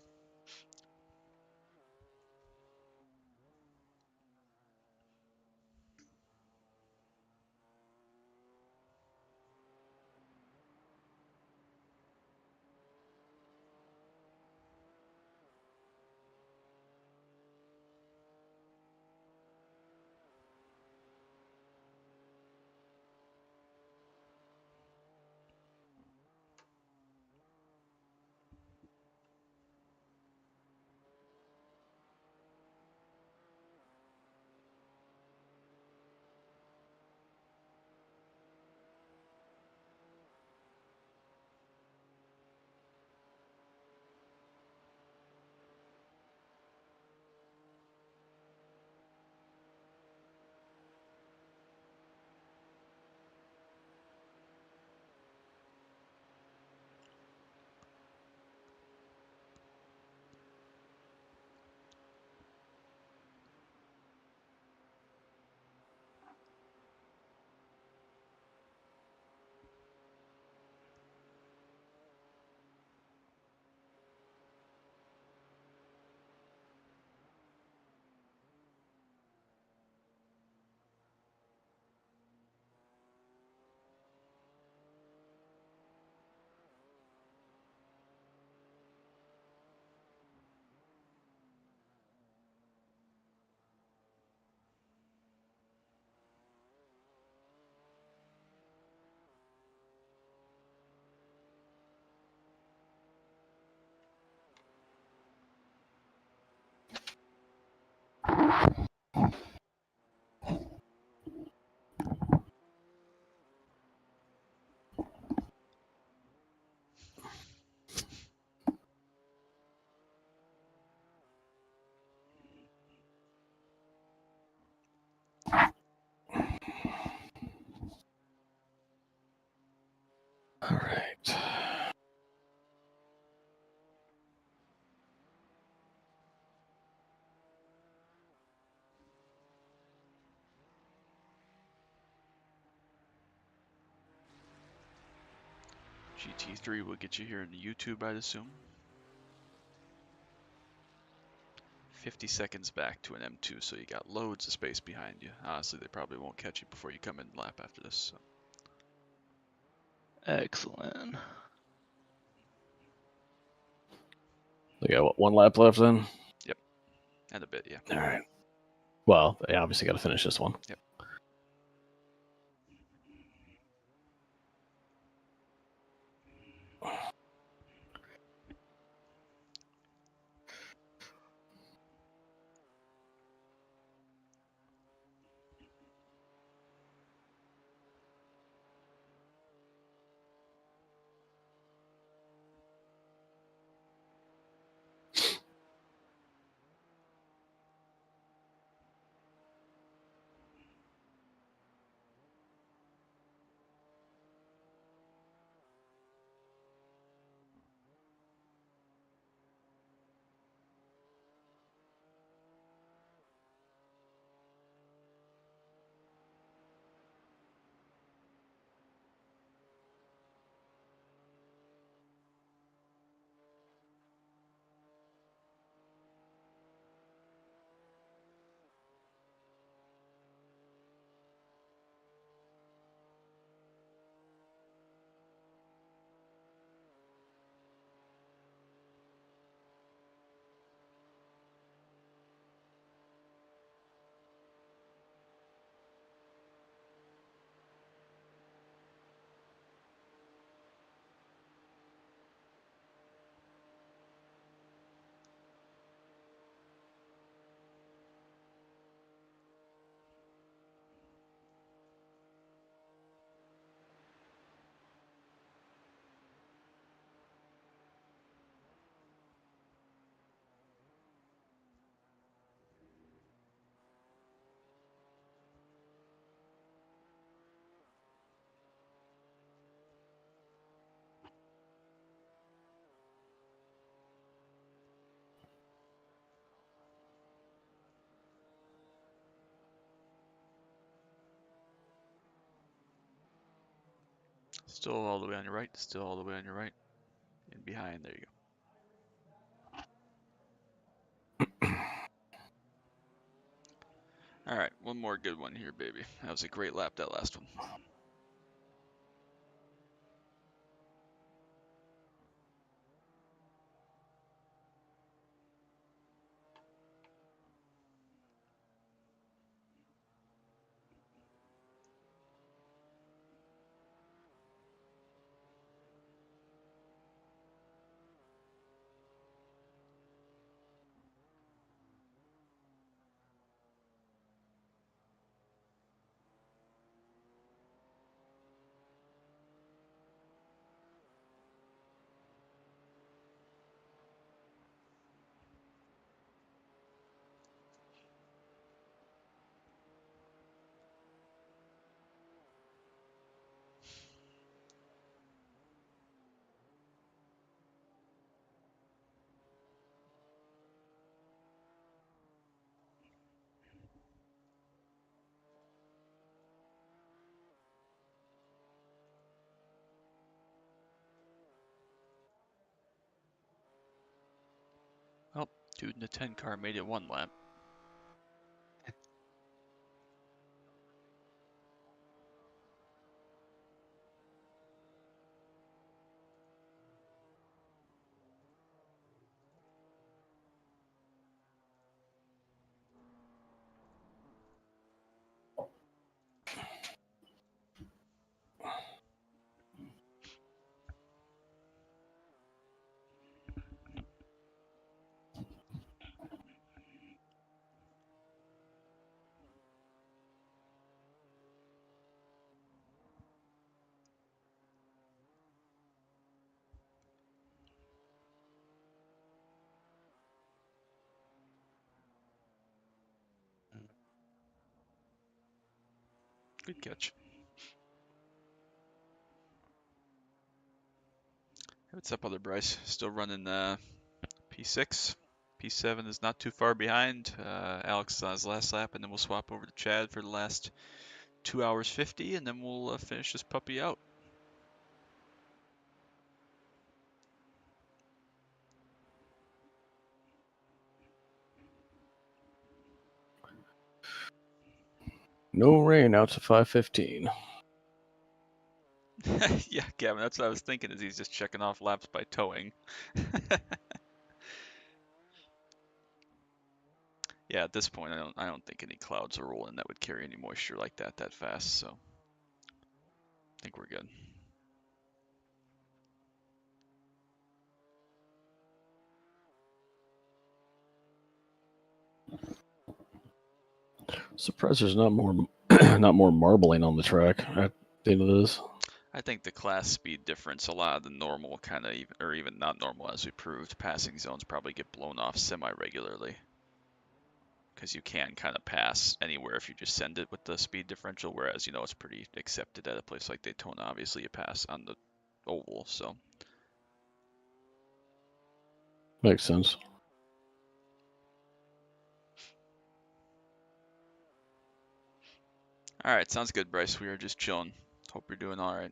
All right. GT3 will get you here in YouTube, I'd assume. 50 seconds back to an M2, so you got loads of space behind you. Honestly, they probably won't catch you before you come in lap after this. So. Excellent. We got what, 1 lap left then? Yep, and a bit, yeah. All right. Well, they obviously got to finish this one. Yep. Still all the way on your right. Still all the way on your right. And behind. There you go. All right, one more good one here, baby. That was a great lap, that last one. Well, dude in the 10 car made it one lap. Good catch. What's up, other Bryce? Still running P6. P7 is not too far behind. Alex is on his last lap, and then we'll swap over to Chad for the last 2 hours 50, and then we'll finish this puppy out. No rain out to 5:15. Yeah, Gavin, that's what I was thinking. Is he's just checking off laps by towing? Yeah, at this point, I don't think any clouds are rolling that would carry any moisture like that fast. So I think we're good. Surprised there's not more not more marbling on the track at the end of this. I think the class speed difference, a lot of the normal kind of, or even not normal as we proved, passing zones probably get blown off semi-regularly. Because you can kind of pass anywhere if you just send it with the speed differential, whereas, it's pretty accepted at a place like Daytona. Obviously, you pass on the oval, so. Makes sense. All right, sounds good, Bryce. We are just chilling. Hope you're doing all right.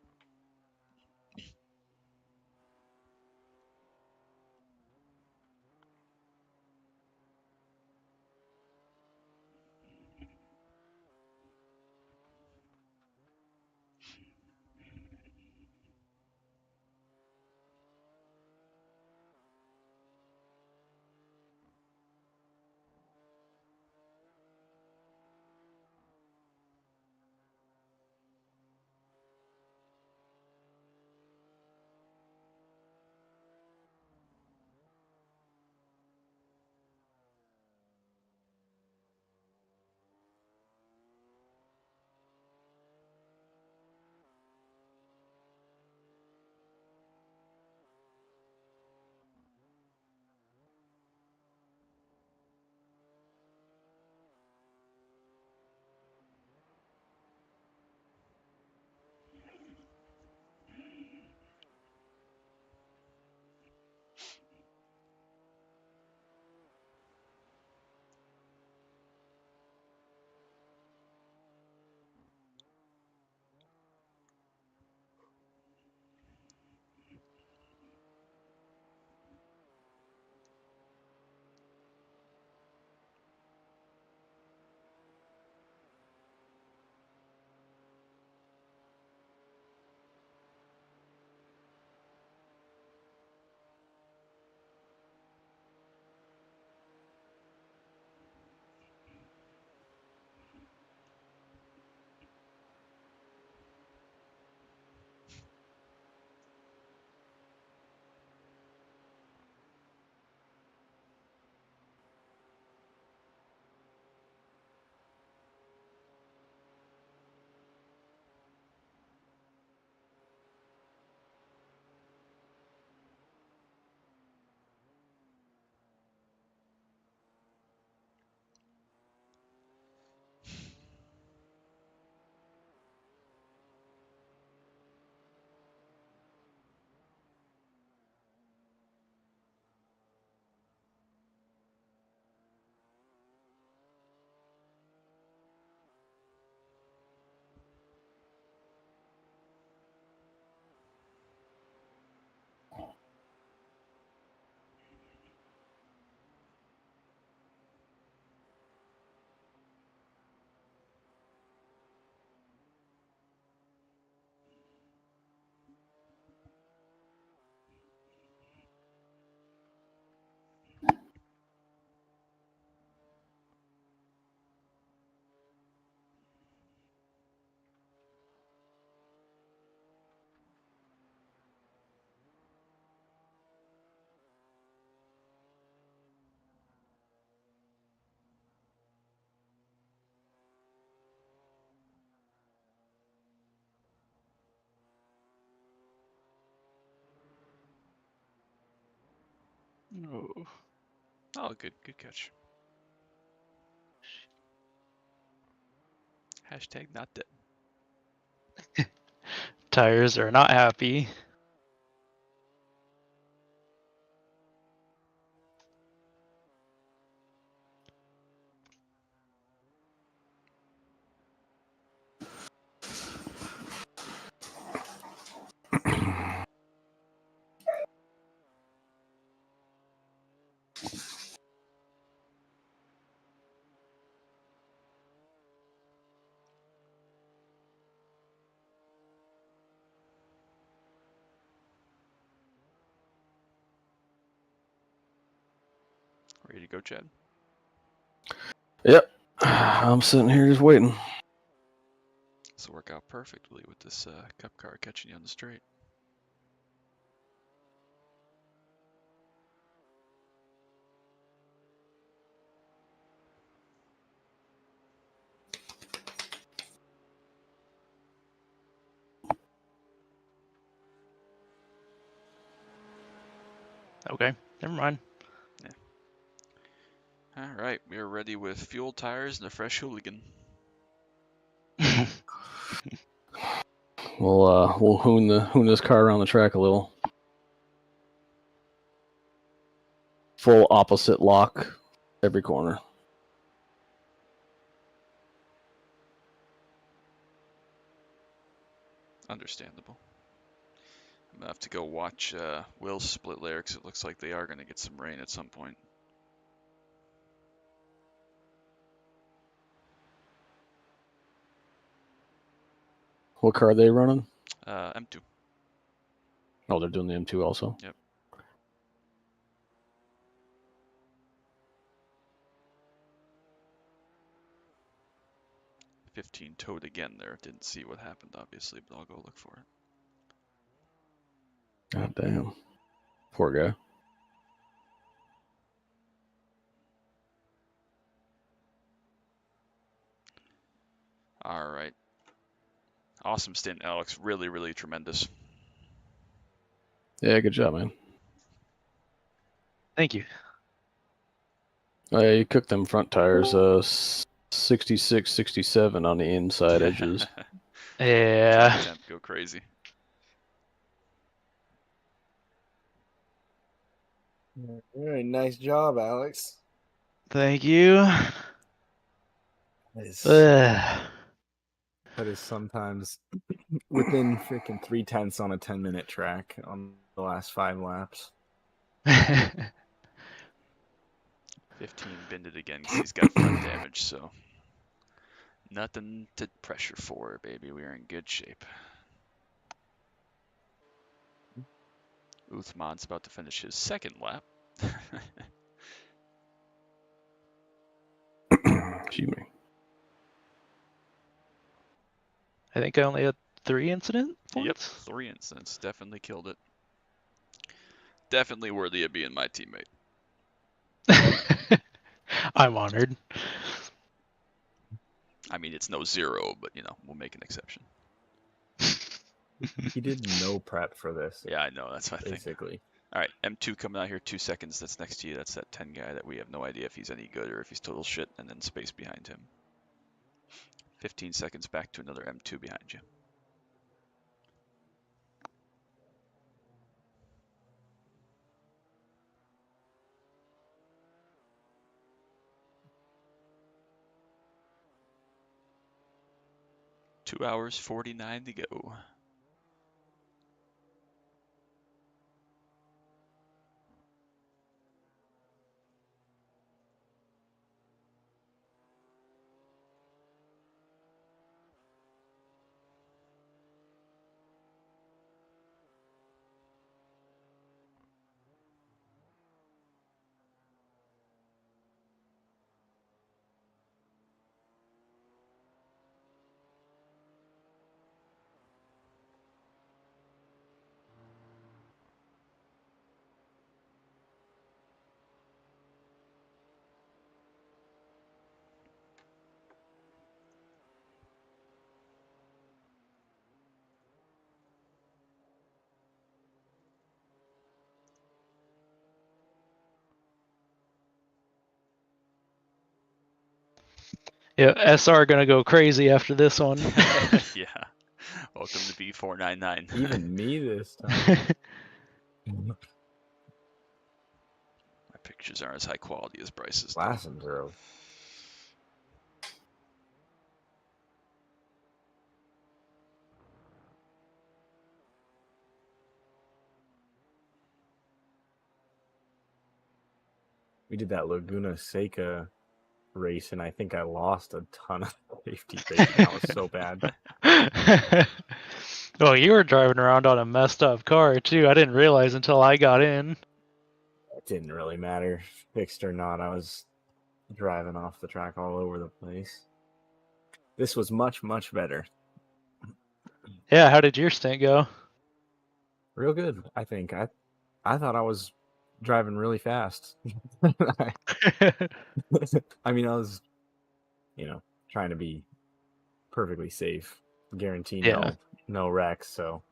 Oh. Oh, good catch. Hashtag not dead. Tires are not happy. Ready to go, Chad? Yep. I'm sitting here just waiting. This will work out perfectly with this cup car catching you on the straight. Okay, never mind. All right, we are ready with fuel, tires, and a fresh hooligan. We'll hoon this car around the track a little. Full opposite lock every corner. Understandable. I'm gonna have to go watch Will's split layer because it looks like they are gonna get some rain at some point. What car are they running? M2. Oh, they're doing the M2 also. Yep. $15 towed again there. Didn't see what happened, obviously, but I'll go look for it. God damn. Poor guy. All right. Awesome stint, Alex. Really, really tremendous. Yeah, good job, man. Thank you. You cooked them front tires 66, 67 on the inside edges. Yeah. Temp, go crazy. Very nice job, Alex. Thank you. That is sometimes within freaking 3/10 on a 10-minute track on the last 5 laps. 15 bended again because he's got front damage, so nothing to pressure for, baby. We are in good shape. Uthman's about to finish his second lap. Excuse me. I think I only had 3 incident Yep, points. 3 incidents. Definitely killed it. Definitely worthy of being my teammate. I'm honored. I mean, it's no 0, but, you know, we'll make an exception. He did no prep for this. Yeah, I know. That's my thing. Basically. All right, M2 coming out here 2 seconds. That's next to you. That's that 10 guy that we have no idea if he's any good or if he's total shit, and then space behind him. 15 seconds back to another M2 behind you. Two hours 49 to go. Yeah, SR gonna go crazy after this one. Yeah. Welcome to B499. Even me this time. My pictures aren't as high quality as Bryce's. Last and zero. We did that Laguna Seca race, and I think I lost a ton of safety rating. That was so bad. Well, you were driving around on a messed up car too. I didn't realize until I got in. It didn't really matter, fixed or not. I was driving off the track all over the place. This was much, much better. Yeah, how did your stint go? Real good, I think. I thought I was driving really fast. I mean, I was, trying to be perfectly safe, guarantee Yeah. no wrecks. So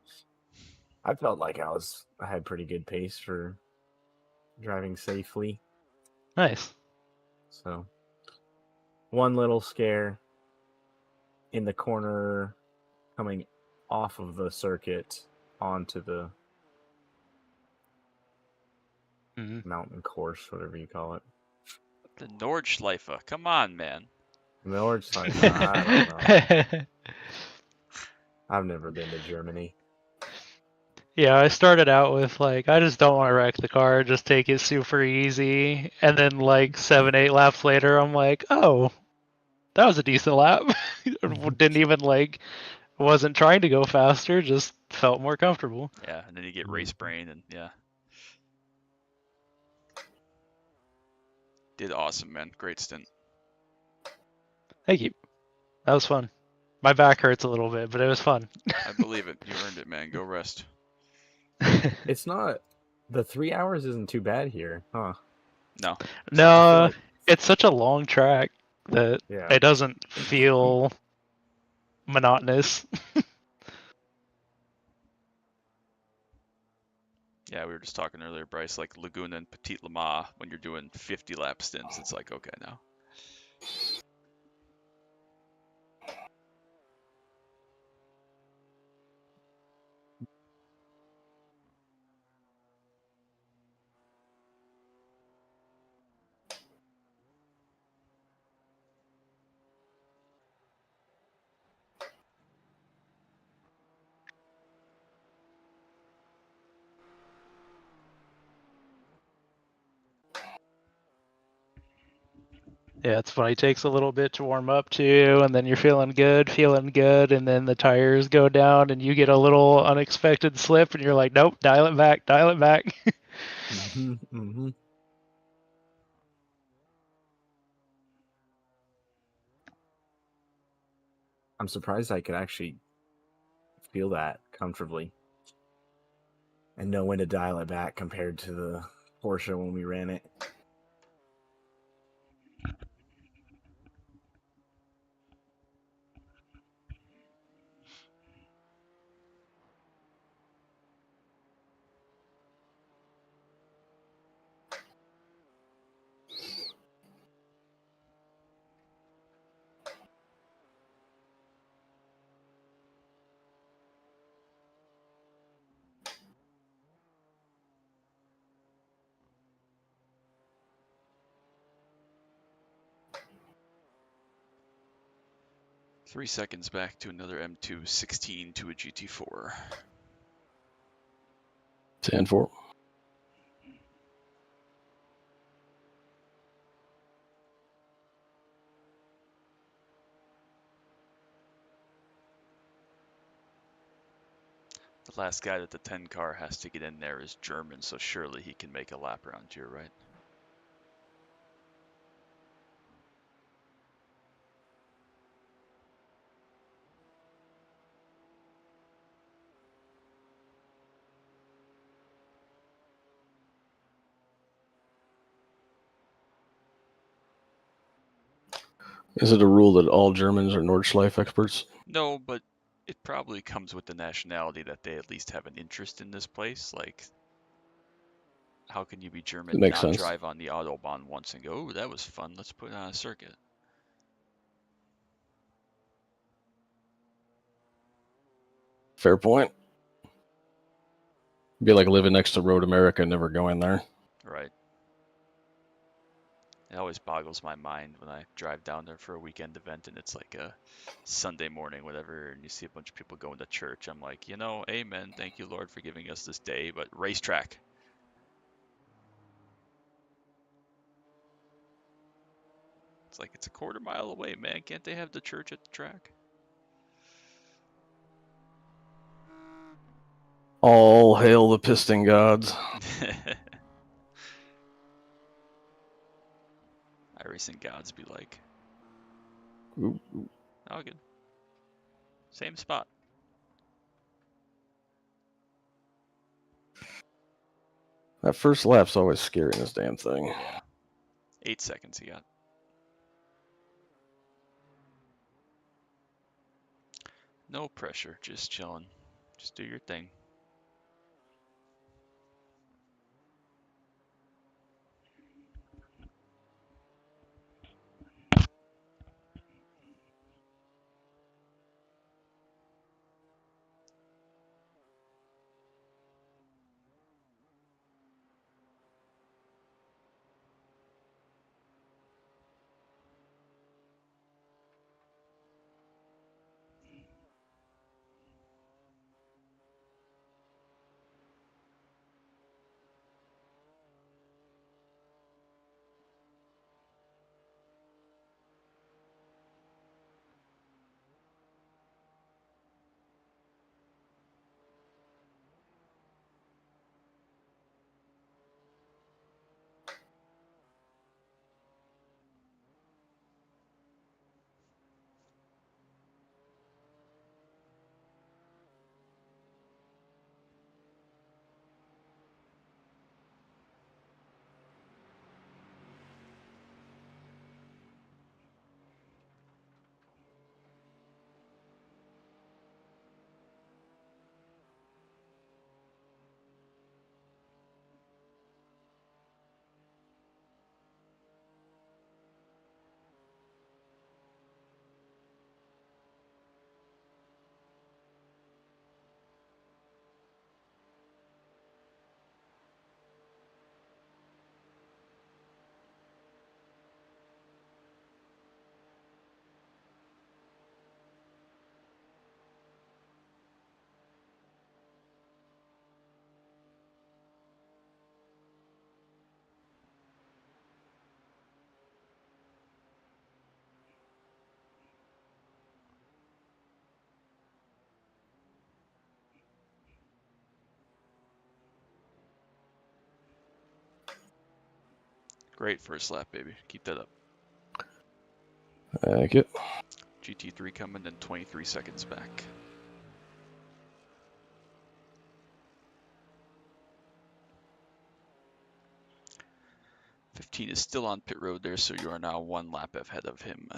I felt like I had pretty good pace for driving safely. Nice. So one little scare in the corner coming off of the circuit onto the mountain course, whatever you call it. The Nordschleife. Come on, man. Nordschleife. I don't know. I've never been to Germany. Yeah, I started out with like, I just don't want to wreck the car, just take it super easy. And then like 7-8 laps later, I'm like, oh, that was a decent lap. Didn't even wasn't trying to go faster, just felt more comfortable. Yeah, and then you get race brain, and yeah. Did awesome, man. Great stint. Thank you. That was fun. My back hurts a little bit, but it was fun. I believe it. You earned it, man. Go rest. It's not. The 3 hours isn't too bad here, huh? No. No, it's such a long track that Yeah. it doesn't feel monotonous. Yeah, we were just talking earlier, Bryce, like Laguna and Petit Le Mans, when you're doing 50 lap stints, it's like, okay, now. Yeah, it's funny. It takes a little bit to warm up too, and then you're feeling good, and then the tires go down, and you get a little unexpected slip, and you're like, nope, dial it back, dial it back. I'm surprised I could actually feel that comfortably and know when to dial it back compared to the Porsche when we ran it. Three seconds back to another M2, 16 to a GT4. 10-4. The last guy that the 10 car has to get in there is German, so surely he can make a lap around here, right? Is it a rule that all Germans are Nordschleife experts? No, but it probably comes with the nationality that they at least have an interest in this place. Like, how can you be German, It makes not sense. drive on the Autobahn once and go, oh, that was fun, let's put it on a circuit? Fair point. Be like living next to Road America and never going there. Right. It always boggles my mind when I drive down there for a weekend event and it's like a Sunday morning, whatever, and you see a bunch of people going to church. I'm like, amen. Thank you, Lord, for giving us this day, but racetrack. It's like it's a quarter mile away, man. Can't they have the church at the track? All hail the piston gods. iRacing gods be like, Ooh. oh, good. Same spot. That first lap's always scary in this damn thing. Yeah. 8 seconds he got. No pressure, just chilling. Just do your thing. Great first lap, baby. Keep that up. Thank you. GT3 coming, then 23 seconds back. '15 is still on pit road there, so you are now 1 lap ahead of him.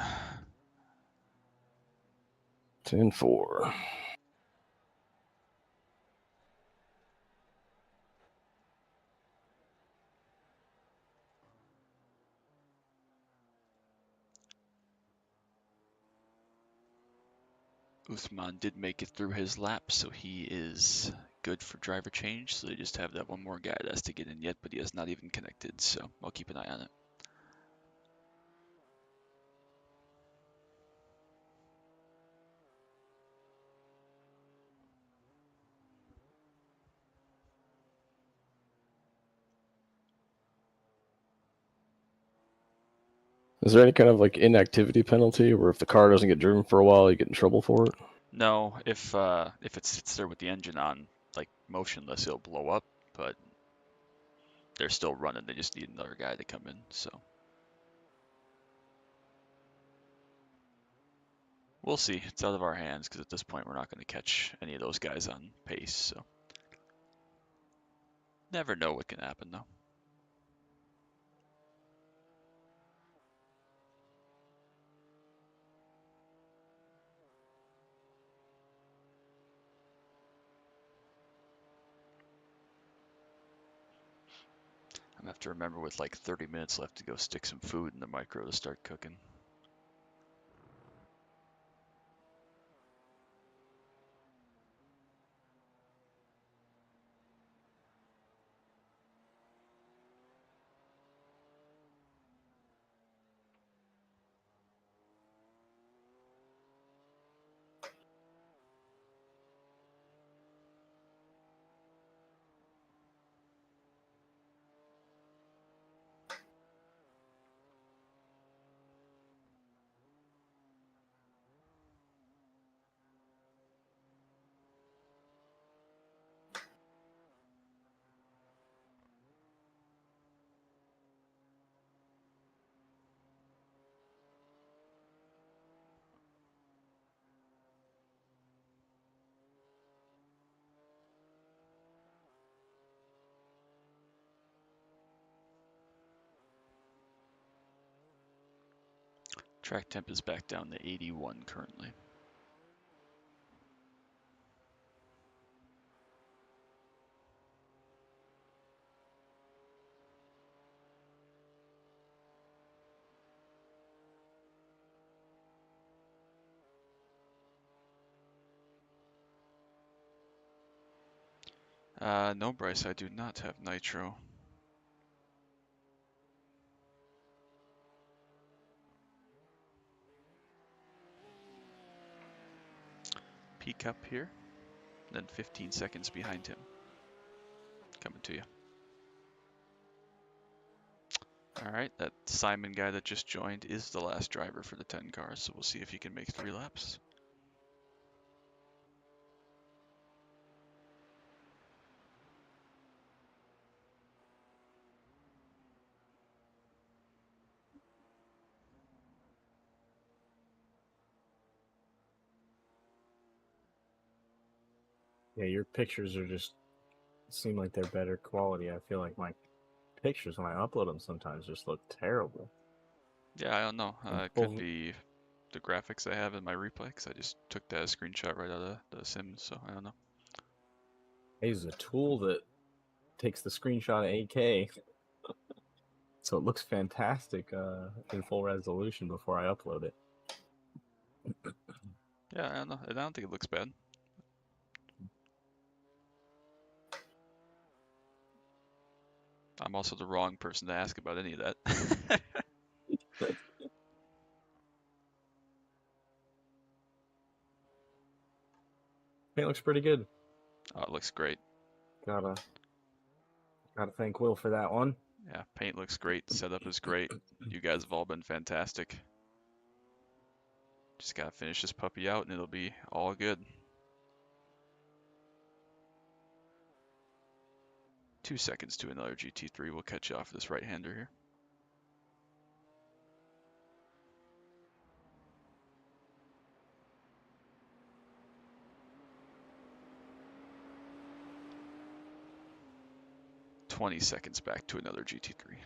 10-4. Uthman did make it through his lap, so he is good for driver change. So they just have that one more guy that has to get in yet, but he has not even connected, so I'll keep an eye on it. Is there any kind of like inactivity penalty where if the car doesn't get driven for a while, you get in trouble for it? No, if it sits there with the engine on, like motionless, it'll blow up, but they're still running. They just need another guy to come in, so. We'll see. It's out of our hands because at this point we're not going to catch any of those guys on pace, so. Never know what can happen, though. I'm gonna have to remember with like 30 minutes left to go stick some food in the micro to start cooking. Track temp is back down to 81 currently. No, Bryce, I do not have nitro. Peek up here, then 15 seconds behind him. Coming to you. Alright, that Simon guy that just joined is the last driver for the 10 cars, so we'll see if he can make 3 laps. Yeah, your pictures are just seem like they're better quality. I feel like my pictures when I upload them sometimes just look terrible. Yeah, I don't know. It full- could be the graphics I have in my replay, because I just took that screenshot right out of the sim, so I don't know. I use a tool that takes the screenshot at 8K, so it looks fantastic in full resolution before I upload it. Yeah, I don't know. I don't think it looks bad. I'm also the wrong person to ask about any of that. It looks pretty good. Oh, it looks great. Gotta thank Will for that one. Yeah, paint looks great. Setup is great. You guys have all been fantastic. Just gotta finish this puppy out and it'll be all good. 2 seconds to another GT3. We'll catch you off this right-hander here. "20 seconds back to another GT3.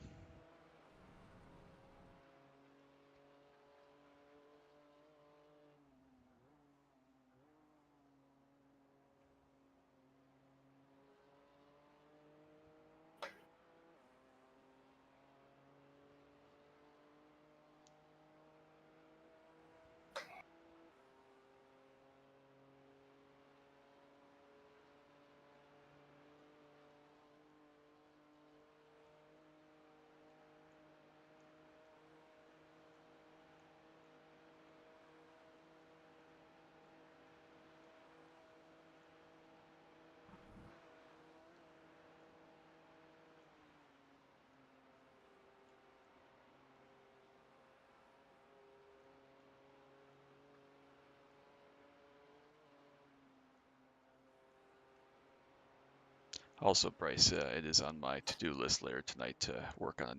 Also, Bryce, it is on my to-do list later tonight to work on a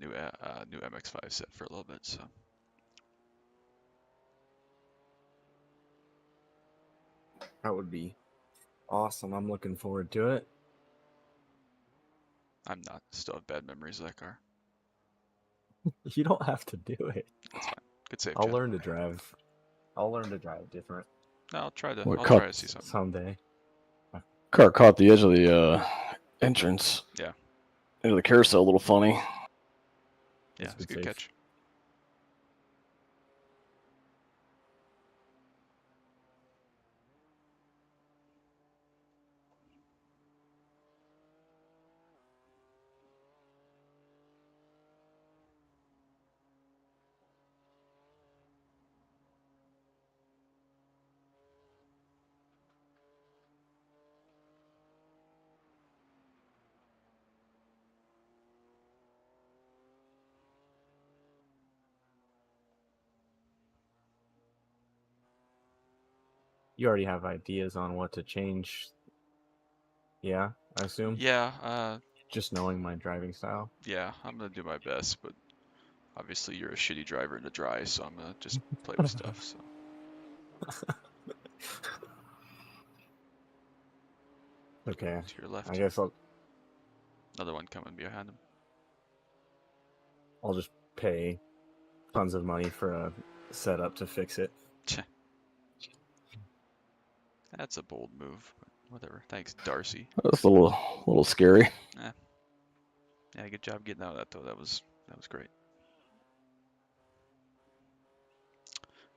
new MX-5 set for a little bit. So That would be awesome. I'm looking forward to it. I'm not. Still have bad memories of that car. You don't have to do it. That's fine. Good save, I'll Jen. learn to drive. I'll learn to drive different No, I'll try to. What I'll cut? try to see something. someday. Car caught the edge of the entrance. Yeah. Into the carousel, a little funny. Yeah, That's it's a good good save. catch. You already have ideas on what to change. Yeah, I assume. Yeah, Just knowing my driving style. yeah, I'm gonna do my best, but obviously you're a shitty driver in the dry, so I'm gonna just play with stuff. So Okay. to your left, I guess another one coming behind him. I'll just pay tons of money for a set up to fix it. That's a bold move, but whatever. Thanks, Darcy. That's a little scary. Yeah, good job getting out of that though. That was great.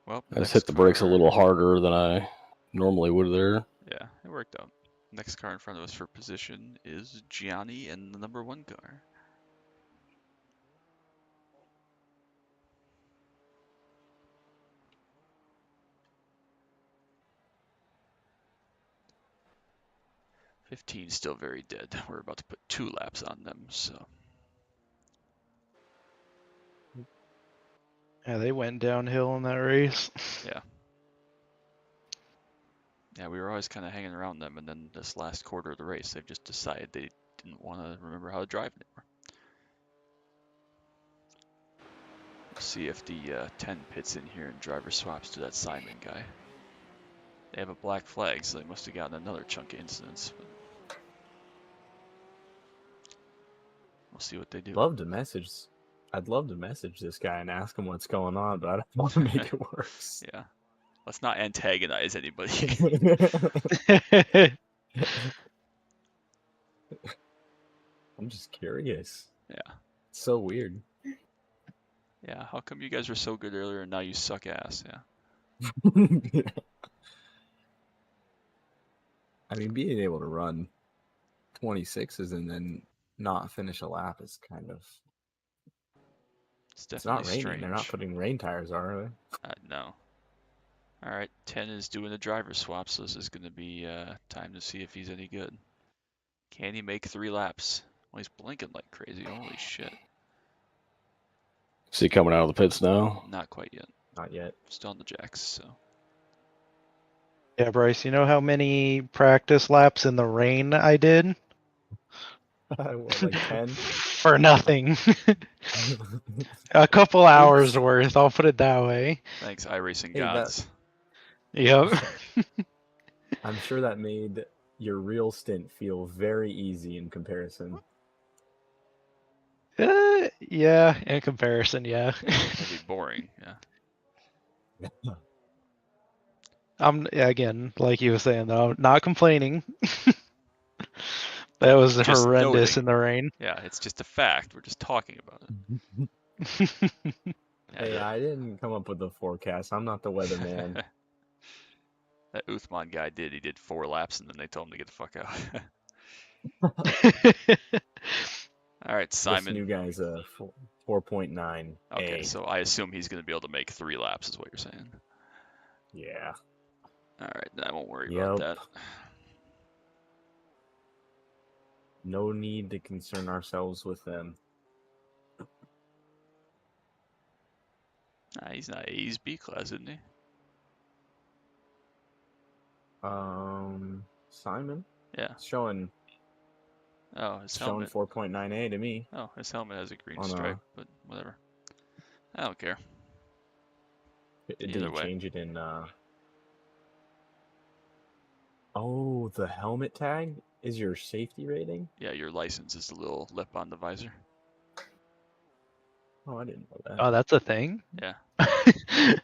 Well, I just next hit the brakes a car- little harder than I normally would there. Yeah, it worked out. Next car in front of us for position is Gianni and the number 1 car. '15 still very dead. We're about to put 2 laps on them, so. Yeah, they went downhill in that race. Yeah. Yeah, we were always kind of hanging around them, and then this last quarter of the race, they've just decided they didn't want to remember how to drive anymore. We'll see if the 10 pits in here and driver swaps to that Simon guy. They have a black flag, so they must have gotten another chunk of incidents. But we'll see what they do. I'd love to message this guy and ask him what's going on, but I don't want to make it worse. Yeah. Let's not antagonize anybody. I'm just curious. Yeah. It's so weird. Yeah, how come you guys were so good earlier and now you suck ass? Yeah. I mean, being able to run 26s and then not finish a lap is kind of... It's It's definitely not raining. strange. They're not putting rain tires, are they? No. Alright, 10 is doing the driver swap, so this is going to be time to see if he's any good. Can he make 3 laps? Well, he's blinking like crazy. Holy shit. Is he coming out of the pits now? Not quite yet. Not yet. Still on the jacks, so. Yeah, Bryce, you know how many practice laps in the rain I did? What, like 10? For nothing. A couple hours worth, I'll put it that way. Thanks, iRacing Hey, gods. Yep. I'm sure that made your real stint feel very easy in comparison. Yeah, in comparison, yeah. It'd be boring, yeah. Again, like you were saying though, I'm not complaining. That was Just horrendous noting. in the rain. Yeah, it's just a fact. We're just talking about it. Hey, I didn't come up with the forecast. I'm not the weatherman. That Uthman guy did. He did 4 laps and then they told him to get the fuck out. All right, Simon. This new guy's a 4.9. Okay, so I assume he's going to be able to make 3 laps is what you're saying. Yeah. All right, then I won't worry about that. No need to concern ourselves with them. Nah, he's not. He's B class, isn't he? Simon? Yeah. It's showing Oh, his showing helmet. 4.9A to me. Oh, his helmet has a green Oh, no. stripe, but whatever. I don't care. Did Either he way. change it in Oh, the helmet tag is your safety rating? Yeah, your license is the little lip on the visor. Oh, I didn't know that. Oh, that's a thing? Yeah. I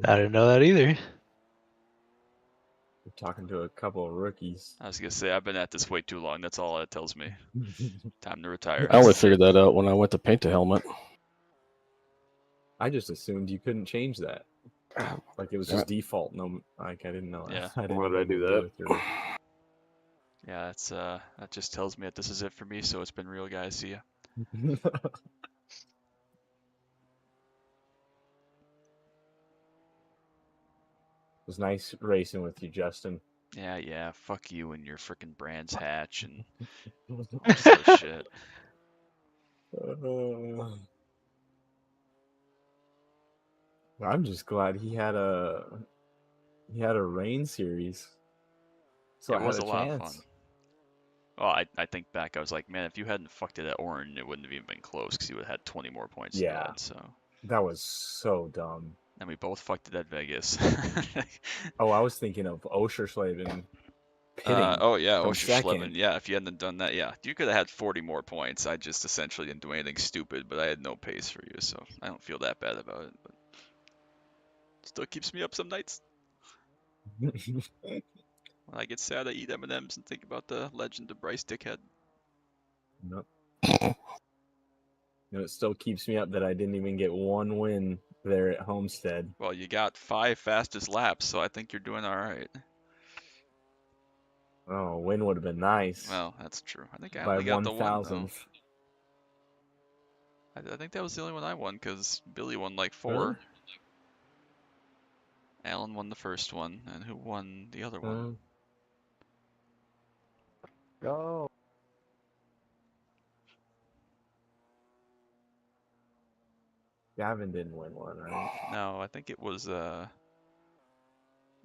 didn't know that either. We're talking to a couple of rookies. I was gonna say I've been at this way too long. That's all that tells me. Time to retire. I only figured that out when I went to paint the helmet. I just assumed you couldn't change that. Like it was just default. No, like I didn't know that. Yeah. Why did I do that? Yeah, that's that just tells me that this is it for me. So it's been real, guys. See ya. It was nice racing with you, Justin. Yeah. Fuck you and your frickin' Brands hatch and all this other shit. I'm just glad he had a rain series. So It I was had a a lot of chance. fun. Well, I think back, I was like, man, if you hadn't fucked it at Orange, it wouldn't have even been close because you would have had 20 more points than Yeah. that. So. That was so dumb. And we both fucked it at Vegas. Oh, I was thinking of Oschersleben pitting. Oh yeah, from Oschersleben. second. Yeah, if you hadn't done that, yeah, you could have had 40 more points. I just essentially didn't do anything stupid, but I had no pace for you, so I don't feel that bad about it. But... Still keeps me up some nights. When I get sad, I eat M&Ms and think about the legend of Bryce Dickhead. Nope. It still keeps me up that I didn't even get one win there at Homestead. Well, you got 5 fastest laps, so I think you're doing all right. Oh, a win would have been nice. Well, that's true. I think I by only got the one, though. 1,000th. I think that was the only one I won, because Billy won like 4. Really? Alan won the first one, and who won the other one? Go. Gavin didn't win one, right? No, I think it was,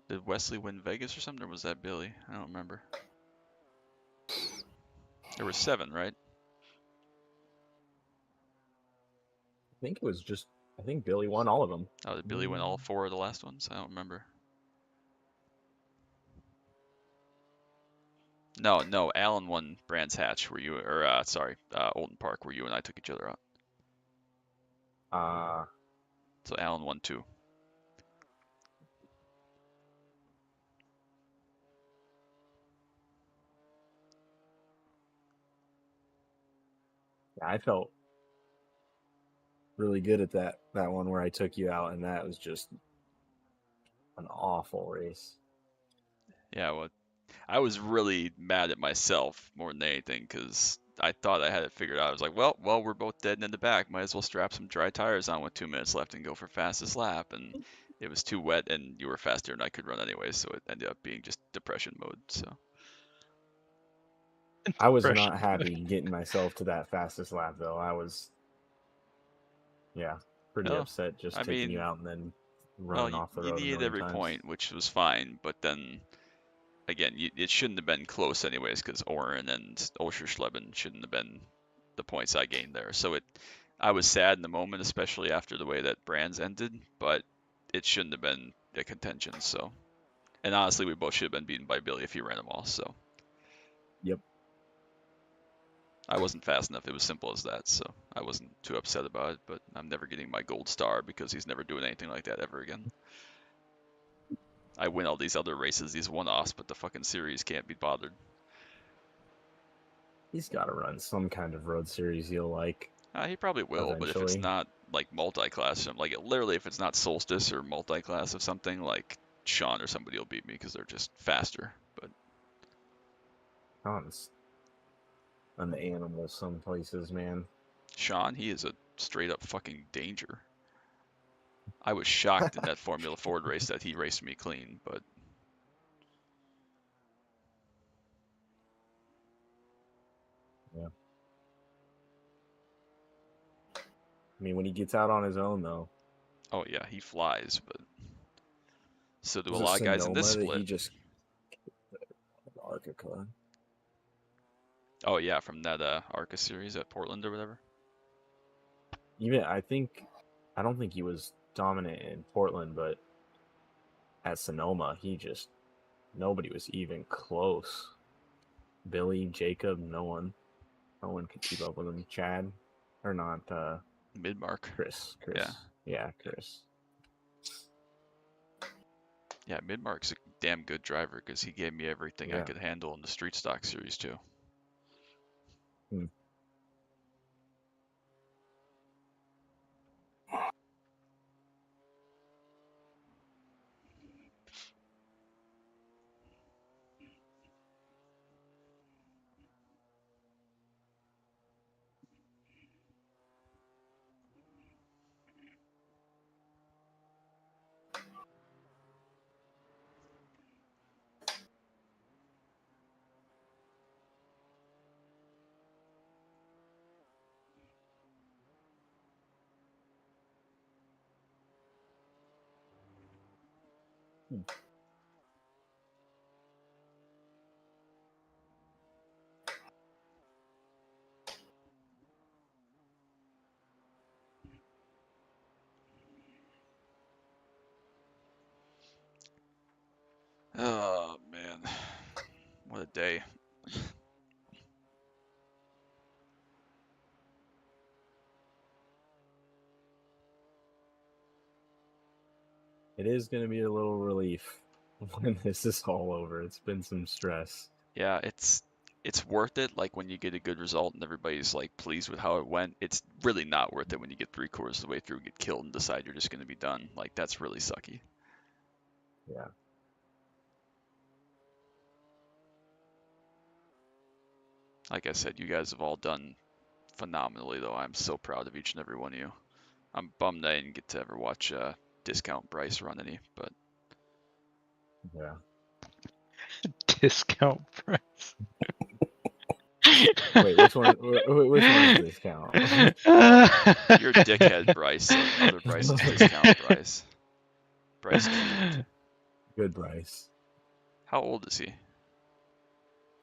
did Wesley win Vegas or something, or was that Billy? I don't remember. There were 7, right? I think it was just. I think Billy won all of them. Oh, did Billy win all 4 of the last ones? I don't remember. No, Alan won Brands Hatch, where you, or sorry, Olden Park, where you and I took each other out. So Alan won 2. Yeah, I felt really good at that one where I took you out, and that was just an awful race. Yeah, well, I was really mad at myself more than anything because I thought I had it figured out. I was like, well, we're both dead in the back. Might as well strap some dry tires on with 2 minutes left and go for fastest lap. And it was too wet, and you were faster than I could run anyway, so it ended up being just depression mode. So I was not happy getting myself to that fastest lap, though. I was, pretty upset just taking you out and then running off the road. You needed every point, which was fine, but then again, it shouldn't have been close anyways, because Oren and Oschersleben shouldn't have been the points I gained there. So I was sad in the moment, especially after the way that Brands ended, but it shouldn't have been a contention. So, and honestly, we both should have been beaten by Billy if he ran them all. So, yep, I wasn't fast enough. It was simple as that. So I wasn't too upset about it. But I'm never getting my gold star because he's never doing anything like that ever again. I win all these other races, these one-offs, but the fucking series can't be bothered. He's got to run some kind of road series he'll like. He probably will, eventually. But if it's not like multi-class, like literally if it's not Solstice or multi-class of something, like Sean or somebody will beat me because they're just faster. But Sean's an animal some places, man. Sean, he is a straight up fucking danger. I was shocked in that Formula Ford race that he raced me clean, but yeah. I mean, when he gets out on his own, though. Oh yeah, he flies, but so do a lot of guys in this split. He just Arca car. Oh yeah, from that Arca series at Portland or whatever. Even I don't think he was dominant in Portland, but at Sonoma, nobody was even close. Billy, Jacob, no one could keep up with him. Chad, or not? Mid-mark. Chris. Yeah, Chris. Yeah, Mid-mark's a damn good driver because he gave me everything I could handle in the street stock series too. Oh man, what a day. it is going to be a little relief when this is all over. It's been some stress. Yeah, it's worth it. Like when you get a good result and everybody's like pleased with how it went. It's really not worth it when you get 3/4 of the way through, get killed, and decide you're just going to be done. Like that's really sucky. Yeah. Like I said, you guys have all done phenomenally, though. I'm so proud of each and every one of you. I'm bummed I didn't get to ever watch Discount Bryce run any, but Yeah. Discount price. Wait, which one? Which one is discount? you're dickhead Bryce. So other Bryce is Discount Bryce. Bryce cubed. Good Bryce. How old is he?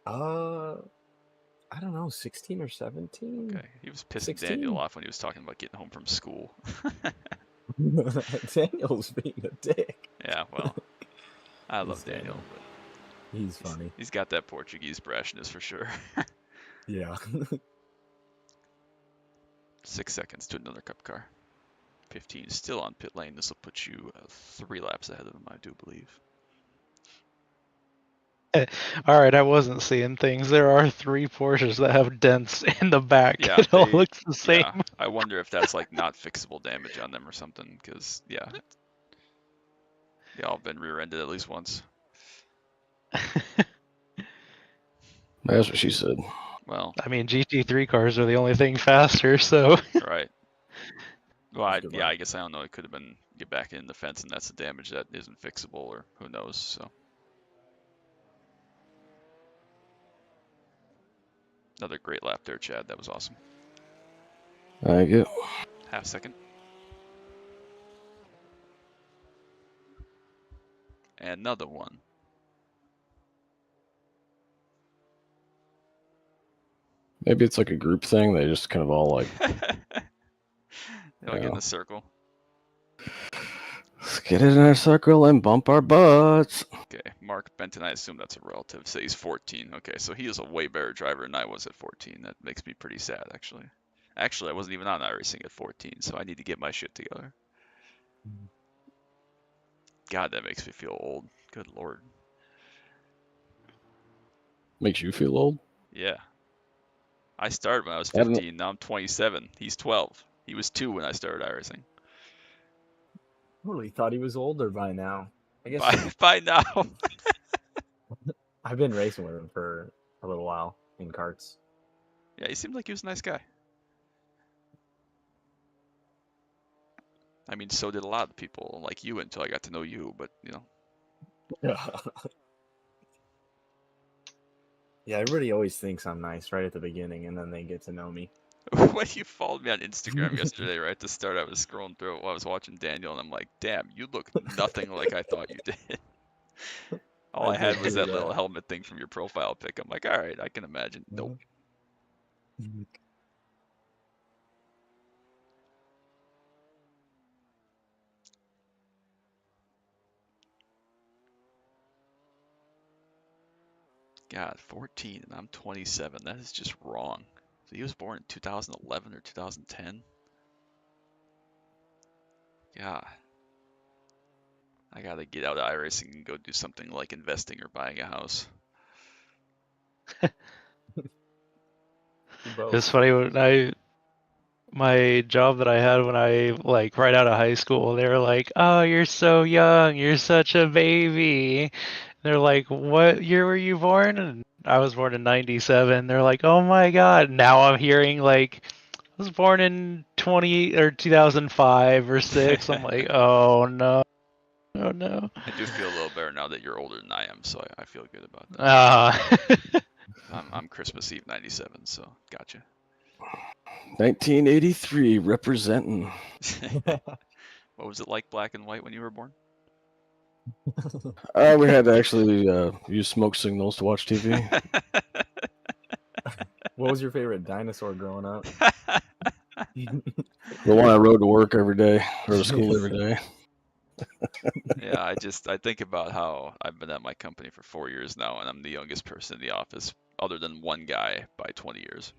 I don't know, 16 or 17. Okay, he was pissing 16? Daniel off when he was talking about getting home from school. Daniel's being a dick. Yeah, well, I love He's Daniel, but He's funny. he's got that Portuguese brashness for sure. Yeah. 6 seconds to another cup car. 15 still on pit lane. This will put you 3 laps ahead of him, I do believe. All right, I wasn't seeing things. There are 3 Porsches that have dents in the back. Yeah, It all looks the same. Yeah, I wonder if that's like not fixable damage on them or something, because yeah, they all been rear-ended at least once. That's what she said. Well, I mean, GT3 cars are the only thing faster, so. right. Well, That's a good yeah, one. I guess I don't know. It could have been get back in the fence, and that's the damage that isn't fixable, or who knows. So another great lap there, Chad. That was awesome. Thank you. Half second. And another one. Maybe it's like a group thing. They just kind of all like, They all get in a circle. let's get in our circle and bump our butts. Okay, Mark Benton, I assume that's a relative. Say he's 14. Okay, so he is a way better driver than I was at 14. That makes me pretty sad, actually. Actually, I wasn't even on iRacing at 14, so I need to get my shit together. God, that makes me feel old. Good lord. Makes you feel old? Yeah. I started when I was I don't- 15. Now I'm 27. He's 12. He was 2 when I started iRacing. Totally thought he was older by now. I guess By now. I've been racing with him for a little while in karts. Yeah, he seemed like he was a nice guy. I mean, so did a lot of people like you until I got to know you, but you know. Yeah, everybody always thinks I'm nice right at the beginning, and then they get to know me. When you followed me on Instagram yesterday, right at the start, I was scrolling through it while I was watching Daniel, and I'm like, damn, you look nothing like I thought you did. All I had was that little helmet thing from your profile pic. I'm like, all right, I can imagine. Nope. God, 14 and I'm 27. That is just wrong. So he was born in 2011 or 2010. Yeah. I gotta get out of iRacing and go do something like investing or buying a house. It's funny when my job that I had when I like right out of high school, they were like, "Oh, you're so young, you're such a baby." They're like, "What year were you born?" And I was born in '97. They're like, "Oh my God!" Now I'm hearing like, "I was born in 2005 or 6." I'm like, "Oh no, oh no." I do feel a little better now that you're older than I am, so I feel good about that. I'm Christmas Eve '97, so gotcha. 1983 representing. What was it like black and white when you were born? We had to actually use smoke signals to watch TV. What was your favorite dinosaur growing up? The one I rode to work every day, or to school every day. Yeah, I think about how I've been at my company for 4 years now, and I'm the youngest person in the office, other than one guy by 20 years.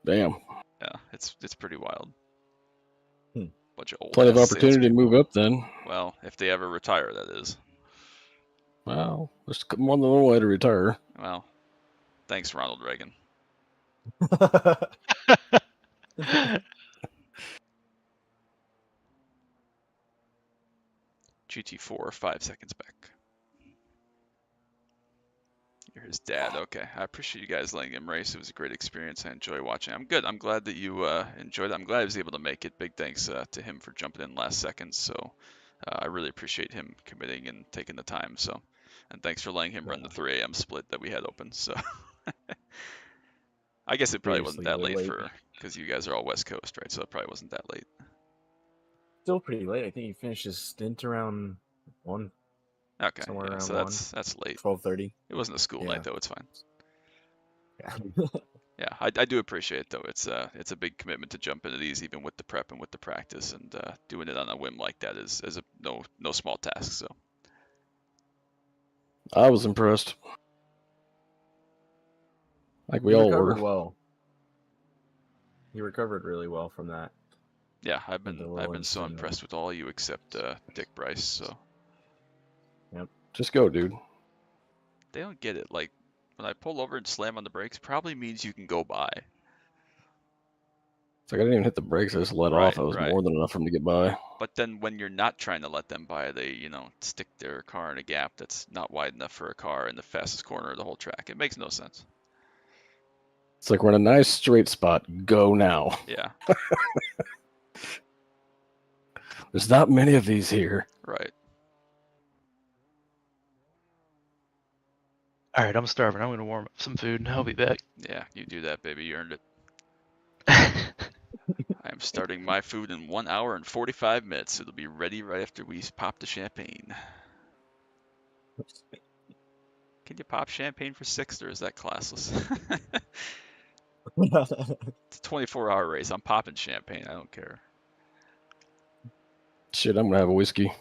Damn. Yeah, it's pretty wild. Bunch of old Plenty of ass opportunity to salespeople. move up then. Well, if they ever retire, that is. Well, there's more than one way to retire. Well, thanks, Ronald Reagan. GT4, 5 seconds back. You're his dad. Okay. I appreciate you guys letting him race. It was a great experience. I enjoy watching. I'm good. I'm glad that you enjoyed it. I'm glad I was able to make it. Big thanks to him for jumping in last second. So I really appreciate him committing and taking the time. So, and thanks for letting him run the 3 a.m. split that we had open. So I guess it probably wasn't that late because you guys are all West Coast, right? So it probably wasn't that late. Still pretty late. I think he finished his stint around 1. Okay. Somewhere Yeah, around so 1. that's late. 12:30. It wasn't a school night though. It's fine. Yeah. Yeah, I do appreciate it though. It's a big commitment to jump into these, even with the prep and with the practice, and doing it on a whim like that is a no small task. So I was impressed. Like we He all recovered were. well. He recovered really well from that. yeah, I've been so incident. impressed with all you except Dick Bryce. So Yep. Just go, dude. they don't get it. Like when I pull over and slam on the brakes, probably means you can go by. It's like I didn't even hit the brakes. I just let off. I was more than enough for them to get by. But then when you're not trying to let them by, they stick their car in a gap that's not wide enough for a car in the fastest corner of the whole track. It makes no sense. It's like we're in a nice straight spot. Go now. Yeah. There's not many of these here. Right. All right, I'm starving. I'm going to warm up some food and I'll be back. Yeah, you do that, baby. You earned it. I'm starting my food in 1 hour and 45 minutes. It'll be ready right after we pop the champagne. Can you pop champagne for 6, or is that classless? It's a 24-hour race. I'm popping champagne. I don't care. Shit, I'm gonna have a whiskey.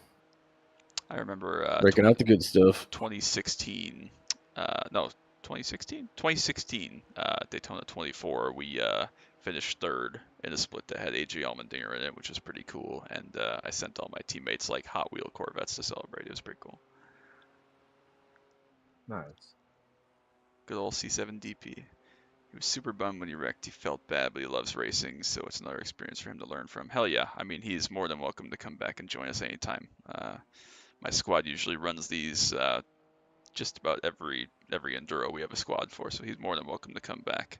I remember breaking out the good stuff. 2016. 2016 Daytona 24. We finished 3rd in a split that had AJ Allmendinger in it, which was pretty cool. And I sent all my teammates like Hot Wheel Corvettes to celebrate. It was pretty cool. Nice. Good old C7 DP. He was super bummed when he wrecked. He felt bad, but he loves racing, so it's another experience for him to learn from. Hell yeah. I mean, he's more than welcome to come back and join us anytime. My squad usually runs these just about every enduro we have a squad for, so he's more than welcome to come back.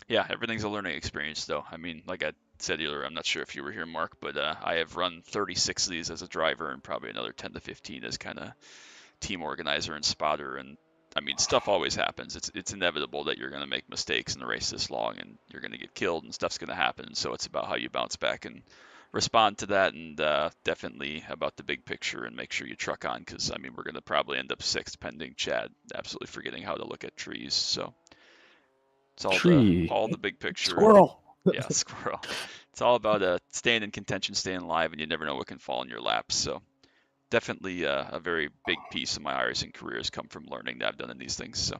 Yeah, everything's a learning experience, though. I mean, like I said earlier, I'm not sure if you were here, Mark, but I have run 36 of these as a driver and probably another 10 to 15 as kind of team organizer and spotter. And I mean, stuff always happens. It's inevitable that you're going to make mistakes in the race this long, and you're going to get killed, and stuff's going to happen. So it's about how you bounce back and respond to that, and definitely about the big picture and make sure you truck on, because I mean, we're going to probably end up 6th pending Chad absolutely forgetting how to look at trees. So it's all the big picture. Squirrel. Yeah, squirrel. It's all about staying in contention, staying alive, and you never know what can fall in your laps. So definitely a very big piece of my iRacing career has come from learning that I've done in these things. So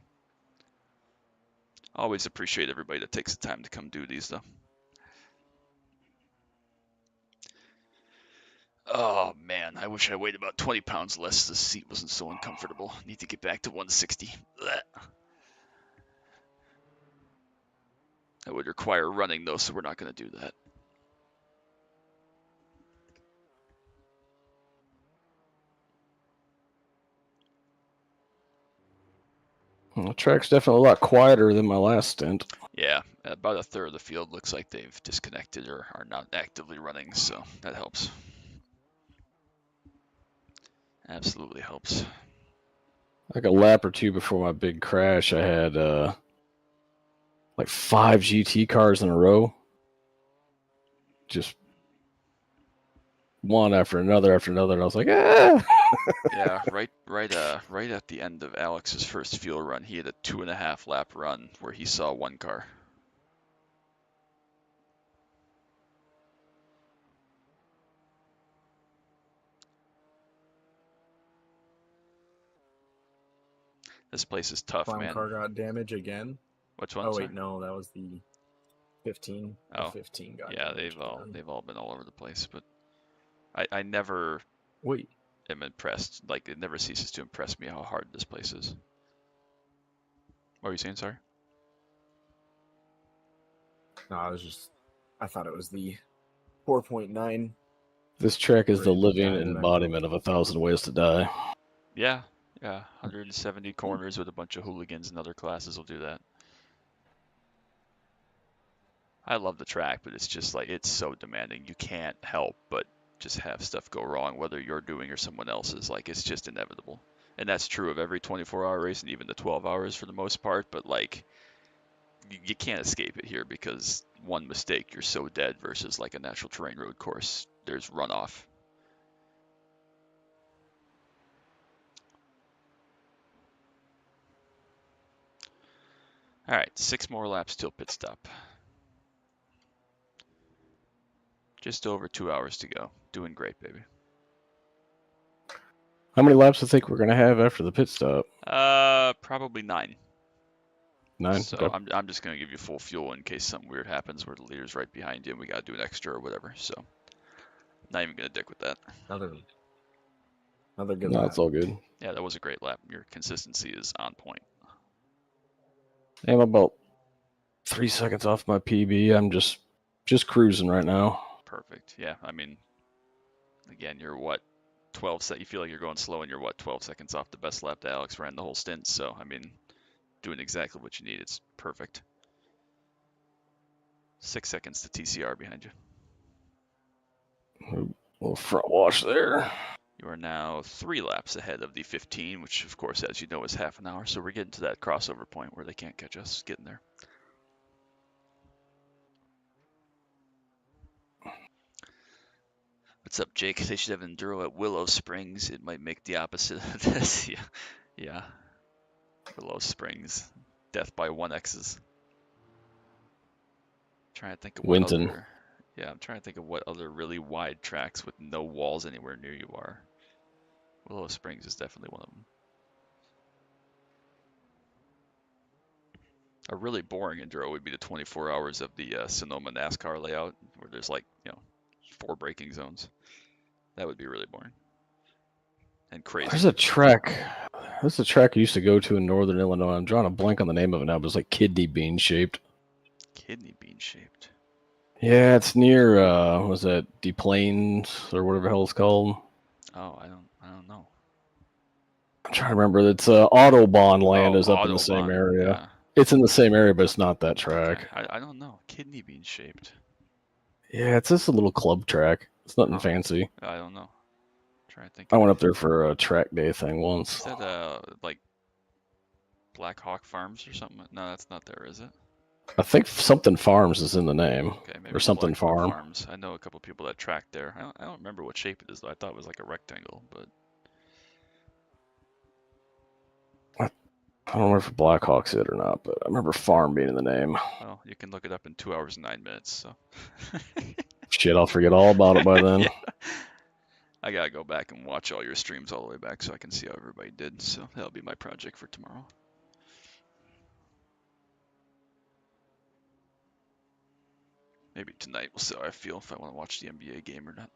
always appreciate everybody that takes the time to come do these, though. Oh man, I wish I weighed about 20 pounds less. The seat wasn't so uncomfortable. Need to get back to 160. Blech. That would require running though, so we're not going to do that. The track's definitely a lot quieter than my last stint. Yeah, about a third of the field looks like they've disconnected or are not actively running, so that helps. Absolutely helps. Like a lap or two before my big crash, I had like 5 GT cars in a row. Just one after another, and I was like, ah! Yeah, right at the end of Alex's first fuel run, he had a 2.5 lap run where he saw 1 car. This place is tough, Clown man. car got damage again. Which one? Oh wait, no, that was the 15. Oh, 15 got yeah, damaged. they've all been all over the place, but I never Wait. am impressed. Like, it never ceases to impress me how hard this place is. What were you saying, sorry? No, I thought it was the 4.9. This track is the Rated living diamond embodiment of 1,000 Ways to Die. Yeah, 170 corners with a bunch of hooligans and other classes will do that. I love the track, but it's just like, it's so demanding. You can't help but just have stuff go wrong, whether you're doing or someone else is. Like, it's just inevitable. And that's true of every 24-hour race and even the 12 hours for the most part, but like, you can't escape it here because one mistake, you're so dead versus like a natural terrain road course. There's runoff. All right, 6 more laps till pit stop. Just over 2 hours to go. Doing great, baby. How many laps do you think we're going to have after the pit stop? Probably 9. 9? So Okay. I'm just gonna give you full fuel in case something weird happens where the leader's right behind you and we gotta do an extra or whatever. So not even gonna dick with that. Another good No, lap. it's all good. Yeah, that was a great lap. Your consistency is on point. I'm about 3 seconds off my PB. I'm just cruising right now. Perfect. Yeah, I mean, again, you're what, 12 You feel like you're going slow and you're what, 12 seconds off the best lap that Alex ran the whole stint. So I mean, doing exactly what you need. It's perfect. 6 seconds to TCR behind you. A little front wash there. You are now 3 laps ahead of the 15, which of course, as you know, is half an hour. So we're getting to that crossover point where they can't catch us. Getting there. What's up, Jake? They should have enduro at Willow Springs. It might make the opposite of this. Yeah. Willow Springs. Death by 1X's. Trying to think of what Winton. other. Yeah, I'm trying to think of what other really wide tracks with no walls anywhere near you are. Willow Springs is definitely one of them. A really boring enduro would be the 24 hours of the Sonoma NASCAR layout, where there's like 4 braking zones. That would be really boring and crazy. There's a track. There's a track I used to go to in northern Illinois. I'm drawing a blank on the name of it now, but it's like kidney bean shaped. Kidney bean shaped. Yeah, it's near was that Des Plaines or whatever the hell it's called? Oh, I don't know. I'm trying to remember. It's Autobahn land Oh, is up in the same Autobahn. area. Yeah. It's in the same area, but it's not that track. Okay. I don't know. Kidney bean shaped. Yeah, it's just a little club track. It's nothing Oh. fancy. I don't know. Trying to think. I went up there for a track day thing once. Is that like Black Hawk Farms or something? No, that's not there, is it? I think something Farms is in the name. Okay, maybe or something Black Hawk Farm. Farms. I know a couple people that track there. I don't remember what shape it is though. I thought it was like a rectangle, but I don't remember if Black Hawk's it or not, but I remember Farm being in the name. well, you can look it up in 2 hours and 9 minutes. So Shit, I'll forget all about it by then. Yeah. I gotta go back and watch all your streams all the way back so I can see how everybody did. So that'll be my project for tomorrow. Maybe tonight we'll see how I feel if I want to watch the NBA game or not.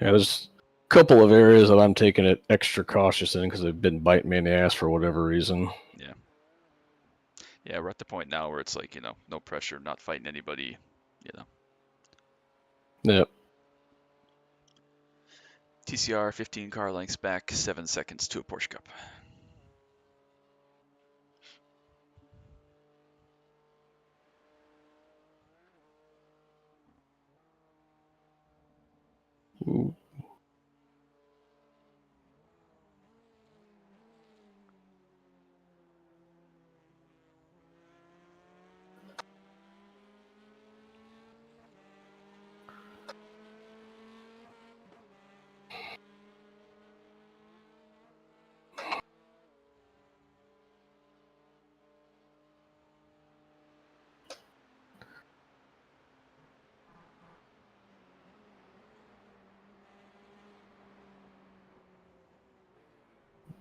Yeah, there's a couple of areas that I'm taking it extra cautious in because they've been biting me in the ass for whatever reason. Yeah. Yeah, we're at the point now where it's like, no pressure, not fighting anybody, Yep. TCR 15 car lengths back, 7 seconds to a Porsche Cup. Ooh.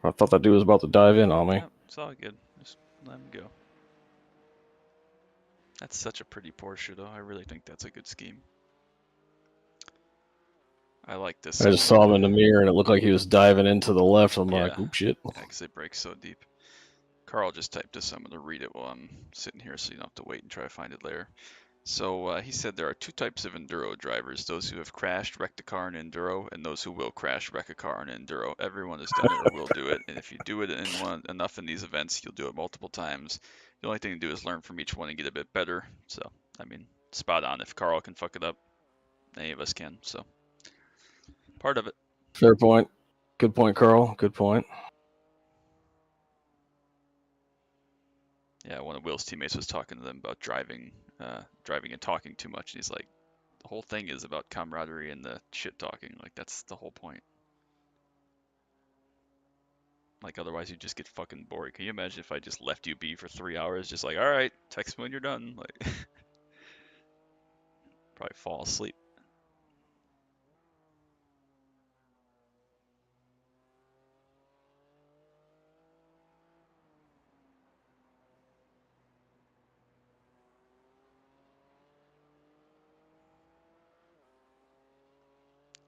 I thought that dude was about to dive in on me. Yep, it's all good. Just let him go. That's such a pretty Porsche, though. I really think that's a good scheme. I like this. I just saw him in the mirror, and it looked like he was diving into the left. I'm Yeah. like, oop, shit. Yeah, because they break so deep. Carl just typed this. I'm going to read it while I'm sitting here so you don't have to wait and try to find it later. So he said there are two types of enduro drivers: those who have crashed, wrecked a car in enduro, and those who will crash, wreck a car in enduro. Everyone has done it or will do it, and if you do it enough in these events, you'll do it multiple times. The only thing to do is learn from each one and get a bit better. So, I mean, spot on. If Carl can fuck it up, any of us can. So, part of it. Fair point. Good point, Carl. Good point. Yeah, one of Will's teammates was talking to them about driving and talking too much, and he's like, the whole thing is about camaraderie and the shit talking. Like, that's the whole point. Like, otherwise you just get fucking bored. Can you imagine if I just left you be for 3 hours, just like, all right, text me when you're done? Like, probably fall asleep.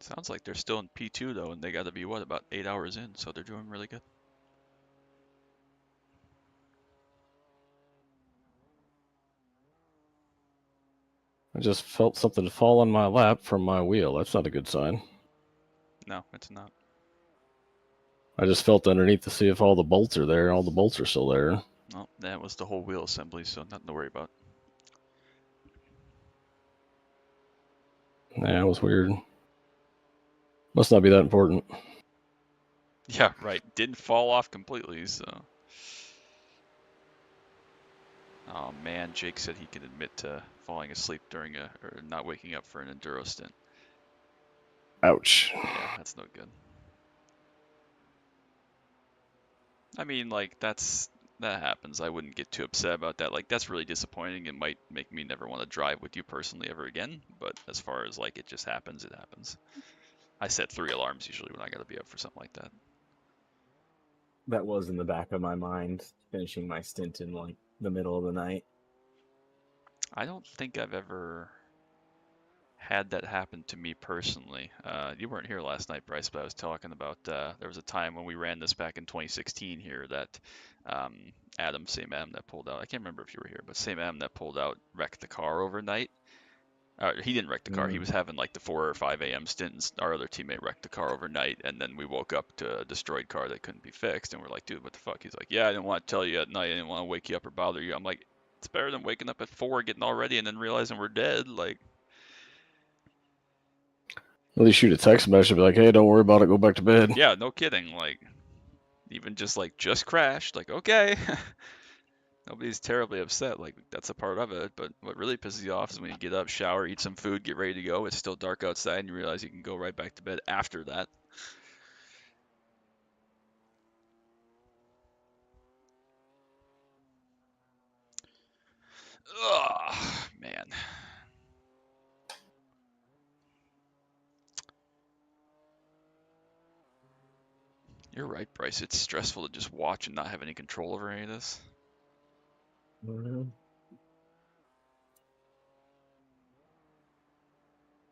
Sounds like they're still in P2 though, and they got to be what, about 8 hours in, so they're doing really good. I just felt something fall on my lap from my wheel. That's not a good sign. No, it's not. I just felt underneath to see if all the bolts are there. All the bolts are still there. No, that was the whole wheel assembly, so nothing to worry about. Yeah, it was weird. Must not be that important. Yeah, right. Didn't fall off completely, so. Oh man, Jake said he can admit to falling asleep during or not waking up for an enduro stint. Ouch. Yeah, that's no good. I mean, like, that happens. I wouldn't get too upset about that. Like, that's really disappointing. It might make me never want to drive with you personally ever again. But as far as, like, it just happens, it happens. I set 3 alarms usually when I gotta be up for something like that. That was in the back of my mind, finishing my stint in, like, the middle of the night. I don't think I've ever had that happen to me personally. You weren't here last night, Bryce, but I was talking about there was a time when we ran this back in 2016 here that same Adam that pulled out. I can't remember if you were here, but same Adam that pulled out wrecked the car overnight. He didn't wreck the car. He was having like the 4 or 5 a.m. stint, and our other teammate wrecked the car overnight. And then we woke up to a destroyed car that couldn't be fixed. And we're like, dude, what the fuck? He's like, yeah, I didn't want to tell you at night. I didn't want to wake you up or bother you. I'm like, it's better than waking up at 4, getting all ready, and then realizing we're dead. Like, At least shoot a text message, be like, hey, don't worry about it. Go back to bed. yeah, no kidding. Like, even just like, just crashed. Like, okay. Nobody's terribly upset. Like, that's a part of it. But what really pisses you off is when you get up, shower, eat some food, get ready to go. It's still dark outside, and you realize you can go right back to bed after that. Ugh, man. You're right, Bryce. It's stressful to just watch and not have any control over any of this. Mm-hmm.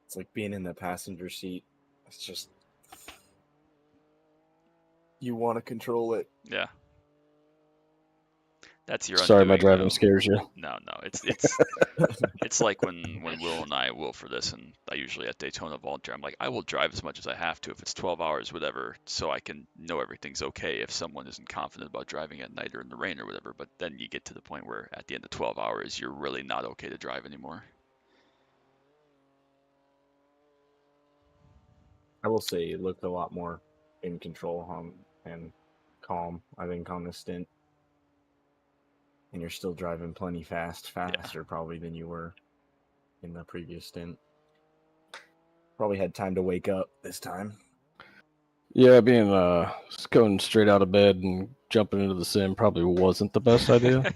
It's like being in the passenger seat. It's just, you want to control it. Yeah. That's your Sorry, my undoing, driving though. scares you. No, it's it's like when Will and I will for this, and I usually at Daytona volunteer. I'm like, I will drive as much as I have to if it's 12 hours, whatever, so I can know everything's okay if someone isn't confident about driving at night or in the rain or whatever. But then you get to the point where at the end of 12 hours, you're really not okay to drive anymore. I will say it looked a lot more in control and calm, I think, on this stint. And you're still driving plenty faster probably than you were in the previous stint. Probably had time to wake up this time. Yeah, being going straight out of bed and jumping into the sim probably wasn't the best idea.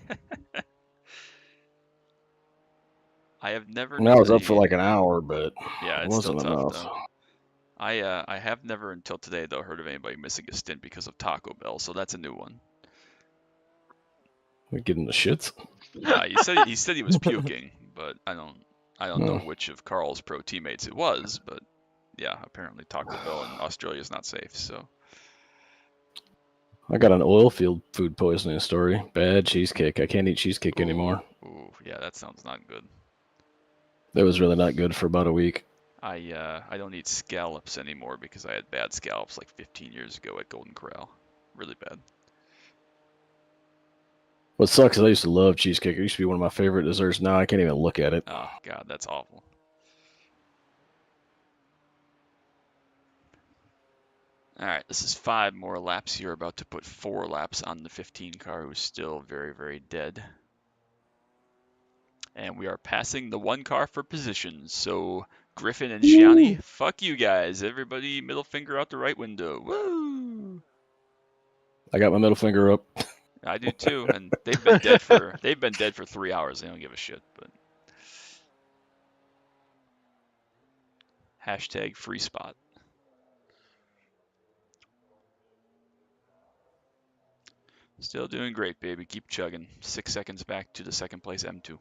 I have never. I mean, I was up for like an hour, but yeah, it it's wasn't still tough enough. though. I have never until today though heard of anybody missing a stint because of Taco Bell, so that's a new one. We give him the shits. He said he was puking, but I don't know which of Carl's pro teammates it was, but yeah, apparently Taco Bell in Australia is not safe. So I got an oil field food poisoning story. Bad cheesecake. I can't eat cheesecake anymore. Ooh, yeah, that sounds not good. That was really not good for about a week. I don't eat scallops anymore because I had bad scallops like 15 years ago at Golden Corral. Really bad. What sucks is I used to love cheesecake. It used to be one of my favorite desserts. Now I can't even look at it. Oh God, that's awful. All right, this is 5 more laps. You're about to put 4 laps on the 15 car, who's still very, very dead. And we are passing the 1 car for position. So Griffin and Gianni, fuck you guys. Everybody, middle finger out the right window. Woo! I got my middle finger up. I do too, and they've been dead for 3 hours. They don't give a shit. But hashtag free spot. Still doing great, baby. Keep chugging. 6 seconds back to the second place M2.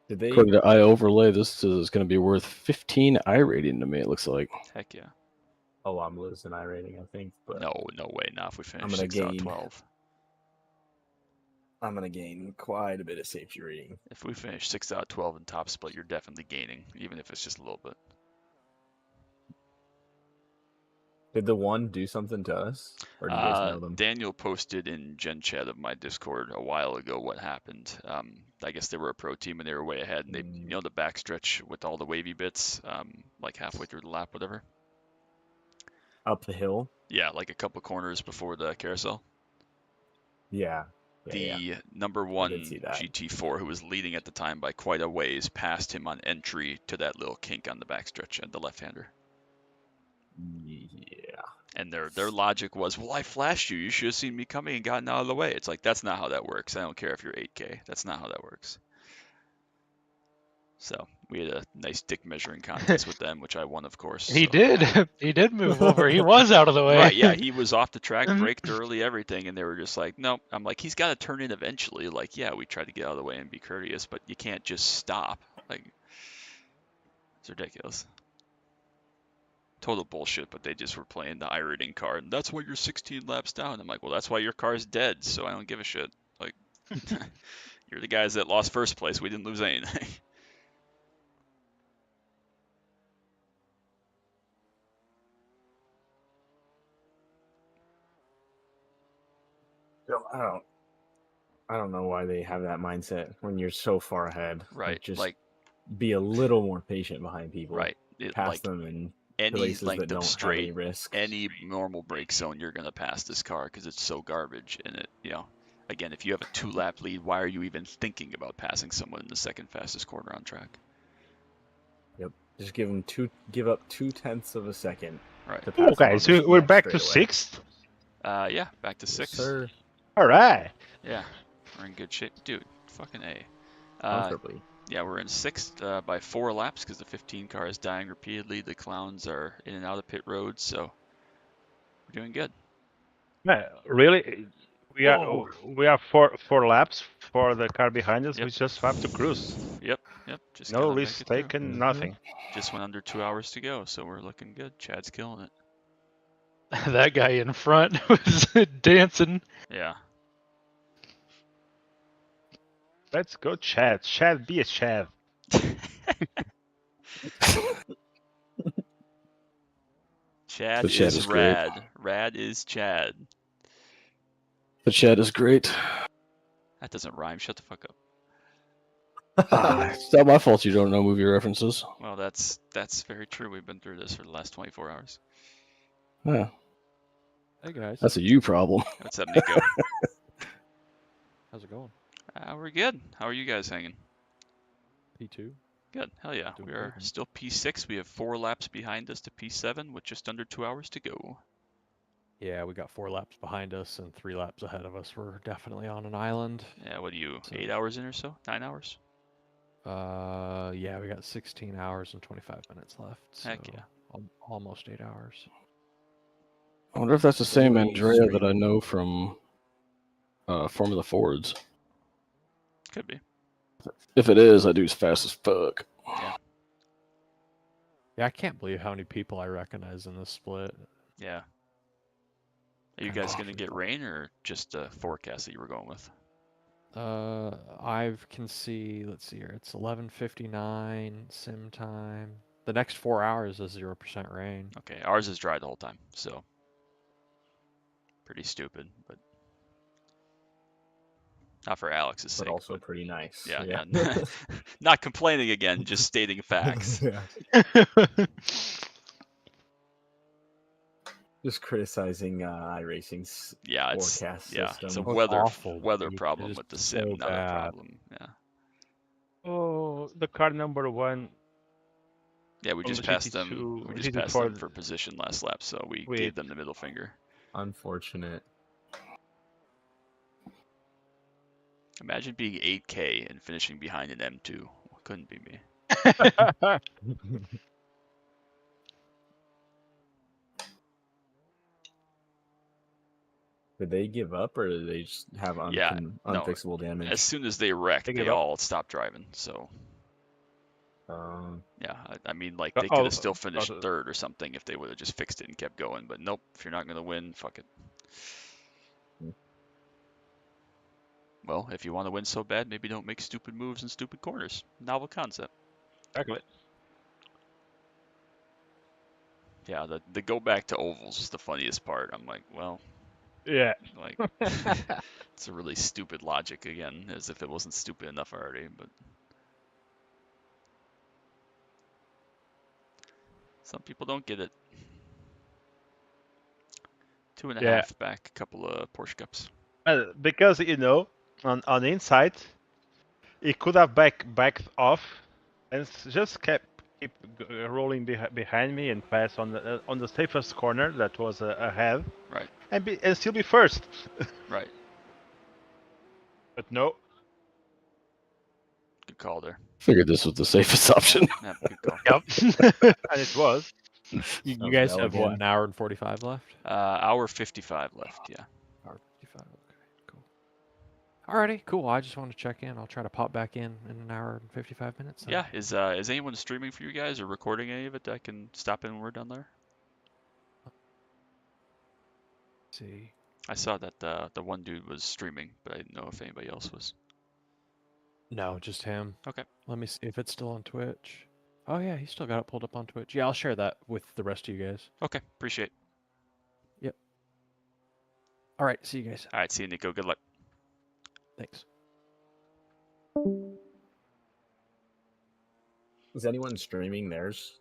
Did they? According to iOverlay, this is going to be worth 15 I rating to me, it looks like. Heck yeah. Oh, I'm losing I rating, I think. But No way. Not if we finish gonna 6 out of gain. 12. I'm gonna gain quite a bit of safety rating. If we finish 6 out of 12 in top split, you're definitely gaining, even if it's just a little bit. Did the 1 do something to us, or do you guys know them? Daniel posted in Gen Chat of my Discord a while ago what happened. I guess they were a pro team and they were way ahead, and they, the backstretch with all the wavy bits, like halfway through the lap, whatever. Up the hill? Yeah, like a couple corners before the carousel. Yeah. The number 1 GT4, who was leading at the time by quite a ways, passed him on entry to that little kink on the backstretch at the left-hander. Yeah. And their logic was, well, I flashed you. You should have seen me coming and gotten out of the way. It's like, that's not how that works. I don't care if you're 8K. That's not how that works. So we had a nice dick measuring contest with them, which I won, of course. He did. He did move over. He was out of the way. Right, yeah. He was off the track, braked early, everything. And they were just like, nope. I'm like, he's got to turn in eventually. Like, yeah, we tried to get out of the way and be courteous, but you can't just stop. Like, it's ridiculous. Total bullshit, but they just were playing the iRating card, and that's why you're 16 laps down. I'm like, well, that's why your car's dead, so I don't give a shit. Like, you're the guys that lost first place. We didn't lose anything. I don't know why they have that mindset when you're so far ahead. Right. Just like, be a little more patient behind people. Right. Pass like, them in any places length that don't of straight, have any risk. any normal brake zone, you're gonna pass this car because it's so garbage. And it, again, if you have a 2-lap lead, why are you even thinking about passing someone in the second fastest corner on track? Yep. Just give up 2/10 of a second. Right. To pass Okay, so we're back to 6th. Yeah, back to 6th. Yes, sir. All right. Yeah, we're in good shape, dude. Fucking A. Comfortably. Yeah, we're in 6th by 4 laps because the 15 car is dying repeatedly. The clowns are in and out of pit road, so we're doing good. Man, really? We are four laps for the car behind us. Yep. We just have to cruise. Yep. Just No gotta risk make it through. taken, nothing. Just went under 2 hours to go, so we're looking good. Chad's killing it. That guy in front was dancing. Yeah. Let's go, Chad. Chad, be a Chad. Chad is rad. Rad is Chad. The Chad is great. That doesn't rhyme. Shut the fuck up. It's not my fault you don't know movie references. Well, that's very true. We've been through this for the last 24 hours. Yeah. Hey guys. That's a you problem. What's up, Nico? How's it going? We're good. How are you guys hanging? P2. Good. Hell yeah. Doing We are good. still P6. We have 4 laps behind us to P7 with just under 2 hours to go. Yeah, we got 4 laps behind us and 3 laps ahead of us. We're definitely on an island. Yeah, what are you, 8 hours in or so? 9 hours? Yeah, we got 16 hours and 25 minutes left. Heck so yeah. Almost 8 hours. I wonder if that's the same Andrea that I know from Formula Fords. Could be. If it is, that dude's fast as fuck. Yeah. Yeah, I can't believe how many people I recognize in this split. Yeah. Are you guys going to get rain or just a forecast that you were going with? I can see, let's see here, it's 11:59 sim time. The next 4 hours is 0% rain. Okay, ours is dry the whole time, so pretty stupid, but not for Alex's sake. But also pretty nice. Yeah. Not complaining again, just stating facts. Just criticizing iRacing's forecast system. It's a awful, weather dude. problem It with the is sim, so not a bad. problem. Yeah. Oh, the car number 1. Yeah, we On just the passed them. GT2 We just GT4 passed them for position last lap, so we gave them the middle finger. Unfortunate. Imagine being 8K and finishing behind an M2. Couldn't be me. Did they give up, or did they just have unfixable damage? As soon as they wrecked, they all stopped driving. So, yeah, I mean, like they could have still finished third or something if they would have just fixed it and kept going. But nope, if you're not going to win, fuck it. Well, if you want to win so bad, maybe don't make stupid moves in stupid corners. Novel concept. Exactly. Yeah, the go back to ovals is the funniest part. I'm like, well, yeah, like it's a really stupid logic again, as if it wasn't stupid enough already. But some people don't get it. 2.5 back, a couple of Porsche Cups. Because on the inside, he could have backed off and just keep rolling behind me and pass on the safest corner that was ahead. Right. And still be first. Right. But no. Good call there. Figured this was the safest option. Yeah, good call. Yep. And it was. You guys have what, an hour and 45 left? Hour 55 left, yeah. Hour 55, okay, cool. Alrighty, cool. I just wanted to check in. I'll try to pop back in an hour and 55 minutes. Yeah, is anyone streaming for you guys or recording any of it that I can stop in when we're done there? Let's see. I saw that the one dude was streaming, but I didn't know if anybody else was. No, just him. Okay. Let me see if it's still on Twitch. Oh yeah, he's still got it pulled up on Twitch. Yeah, I'll share that with the rest of you guys. Okay, appreciate it. Yep. All right, see you guys. All right, see you, Nico. Good luck. Thanks. Is anyone streaming theirs?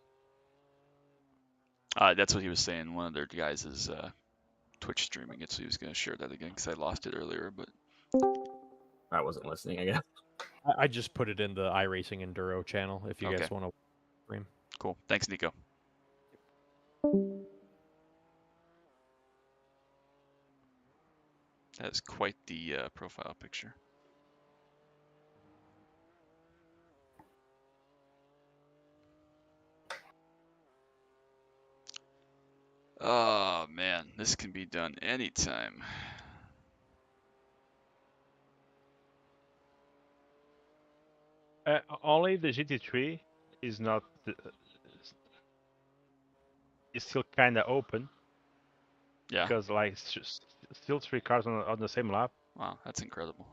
That's what he was saying. One of their guys is Twitch streaming it, so he was going to share that again because I lost it earlier. But I wasn't listening, I guess. I just put it in the iRacing Enduro channel if you guys want to stream. Cool. Thanks, Nico. That is quite the profile picture. Oh man, this can be done anytime. Only the GT3 is not. Is still kind of open. Yeah. Because like it's just still 3 cars on the same lap. Wow, that's incredible.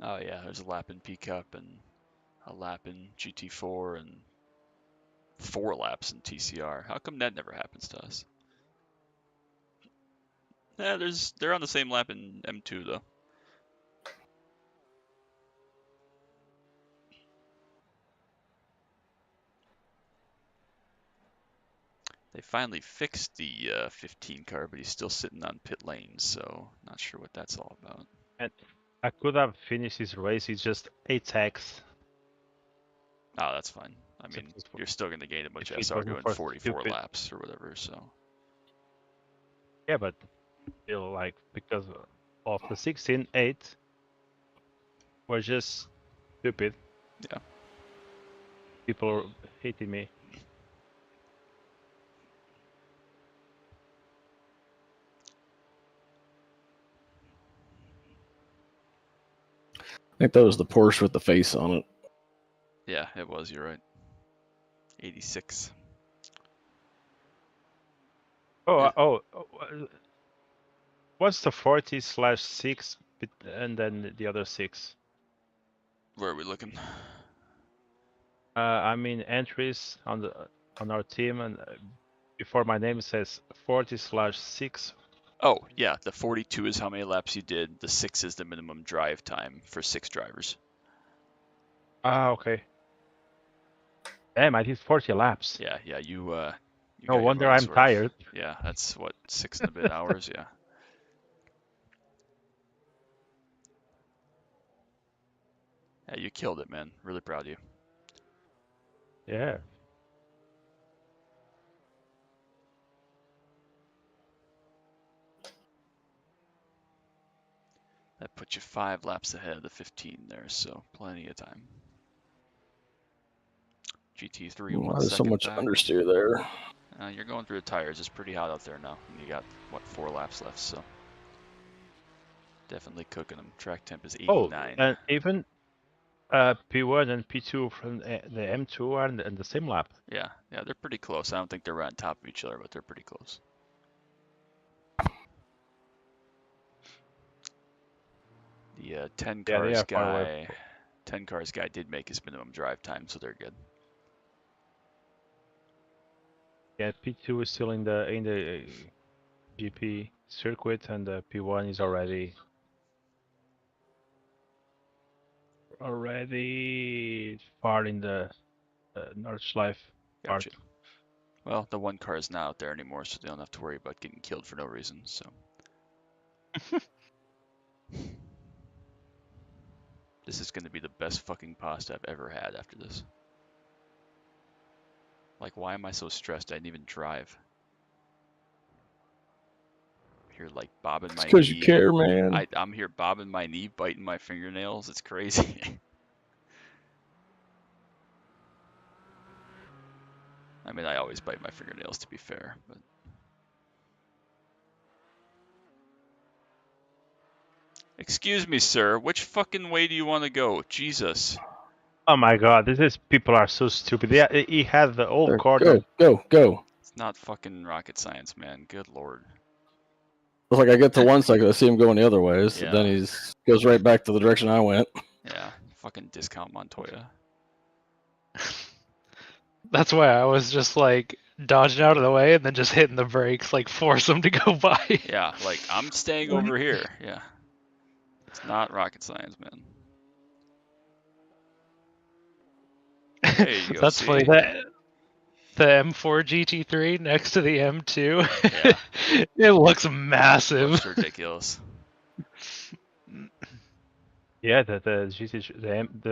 Oh yeah, there's a lap in P Cup and a lap in GT4 and 4 laps in TCR. How come that never happens to us? Yeah, they're on the same lap in M2 though. They finally fixed the 15 car, but he's still sitting on pit lane, so not sure what that's all about. And I could have finished his race. It's just 8x. Oh, that's fine. I mean, you're still going to gain a bunch of SR doing 44 laps or whatever, so. Yeah, but still, like, because of the 16-8 was just stupid. Yeah. People hating me. think that was the Porsche with the face on it. Yeah, it was. You're right. 86. What's the 40/6 and then the other 6? Where are we looking? I mean entries on our team, and before my name says 40/6. Oh, yeah, the 42 is how many laps you did. The 6 is the minimum drive time for 6 drivers. Ah, okay. Damn, I did 40 laps. Yeah, you No got your wonder money's I'm worth. tired. Yeah, that's what, 6 and a bit hours, yeah. Yeah, you killed it, man. Really proud of you. Yeah. That puts you 5 laps ahead of the 15 there, so plenty of time. GT3 Why 1 there's so second much back. understeer there? You're going through the tires. It's pretty hot out there now. And you got, what, 4 laps left, so definitely cooking them. Track temp is 89. Oh, and even P1 and P2 from the M2 are in the same lap. Yeah, they're pretty close. I don't think they're right on top of each other, but they're pretty close. The 10 cars guy, 10 cars guy did make his minimum drive time, so they're good. Yeah, P2 is still in the GP circuit, and P1 is already far in the Nordschleife part. Gotcha. Well, the 1 car is not out there anymore, so they don't have to worry about getting killed for no reason, so. This is going to be the best fucking pasta I've ever had after this. Like, why am I so stressed? I didn't even drive. I'm here, like, bobbing my knee. Because you care, man. I'm here bobbing my knee, biting my fingernails. It's crazy. I mean, I always bite my fingernails, to be fair, but. Excuse me, sir. Which fucking way do you want to go? Jesus. Oh my god, people are so stupid. Yeah, he had the old corner. Go. It's not fucking rocket science, man. Good lord. It's like I get to one second, I see him going the other way, so Yeah. then he goes right back to the direction I went. Yeah, fucking discount Montoya. That's why I was just like dodging out of the way and then just hitting the brakes, like force him to go by. Yeah, like I'm staying over here. Yeah. It's not rocket science, man. There you go. That's see? funny. The M4 GT3 next to the M2. Yeah. It looks massive. Looks ridiculous. Yeah, the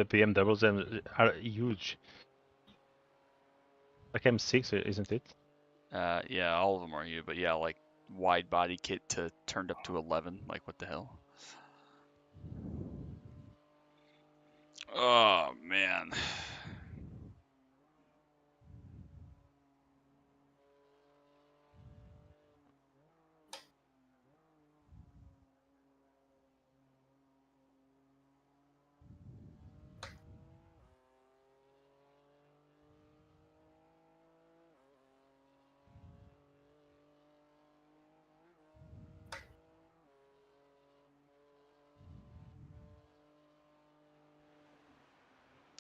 BMWs are huge. Like M6, isn't it? Yeah, all of them are you, but yeah, like wide body kit to turned up to 11. Like, what the hell? Oh man.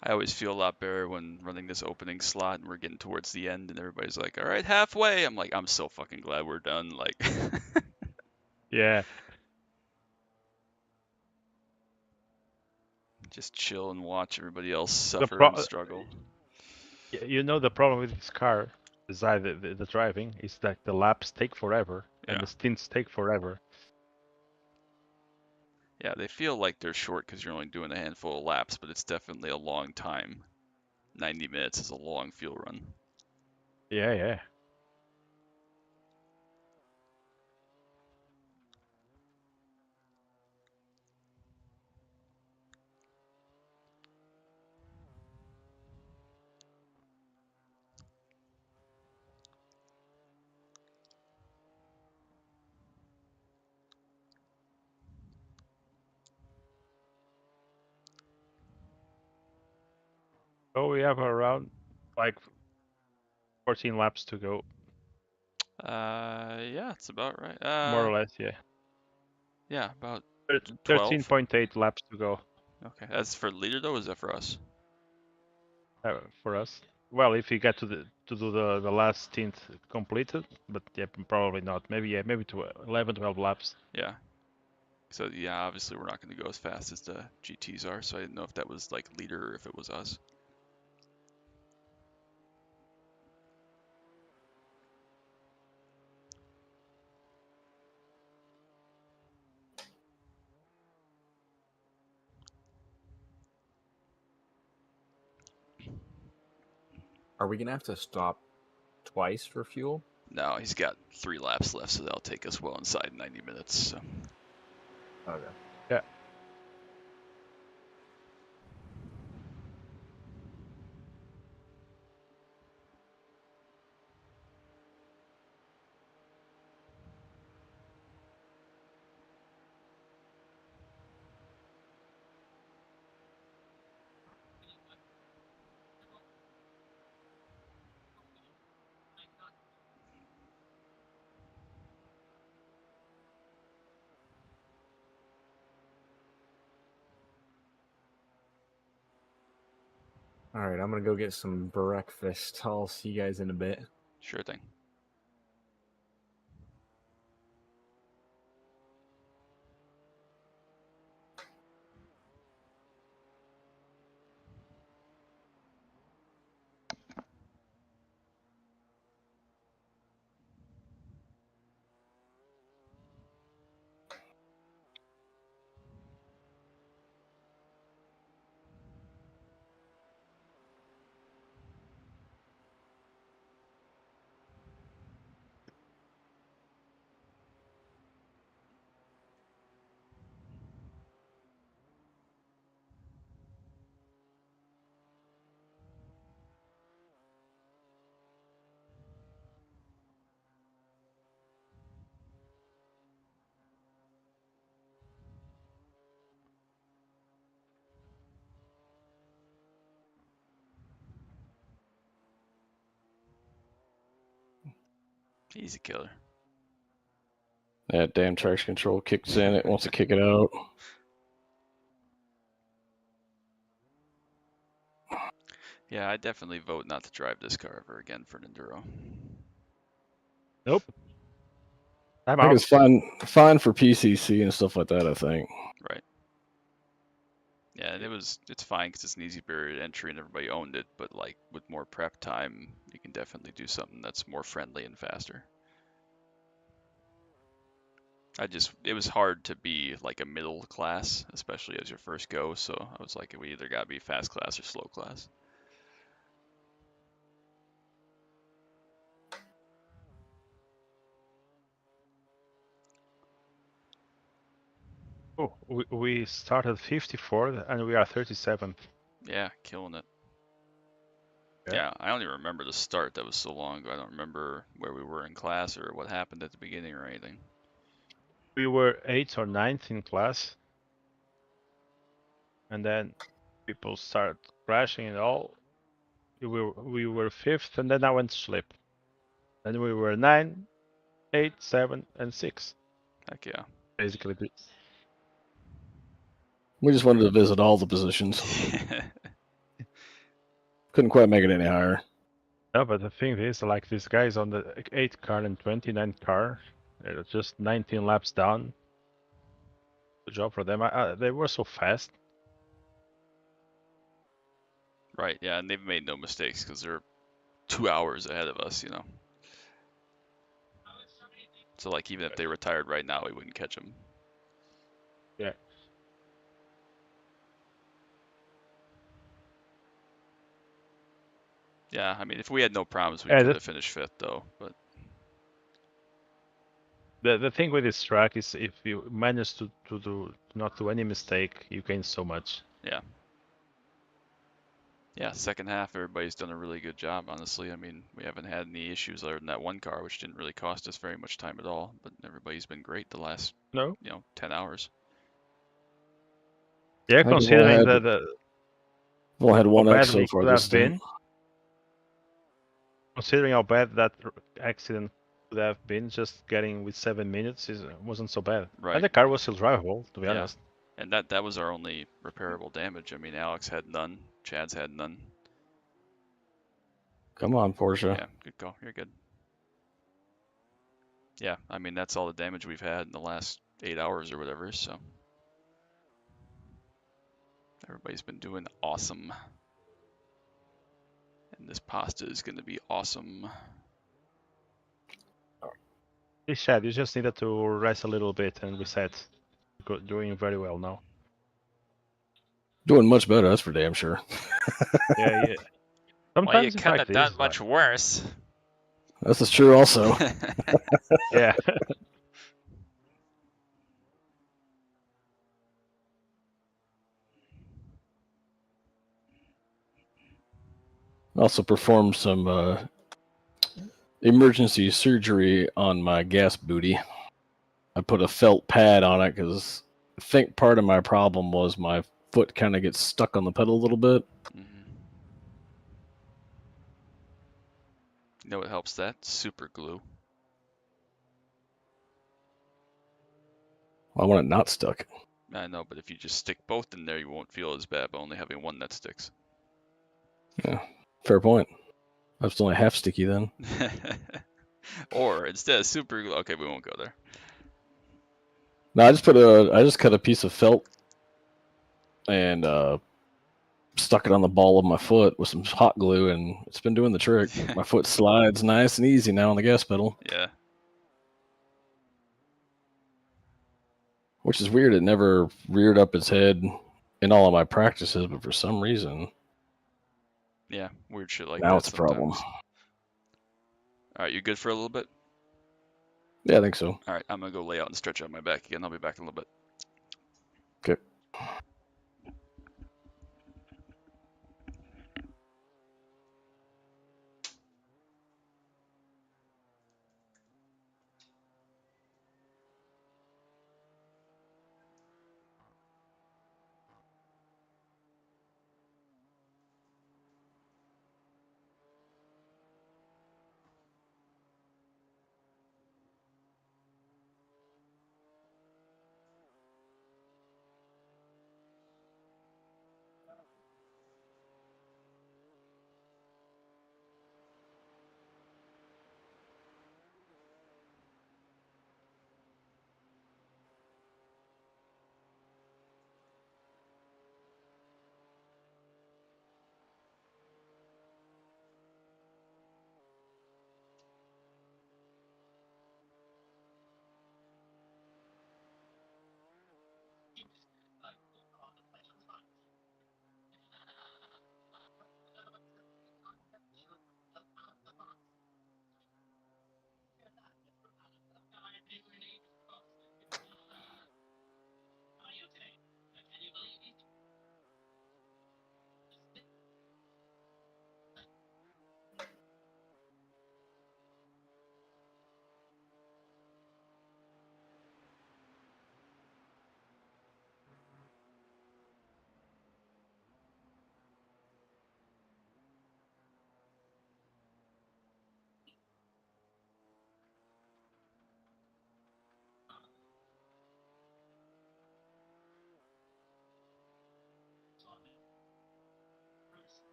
I always feel a lot better when running this opening slot and we're getting towards the end and everybody's like, all right, halfway. I'm like, I'm so fucking glad we're done. Like, Yeah. just chill and watch everybody else suffer and struggle. You know the problem with this car, besides the driving, is that the laps take forever and the stints take forever. Yeah, they feel like they're short because you're only doing a handful of laps, but it's definitely a long time. 90 minutes is a long fuel run. Yeah. Oh, we have around like 14 laps to go. Yeah, it's about right. More or less, yeah. Yeah, about 12. 13.8 laps to go. Okay, that's for leader though. Or is that for us? For us. Well, if you get to do the last stint completed, but yeah, probably not. Maybe 11, 12 laps. Yeah. So yeah, obviously we're not going to go as fast as the GTs are. So I didn't know if that was like leader or if it was us. Are we gonna have to stop twice for fuel? No, he's got 3 laps left, so that'll take us well inside 90 minutes. So. Okay. Yeah. All right, I'm gonna go get some breakfast. I'll see you guys in a bit. Sure thing. Easy killer. That damn traction control kicks in. It wants to kick it out. Yeah, I definitely vote not to drive this car ever again for an enduro. Nope. I'm I think out. it's fine for PCC and stuff like that. I think. Right. Yeah, and it's fine because it's an easy barrier to entry and everybody owned it. But like with more prep time, you can definitely do something that's more friendly and faster. It was hard to be like a middle class, especially as your first go. So I was like, we either got to be fast class or slow class. Oh, we started 54th and we are 37th. Yeah, killing it. Yeah, I don't even remember the start. That was so long ago. I don't remember where we were in class or what happened at the beginning or anything. We were 8th or 9th in class, and then people started crashing and all. We were 5th, and then I went to sleep. Then we were 9, 8, 7, and 6. Heck yeah. Basically, We just wanted to visit all the positions. Couldn't quite make it any higher. no, but the thing is, like these guys on the 8th car and 29th car, they're just 19 laps down. Good job for them. They were so fast. Right, yeah, and they've made no mistakes because they're 2 hours ahead of us, you know. So like even if they retired right now, we wouldn't catch them. Yeah. Yeah, I mean, if we had no problems, we could have finished 5th though. But the thing with this track is if you manage to not do any mistake, you gain so much. yeah. Yeah, second half, everybody's done a really good job, honestly. I mean, we haven't had any issues other than that one car, which didn't really cost us very much time at all. But everybody's been great the last, 10 hours. Yeah, I think considering we've I've only had how one bad X so we far could this have time. been. Considering how bad that accident could have been, just getting with 7 minutes wasn't so bad. Right. And the car was still drivable, to be honest. And that was our only repairable damage. I mean, Alex had none. Chad's had none. Come on, Porsche. Yeah, good call. You're good. Yeah, I mean, that's all the damage we've had in the last 8 hours or whatever, so. Everybody's been doing awesome. And this pasta is going to be awesome. Hey, Chad, you just needed to rest a little bit and reset. Doing very well now. Doing much better, that's for damn sure. Yeah. Sometimes, in fact, it is much worse? This is true also. Yeah. Also performed some emergency surgery on my gas booty. I put a felt pad on it because I think part of my problem was my foot kind of gets stuck on the pedal a little bit. Mm-hmm. You know what helps that? Super glue. I want it not stuck. I know, but if you just stick both in there, you won't feel as bad by only having one that sticks. Yeah, fair point. That's only half sticky then. Or instead of super glue, okay, we won't go there. No, I just cut a piece of felt and stuck it on the ball of my foot with some hot glue, and it's been doing the trick. My foot slides nice and easy now on the gas pedal. Yeah. Which is weird. It never reared up its head in all of my practices, but for some reason, Yeah, weird shit like now that it's a sometimes. problem. All right, you good for a little bit? Yeah, I think so. All right, I'm going to go lay out and stretch out my back again. I'll be back in a little bit. Okay.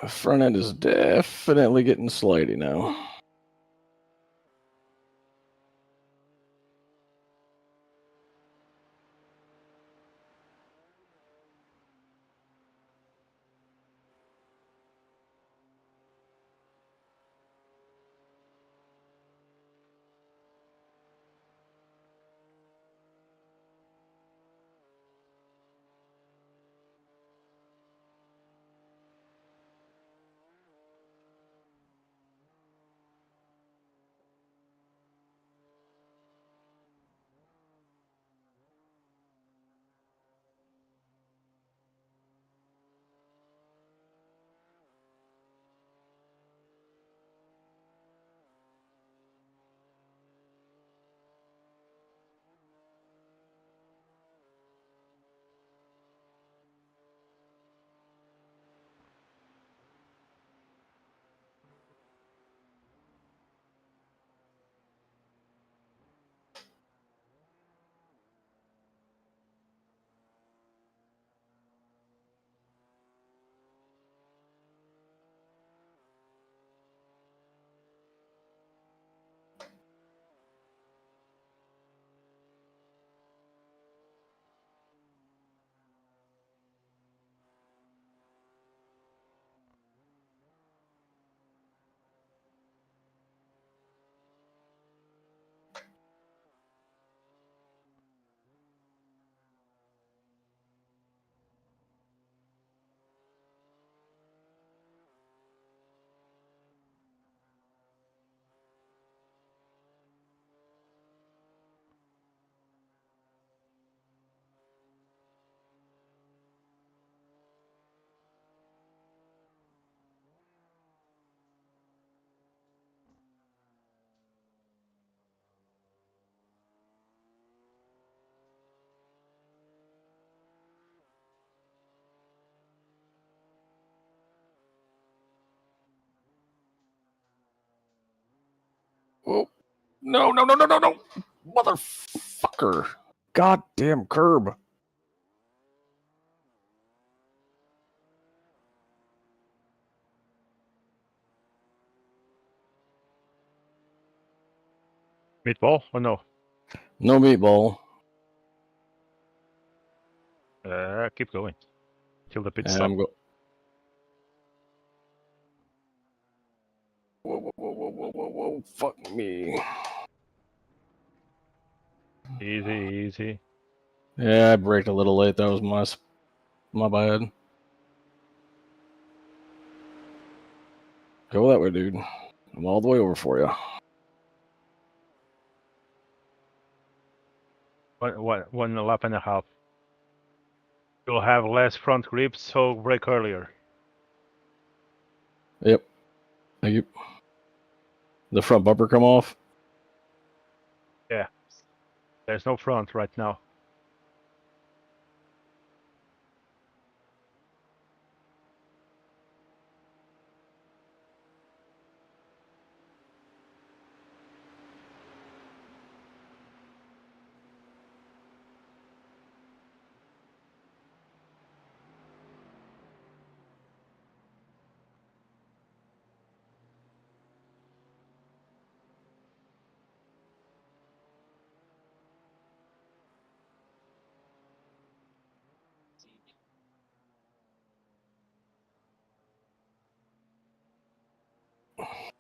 Front end is definitely getting slidey now. Oh, no, no, no, no, no, no. Motherfucker. Goddamn curb. Meatball or no? No meatball. Keep going till the pit And stop. I'm go. Whoa, whoa, whoa, whoa, whoa, whoa, whoa. Fuck me. Easy, easy. Yeah, I braked a little late. That was my bad. Go that way, dude. I'm all the way over for you. One lap and a half. You'll have less front grip, so brake earlier. Yep. Thank you. The front bumper come off? Yeah. There's no front right now.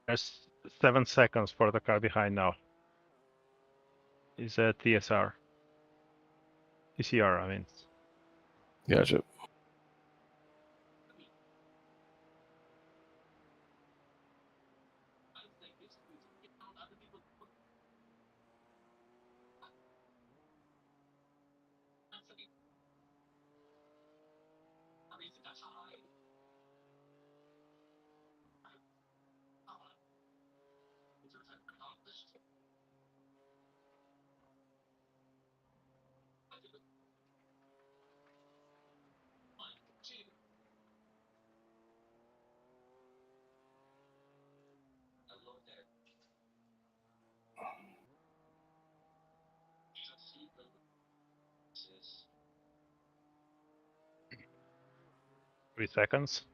There's 7 seconds for the car behind now. Is a TSR. TCR, I mean. Gotcha. Three seconds.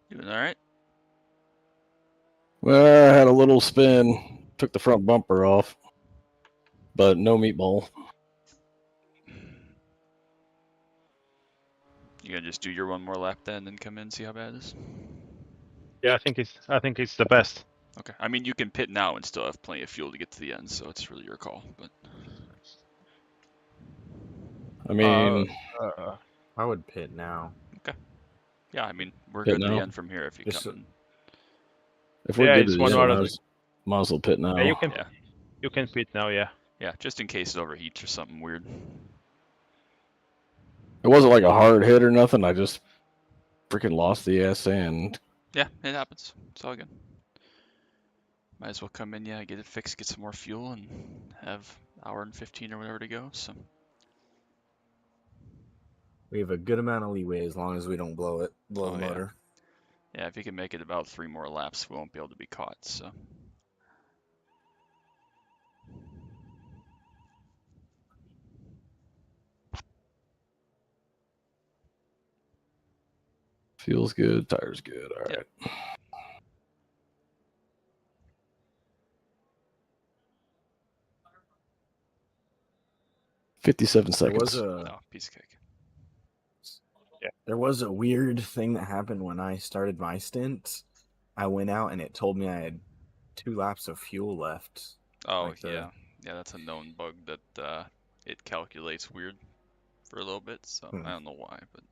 Doing all right? Well, I had a little spin, took the front bumper off, but no meatball. You gonna just do your one more lap then, and then come in and see how bad it is? Yeah, I think it's the best. Okay. I mean, you can pit now and still have plenty of fuel to get to the end, so it's really your call. But I mean, I would pit now. okay. Yeah, I mean, we're Pit good to the now? end from here if you Just come in. if we're Yeah, good to it's the one end, out I of was, might as well pit now. Yeah, Yeah. you can pit now. Yeah. Yeah, just in case it overheats or something weird. It wasn't like a hard hit or nothing. I just freaking lost the ass end. Yeah, it happens. It's all good. Might as well come in, yeah, get it fixed, get some more fuel, and have hour and 15 or whatever to go. So We have a good amount of leeway as long as we don't blow the yeah. motor. Yeah, if you can make it about 3 more laps, we won't be able to be caught. So Feels good, tires good. All Yep. right. 57 There seconds. was oh, piece of cake. There was a weird thing that happened when I started my stint. I went out and it told me I had 2 laps of fuel left. Oh Like yeah, that's a known bug that it calculates weird for a little bit. So I don't know why, but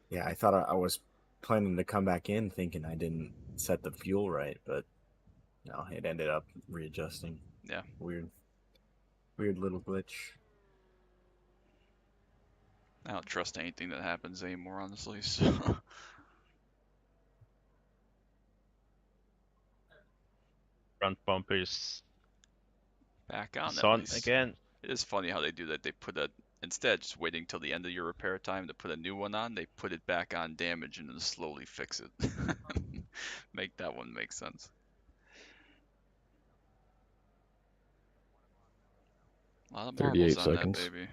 yeah, I thought I was planning to come back in thinking I didn't set the fuel right, but no, it ended up readjusting. yeah. Weird little glitch. I don't trust anything that happens anymore, honestly. So Front bumpers back on at on least. again. It is funny how they do that. They put instead just waiting till the end of your repair time to put a new one on. They put it back on damage and then slowly fix it. Make that one make sense. A lot of marbles 38 on seconds. that baby.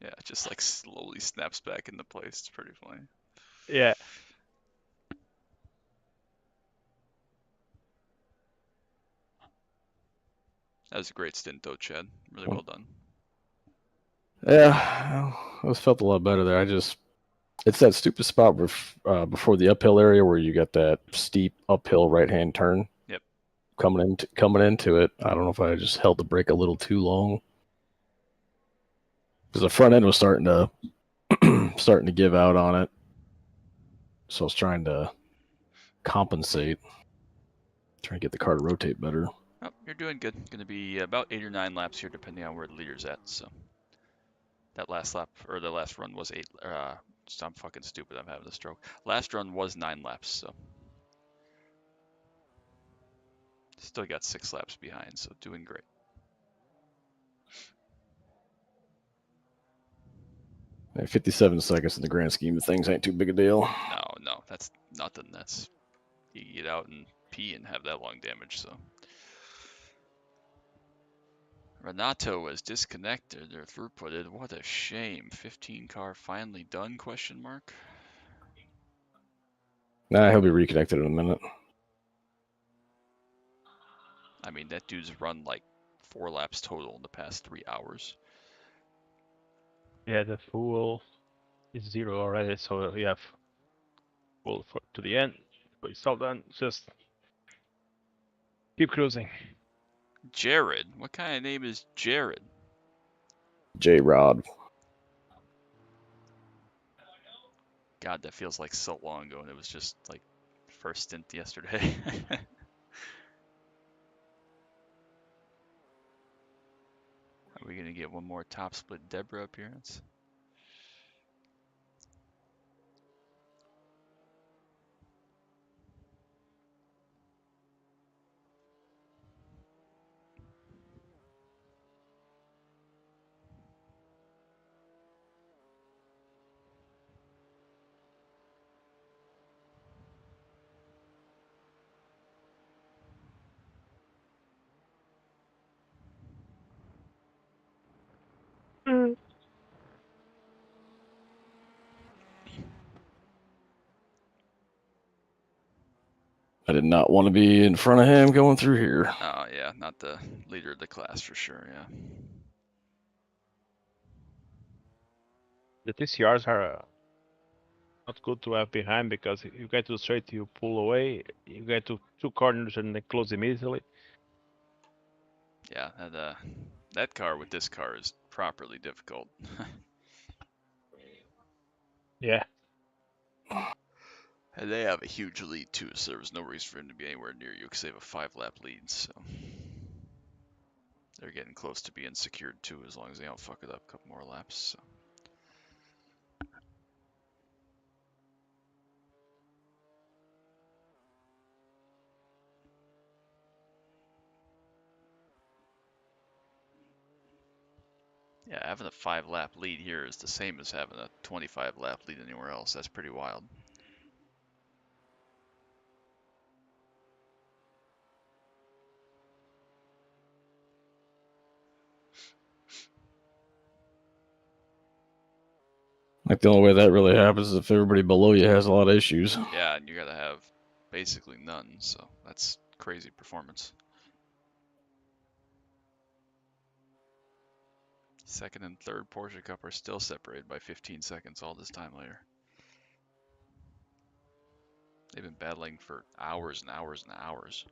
Yeah, it just like slowly snaps back into place. It's pretty funny. Yeah. That was a great stint though, Chad. Really well done. Yeah, I just felt a lot better there. It's that stupid spot before the uphill area where you got that steep uphill right-hand turn. Yep. Coming into it. I don't know if I just held the brake a little too long. Because the front end was starting to give out on it. So I was trying to compensate. Trying to get the car to rotate better. Oh, you're doing good. Going to be about 8 or 9 laps here, depending on where the leader's at. So that last lap or the last run was 8. I'm fucking stupid. I'm having a stroke. Last run was 9 laps. So still got 6 laps behind. So doing great. And 57 seconds in the grand scheme of things ain't too big a deal. No, that's nothing. That's you get out and pee and have that long damage. So Renato was disconnected or throughputed. What a shame. 15 car finally done? Question mark. Nah, he'll be reconnected in a minute. I mean, that dude's run like 4 laps total in the past 3 hours. Yeah, the fool. It's 0 already, so you have full to the end. But it's all done. Just keep cruising. Jared. What kind of name is Jared? J Rod. God, that feels like so long ago, and it was just like first stint yesterday. Are we gonna get one more top split Deborah appearance? I did not want to be in front of him going through here. Oh yeah, not the leader of the class for sure. Yeah. The TCRs are not good to have behind because you get to straight, you pull away, you get to 2 corners and they close immediately. Yeah, that car with this car is properly difficult. Yeah. And they have a huge lead too, so there was no reason for him to be anywhere near you because they have a 5-lap lead. So they're getting close to being secured too, as long as they don't fuck it up a couple more laps. So. Yeah, having a 5-lap lead here is the same as having a 25-lap lead anywhere else. That's pretty wild. Like the only way that really happens is if everybody below you has a lot of issues. Yeah, and you gotta have basically none, so that's crazy performance. Second and third Porsche Cup are still separated by 15 seconds all this time later. They've been battling for hours and hours and hours.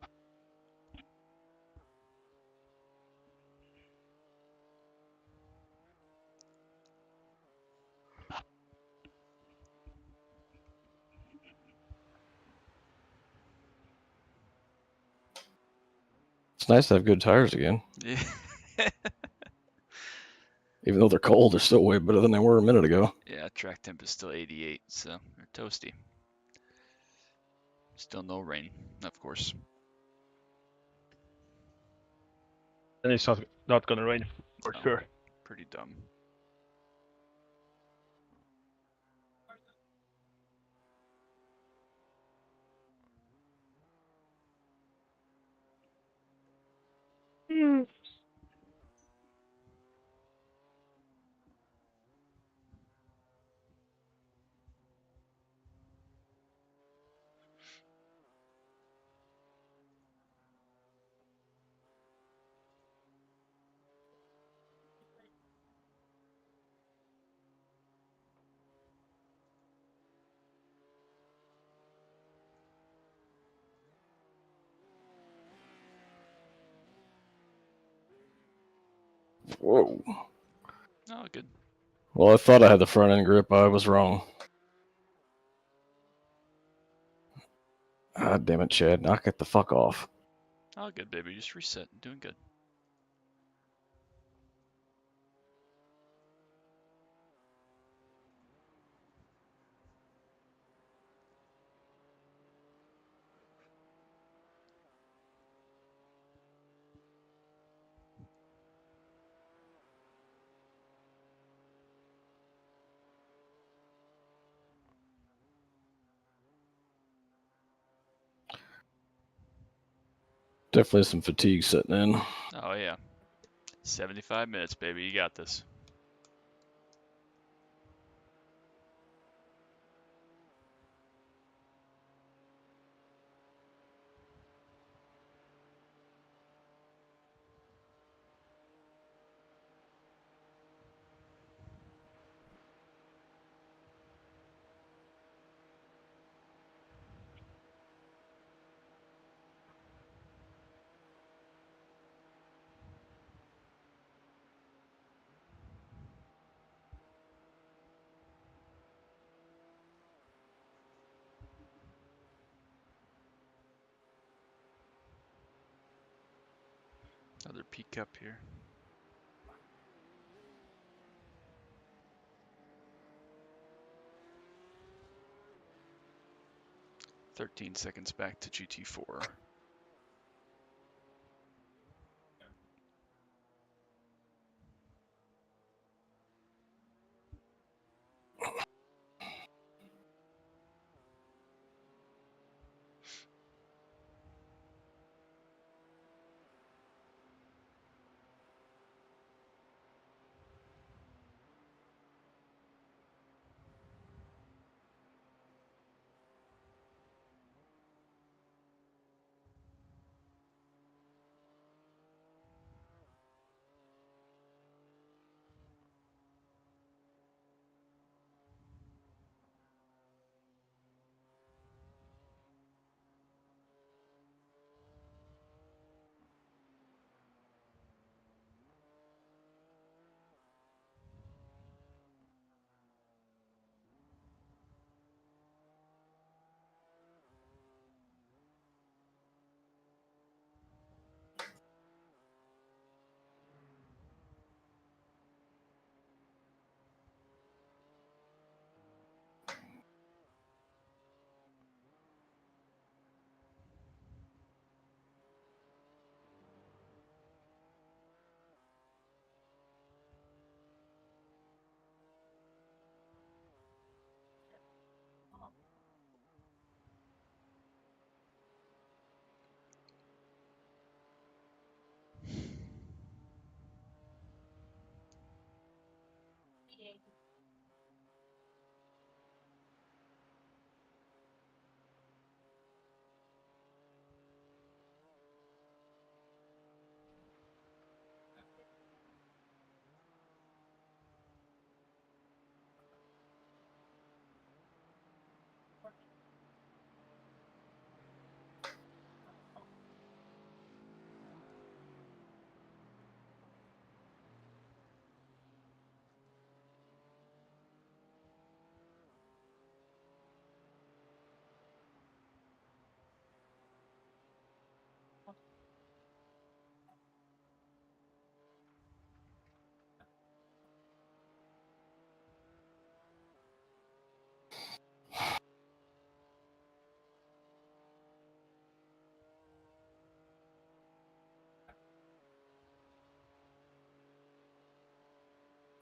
It's nice to have good tires again. Yeah. Even though they're cold, they're still way better than they were a minute ago. Yeah, track temp is still 88, so they're toasty. Still no rain, of course. And it's not gonna rain for No, sure. pretty dumb. Whoa. Oh, good. Well, I thought I had the front end grip. I was wrong. Ah, damn it, Chad. Knock it the fuck off. Oh, good, baby. Just reset. Doing good. Definitely some fatigue setting in. Oh, yeah. 75 minutes, baby. You got this. Another peek up here. $13 back to GT4.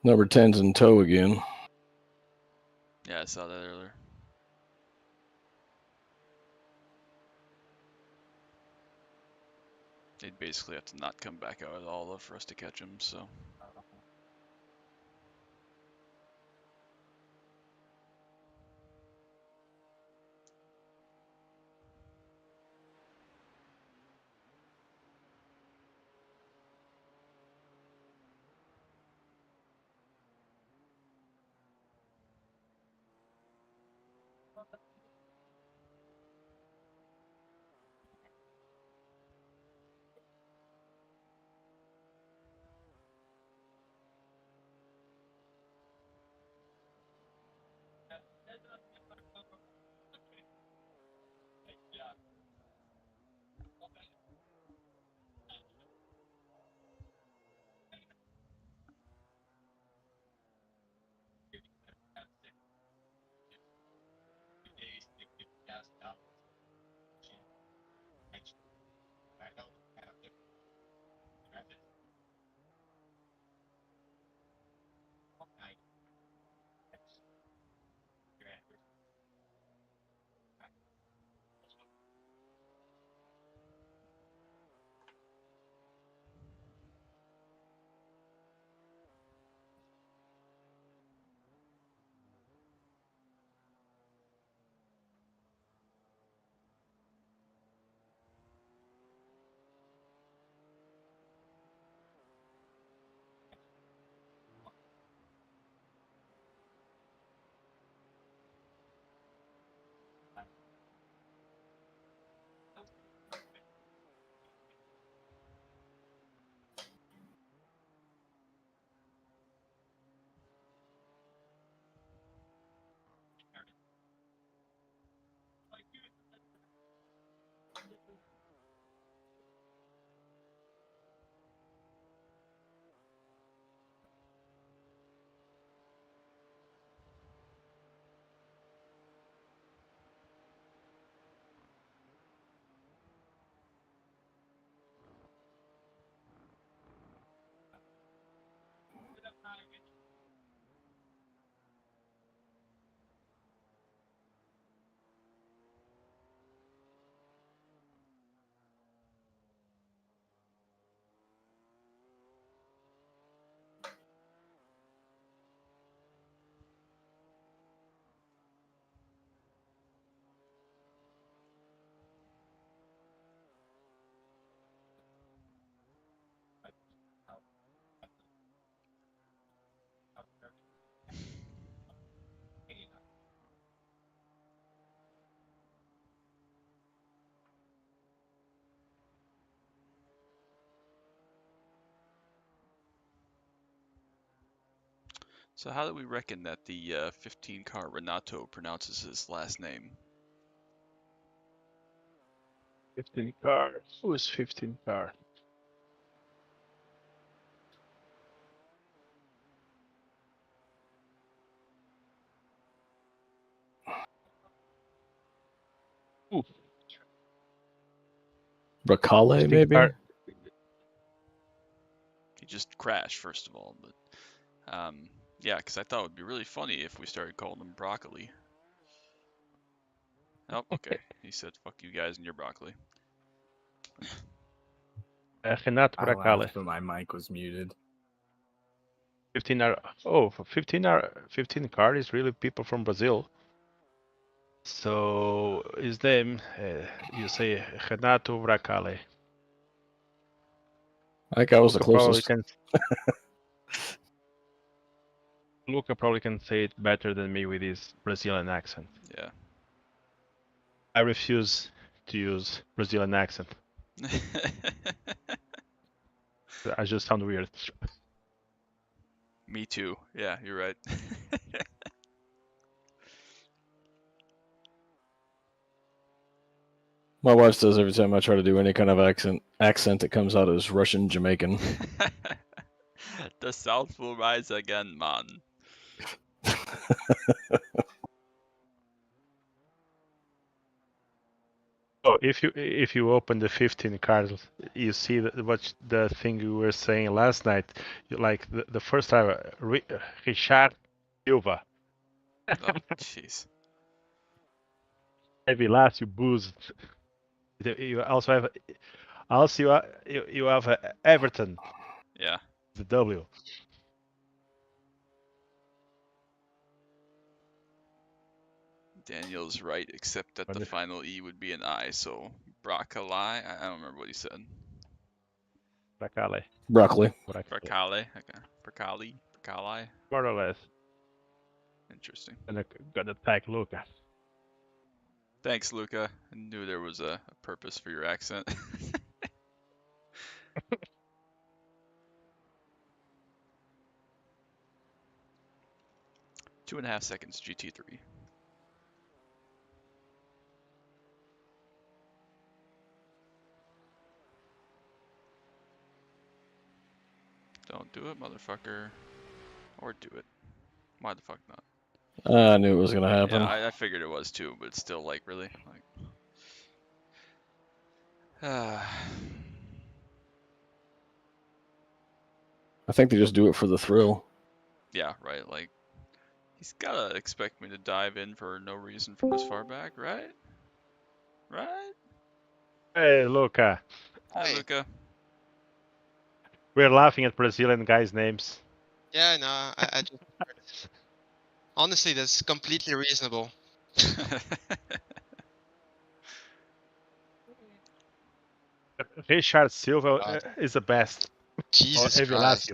Number 10's in tow again. Yeah, I saw that earlier. They'd basically have to not come back out at all for us to catch them, so. So how do we reckon that the 15 car Renato pronounces his last name? 15 car. Who is 15 car? Ooh. Bracale, 15 maybe? car. He just crashed, first of all, but yeah, because I thought it would be really funny if we started calling him broccoli. Oh, okay. He said, "Fuck you guys and your broccoli." Renato I Bracale. laughed, but my mic was muted. 15 are. Oh, for 15 car is really people from Brazil. So his name, you say Renato Bracale. I think I was the Probably closest. can. Luca probably can say it better than me with his Brazilian accent. Yeah. I refuse to use Brazilian accent. I just sound weird. Me too. Yeah, you're right. My wife says every time I try to do any kind of accent it comes out as Russian Jamaican. The South will rise again, man. Oh, if you open the 15 cards, you see what the thing you were saying last night. Like the first time, Richard Silva. Oh, jeez. Every last you boost. You also have you have Everton. Yeah. The W. Daniel's right, except that the final E would be an I, so broccoli. I don't remember what he said. Bracale. Broccoli. Bracale. Okay. Bracali. More or less. Interesting. Gonna tag Luca. Thanks, Luca. I knew there was a purpose for your accent. 2.5 seconds, GT3. Don't do it, motherfucker. Or do it. Why the fuck not? I knew it was gonna happen. Yeah, I figured it was too, but it's still like, really? Like, I think they just do it for the thrill. yeah, right. Like, he's gotta expect me to dive in for no reason from this far back, right? Right? Hey, Luca. Hi, Luca. We're laughing at Brazilian guys' names. Yeah, no, I just... Honestly, that's completely reasonable. Richard Silva is the best. Jesus Christ.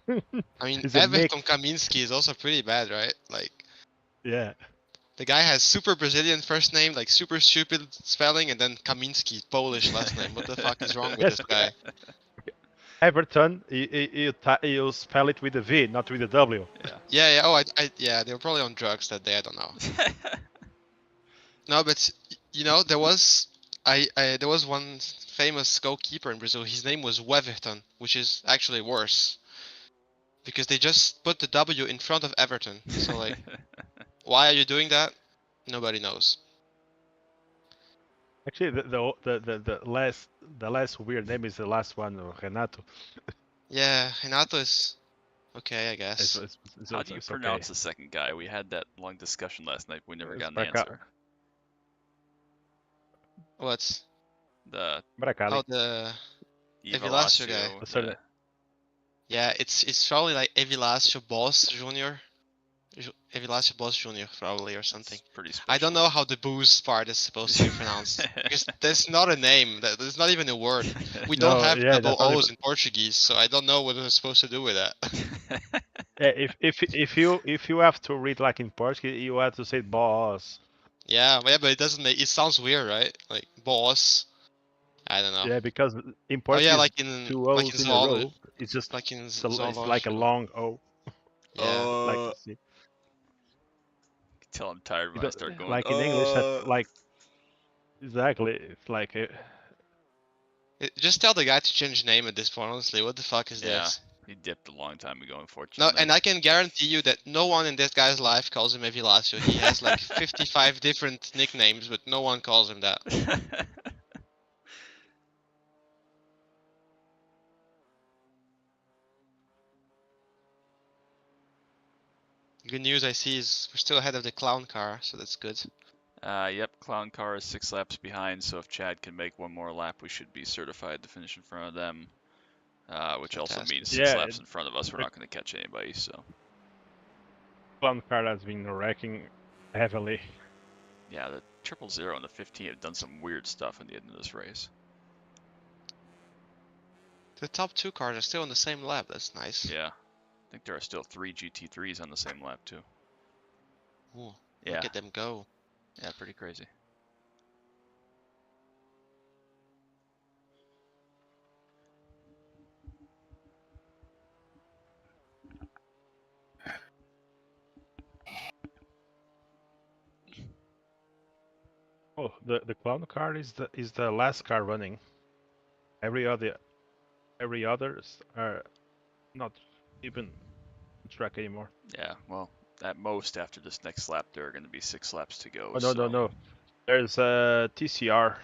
I mean, Everton Kaminski is also pretty bad, right? Like, yeah. The guy has super Brazilian first name, like super stupid spelling, and then Kaminski, Polish last name. What the fuck is wrong with this guy? Everton, you spell it with a V, not with a W. Yeah. Oh, yeah. They were probably on drugs that day. I don't know. No, but you know, there was one famous goalkeeper in Brazil. His name was Weverton, which is actually worse because they just put the W in front of Everton. So like, why are you doing that? Nobody knows. Actually, the less weird name is the last one, Renato. Yeah, Renato is okay, I guess. How do you pronounce the second guy? We had that long discussion last night. We never got an answer. What's the the Evilásio guy? Yeah, it's probably like Evilásio Boss Jr. Evilásio Boss Jr. probably or something. I don't know how the booze part is supposed to be pronounced because there's not a name. There's not even a word. We don't have double O's in Portuguese, so I don't know what we're supposed to do with that. If you have to read like in Portuguese, you have to say boss. Yeah, but it doesn't make it sounds weird, right? Like boss. I don't know. Yeah, because in Portuguese, like in 2 O's in a row, it's just like in it's like a long O. Yeah. you can tell I'm tired when I start going. Like in English, like exactly. It's like just tell the guy to change name at this point. Honestly, what the fuck is this? He dipped a long time ago, No, unfortunately. and I can guarantee you that no one in this guy's life calls him Evilacio. He has like 55 different nicknames, but no one calls him that. Good news I see is we're still ahead of the clown car, so that's good. Yep, clown car is 6 laps behind, so if Chad can make one more lap, we should be certified to finish in front of them. Which also means 6 laps in front of us, we're not going to catch anybody, so. clown car has been wrecking heavily. Yeah, the 000 and the 15 have done some weird stuff in the end of this race. The top 2 cars are still on the same lap, that's nice. Yeah, I think there are still 3 GT3s on the same lap too. Ooh, yeah. Look at them go. Yeah, pretty crazy. Oh, the clown car is the last car running. Every others are not even on track anymore. Yeah, well, at most after this next lap, there are going to be 6 laps to go. Oh no. There's a TCR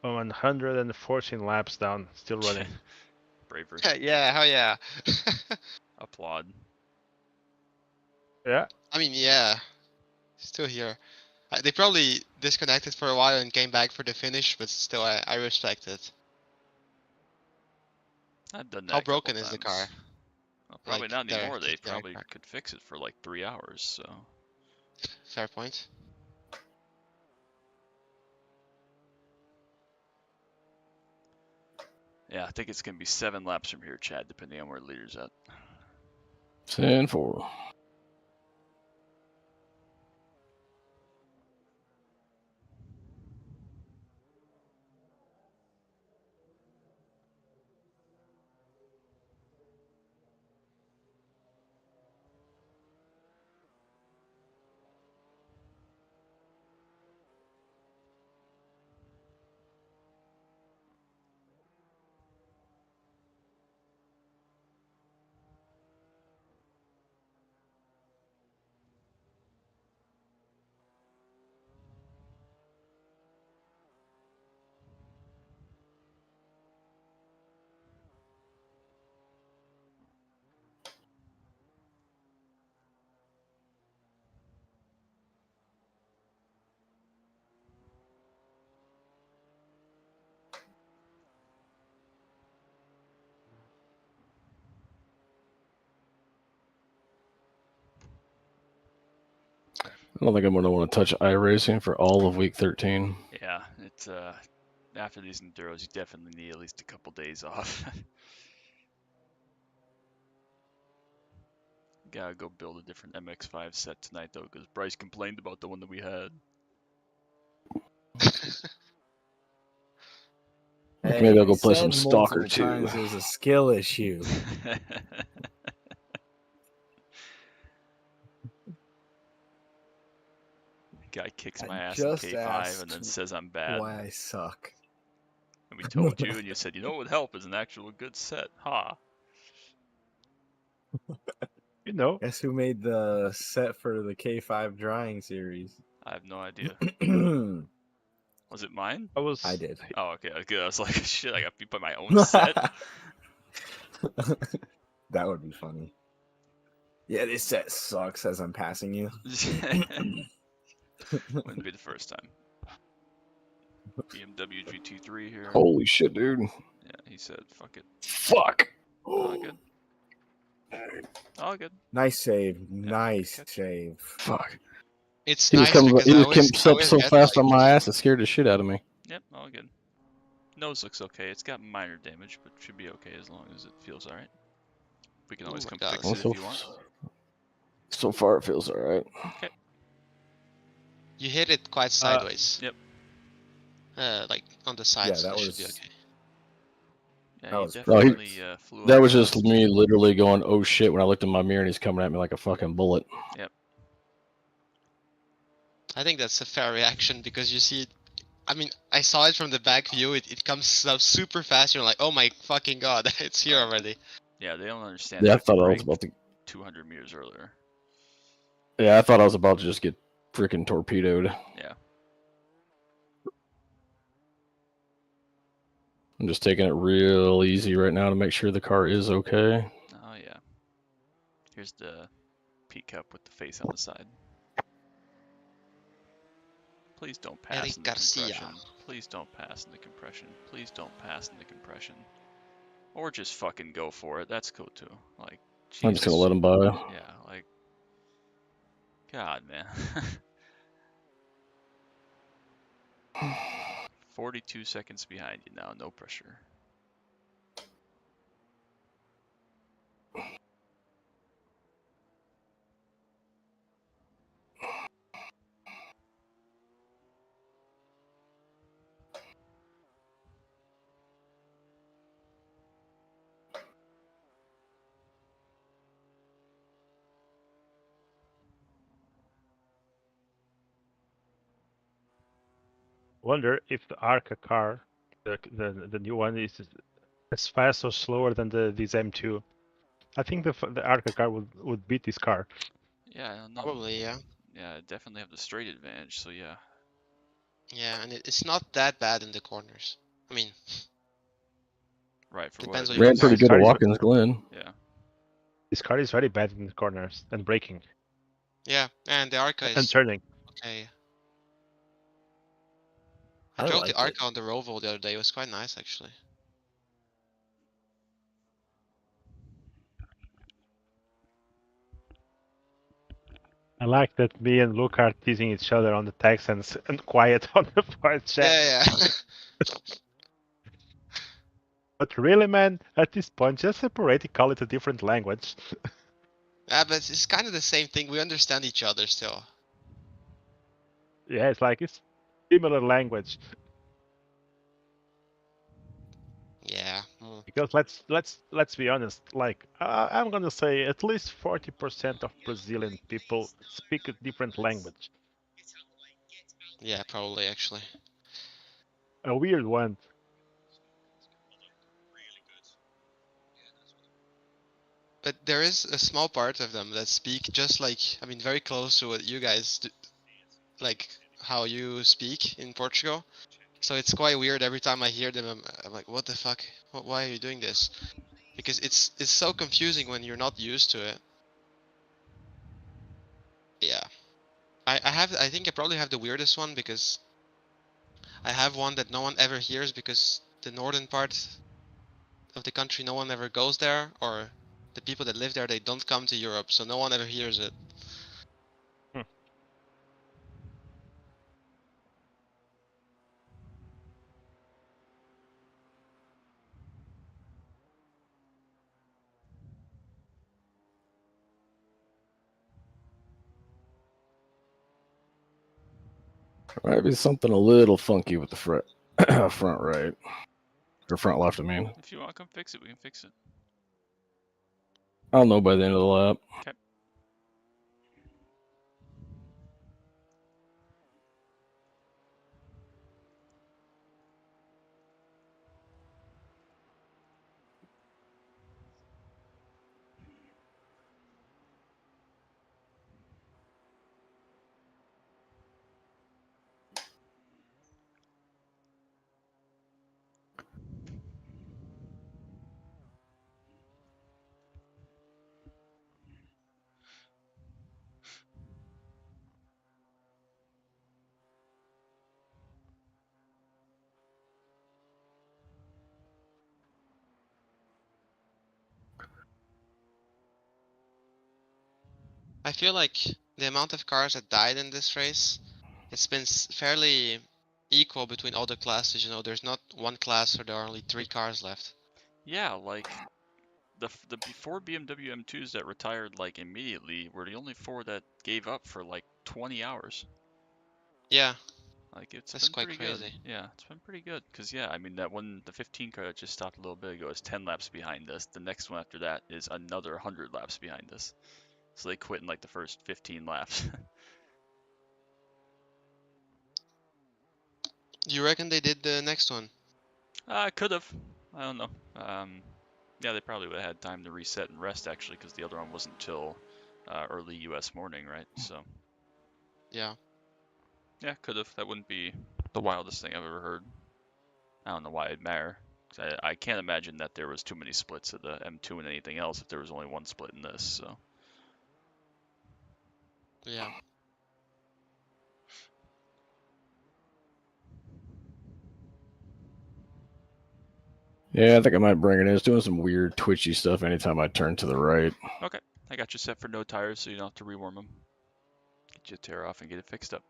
114 laps down, still running. Bravery. Yeah, hell yeah. Applaud. Yeah. I mean, yeah. Still here. They probably disconnected for a while and came back for the finish, but still, I respect it. I've done that. How broken is the car? Well, probably like not anymore. They probably could fix it for like 3 hours, so. Fair point. Yeah, I think it's going to be 7 laps from here, Chad, depending on where the leader's at. 10-4. I don't think I'm going to want to touch iRacing for all of week 13. Yeah, it's after these enduros, you definitely need at least a couple days off. Gotta go build a different MX-5 set tonight though, because Bryce complained about the one that we had. Hey, maybe I'll go play some Stalker 2. There's a skill issue. Guy kicks my ass in K5 and then says I'm bad. Why I suck. And we told you, and you said, you know what would help is an actual good set. Ha! You know. Guess who made the set for the K5 drawing series? I have no idea. Was it mine? I did. Oh, okay. Good. I was like, shit, I got beat by my own set. That would be funny. Yeah, this set sucks as I'm passing you. Wouldn't be the first time. BMW GT3 here. Holy shit, dude. Yeah, he said, fuck it. Fuck! All good. All good. Nice save. Nice save. Fuck. It's he nice he just up so fast on my ass, it scared the shit out of me. Yep, all good. Nose looks okay. It's got minor damage, but should be okay as long as it feels alright. We can always come fix it if you want. So far, it feels alright. Okay. You hit it quite sideways. Yep. Like on the sides, yeah, so that should be okay. Yeah, he definitely flew that up was fast. just me literally going, oh shit, when I looked in my mirror and he's coming at me like a fucking bullet. Yep. I think that's a fair reaction because you see it. I mean, I saw it from the back view. It comes up super fast. You're like, oh my fucking god, it's here already. Yeah, they don't understand. Yeah, I thought I was about to 200 meters earlier. Yeah, I thought I was about to just get freaking torpedoed. Yeah. I'm just taking it real easy right now to make sure the car is okay. Oh yeah. Here's the peak up with the face on the side. Please don't pass Eric in the Garcia. compression. Please don't pass in the compression. Please don't pass in the compression. Or just fucking go for it. That's cool too. Like, Jesus. I'm just gonna let him by. Yeah, like, God, man. 42 seconds behind you now, no pressure. Wonder if the Arca car, the new one, is as fast or slower than this M2. I think the Arca car would beat this car. Yeah, I don't know. Probably, yeah. Yeah, definitely have the straight advantage, so yeah. Yeah, and it's not that bad in the corners. I mean, right, for depends what what you Ran pretty compare. good at Watkins Glen. Yeah. This car is very bad in the corners and braking. Yeah, and the Arca is and turning. okay. I drove the Arca on the Roval the other day. It was quite nice, actually. I like that me and Luke are teasing each other on the Texans and quiet on the part chat. Yeah, yeah. But really, man, at this point, just separate it, call it a different language. Yeah, but it's kind of the same thing. We understand each other still. Yeah, it's like it's similar language. Yeah. Because let's be honest. Like I'm gonna say at least 40% of Brazilian people speak a different language. Yeah, probably actually. A weird one. But there is a small part of them that speak just like, I mean, very close to what you guys do, like how you speak in Portugal. So it's quite weird every time I hear them. I'm like, what the fuck? Why are you doing this? Because it's so confusing when you're not used to it. Yeah. I think I probably have the weirdest one because I have one that no one ever hears because the northern part of the country, no one ever goes there, or the people that live there, they don't come to Europe, so no one ever hears it. Might be something a little funky with the front right. Or front left, I mean. If you want to come fix it, we can fix it. I'll know by the end of the lap. Okay. I feel like the amount of cars that died in this race, it's been fairly equal between all the classes. You know, there's not one class where there are only 3 cars left. Yeah, like the 4 BMW M2s that retired like immediately were the only 4 that gave up for like 20 hours. Yeah. Like That's been quite pretty crazy. good. Yeah, it's been pretty good. Cause yeah, I mean that one, the 15 car that just stopped a little bit ago is 10 laps behind us. The next one after that is another 100 laps behind us. So they quit in like the first 15 laps. You reckon they did the next one? Could have. I don't know. Yeah, they probably would have had time to reset and rest actually, because the other one wasn't till early U.S. morning, right? So. Yeah. Yeah, could have. That wouldn't be the wildest thing I've ever heard. I don't know why it'd matter. I can't imagine that there was too many splits of the M2 and anything else if there was only one split in this. So. Yeah. Yeah, I think I might bring it in. It's doing some weird twitchy stuff anytime I turn to the right. Okay, I got you set for no tires, so you don't have to rewarm them. Get your tear off and get it fixed up.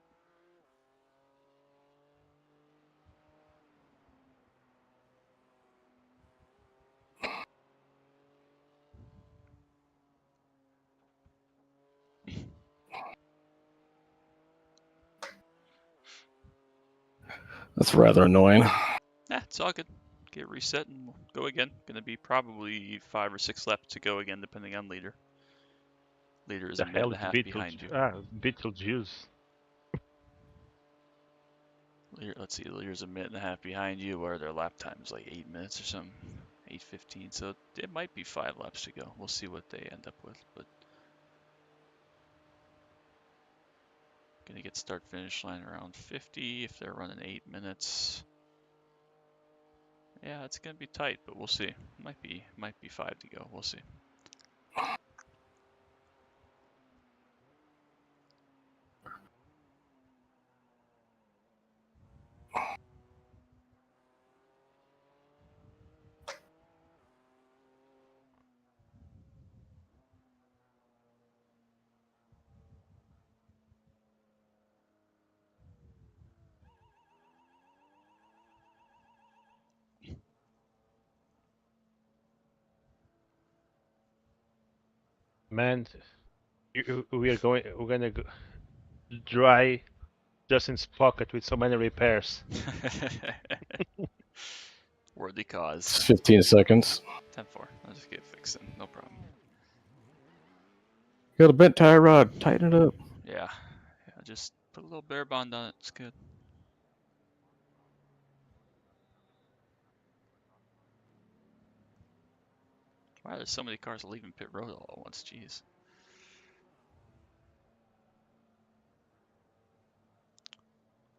That's rather annoying. Yeah, it's all good. Get reset and we'll go again. Gonna be probably 5 or 6 laps to go again, depending on leader. Leader is a minute and a half behind you. Beetlejuice. Let's see, leader's a minute and a half behind you, where their lap time is like 8 minutes or something. 8:15, so it might be 5 laps to go. We'll see what they end up with, but gonna get start finish line around 50 if they're running 8 minutes. Yeah, it's gonna be tight, but we'll see. Might be 5 to go. We'll see. Man, we're gonna go dry Justin's pocket with so many repairs. Worthy cause. It's 15 seconds. 10-4. I'll just get it fixed then. No problem. Got a bent tire rod. Tighten it up. Yeah. Just put a little bare bond on it. It's good. Wow, there's so many cars leaving pit road all at once. Jeez.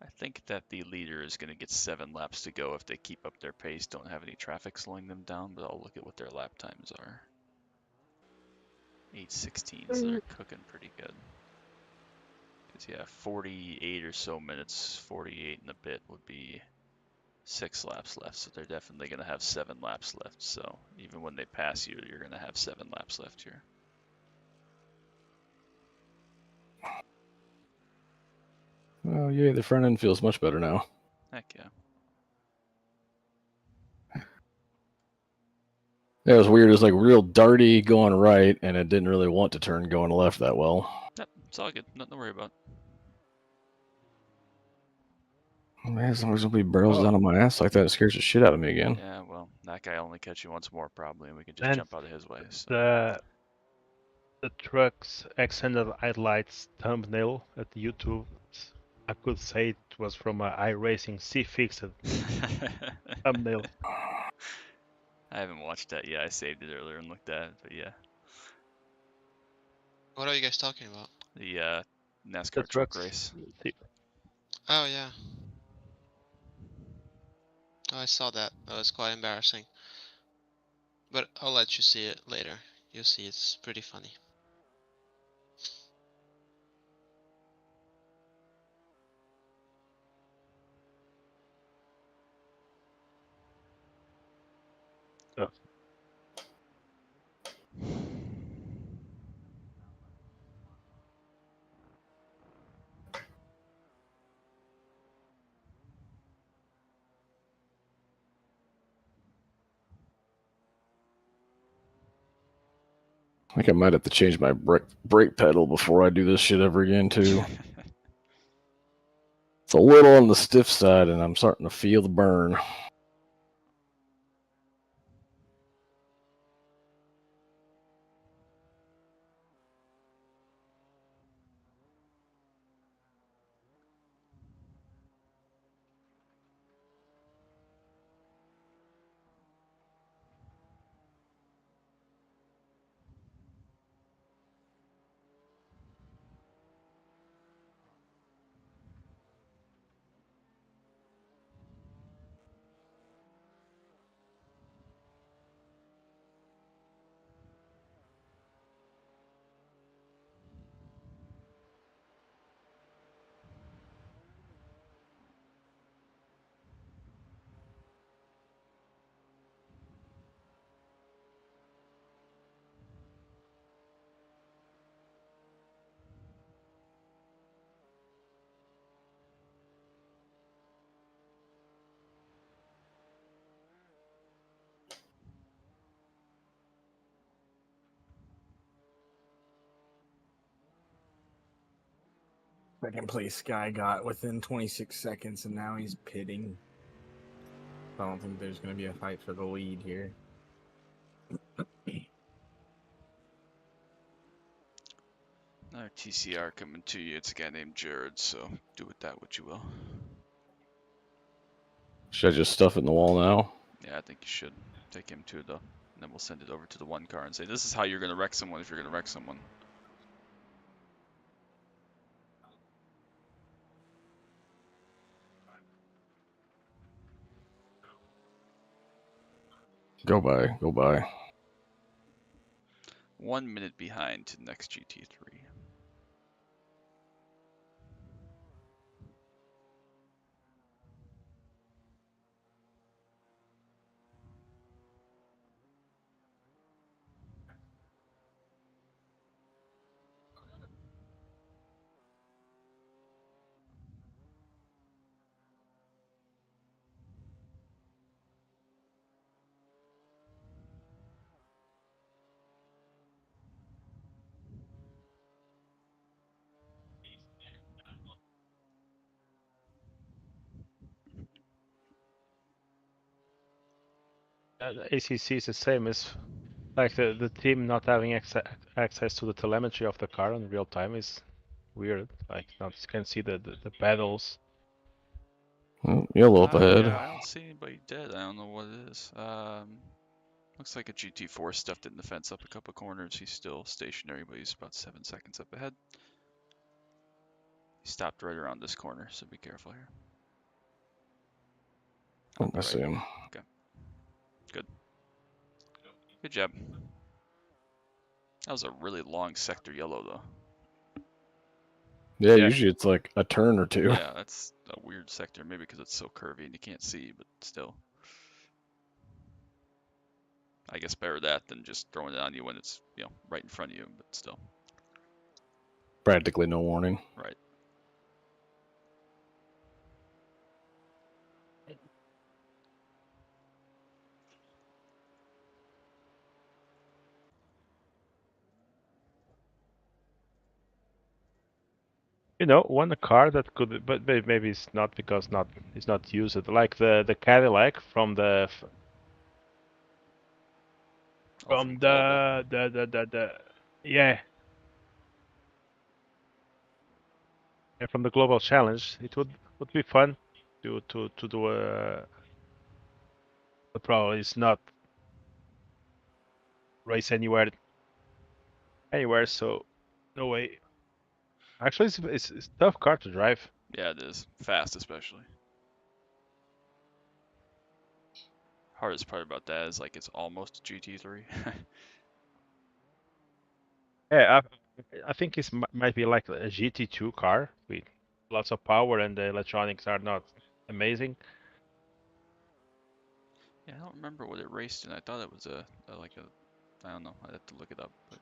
I think that the leader is going to get 7 laps to go if they keep up their pace, don't have any traffic slowing them down, but I'll look at what their lap times are. 8:16, so they're cooking pretty good. Because, yeah, 48 or so minutes, 48 and a bit would be 6 laps left, so they're definitely going to have 7 laps left. So even when they pass you, you're going to have 7 laps left here. Oh, yeah, the front end feels much better now. Heck yeah. Yeah, it was weird. It was like real darty going right, and it didn't really want to turn going left that well. Yep, it's all good. Nothing to worry about. Man, as long as nobody barrels down on my ass like that, it scares the shit out of me again. Yeah, well, that guy only catch you once more probably, and we can just jump out of his way. So. The truck's extended headlights thumbnail at YouTube, I could say it was from an iRacing C-Fixed thumbnail. I haven't watched that yet. I saved it earlier and looked at it, but yeah. What are you guys talking about? The NASCAR truck race. Oh, yeah. Oh, I saw that. That was quite embarrassing. But I'll let you see it later. You'll see it's pretty funny. Oh. I think I might have to change my brake pedal before I do this shit ever again, too. It's a little on the stiff side, and I'm starting to feel the burn. Second place guy got within 26 seconds, and now he's pitting. I don't think there's going to be a fight for the lead here. Another TCR coming to you. It's a guy named Jared, so do with that what you will. Should I just stuff it in the wall now? Yeah, I think you should. Take him too, though. And then we'll send it over to the one car and say, this is how you're going to wreck someone if you're going to wreck someone. Go by, go by. 1 minute behind to next GT3. The ACC is the same as like the team not having access to the telemetry of the car in real time is weird. Like now you can see the pedals. Yellow up ahead. Yeah, I don't see anybody dead. I don't know what it is. Looks like a GT4 stuffed it in the fence up a couple corners. He's still stationary, but he's about 7 seconds up ahead. He stopped right around this corner, so be careful here. I see him. Okay. Good. Good job. That was a really long sector yellow, though. Yeah, usually it's like a turn or two. Yeah, that's a weird sector. Maybe because it's so curvy and you can't see, but still. I guess better that than just throwing it on you when it's, right in front of you, but still. Practically no warning. Right. One car that could, but maybe it's not because it's not used. Like the Cadillac from the yeah. And from the global challenge, it would be fun to do a. The problem is not race anywhere, so no way. Actually, it's a tough car to drive. Yeah, it is. Fast, especially. Hardest part about that is, like, it's almost a GT3. Yeah, I think it might be like a GT2 car with lots of power and the electronics are not amazing. Yeah, I don't remember what it raced in. I thought it was I don't know. I'd have to look it up, but.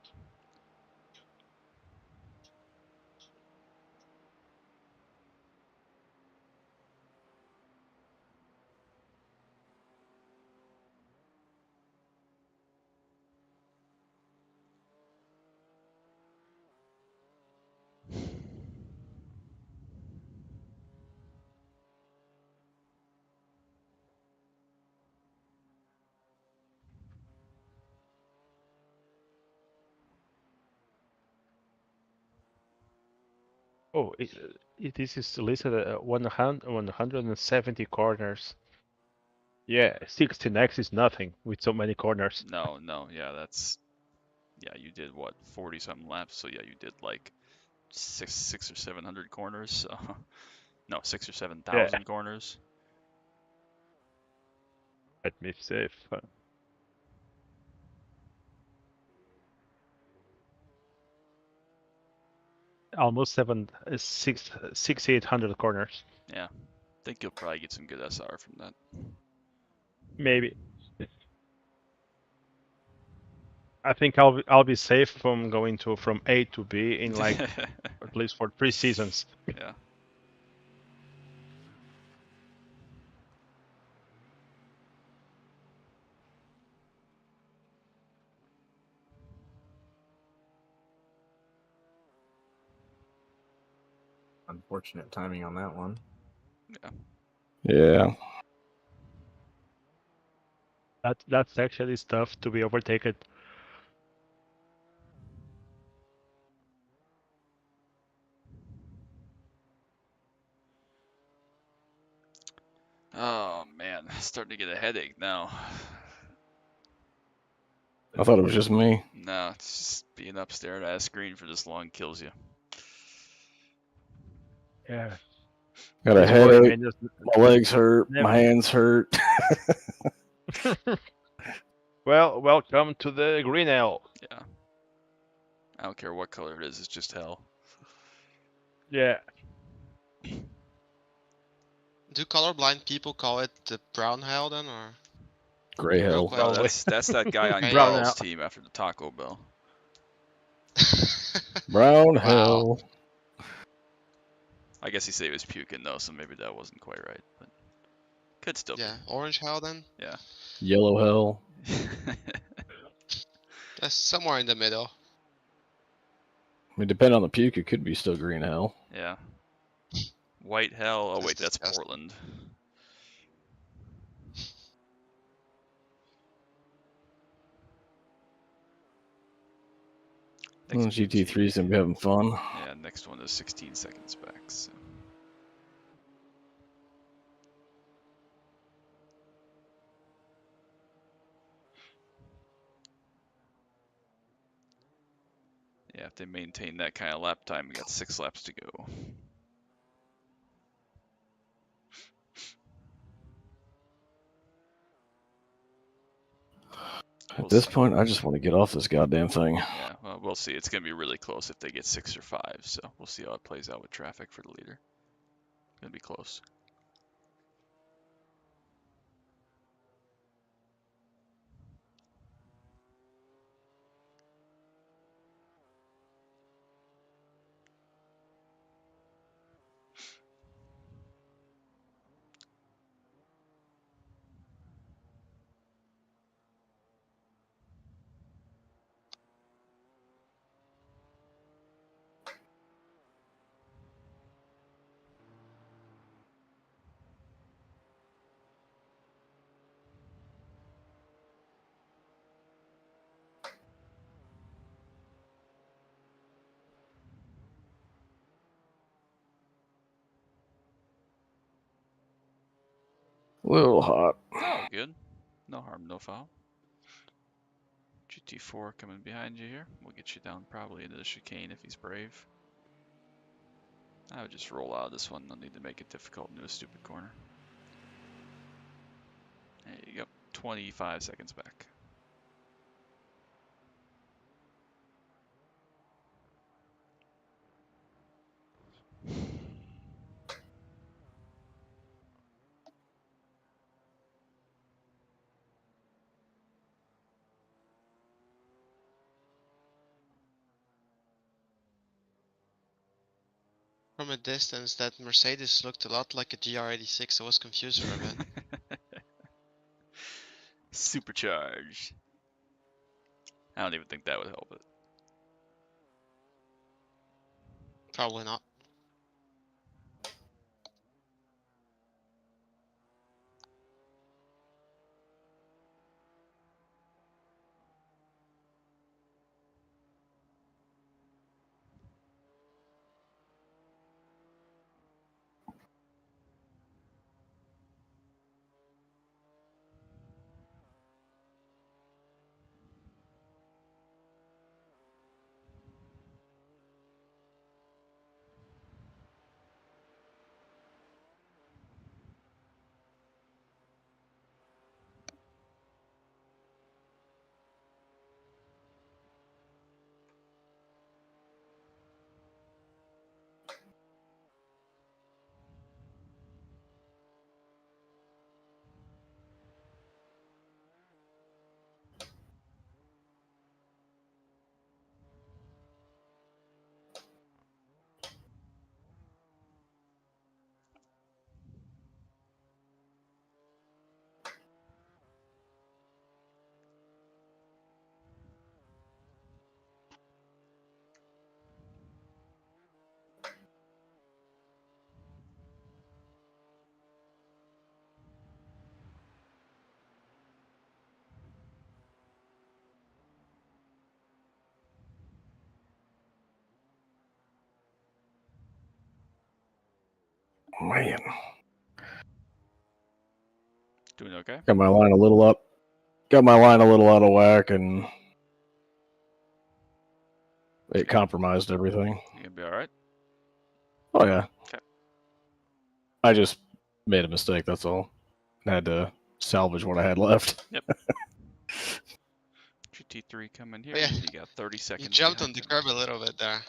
Oh, this is listed at 170 corners. Yeah, 16x is nothing with so many corners. No, yeah, you did what, 40 something laps, so yeah, you did like six or 700 corners, so no, 6 or 7,000 corners. Let me save. Almost 800 corners. Yeah, I think you'll probably get some good SR from that. Maybe. I think I'll be safe from going from A to B in like at least for 3 seasons. Yeah. Unfortunate timing on that one. Yeah. Yeah. That's actually tough to be overtaken. Oh man, starting to get a headache now. I thought it was just me. No, it's just being up staring at a screen for this long kills you. Yeah. Got a headache. My legs hurt. My hands hurt. Well, welcome to the green hell. Yeah. I don't care what color it is, it's just hell. Yeah. Do colorblind people call it the brown hell then, or? Gray hell. No, that's that guy on Carl's team after the Taco Bell. Brown hell. I guess he said he was puking though, so maybe that wasn't quite right, but could still be. Orange hell then? Yeah. Yellow hell. That's somewhere in the middle. I mean, depending on the puke, it could be still green hell. Yeah. White hell. Oh wait, that's Portland. GT3's gonna be having fun. Yeah, next one is 16 seconds back. So. Yeah, if they maintain that kind of lap time, we got 6 laps to go. At this point, I just want to get off this goddamn thing. Yeah, well, we'll see. It's going to be really close if they get 6 or 5, so we'll see how it plays out with traffic for the leader. It's going to be close. A little hot. Oh, good. No harm, no foul. GT4 coming behind you here. We'll get you down probably into the chicane if he's brave. I would just roll out of this one. No need to make it difficult into a stupid corner. There you go. 25 seconds back. From a distance, that Mercedes looked a lot like a GR86. I was confused for a bit. Supercharged. I don't even think that would help it. Probably not. Man. Doing okay? Got my line a little up. Got my line a little out of whack, and it compromised everything. You gonna be alright? Oh, yeah. Okay. I just made a mistake, that's all. I had to salvage what I had left. Yep. GT3 coming here. Yeah. You got 30 seconds. You jumped on the curb a little bit there.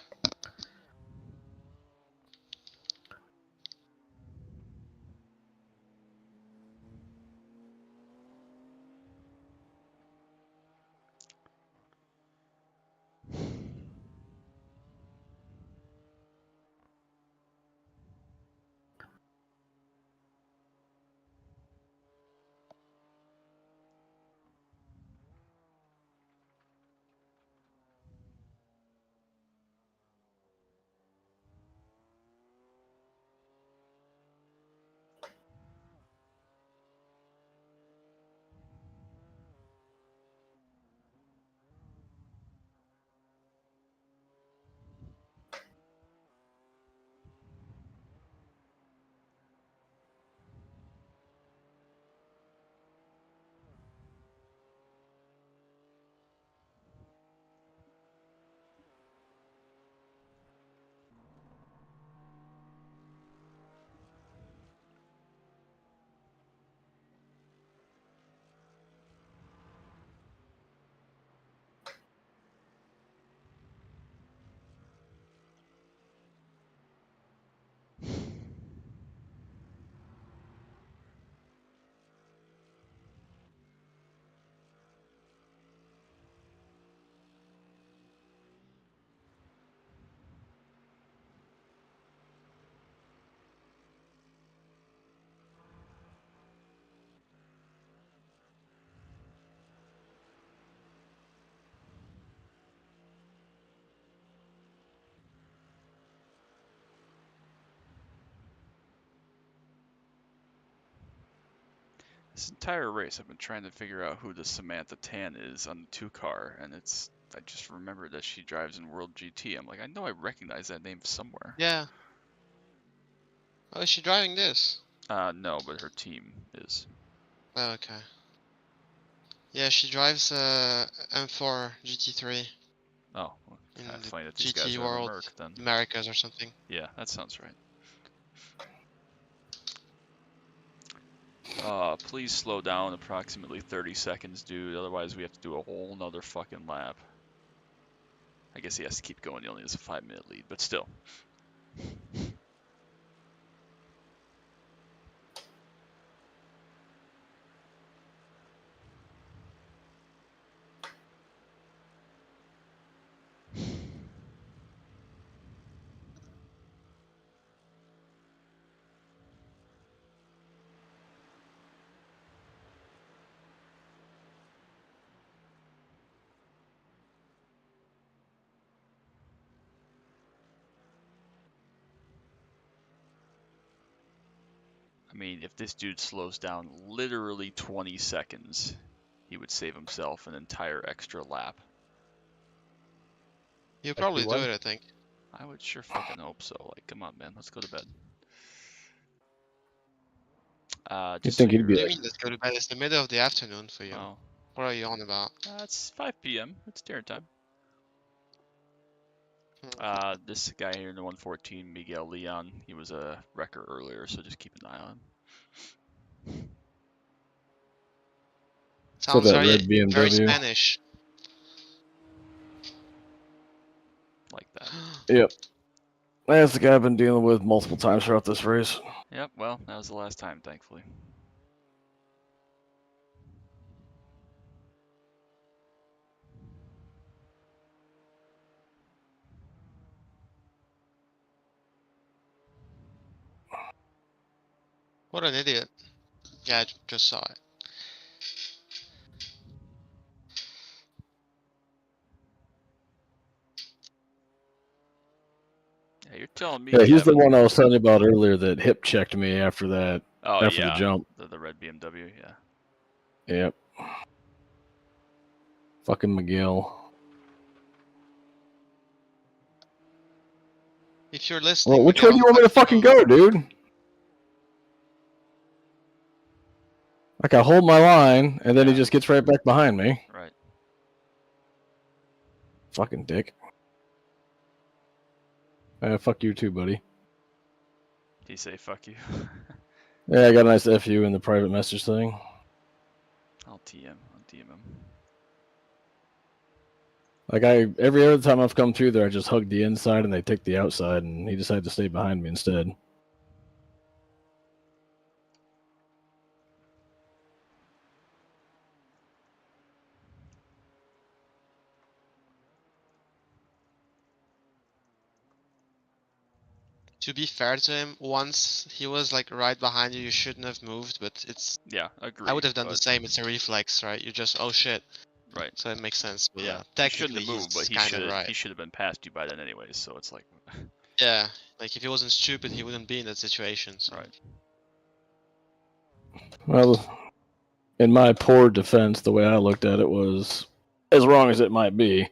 This entire race, I've been trying to figure out who the Samantha Tan is on the 2 car, and I just remembered that she drives in World GT. I'm like, I know I recognize that name somewhere. Yeah. Oh, is she driving this? No, but her team is. Oh, okay. Yeah, she drives M4 GT3. Oh, well, in kind of the funny that these GT guys are in World the Merc then. Americas or something. Yeah, that sounds right. Please slow down approximately 30 seconds, dude. Otherwise, we have to do a whole nother fucking lap. I guess he has to keep going. He only has a 5-minute lead, but still. I mean, if this dude slows down literally 20 seconds, he would save himself an entire extra lap. He'll probably do it, I think. I would sure fucking hope so. Like, come on, man, let's go to bed. Just think so he'd be What do you mean, let's go to bed? It's the middle of the afternoon for you. Oh. What are you on about? It's 5 p.m. It's dinner time. This guy here in the 114, Miguel Leon, he was a wrecker earlier, so just keep an eye on him. Sounds that red very, very BMW. Spanish. Like that. Yep. That's the guy I've been dealing with multiple times throughout this race. Yep, well, that was the last time, thankfully. What an idiot. Yeah, I just saw it. Yeah, you're telling me. Yeah, he's Kevin. the one I was telling you about earlier that hip checked me after that. Oh, after yeah. the jump. The red BMW, yeah. Yep. Fucking Miguel. If you're listening, Well, which way do you want me to fucking go, dude? Like I hold my line, and then he just gets right back behind me. Right. Fucking dick. Fuck you too, buddy. Did he say fuck you? Yeah, I got a nice FU in the private message thing. I'll TM him. Like every other time I've come through there, I just hug the inside and they take the outside, and he decided to stay behind me instead. To be fair to him, once he was like right behind you, you shouldn't have moved, but it's... Yeah, agreed. I would have done the same, it's a reflex, right? You just, oh shit. Right. So it makes sense. But yeah, He technically shouldn't have moved, but he should have been past you by then anyways, so it's like... Yeah, like if he wasn't stupid, he wouldn't be in that situation, so... Right. Well, in my poor defense, the way I looked at it was, as wrong as it might be,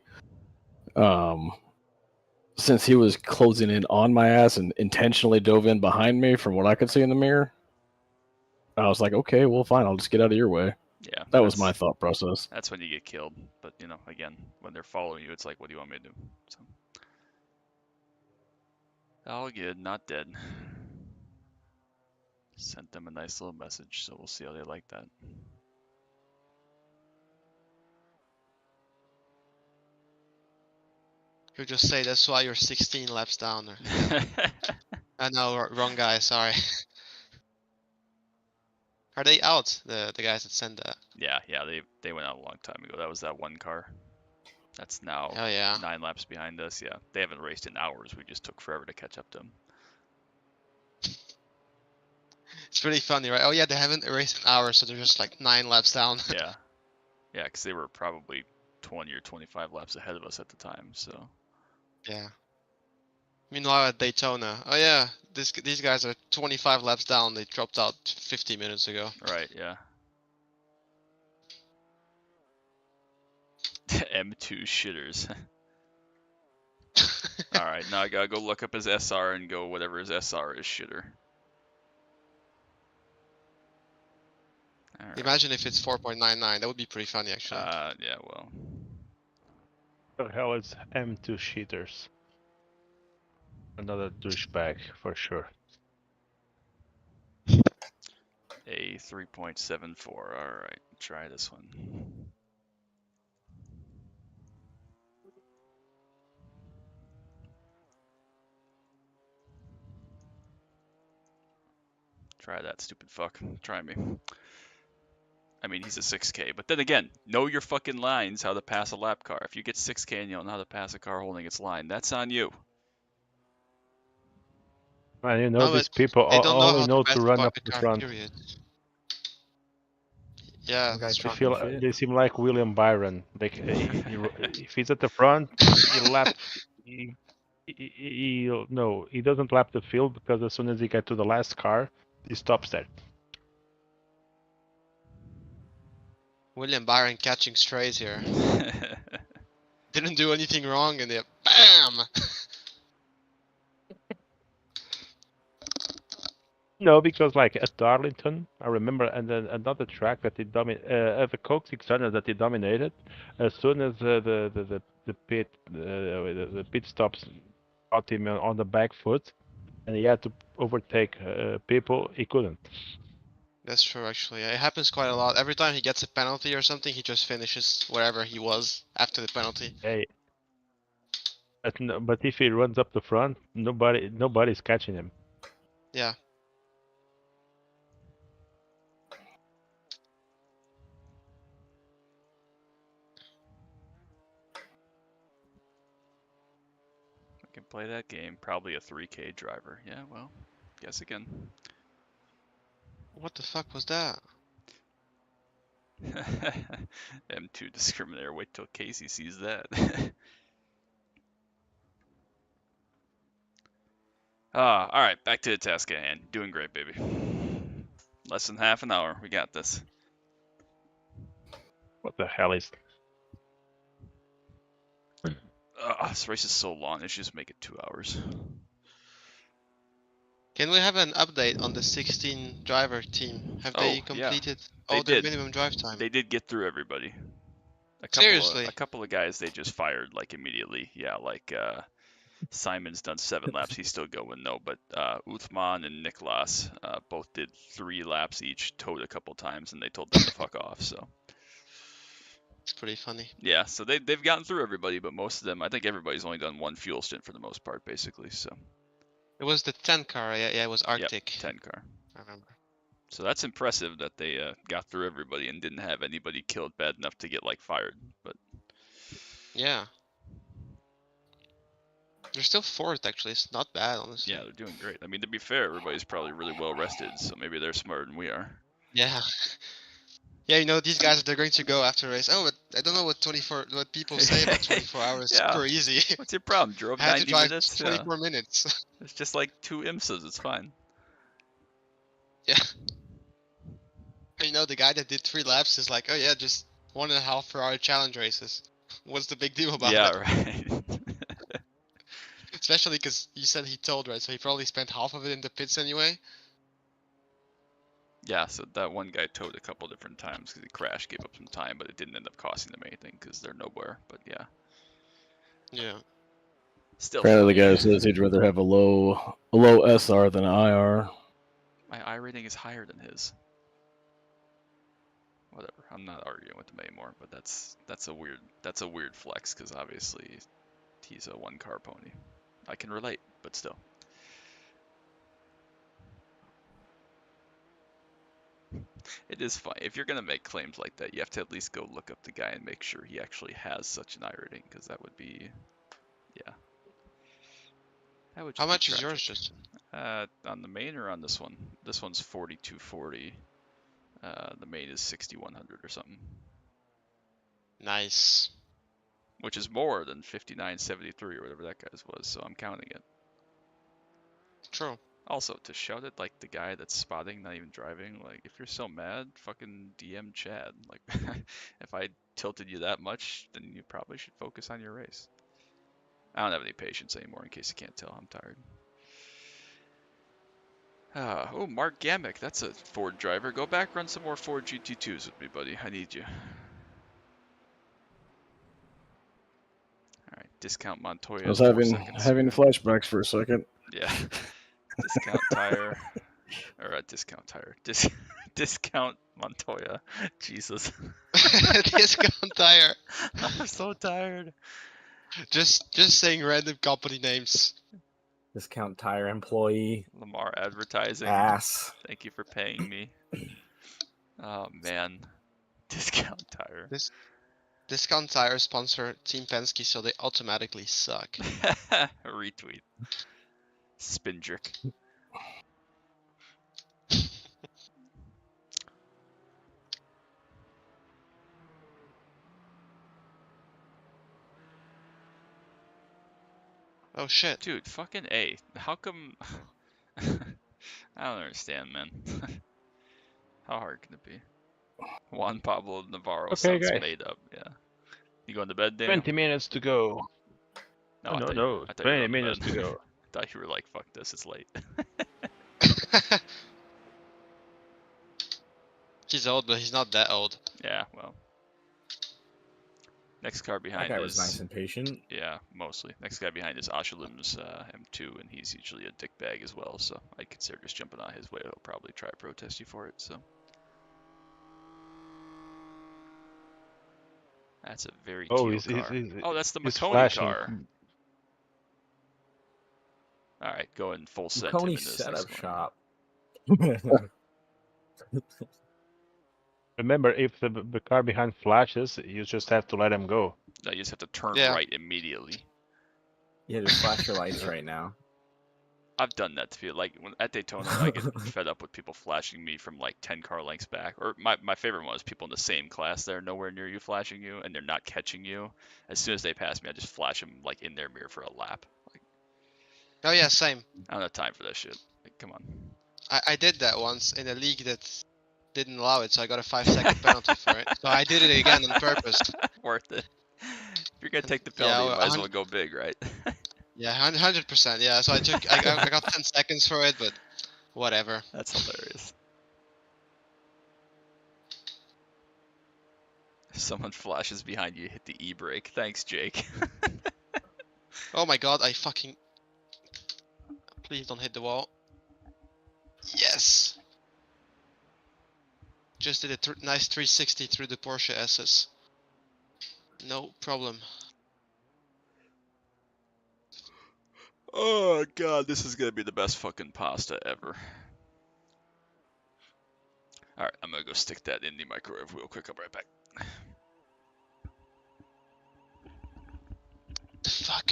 since he was closing in on my ass and intentionally dove in behind me from what I could see in the mirror, I was like, okay, well, fine, I'll just get out of your way. Yeah. That was my thought process. That's when you get killed. But, you know, again, when they're following you, it's like, what do you want me to do? So. All good, not dead. Sent them a nice little message, so we'll see how they like that. You just say that's why you're 16 laps down. Or... I know, wrong guy, sorry. Are they out, the guys that sent that? Yeah, they went out a long time ago. That was that one car. That's now 9 laps behind us. Yeah, they haven't raced in hours. We just took forever to catch up to them. It's really funny, right? Oh yeah, they haven't raced in hours, so they're just like 9 laps down. Yeah, because they were probably 20 or 25 laps ahead of us at the time. So. Yeah. Meanwhile at Daytona, oh yeah, these guys are 25 laps down. They dropped out 50 minutes ago. Right. Yeah. M2 shitters. Alright, now I gotta go look up his SR and go whatever his SR is shitter. Right. Imagine if it's 4.99, that would be pretty funny actually. Yeah, well. What the hell is M2 shitters? Another douchebag, for sure. A 3.74, alright, try this one. Try that, stupid fuck. Try me. I mean, he's a 6K, but then again, know your fucking lines how to pass a lap car. If you get 6K and you don't know how to pass a car holding its line, that's on you. Man, you know, these people only know to run up the front. Period. Yeah, they seem like William Byron. Like, if he's at the front, he laps. No, he doesn't lap the field because as soon as he gets to the last car, he stops there. William Byron catching strays here. Didn't do anything wrong and they BAM! No, because like at Darlington, I remember, and then another track that he dominated, the Coke 600 that he dominated. As soon as the pit stops got him on the back foot, and he had to overtake people, he couldn't. That's true, actually. It happens quite a lot. Every time he gets a penalty or something, he just finishes wherever he was after the penalty. Hey, but if he runs up the front, nobody's catching him. Yeah. I can play that game. Probably a 3K driver. Yeah, well, guess again. What the fuck was that? M2 discriminator. Wait till Casey sees that. Alright, back to the task at hand. Doing great, baby. Less than half an hour. We got this. What the hell is... This race is so long. Let's just make it 2 hours. Can we have an update on the 16 driver team? Have they completed all their minimum drive time? They did get through everybody. Seriously? A couple of guys they just fired like immediately. Yeah, like Simon's done 7 laps. He's still going though. But Uthman and Niklas both did 3 laps each, towed a couple times, and they told them to fuck off. So it's pretty funny. Yeah, so they've gotten through everybody, but most of them, I think everybody's only done 1 fuel stint for the most part, basically. So it was the 10 car. Yeah, it was Arctic. Yep, 10 car. I remember. So that's impressive that they got through everybody and didn't have anybody killed bad enough to get like fired. But yeah, they're still 4th actually. It's not bad, honestly. Yeah, they're doing great. I mean, to be fair, everybody's probably really well rested, so maybe they're smarter than we are. Yeah. Yeah, you know, these guys, they're going to go after a race. Oh, but I don't know what people say about 24 hours. Yeah. Super easy. What's your problem? Drove I had 90 to drive minutes? 24 minutes. It's just like 2 IMSAs. It's fine. Yeah. You know, the guy that did 3 laps is like, oh yeah, just 1.5 per hour challenge races. What's the big deal about Yeah, that? right. Especially because you said he told, right? So he probably spent half of it in the pits anyway. Yeah, so that one guy towed a couple different times because he crashed, gave up some time, but it didn't end up costing them anything because they're nowhere. But yeah. Yeah. Still. Apparently, the guy says he'd rather have a low SR than an IR. My I rating is higher than his. Whatever. I'm not arguing with him anymore. But that's a weird flex because obviously he's a 1-car pony. I can relate, but still. It is fine. If you're going to make claims like that, you have to at least go look up the guy and make sure he actually has such an I rating, because that would be, yeah. That would How much is yours, Justin? On the main or on this one? This one's 4240. The main is 6100 or something. Nice. Which is more than 5973 or whatever that guy's was, so I'm counting it. True. Also, to shout at like the guy that's spotting, not even driving, like if you're so mad, fucking DM Chad. Like if I tilted you that much, then you probably should focus on your race. I don't have any patience anymore, in case you can't tell. I'm tired. Oh, Mark Gamick, that's a Ford driver. Go back, run some more Ford GT2s with me, buddy. I need you. Alright, discount Montoya. I was having flashbacks for a second. Yeah. Discount tire. Or discount tire. Discount Montoya. Jesus. Discount tire. I'm so tired. Just saying random company names. Discount tire employee. Lamar Advertising. Ass. Thank you for paying me. Oh man. Discount tire. Discount tire sponsor Team Penske, so they automatically suck. Retweet. Spindrick. Oh shit. Dude, fucking A. How come... I don't understand, man. How hard can it be? Juan Pablo Navarro sounds made up, yeah. You going to bed, Daniel? 20 minutes to go. No, 20 minutes to go. I thought you were like, fuck this, it's late. He's old, but he's not that old. Yeah, well. Next car behind that guy was nice and patient. Yeah, mostly. Next guy behind is Ashalim's M2, and he's usually a dickbag as well, so I'd consider just jumping on his way. He'll probably try to protest you for it, so. That's a very teal car. Oh, that's the Makoni car. Alright, go in full set. Makoni setup shop. Remember, if the car behind flashes, you just have to let him go. No, you just have to turn right immediately. Yeah, just flash your lights right now. I've done that to people. Like at Daytona, I get fed up with people flashing me from like 10 car lengths back. Or my favorite one is people in the same class that are nowhere near you flashing you, and they're not catching you. As soon as they pass me, I just flash them like in their mirror for a lap. Like, oh yeah, same. I don't have time for that shit. Like, come on. I did that once in a league that didn't allow it, so I got a 5-second penalty for it. So I did it again on purpose. Worth it. If you're gonna take the penalty, you might as well go big, right? Yeah, 100%. Yeah, so I got 10 seconds for it, but Whatever. That's hilarious. Someone flashes behind you, hit the e-brake. Thanks, Jake. Oh my god, I fucking... Please don't hit the wall. Yes! Just did a nice 360 through the Porsche SS. No problem. Oh god, this is gonna be the best fucking pasta ever. Alright, I'm gonna go stick that in the microwave real quick. I'll be right back. The fuck?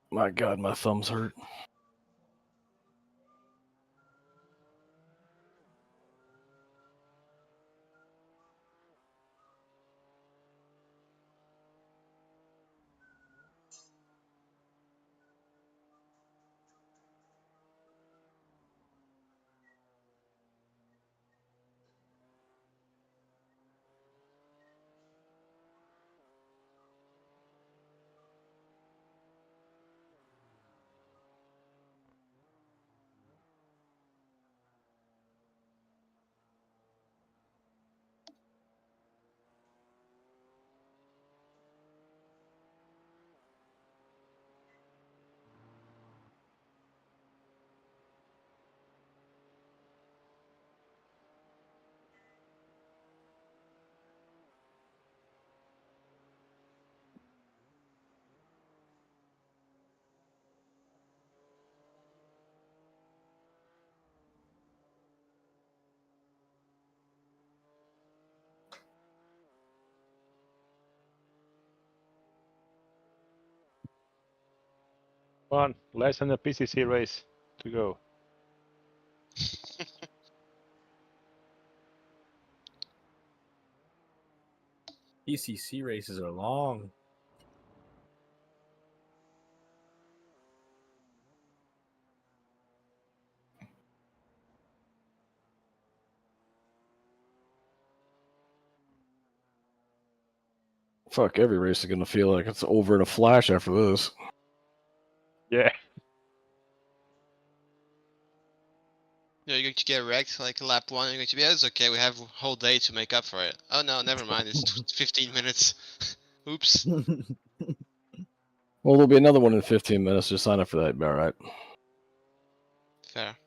My god, my thumbs hurt. Come on, less than a PCC race to go. PCC races are long. Fuck, every race is gonna feel like it's over in a flash after this. Yeah. You're going to get wrecked like lap 1, you're going to be, it's okay, we have a whole day to make up for it. Oh no, never mind, it's 15 minutes. Oops. Well, there'll be another one in 15 minutes. Just sign up for that. All right. Fair.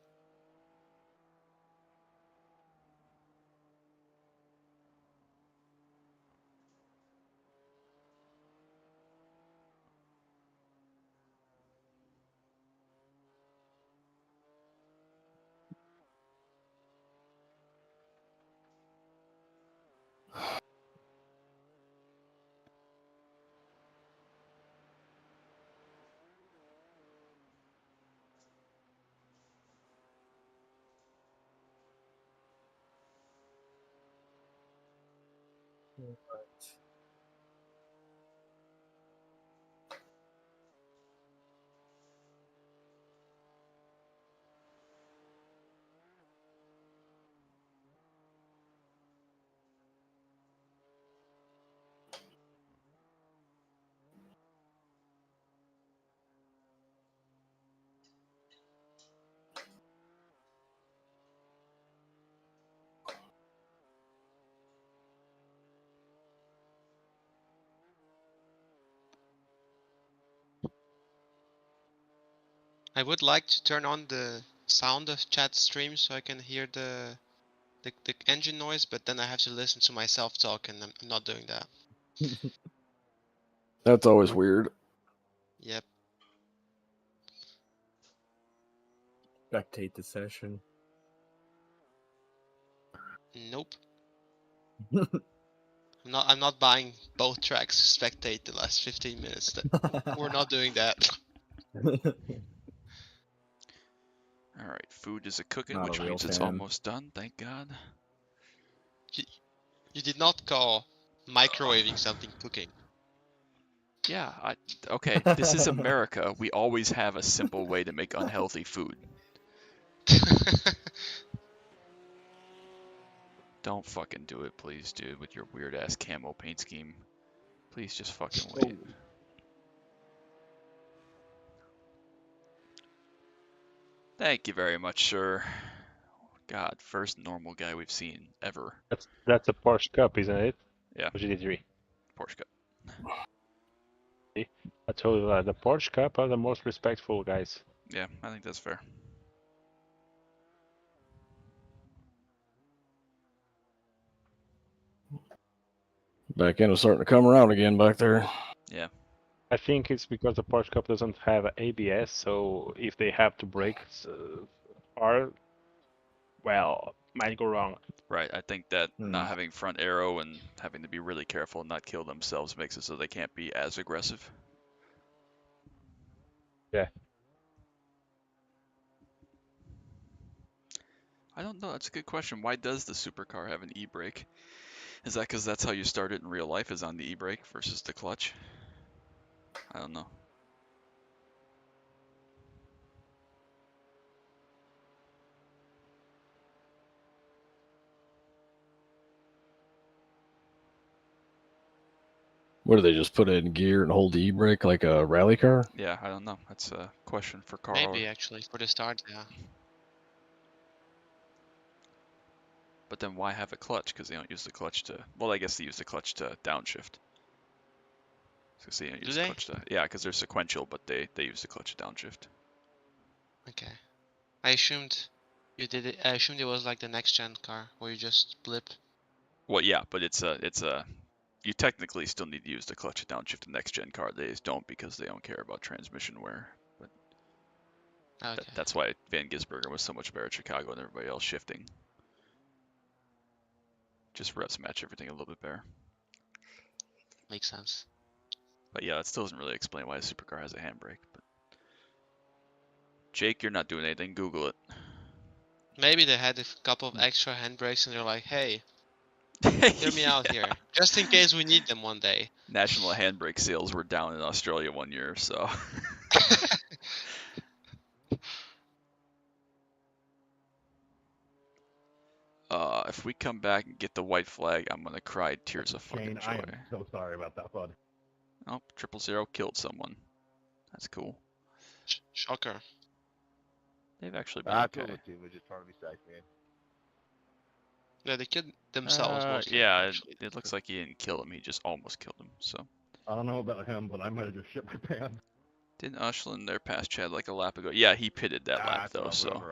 I would like to turn on the sound of chat stream so I can hear the engine noise, but then I have to listen to myself talk, and I'm not doing that. That's always weird. Yep. Spectate the session. Nope. I'm not buying both tracks to spectate the last 15 minutes. We're not doing that. Alright, food is cooking, Not a which real means it's fan. almost done, thank God. You did not call microwaving something cooking. Yeah, okay, this is America. We always have a simple way to make unhealthy food. Don't fucking do it, please, dude, with your weird ass camo paint scheme. Please just fucking wait. Thank you very much, sir. God, first normal guy we've seen ever. That's a Porsche Cup, isn't it? Yeah. Or GT3. Porsche Cup. I told you that the Porsche Cup are the most respectful guys. Yeah, I think that's fair. Back end was starting to come around again back there. Yeah. I think it's because the Porsche Cup doesn't have ABS, so if they have to brake hard, well, might go wrong. Right, I think that not having front aero and having to be really careful and not kill themselves makes it so they can't be as aggressive. Yeah. I don't know, that's a good question. Why does the supercar have an e-brake? Is that because that's how you start it in real life, is on the e-brake versus the clutch? I don't know. What do they just put it in gear and hold the e-brake like a rally car? Yeah, I don't know. That's a question for Carl. Maybe actually for the start, yeah. But then why have a clutch? Because they don't use the clutch to. Well, I guess they use the clutch to downshift. So they don't use the clutch to. Yeah, because they're sequential, but they use the clutch to downshift. Okay. I assumed you did it. I assumed it was like the next gen car where you just blip. Well, yeah, but it's a. You technically still need to use the clutch to downshift the next gen car. They just don't because they don't care about transmission wear. But Okay. that's why Van Gisbergen was so much better at Chicago than everybody else shifting. Just revs match everything a little bit better. Makes sense. But yeah, it still doesn't really explain why a supercar has a handbrake. But Jake, you're not doing anything. Google it. Maybe they had a couple of extra handbrakes and they're like, hey, hear me out here. Just in case we need them one day. National handbrake sales were down in Australia one year, so. If we come back and get the white flag, I'm gonna cry tears of fucking joy. I am so sorry about that, bud. Oh, 000 killed someone. That's cool. Shocker. They've actually been okay. We're just trying to be safe, man. Yeah, they killed themselves mostly. Yeah, it looks like he didn't kill him. He just almost killed him. So. I don't know about him, but I might have just shit my pants. Didn't Ushlin there pass Chad like a lap ago? Yeah, he pitted that lap though. So.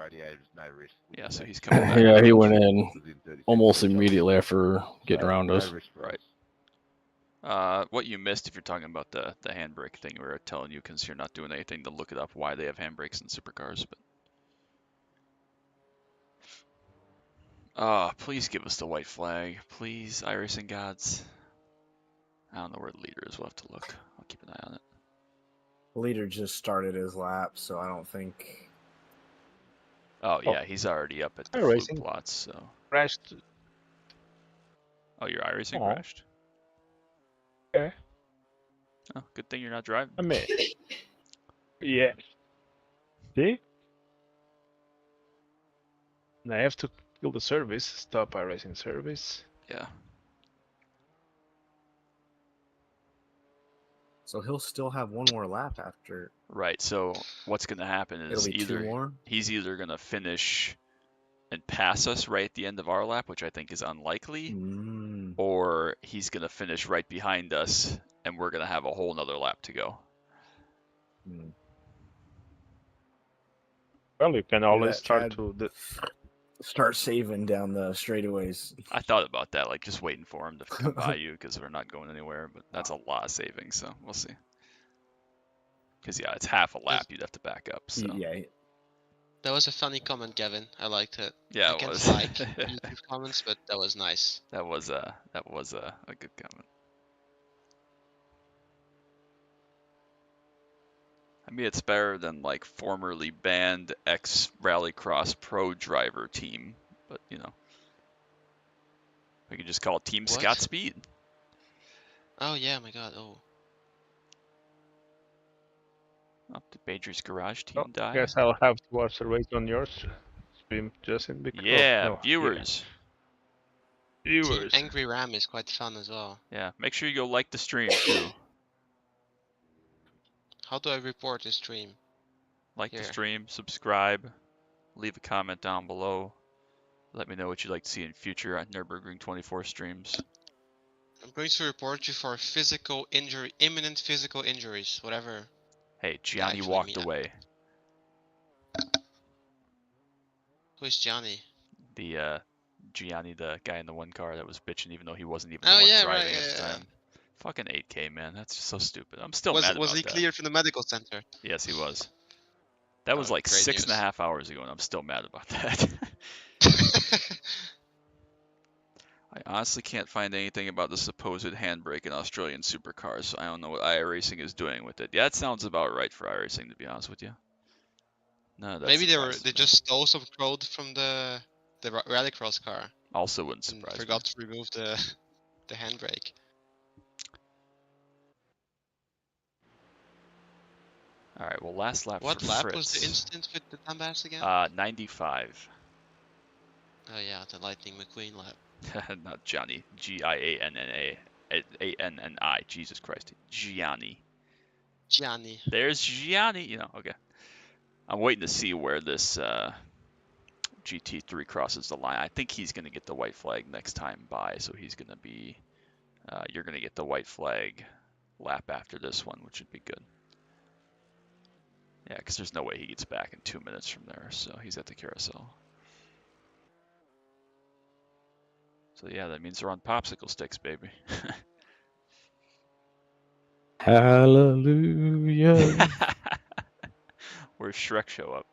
Yeah, so he's coming back. Yeah, he went in almost immediately after getting around us. Right. What you missed if you're talking about the handbrake thing, we were telling you because you're not doing anything to look it up why they have handbrakes in supercars, but please give us the white flag, please, iRacing gods. I don't know where the leader is. We'll have to look. I'll keep an eye on it. The leader just started his lap, so I don't think. Oh yeah, he's already up at the fluke plots. So crashed. Oh, your iRacing crashed. Okay. Oh, good thing you're not driving. I mean, yeah. See? And I have to kill the service, stop iRacing service. Yeah. So he'll still have one more lap after. Right. So what's going to happen is he's either going to finish and pass us right at the end of our lap, which I think is unlikely, or he's going to finish right behind us, and we're going to have a whole nother lap to go. Well, you can always start saving down the straightaways. I thought about that, like just waiting for him to come by you because we're not going anywhere, but that's a lot of savings, so we'll see. Because yeah, it's half a lap you'd have to back up. So. Yeah. That was a funny comment, Gavin. I liked it. Yeah, I can't like YouTube comments, but that was nice. That was a good comment. I mean, it's better than like formerly banned ex-Rallycross pro driver team, but you know, we could just call it Team Scott Speed. Oh yeah, my God. Oh. Did Major's Garage team die? I guess I'll have to watch the race on your stream, Justin. Because, viewers. Team Angry Ram is quite fun as well. Yeah, make sure you go like the stream too. How do I report the stream? Like the stream, subscribe, leave a comment down below. Let me know what you'd like to see in future at Nurburgring 24 streams. I'm going to report you for physical injury, imminent physical injuries, whatever. Hey, Gianni walked away. Who is Gianni? The Gianni, the guy in the one car that was bitching, even though he wasn't even the one driving at the time. Fucking 8K, man. That's just so stupid. I'm still mad about that. Was he cleared from the medical center? Yes, he was. That was like 6.5 hours ago, and I'm still mad about that. I honestly can't find anything about the supposed handbrake in Australian supercars, so I don't know what iRacing is doing with it. Yeah, it sounds about right for iRacing, to be honest with you. No, maybe they just stole some code from the rallycross car. Also wouldn't surprise me. Forgot to remove the handbrake. All right, well, last lap What for lap Fritz. was the incident with the Tambas again? 95. Oh yeah, the Lightning McQueen lap. Not Johnny. Gianni. A-N-N-I. Jesus Christ. Gianni. Gianni. There's Gianni. You know, okay. I'm waiting to see where this GT3 crosses the line. I think he's going to get the white flag next time by, so he's going to be... you're going to get the white flag lap after this one, which would be good. Yeah, because there's no way he gets back in 2 minutes from there, so he's at the carousel. So yeah, that means they're on popsicle sticks, baby. Hallelujah. Where's Shrek show up?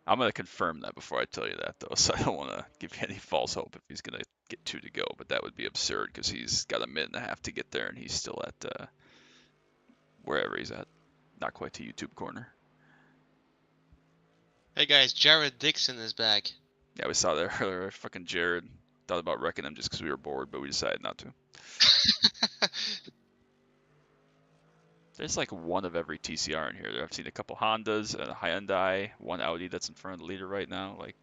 I'm going to confirm that before I tell you that, though, so I don't want to give you any false hope if he's going to get 2 to go, but that would be absurd because he's got a minute and a half to get there, and he's still at wherever he's at. Not quite to YouTube corner. Hey guys, Jared Dixon is back. Yeah, we saw that earlier. Fucking Jared. Thought about wrecking him just because we were bored, but we decided not to. There's like one of every TCR in here. I've seen a couple Hondas, a Hyundai, one Audi that's in front of the leader right now. Like,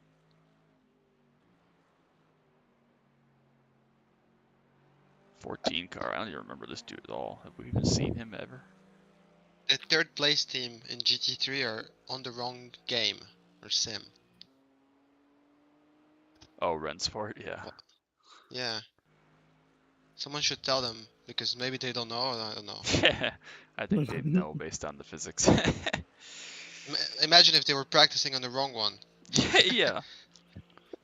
14 car. I don't even remember this dude at all. Have we even seen him ever? The third place team in GT3 are on the wrong game or sim. Oh, Rensport, yeah. Yeah. Someone should tell them because maybe they don't know. Or I don't know. I think they know based on the physics. Imagine if they were practicing on the wrong one. Yeah.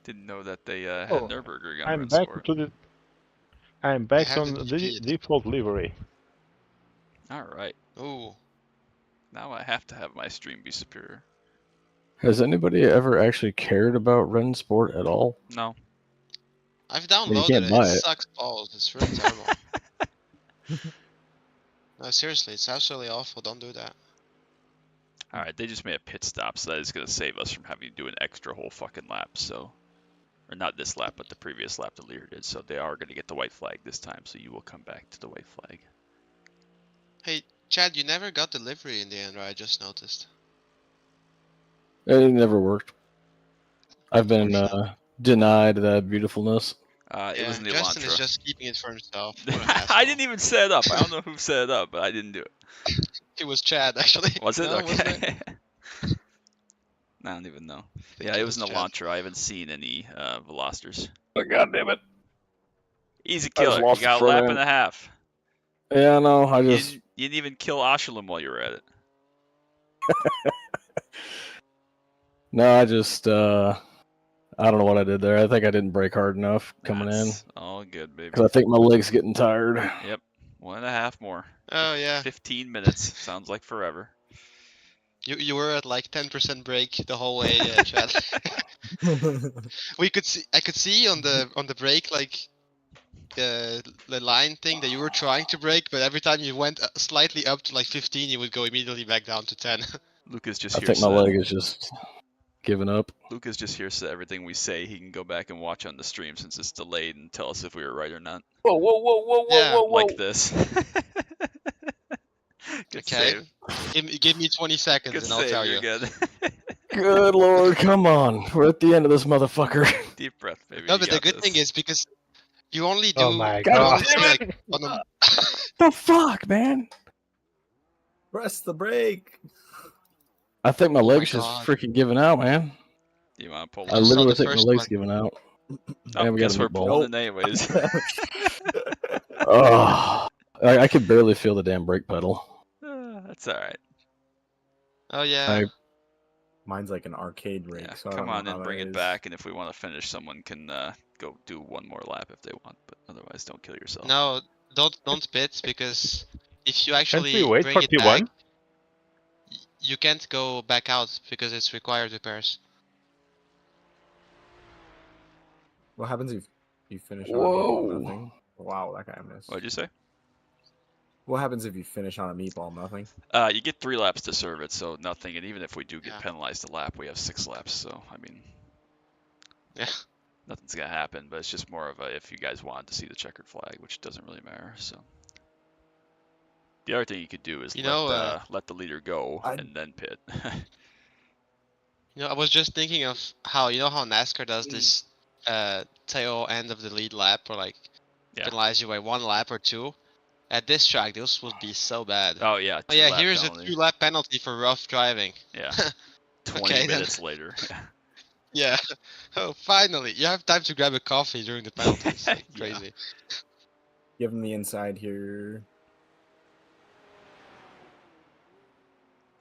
Didn't know that they had Nurburgring on I'm Rensport. back to the. I'm back on the default livery. All right. Ooh. Now I have to have my stream be superior. Has anybody ever actually cared about Rensport at all? No. I've downloaded it. It sucks balls. It's really terrible. No, seriously, it's absolutely awful. Don't do that. All right, they just made a pit stop, so that is going to save us from having to do an extra whole fucking lap. So, or not this lap, but the previous lap the leader did. So they are going to get the white flag this time. So you will come back to the white flag. Hey, Chad, you never got delivery in the end, right? I just noticed. It never worked. I've been denied that beautifulness. It was in the Justin Elantra. is just keeping it for himself. I didn't even set it up. I don't know who set it up, but I didn't do it. It was Chad, actually. Was it? No, Okay. I don't even know. But yeah, it was an Elantra. I haven't seen any Velocitors. Oh, God damn it. Easy killer. You got a lap and a half. Yeah, no, I just... You didn't even kill Oshalem while you were at it. No, I just... I don't know what I did there. I think I didn't brake hard enough coming in. All good, baby. Because I think my leg's getting tired. Yep. 1.5 more. Oh, yeah. 15 minutes. Sounds like forever. You were at like 10% brake the whole way, Chad. I could see on the brake like the line thing that you were trying to brake, but every time you went slightly up to like 15, you would go immediately back down to 10. Lucas just I think my leg is just giving up. Lucas just hears that everything we say he can go back and watch on the stream since it's delayed and tell us if we were right or not. Whoa, whoa, whoa, whoa, Yeah. whoa, whoa. Like this. Good Okay. save. Give me 20 seconds Good and I'll save, tell you're you. good. Good lord, come on. We're at the end of this motherfucker. Deep breath, baby. No, but the good thing is because you only do. Oh my you God. only see, like, on a... The fuck, man? Press the brake. I think my Oh my legs just God. freaking giving out, man. You want to pull I just saw literally the think my first legs one. giving out. Oh, And we got guess a we're meatball. pulling it anyways. Oh, I could barely feel the damn brake pedal. That's all right. Oh yeah. Mine's like an arcade rig, Yeah, so I come don't know on how and that bring it is. back, and if we want to finish, someone can go do one more lap if they want, but otherwise, don't kill yourself. No, don't pit, because if you Can't actually we wait bring for it back, P1? you can't go back out because it's required repairs. What happens if you finish on a Whoa. meatball? Nothing. Wow, that guy missed. What'd you say? What happens if you finish on a meatball? Nothing. You get 3 laps to serve it, so nothing. And even if we do get Yeah. penalized a lap, we have 6 laps. So I mean, Yeah. nothing's gonna happen. But it's just more of a if you guys wanted to see the checkered flag, which doesn't really matter. So the other thing you could do is let the leader go and then pit. I was just thinking of how how NASCAR does this tail end of the lead lap, or like penalize you by 1 lap or 2. At this track, this would be so bad. Oh yeah. Oh yeah, 2-lap here's penalty. a 2-lap penalty for rough driving. Yeah. 20 Okay, minutes then. later. Yeah. Oh, finally, you have time to grab a coffee during the penalties. Like, Yeah. crazy. Give him the inside here.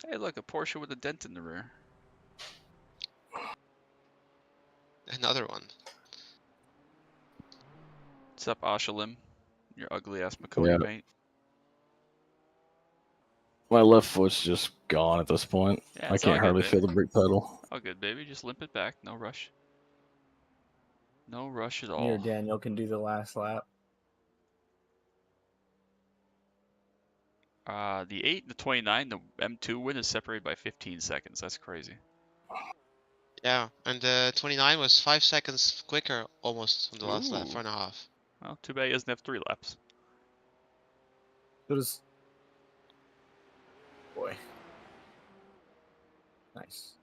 Hey, look, a Porsche with a dent in the rear. Another one. What's up, Ashalim? Your ugly ass Makoti paint. My left foot's just gone at this point. Yeah, I can't hardly feel the brake pedal. All good, baby. Just limp it back. No rush. No rush at all. Here, Daniel can do the last lap. The 8 and the 29, the M2 win is separated by 15 seconds. That's crazy. Yeah, and the 29 was 5 seconds quicker almost on the last lap, 4.5. Well, too bad he doesn't have 3 laps. Boy. Nice.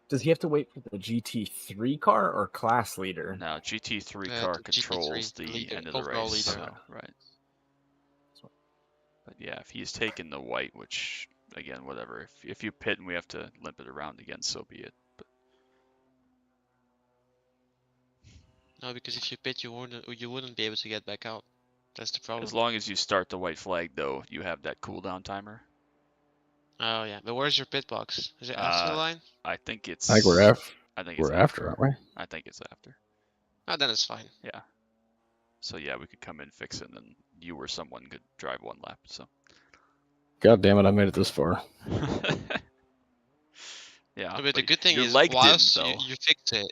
Does he have to wait for the GT3 car or class leader? No, GT3 car controls the end of the race. So, right. But yeah, if he's taking the white, which again, whatever. If you pit and we have to limp it around again, so be it. But no, because if you pit, you wouldn't be able to get back out. That's the problem. As long as you start the white flag, though, you have that cooldown timer. Oh yeah, but where's your pit box? Is it after the line? I think it's. I think we're after. I think we're after, aren't we? I think it's after. Oh, then it's fine. Yeah. So yeah, we could come in, fix it, and then you or someone could drive 1 lap. So. God damn it! I made it this far. Yeah. But the good thing your is, leg whilst didn't, you fix it.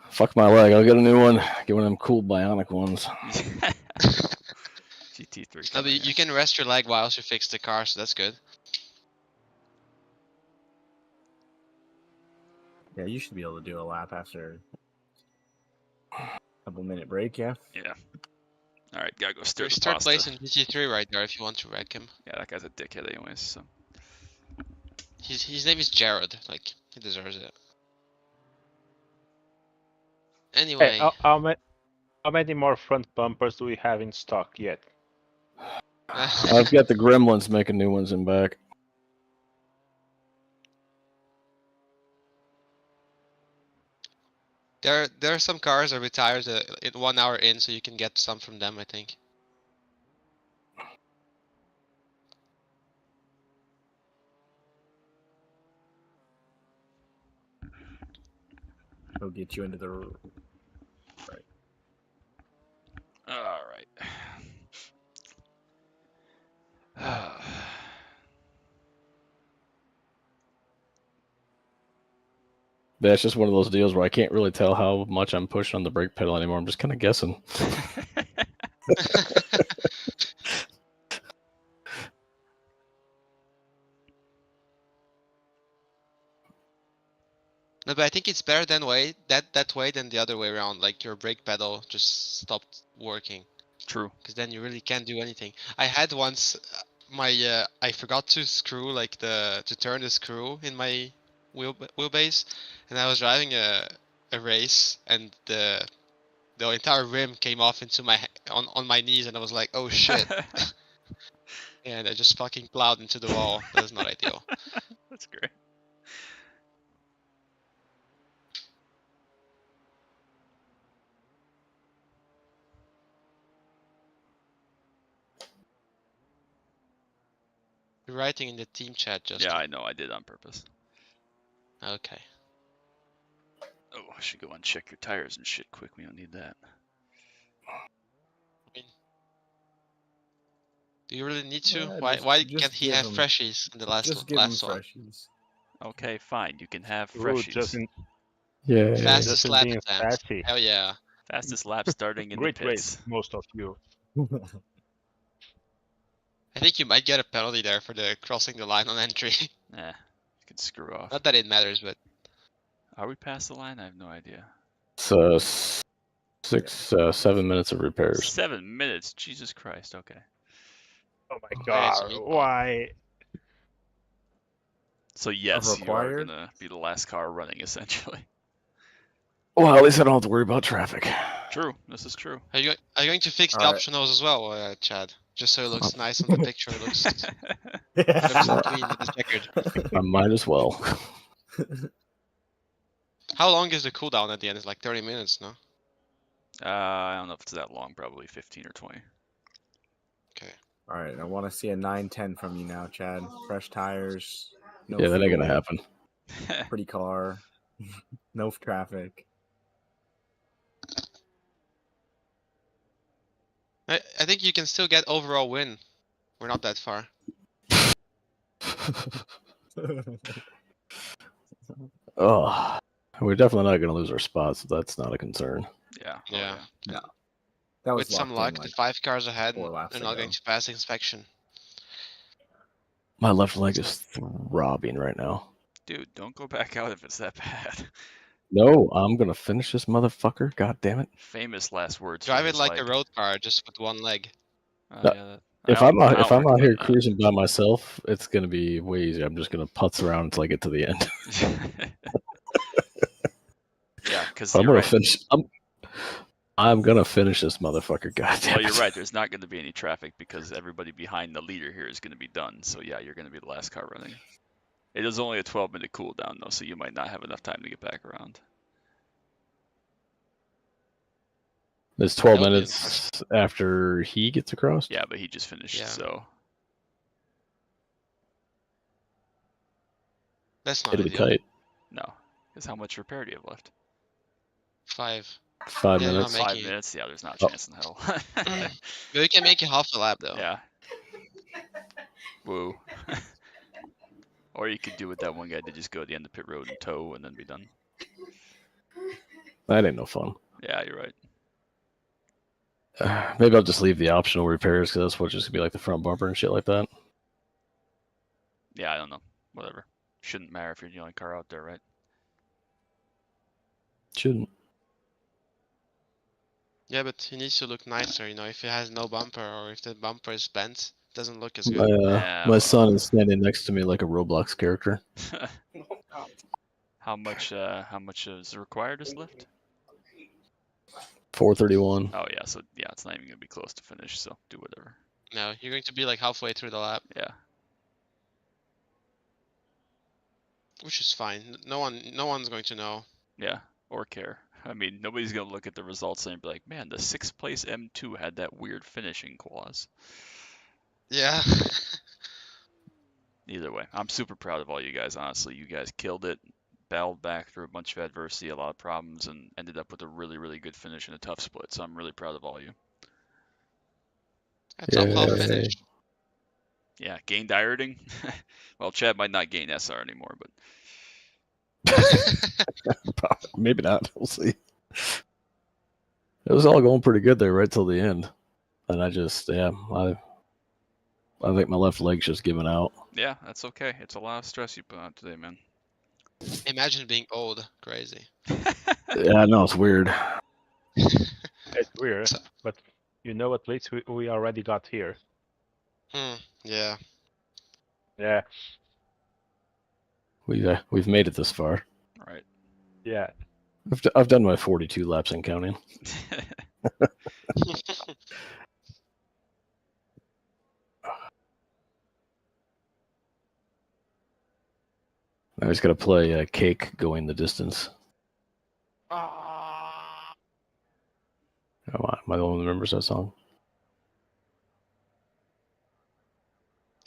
Fuck my leg. I'll get a new one. Get one of them cool bionic ones. GT3. No, but you can rest your leg whilst you fix the car, so that's good. Yeah, you should be able to do a lap after a couple-minute break, yeah? Yeah. All right, gotta go stir There's the third pasta. place in GT3 right there if you want to wreck him. Yeah, that guy's a dickhead anyways, so. His name is Jared, like, he deserves it. Anyway. Hey, how many more front bumpers do we have in stock yet? I've got the Gremlins making new ones in back. There are some cars that retire in 1 hour in, so you can get some from them, I think. He'll get you into the right. All right. That's just one of those deals where I can't really tell how much I'm pushing on the brake pedal anymore. I'm just kind of guessing. No, but I think it's better that way than the other way around. Like your brake pedal just stopped working. True. Because then you really can't do anything. I had once I forgot to screw to turn the screw in my wheelbase, and I was driving a race, and the entire rim came off into my on my knees, and I was like, oh shit. And I just fucking plowed into the wall. That was not ideal. That's great. You're writing in the team chat, Justin. Yeah, I know. I did on purpose. Okay. Oh, I should go uncheck your tires and shit quick. We don't need that. Do you really need to? Yeah, Why just can't he give have him- freshies in the last Just give him one? freshies. Okay, fine. You can have Ooh, freshies. Justin, Yeah. Fastest Justin lap being attempt. fatty. Hell yeah. Fastest lap starting in the Great pits. race, most of you. I think you might get a penalty there for the crossing the line on entry. Nah, you can screw off. Not that it matters, but Are we past the line? I have no idea. So 7 minutes of repairs. 7 minutes? Jesus Christ. Okay. Oh my yeah, it's a god, meatball. why? So yes, you are required? gonna be the last car running, essentially. Well, at least I don't have to worry about traffic. True. This is true. are you going to fix the Alright. optionals as well, Chad? Just so it looks nice on the picture. It looks clean and checkered. I might as well. How long is the cooldown at the end? It's like 30 minutes, no? I don't know if it's that long. Probably 15 or 20. Okay. Alright, I want to see a 9-10 from you now, Chad. Fresh tires. No Yeah, that ain't fuel, gonna happen. Pretty car. No traffic. I think you can still get overall win. We're not that far. Oh, we're definitely not gonna lose our spots. So that's not a concern. Yeah. Oh, Yeah. No. That was With some locked in, luck, like, the 5 cars ahead, 4 laps they're not ago. going to pass inspection. My left leg is throbbing right now. Dude, don't go back out if it's that bad. No, I'm gonna finish this motherfucker. God damn it! Famous last words. Drive from it his like leg. a road car, just with one leg. No, Yeah, If I'm out work here doing that. cruising by myself, it's gonna be way easier. I'm just gonna putz around until I get to the end. Yeah, because I'm you're gonna right. finish. I'm gonna finish this motherfucker. God damn Well, it. you're right. There's not going to be any traffic because everybody behind the leader here is going to be done. So yeah, you're going to be the last car running. It is only a 12-minute cooldown though, so you might not have enough time to get back around. It's 12 That'll be minutes after he gets across. Yeah, but he just finished, Yeah. so That's not It'll be ideal. tight. no. Because how much repair do you have left? 5. 5 Yeah, you're minutes. not 5 making it. minutes? Yeah, there's not a chance in hell. But you can make it half a lap though. Yeah. Woo. Or you could do what that one guy did, just go to the end of pit road and tow and then be done. That ain't no fun. Yeah, you're right. Maybe I'll just leave the optional repairs because that's what's just gonna be like the front bumper and shit like that. Yeah, I don't know. Whatever. Shouldn't matter if you're the only car out there, right? Shouldn't. Yeah, but he needs to look nicer, you know, if it has no bumper or if the bumper is bent, it doesn't look as My, good. Yeah, my son is standing next to me like a Roblox character. How much is required is lift? 431. Oh yeah, so yeah, it's not even gonna be close to finish, so do whatever. No, you're going to be like halfway through the lap, Yeah. which is fine. No one's going to know. Yeah. Or care. I mean, nobody's gonna look at the results and be like, man, the 6th place M2 had that weird finishing clause. Yeah. Either way, I'm super proud of all you guys, honestly. You guys killed it, battled back through a bunch of adversity, a lot of problems, and ended up with a really, really good finish in a tough split. So I'm really proud of all of you. A top half finish. Yeah, gain dieting. Well, Chad might not gain SR anymore, but Maybe not. We'll see. It was all going pretty good there right till the end, and I think my left leg's just giving out. yeah, that's okay. It's a lot of stress you put on today, man. Imagine being old. Crazy. Yeah, I know it's weird. It's weird, but you know at least we already got here. Yeah. Yeah. We've made it this far. Right. Yeah. I've done my 42 laps and counting. I just gotta play Cake Going the Distance. Am I the one that remembers that song?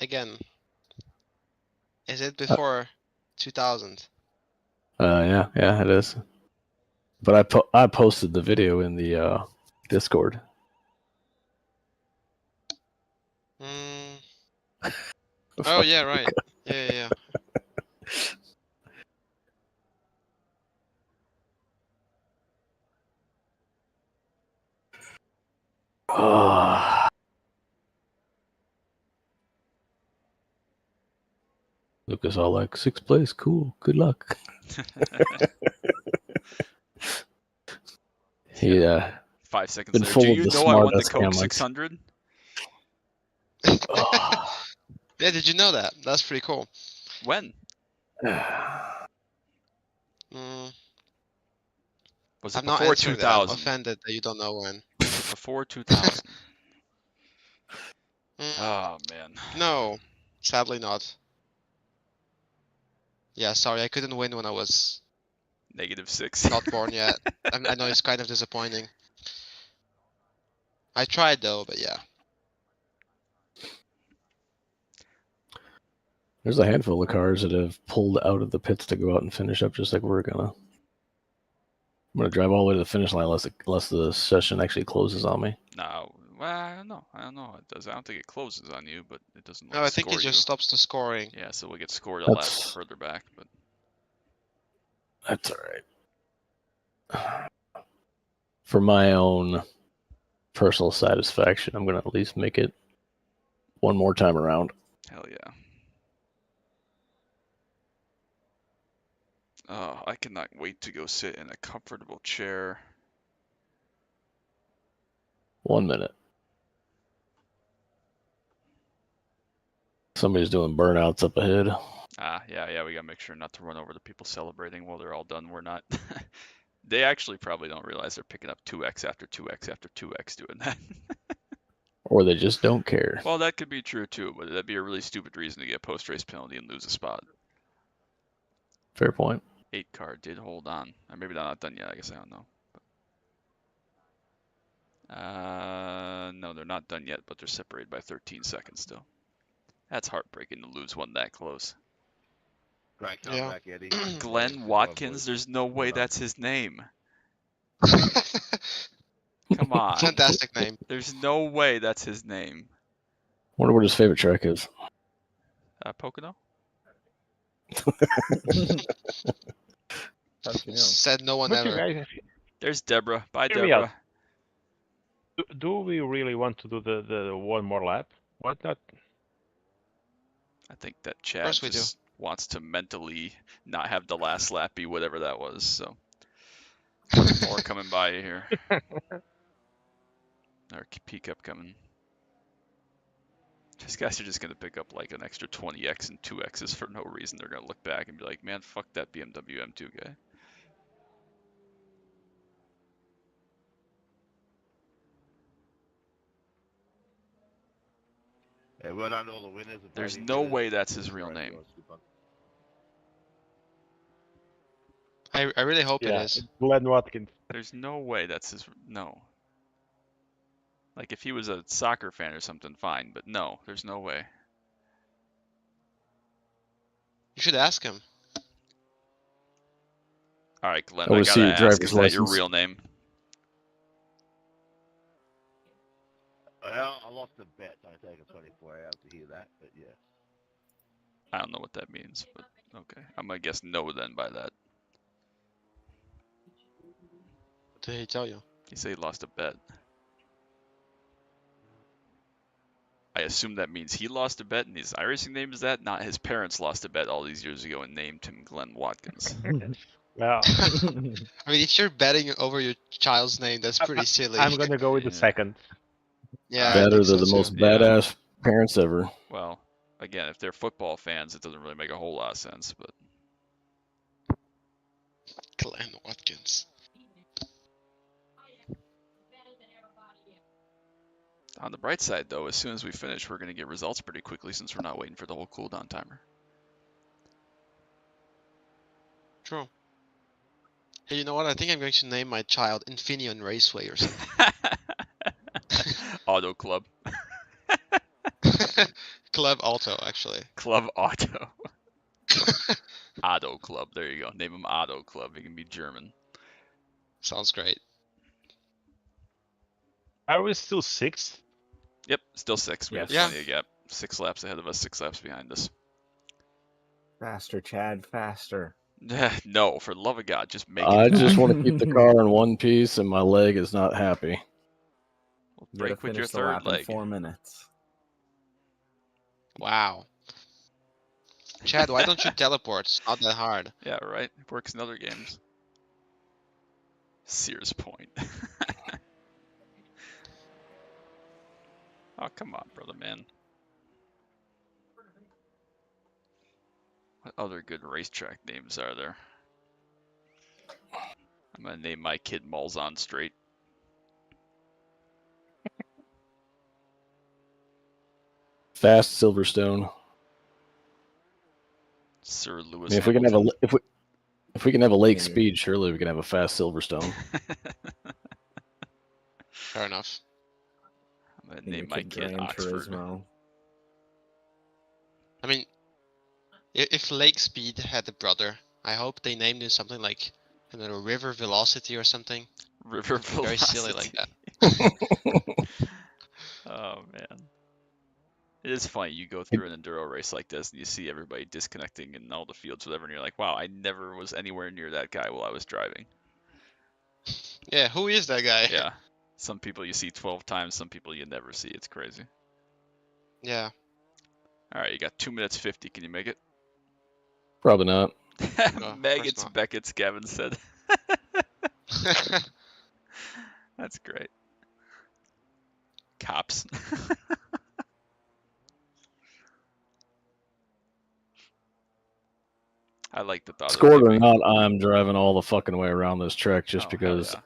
Again, is it before 2000? Yeah, it is. But I posted the video in the Discord. Oh yeah, right. Yeah. Oh. Lucas all like, 6th place, cool, good luck. Yeah. 5 seconds Been later. full Do of you the know I won the smart-ass Coke cam 600? Yeah, did you know that? That's pretty cool. When? Mm, Was it I'm not before answering that. I'm 2000? offended that you don't know when. Was it before 2000? Oh, man. No, sadly not. Yeah, sorry, I couldn't win when I was -6. not born yet. I know it's kind of disappointing. I tried though, but yeah. There's a handful of cars that have pulled out of the pits to go out and finish up just like we're gonna. I'm gonna drive all the way to the finish line unless the session actually closes on me. No, well, I don't know. It does. I don't think it closes on you, but it doesn't. Like, No, I think score it just you. stops the scoring. Yeah, so we'll get scored a lap That's- further back, but That's all right. For my own personal satisfaction, I'm gonna at least make it one more time around. hell yeah. Oh, I cannot wait to go sit in a comfortable chair. 1 minute. Somebody's doing burnouts up ahead. Yeah, we gotta make sure not to run over the people celebrating while they're all done. We're not. They actually probably don't realize they're picking up 2x after 2x after 2x doing that. Or they just don't care. Well, that could be true too, but that'd be a really stupid reason to get a post-race penalty and lose a spot. Fair point. 8 car did hold on. Or maybe they're not done yet, I guess I don't know. No, they're not done yet, but they're separated by 13 seconds still. That's heartbreaking to lose one that close. Yeah. Glenn Watkins, there's no way that's his name. Come on. Fantastic name. There's no way that's his name. Wonder what his favorite track is. Pocono? Said no one ever. There's Deborah. Bye, Hear me out. Deborah. Do we really want to do the one more lap? Why not? I think that Chad just wants to mentally not have the last lap be whatever that was, so. More coming by you here. Our peak up coming. These guys are just going to pick up like an extra 20x and 2x's for no reason. They're going to look back and be like, man, fuck that BMW M2 guy. There's no way that's his real name. I really hope it is. Glenn Watkins. There's no way that's his. No. Like if he was a soccer fan or something, fine, but no, there's no way. You should ask him. All right, Glenn, I I wanna see gotta your ask, driver's is that your license. real name? Well, I lost the bet. I take a 24 hours to hear that, but yeah. I don't know what that means, but okay. I'm gonna guess no then by that. What did he tell you? He said he lost a bet. I assume that means he lost a bet and his iRacing name is that, not his parents lost a bet all these years ago and named him Glenn Watkins. Well, I mean, if you're betting over your child's name, that's pretty silly. I'm gonna go with the second. Yeah, I That think are so the too. most badass parents ever. Well, again, if they're football fans, it doesn't really make a whole lot of sense, but Glenn Watkins. On the bright side, though, as soon as we finish, we're going to get results pretty quickly since we're not waiting for the whole cooldown timer. True. Hey, you know what? I think I'm going to name my child Infineon Raceway or something. Auto Club. Club Auto, actually. Club Auto. Auto Club. There you go. Name him Auto Club. He can be German. Sounds great. Are we still 6th? Yep, still 6. We have Yeah. plenty of gap. 6 laps ahead of us, 6 laps behind us. Faster, Chad, faster. No, for the love of God, just make it I back. just want to keep the car in one piece, and my leg is not happy. Well, break with your the third lap leg. in 4 minutes. Wow. Chad, why don't you teleport? It's not that hard. Yeah, right. It works in other games. Sears Point. Oh, come on, brother, man. What other good racetrack names are there? I'm gonna name my kid Malzahn Straight. Fast Silverstone. Sir Lewis I mean, if we can Hamilton. have if we can have a lake speed, surely we can have a fast Silverstone. Fair enough. I'm gonna name my kid Oxford. Turismo. I mean, if Lake Speed had a brother, I hope they named him something like, I don't know, River Velocity or something. River Velocity. Very silly like that. Oh, man. It is funny, you go through an enduro race like this and you see everybody disconnecting in all the fields, whatever, and you're like, wow, I never was anywhere near that guy while I was driving. Yeah, who is that guy? Yeah. Some people you see 12 times, some people you never see. It's crazy. Yeah. Alright, you got 2 minutes 50. Can you make it? Probably not. No, Maggots, not. Beckett's, Gavin said. That's great. Cops. I like the thought of Scored or naming. not, I'm driving all the fucking way around this track just because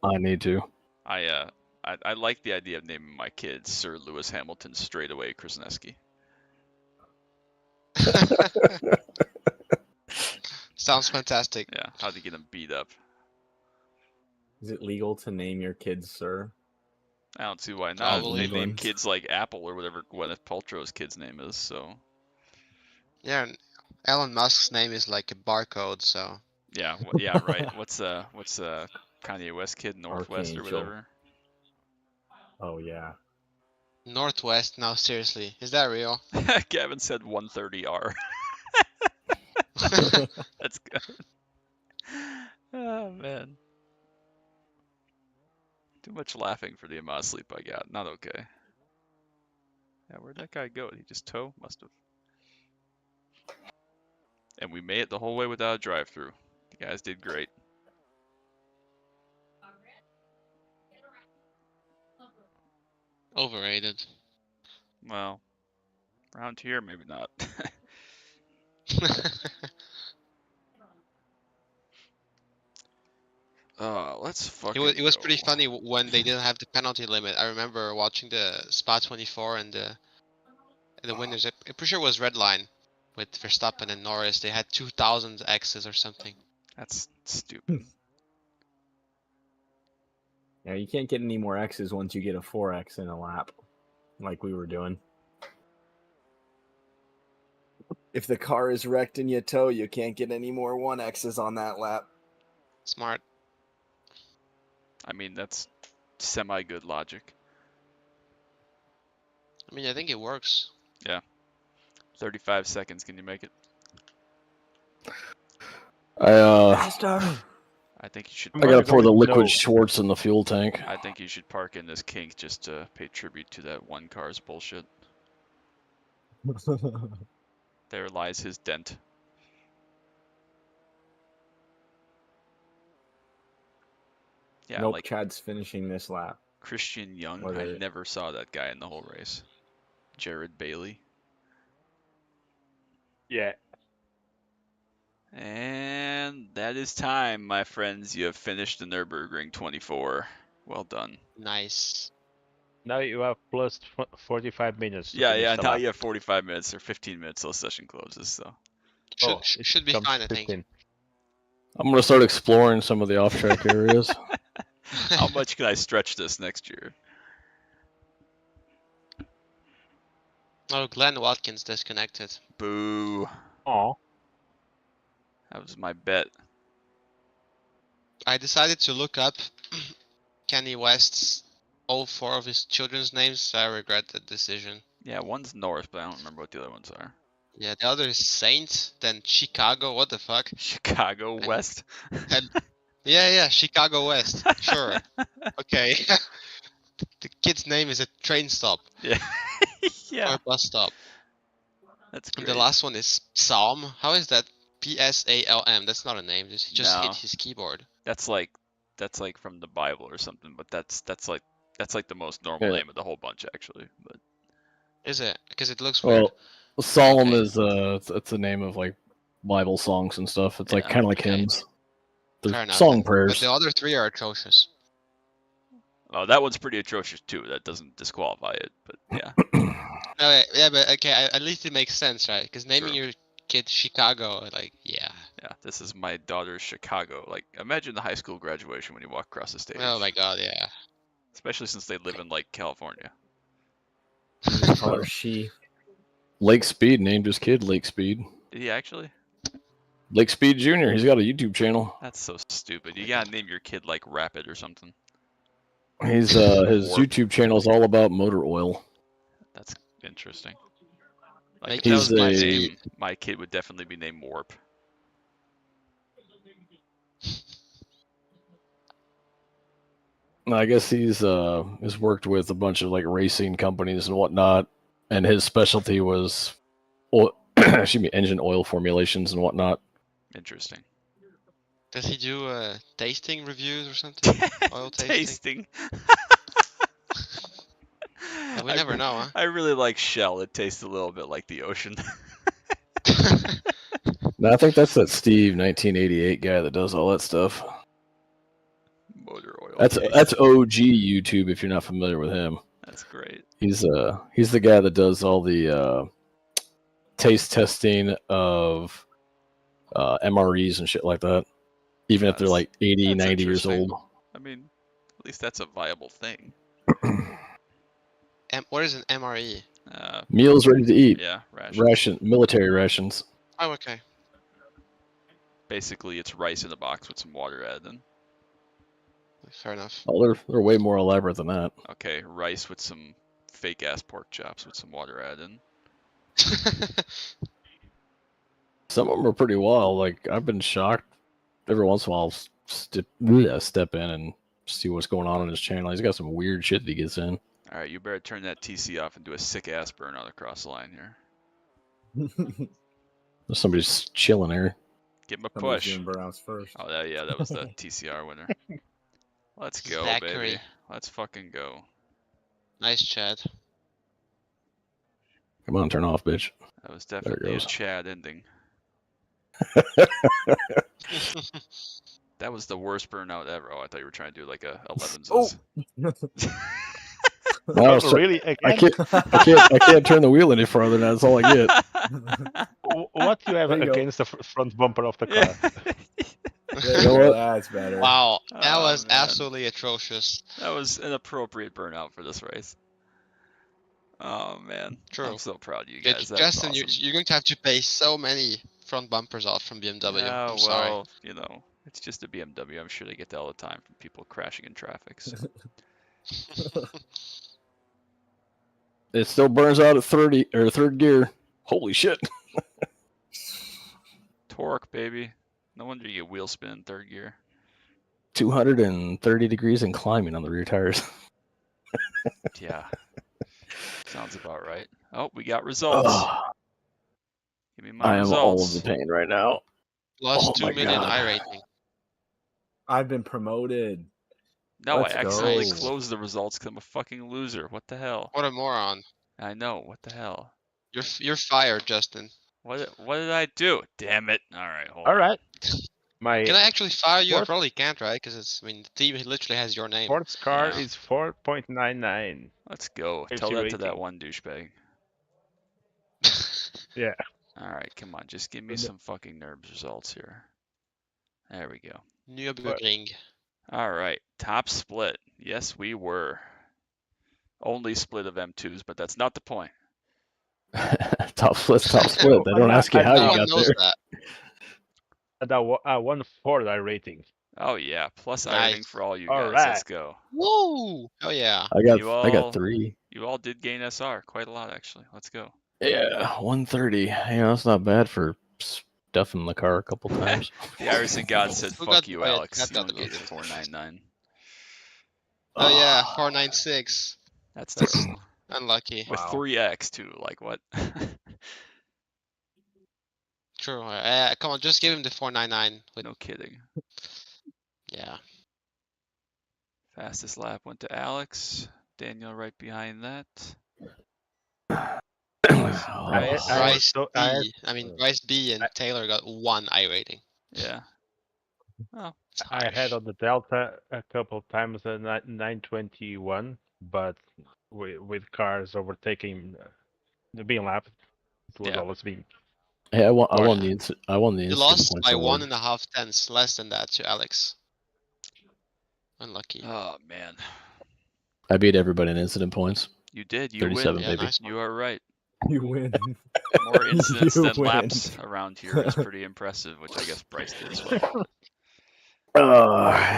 I need to. I like the idea of naming my kid Sir Lewis Hamilton Straightaway Krasneski. Sounds fantastic. Yeah, how to get him beat up. Is it legal to name your kids Sir? I don't see why not. Probably. They name kids like Apple or whatever Gwyneth Paltrow's kid's name is, so. Yeah, and Elon Musk's name is like a barcode, so. Yeah, yeah, right. What's Kanye West kid, Northwest Archangel. or whatever? Oh yeah. Northwest, now seriously, is that real? Gavin said 130R. That's good. Oh man. Too much laughing for the amount of sleep I got. Not okay. Yeah, where'd that guy go? Did he just tow? Must have. And we made it the whole way without a drive-through. You guys did great. Overrated. Well, around here, maybe not. Let's fucking It was go. pretty funny when they didn't have the penalty limit. I remember watching the Spa 24 and the winners. I'm pretty sure it was Red Line with Verstappen and Norris. They had 2,000 X's or something. That's stupid. Yeah, you can't get any more X's once you get a 4X in a lap, like we were doing. If the car is wrecked and you tow, you can't get any more 1X's on that lap. Smart. I mean, that's semi-good logic. I mean, I think it works. Yeah. 35 seconds. Can you make it? I think you should. I gotta pour the liquid Schwartz in the fuel tank. I think you should park in this kink just to pay tribute to that one car's bullshit. There lies his dent. Yeah, nope, like Chad's finishing this lap. Christian Young, I never saw that guy in the whole race. Jared Bailey. Yeah. And that is time, my friends. You have finished the Nurburgring 24. Well done. Nice. Now you have plus 45 minutes to Yeah, finish the now lap. you have 45 minutes or 15 minutes till the session closes, so. Should be fine, I think. I'm gonna start exploring some of the off-track areas. How much can I stretch this next year? Oh, Glenn Watkins disconnected. Boo. Aw. That was my bet. I decided to look up Kanye West's all 4 of his children's names, so I regret the decision. Yeah, one's North, but I don't remember what the other ones are. Yeah, the other is Saint, then Chicago, what the fuck? Chicago West? Yeah, Chicago West, sure. Okay. The kid's name is a train stop. Yeah. Yeah. Or bus stop. That's And great. the last one is Psalm. How is that? P-S-A-L-M. That's not a name. He just hit his keyboard. That's like from the Bible or something, but that's like the most normal name of the whole bunch actually. But is it? Because it looks weird. Well, Psalm is it's the name of like Bible songs and stuff. It's like kind of like hymns. Fair They're enough. song prayers. But the other 3 are atrocious. Oh, that one's pretty atrocious too. That doesn't disqualify it, but yeah. No, yeah, but okay, at least it makes sense, right? Because naming your kid Chicago, like, yeah. Yeah, this is my daughter's Chicago. Like, imagine the high school graduation when you walk across the stage. Oh my god, yeah. Especially since they live in like California. Call her she. Lake Speed named his kid Lake Speed. Did he actually? Lake Speed Jr. He's got a YouTube channel. That's so stupid. You gotta name your kid like Rapid or something. He's his YouTube channel is all about motor oil. That's interesting. Like, he's my kid would definitely be named Warp. I guess he's worked with a bunch of like racing companies and whatnot, and his specialty was engine oil formulations and whatnot. Interesting. Does he do tasting reviews or something? Oil tasting? Yeah, we never know, huh? I really like Shell. It tastes a little bit like the ocean. No, I think that's that Steve 1988 guy that does all that stuff. Motor oil. That's OG YouTube if you're not familiar with him. That's great. He's the guy that does all the taste testing of MREs and shit like that. Even if they're like 80, 90 years old. I mean, at least that's a viable thing. What is an MRE? Meals ready to eat. Yeah, military rations. Oh, okay. Basically, it's rice in a box with some water added in. Fair enough. Oh, they're way more elaborate than that. Okay, rice with some fake ass pork chops with some water added in. Some of them are pretty wild. Like, I've been shocked. Every once in a while, I'll step in and see what's going on his channel. He's got some weird shit that he gets in. All right, you better turn that TC off and do a sick ass burnout across the line here. Somebody's chilling here. Give him a push. First. Oh, yeah, that was the TCR winner. Let's go, Zachary. baby. Let's fucking go. Nice, Chad. Come on, turn off, bitch. That was definitely a Chad ending. That was the worst burnout ever. Oh, I thought you were trying to do like a 11s. Oh. No, really? I can't turn the wheel any farther. That's all I get. What do you have against the front bumper of the car? That's better. Wow, that was absolutely atrocious. That was an appropriate burnout for this race. Oh man, True. I'm so proud of you guys. Justin, awesome. you're going to have to pay so many front bumpers off from BMW. Yeah, I'm sorry. well, you know, it's just a BMW. I'm sure they get that all the time from people crashing in traffic. So. It still burns out at 30 or third gear. Holy shit. Torque, baby. No wonder you get wheel spin in third gear. 230 degrees and climbing on the rear tires. Yeah. Sounds about right. Oh, we got results. Give me my results. I am all of the pain right now. Plus 2 million iRating. I've been promoted. No, I accidentally closed the results because I'm a fucking loser. What the hell? What a moron. I know. What the hell? You're fired, Justin. What did I do? Damn it! All right, hold All on. right. Can I actually fire you? I fourth- probably can't, right? Because it's, I mean, the team literally has your name. Fourth car Yeah. is 4.99. Let's go. Safety Tell that to rating. that one douchebag. Yeah. All right, come on. Just give me some fucking Nurbs results here. There we go. Nurburgring. All right, top split. Yes, we were. Only split of M2s, but that's not the point. Top split. They don't ask you how No you one got knows there. that. That one Ford I rating. Oh yeah, plus Nice. ironing for all you All guys. right. Let's go. Woo! Oh yeah. I got 3. You all did gain SR quite a lot actually. Let's go. Yeah, 130. Yeah, that's not bad for stuffing the car a couple times. The Iverson God said, Who "Fuck got- you, oh, yeah, Alex. Chad You got don't the get the vote. 499." Oh yeah, 496. That's terrible. Unlucky. With Wow. 3x too. Like what? True. Come on, just give him the 499. No kidding. Yeah. Fastest lap went to Alex. Daniel right behind that. Bryce B and Taylor got 1 I rating. Yeah. Oh, I had on the Delta a couple times at 921, but with cars overtaking being lapped, it was Yeah. always me. Hey, I won Yeah. the instant You lost points by award. 1.5 tenths, less than that to Alex. Unlucky. oh man. I beat everybody in incident points. You did. You 37, win. Yeah, baby. nice one. You are right. You win. More incidents You than win. laps around here is pretty impressive, which I guess Bryce did as well.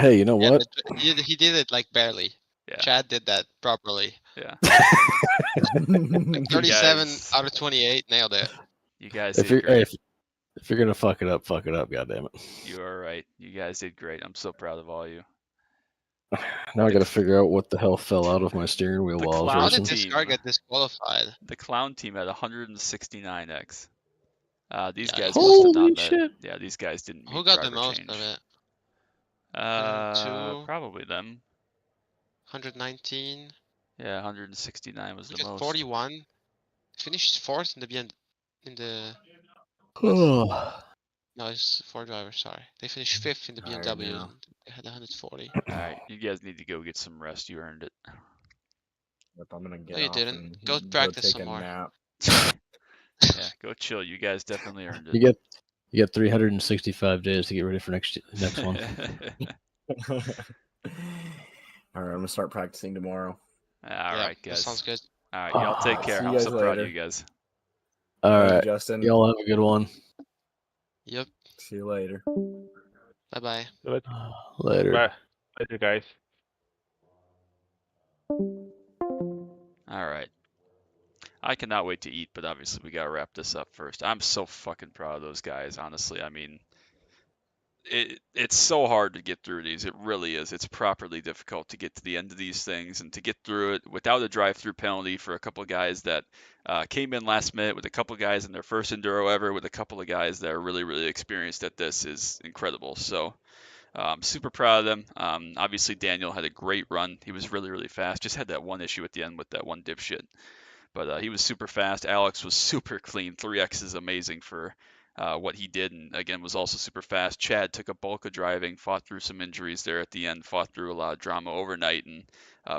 Hey, you know Yeah, what? but he did it like barely. Yeah. Chad did that properly. Yeah. 37 guys- out of 28, nailed it. You guys If did you're great. if you're gonna fuck it up, goddammit. You are right. You guys did great. I'm so proud of all you. Now I gotta figure out what the hell fell out of my steering wheel The while I was clown How racing. did this car get disqualified? The clown team had 169x. These Yikes. guys must have not Holy met. shit. Yeah, these guys didn't meet Who got the driver most change. of it? probably them. 119. Yeah, 169 was the most. 41. Finished 4th in the No, it's 4 drivers, sorry. They finished 5th in the Tired BMW. now. They had 140. Alright, you guys need to go get some rest. You earned it. Yep, I'm gonna get No, you off didn't. and Go practice take some a more. nap. Yeah, go chill. You guys definitely earned You it. get 365 days to get ready for next one. All right, I'm gonna start practicing tomorrow. Alright, That guys. sounds good. Alright, y'all take care. See you I'm guys so proud of later. you guys. All right, Justin. y'all have a good one. Yep. See you later. Bye-bye. Later. Bye. Later, guys. Alright. I cannot wait to eat, but obviously we gotta wrap this up first. I'm so fucking proud of those guys, honestly. I mean, it's so hard to get through these. It really is. It's properly difficult to get to the end of these things and to get through it without a drive-through penalty for a couple of guys that came in last minute, with a couple of guys in their first enduro ever, with a couple of guys that are really, really experienced at this is incredible. So I'm super proud of them. Obviously, Daniel had a great run. He was really, really fast. Just had that one issue at the end with that one dipshit. But he was super fast. Alex was super clean. 3x is amazing for what he did, and again was also super fast. Chad took a bulk of driving, fought through some injuries there at the end, fought through a lot of drama overnight, and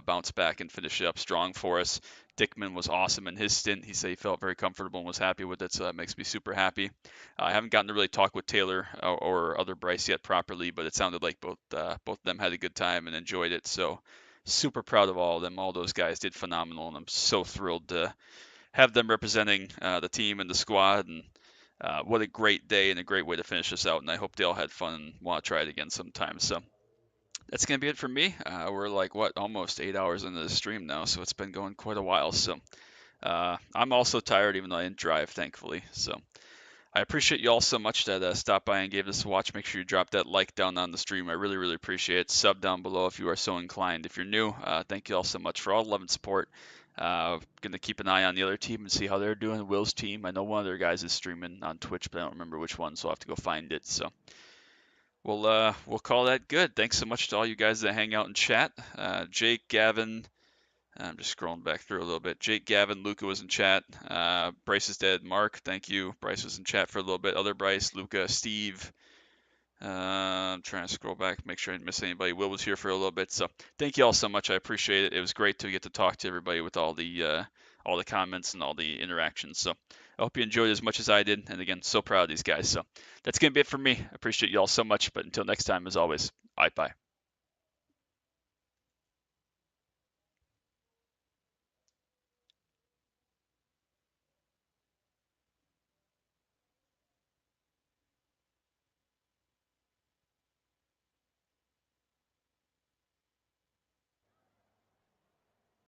bounced back and finished it up strong for us. Dickman was awesome in his stint. He said he felt very comfortable and was happy with it, so that makes me super happy. I haven't gotten to really talk with Taylor or other Bryce yet properly, but it sounded like both of them had a good time and enjoyed it. So super proud of all of them. All those guys did phenomenal, and I'm so thrilled to have them representing the team and the squad. And what a great day and a great way to finish this out. And I hope they all had fun and want to try it again sometime. So that's going to be it for me. We're like, almost 8 hours into the stream now, so it's been going quite a while. So I'm also tired, even though I didn't drive, thankfully. So I appreciate you all so much that stopped by and gave this a watch. Make sure you drop that like down on the stream. I really, really appreciate it. Sub down below if you are so inclined. If you're new, thank you all so much for all the love and support. Going to keep an eye on the other team and see how they're doing. Will's team. I know one of their guys is streaming on Twitch, but I don't remember which one, so I'll have to go find it. So we'll call that good. Thanks so much to all you guys that hang out and chat. Jake, Gavin, I'm just scrolling back through a little bit. Jake, Gavin, Luca was in chat. Bryce is dead. Mark, thank you. Bryce was in chat for a little bit. Other Bryce, Luca, Steve. I'm trying to scroll back, make sure I didn't miss anybody. Will was here for a little bit. So thank you all so much. I appreciate it. It was great to get to talk to everybody with all the comments and all the interactions. So I hope you enjoyed it as much as I did. And again, so proud of these guys. So that's going to be it for me. I appreciate you all so much. But until next time, as always, bye.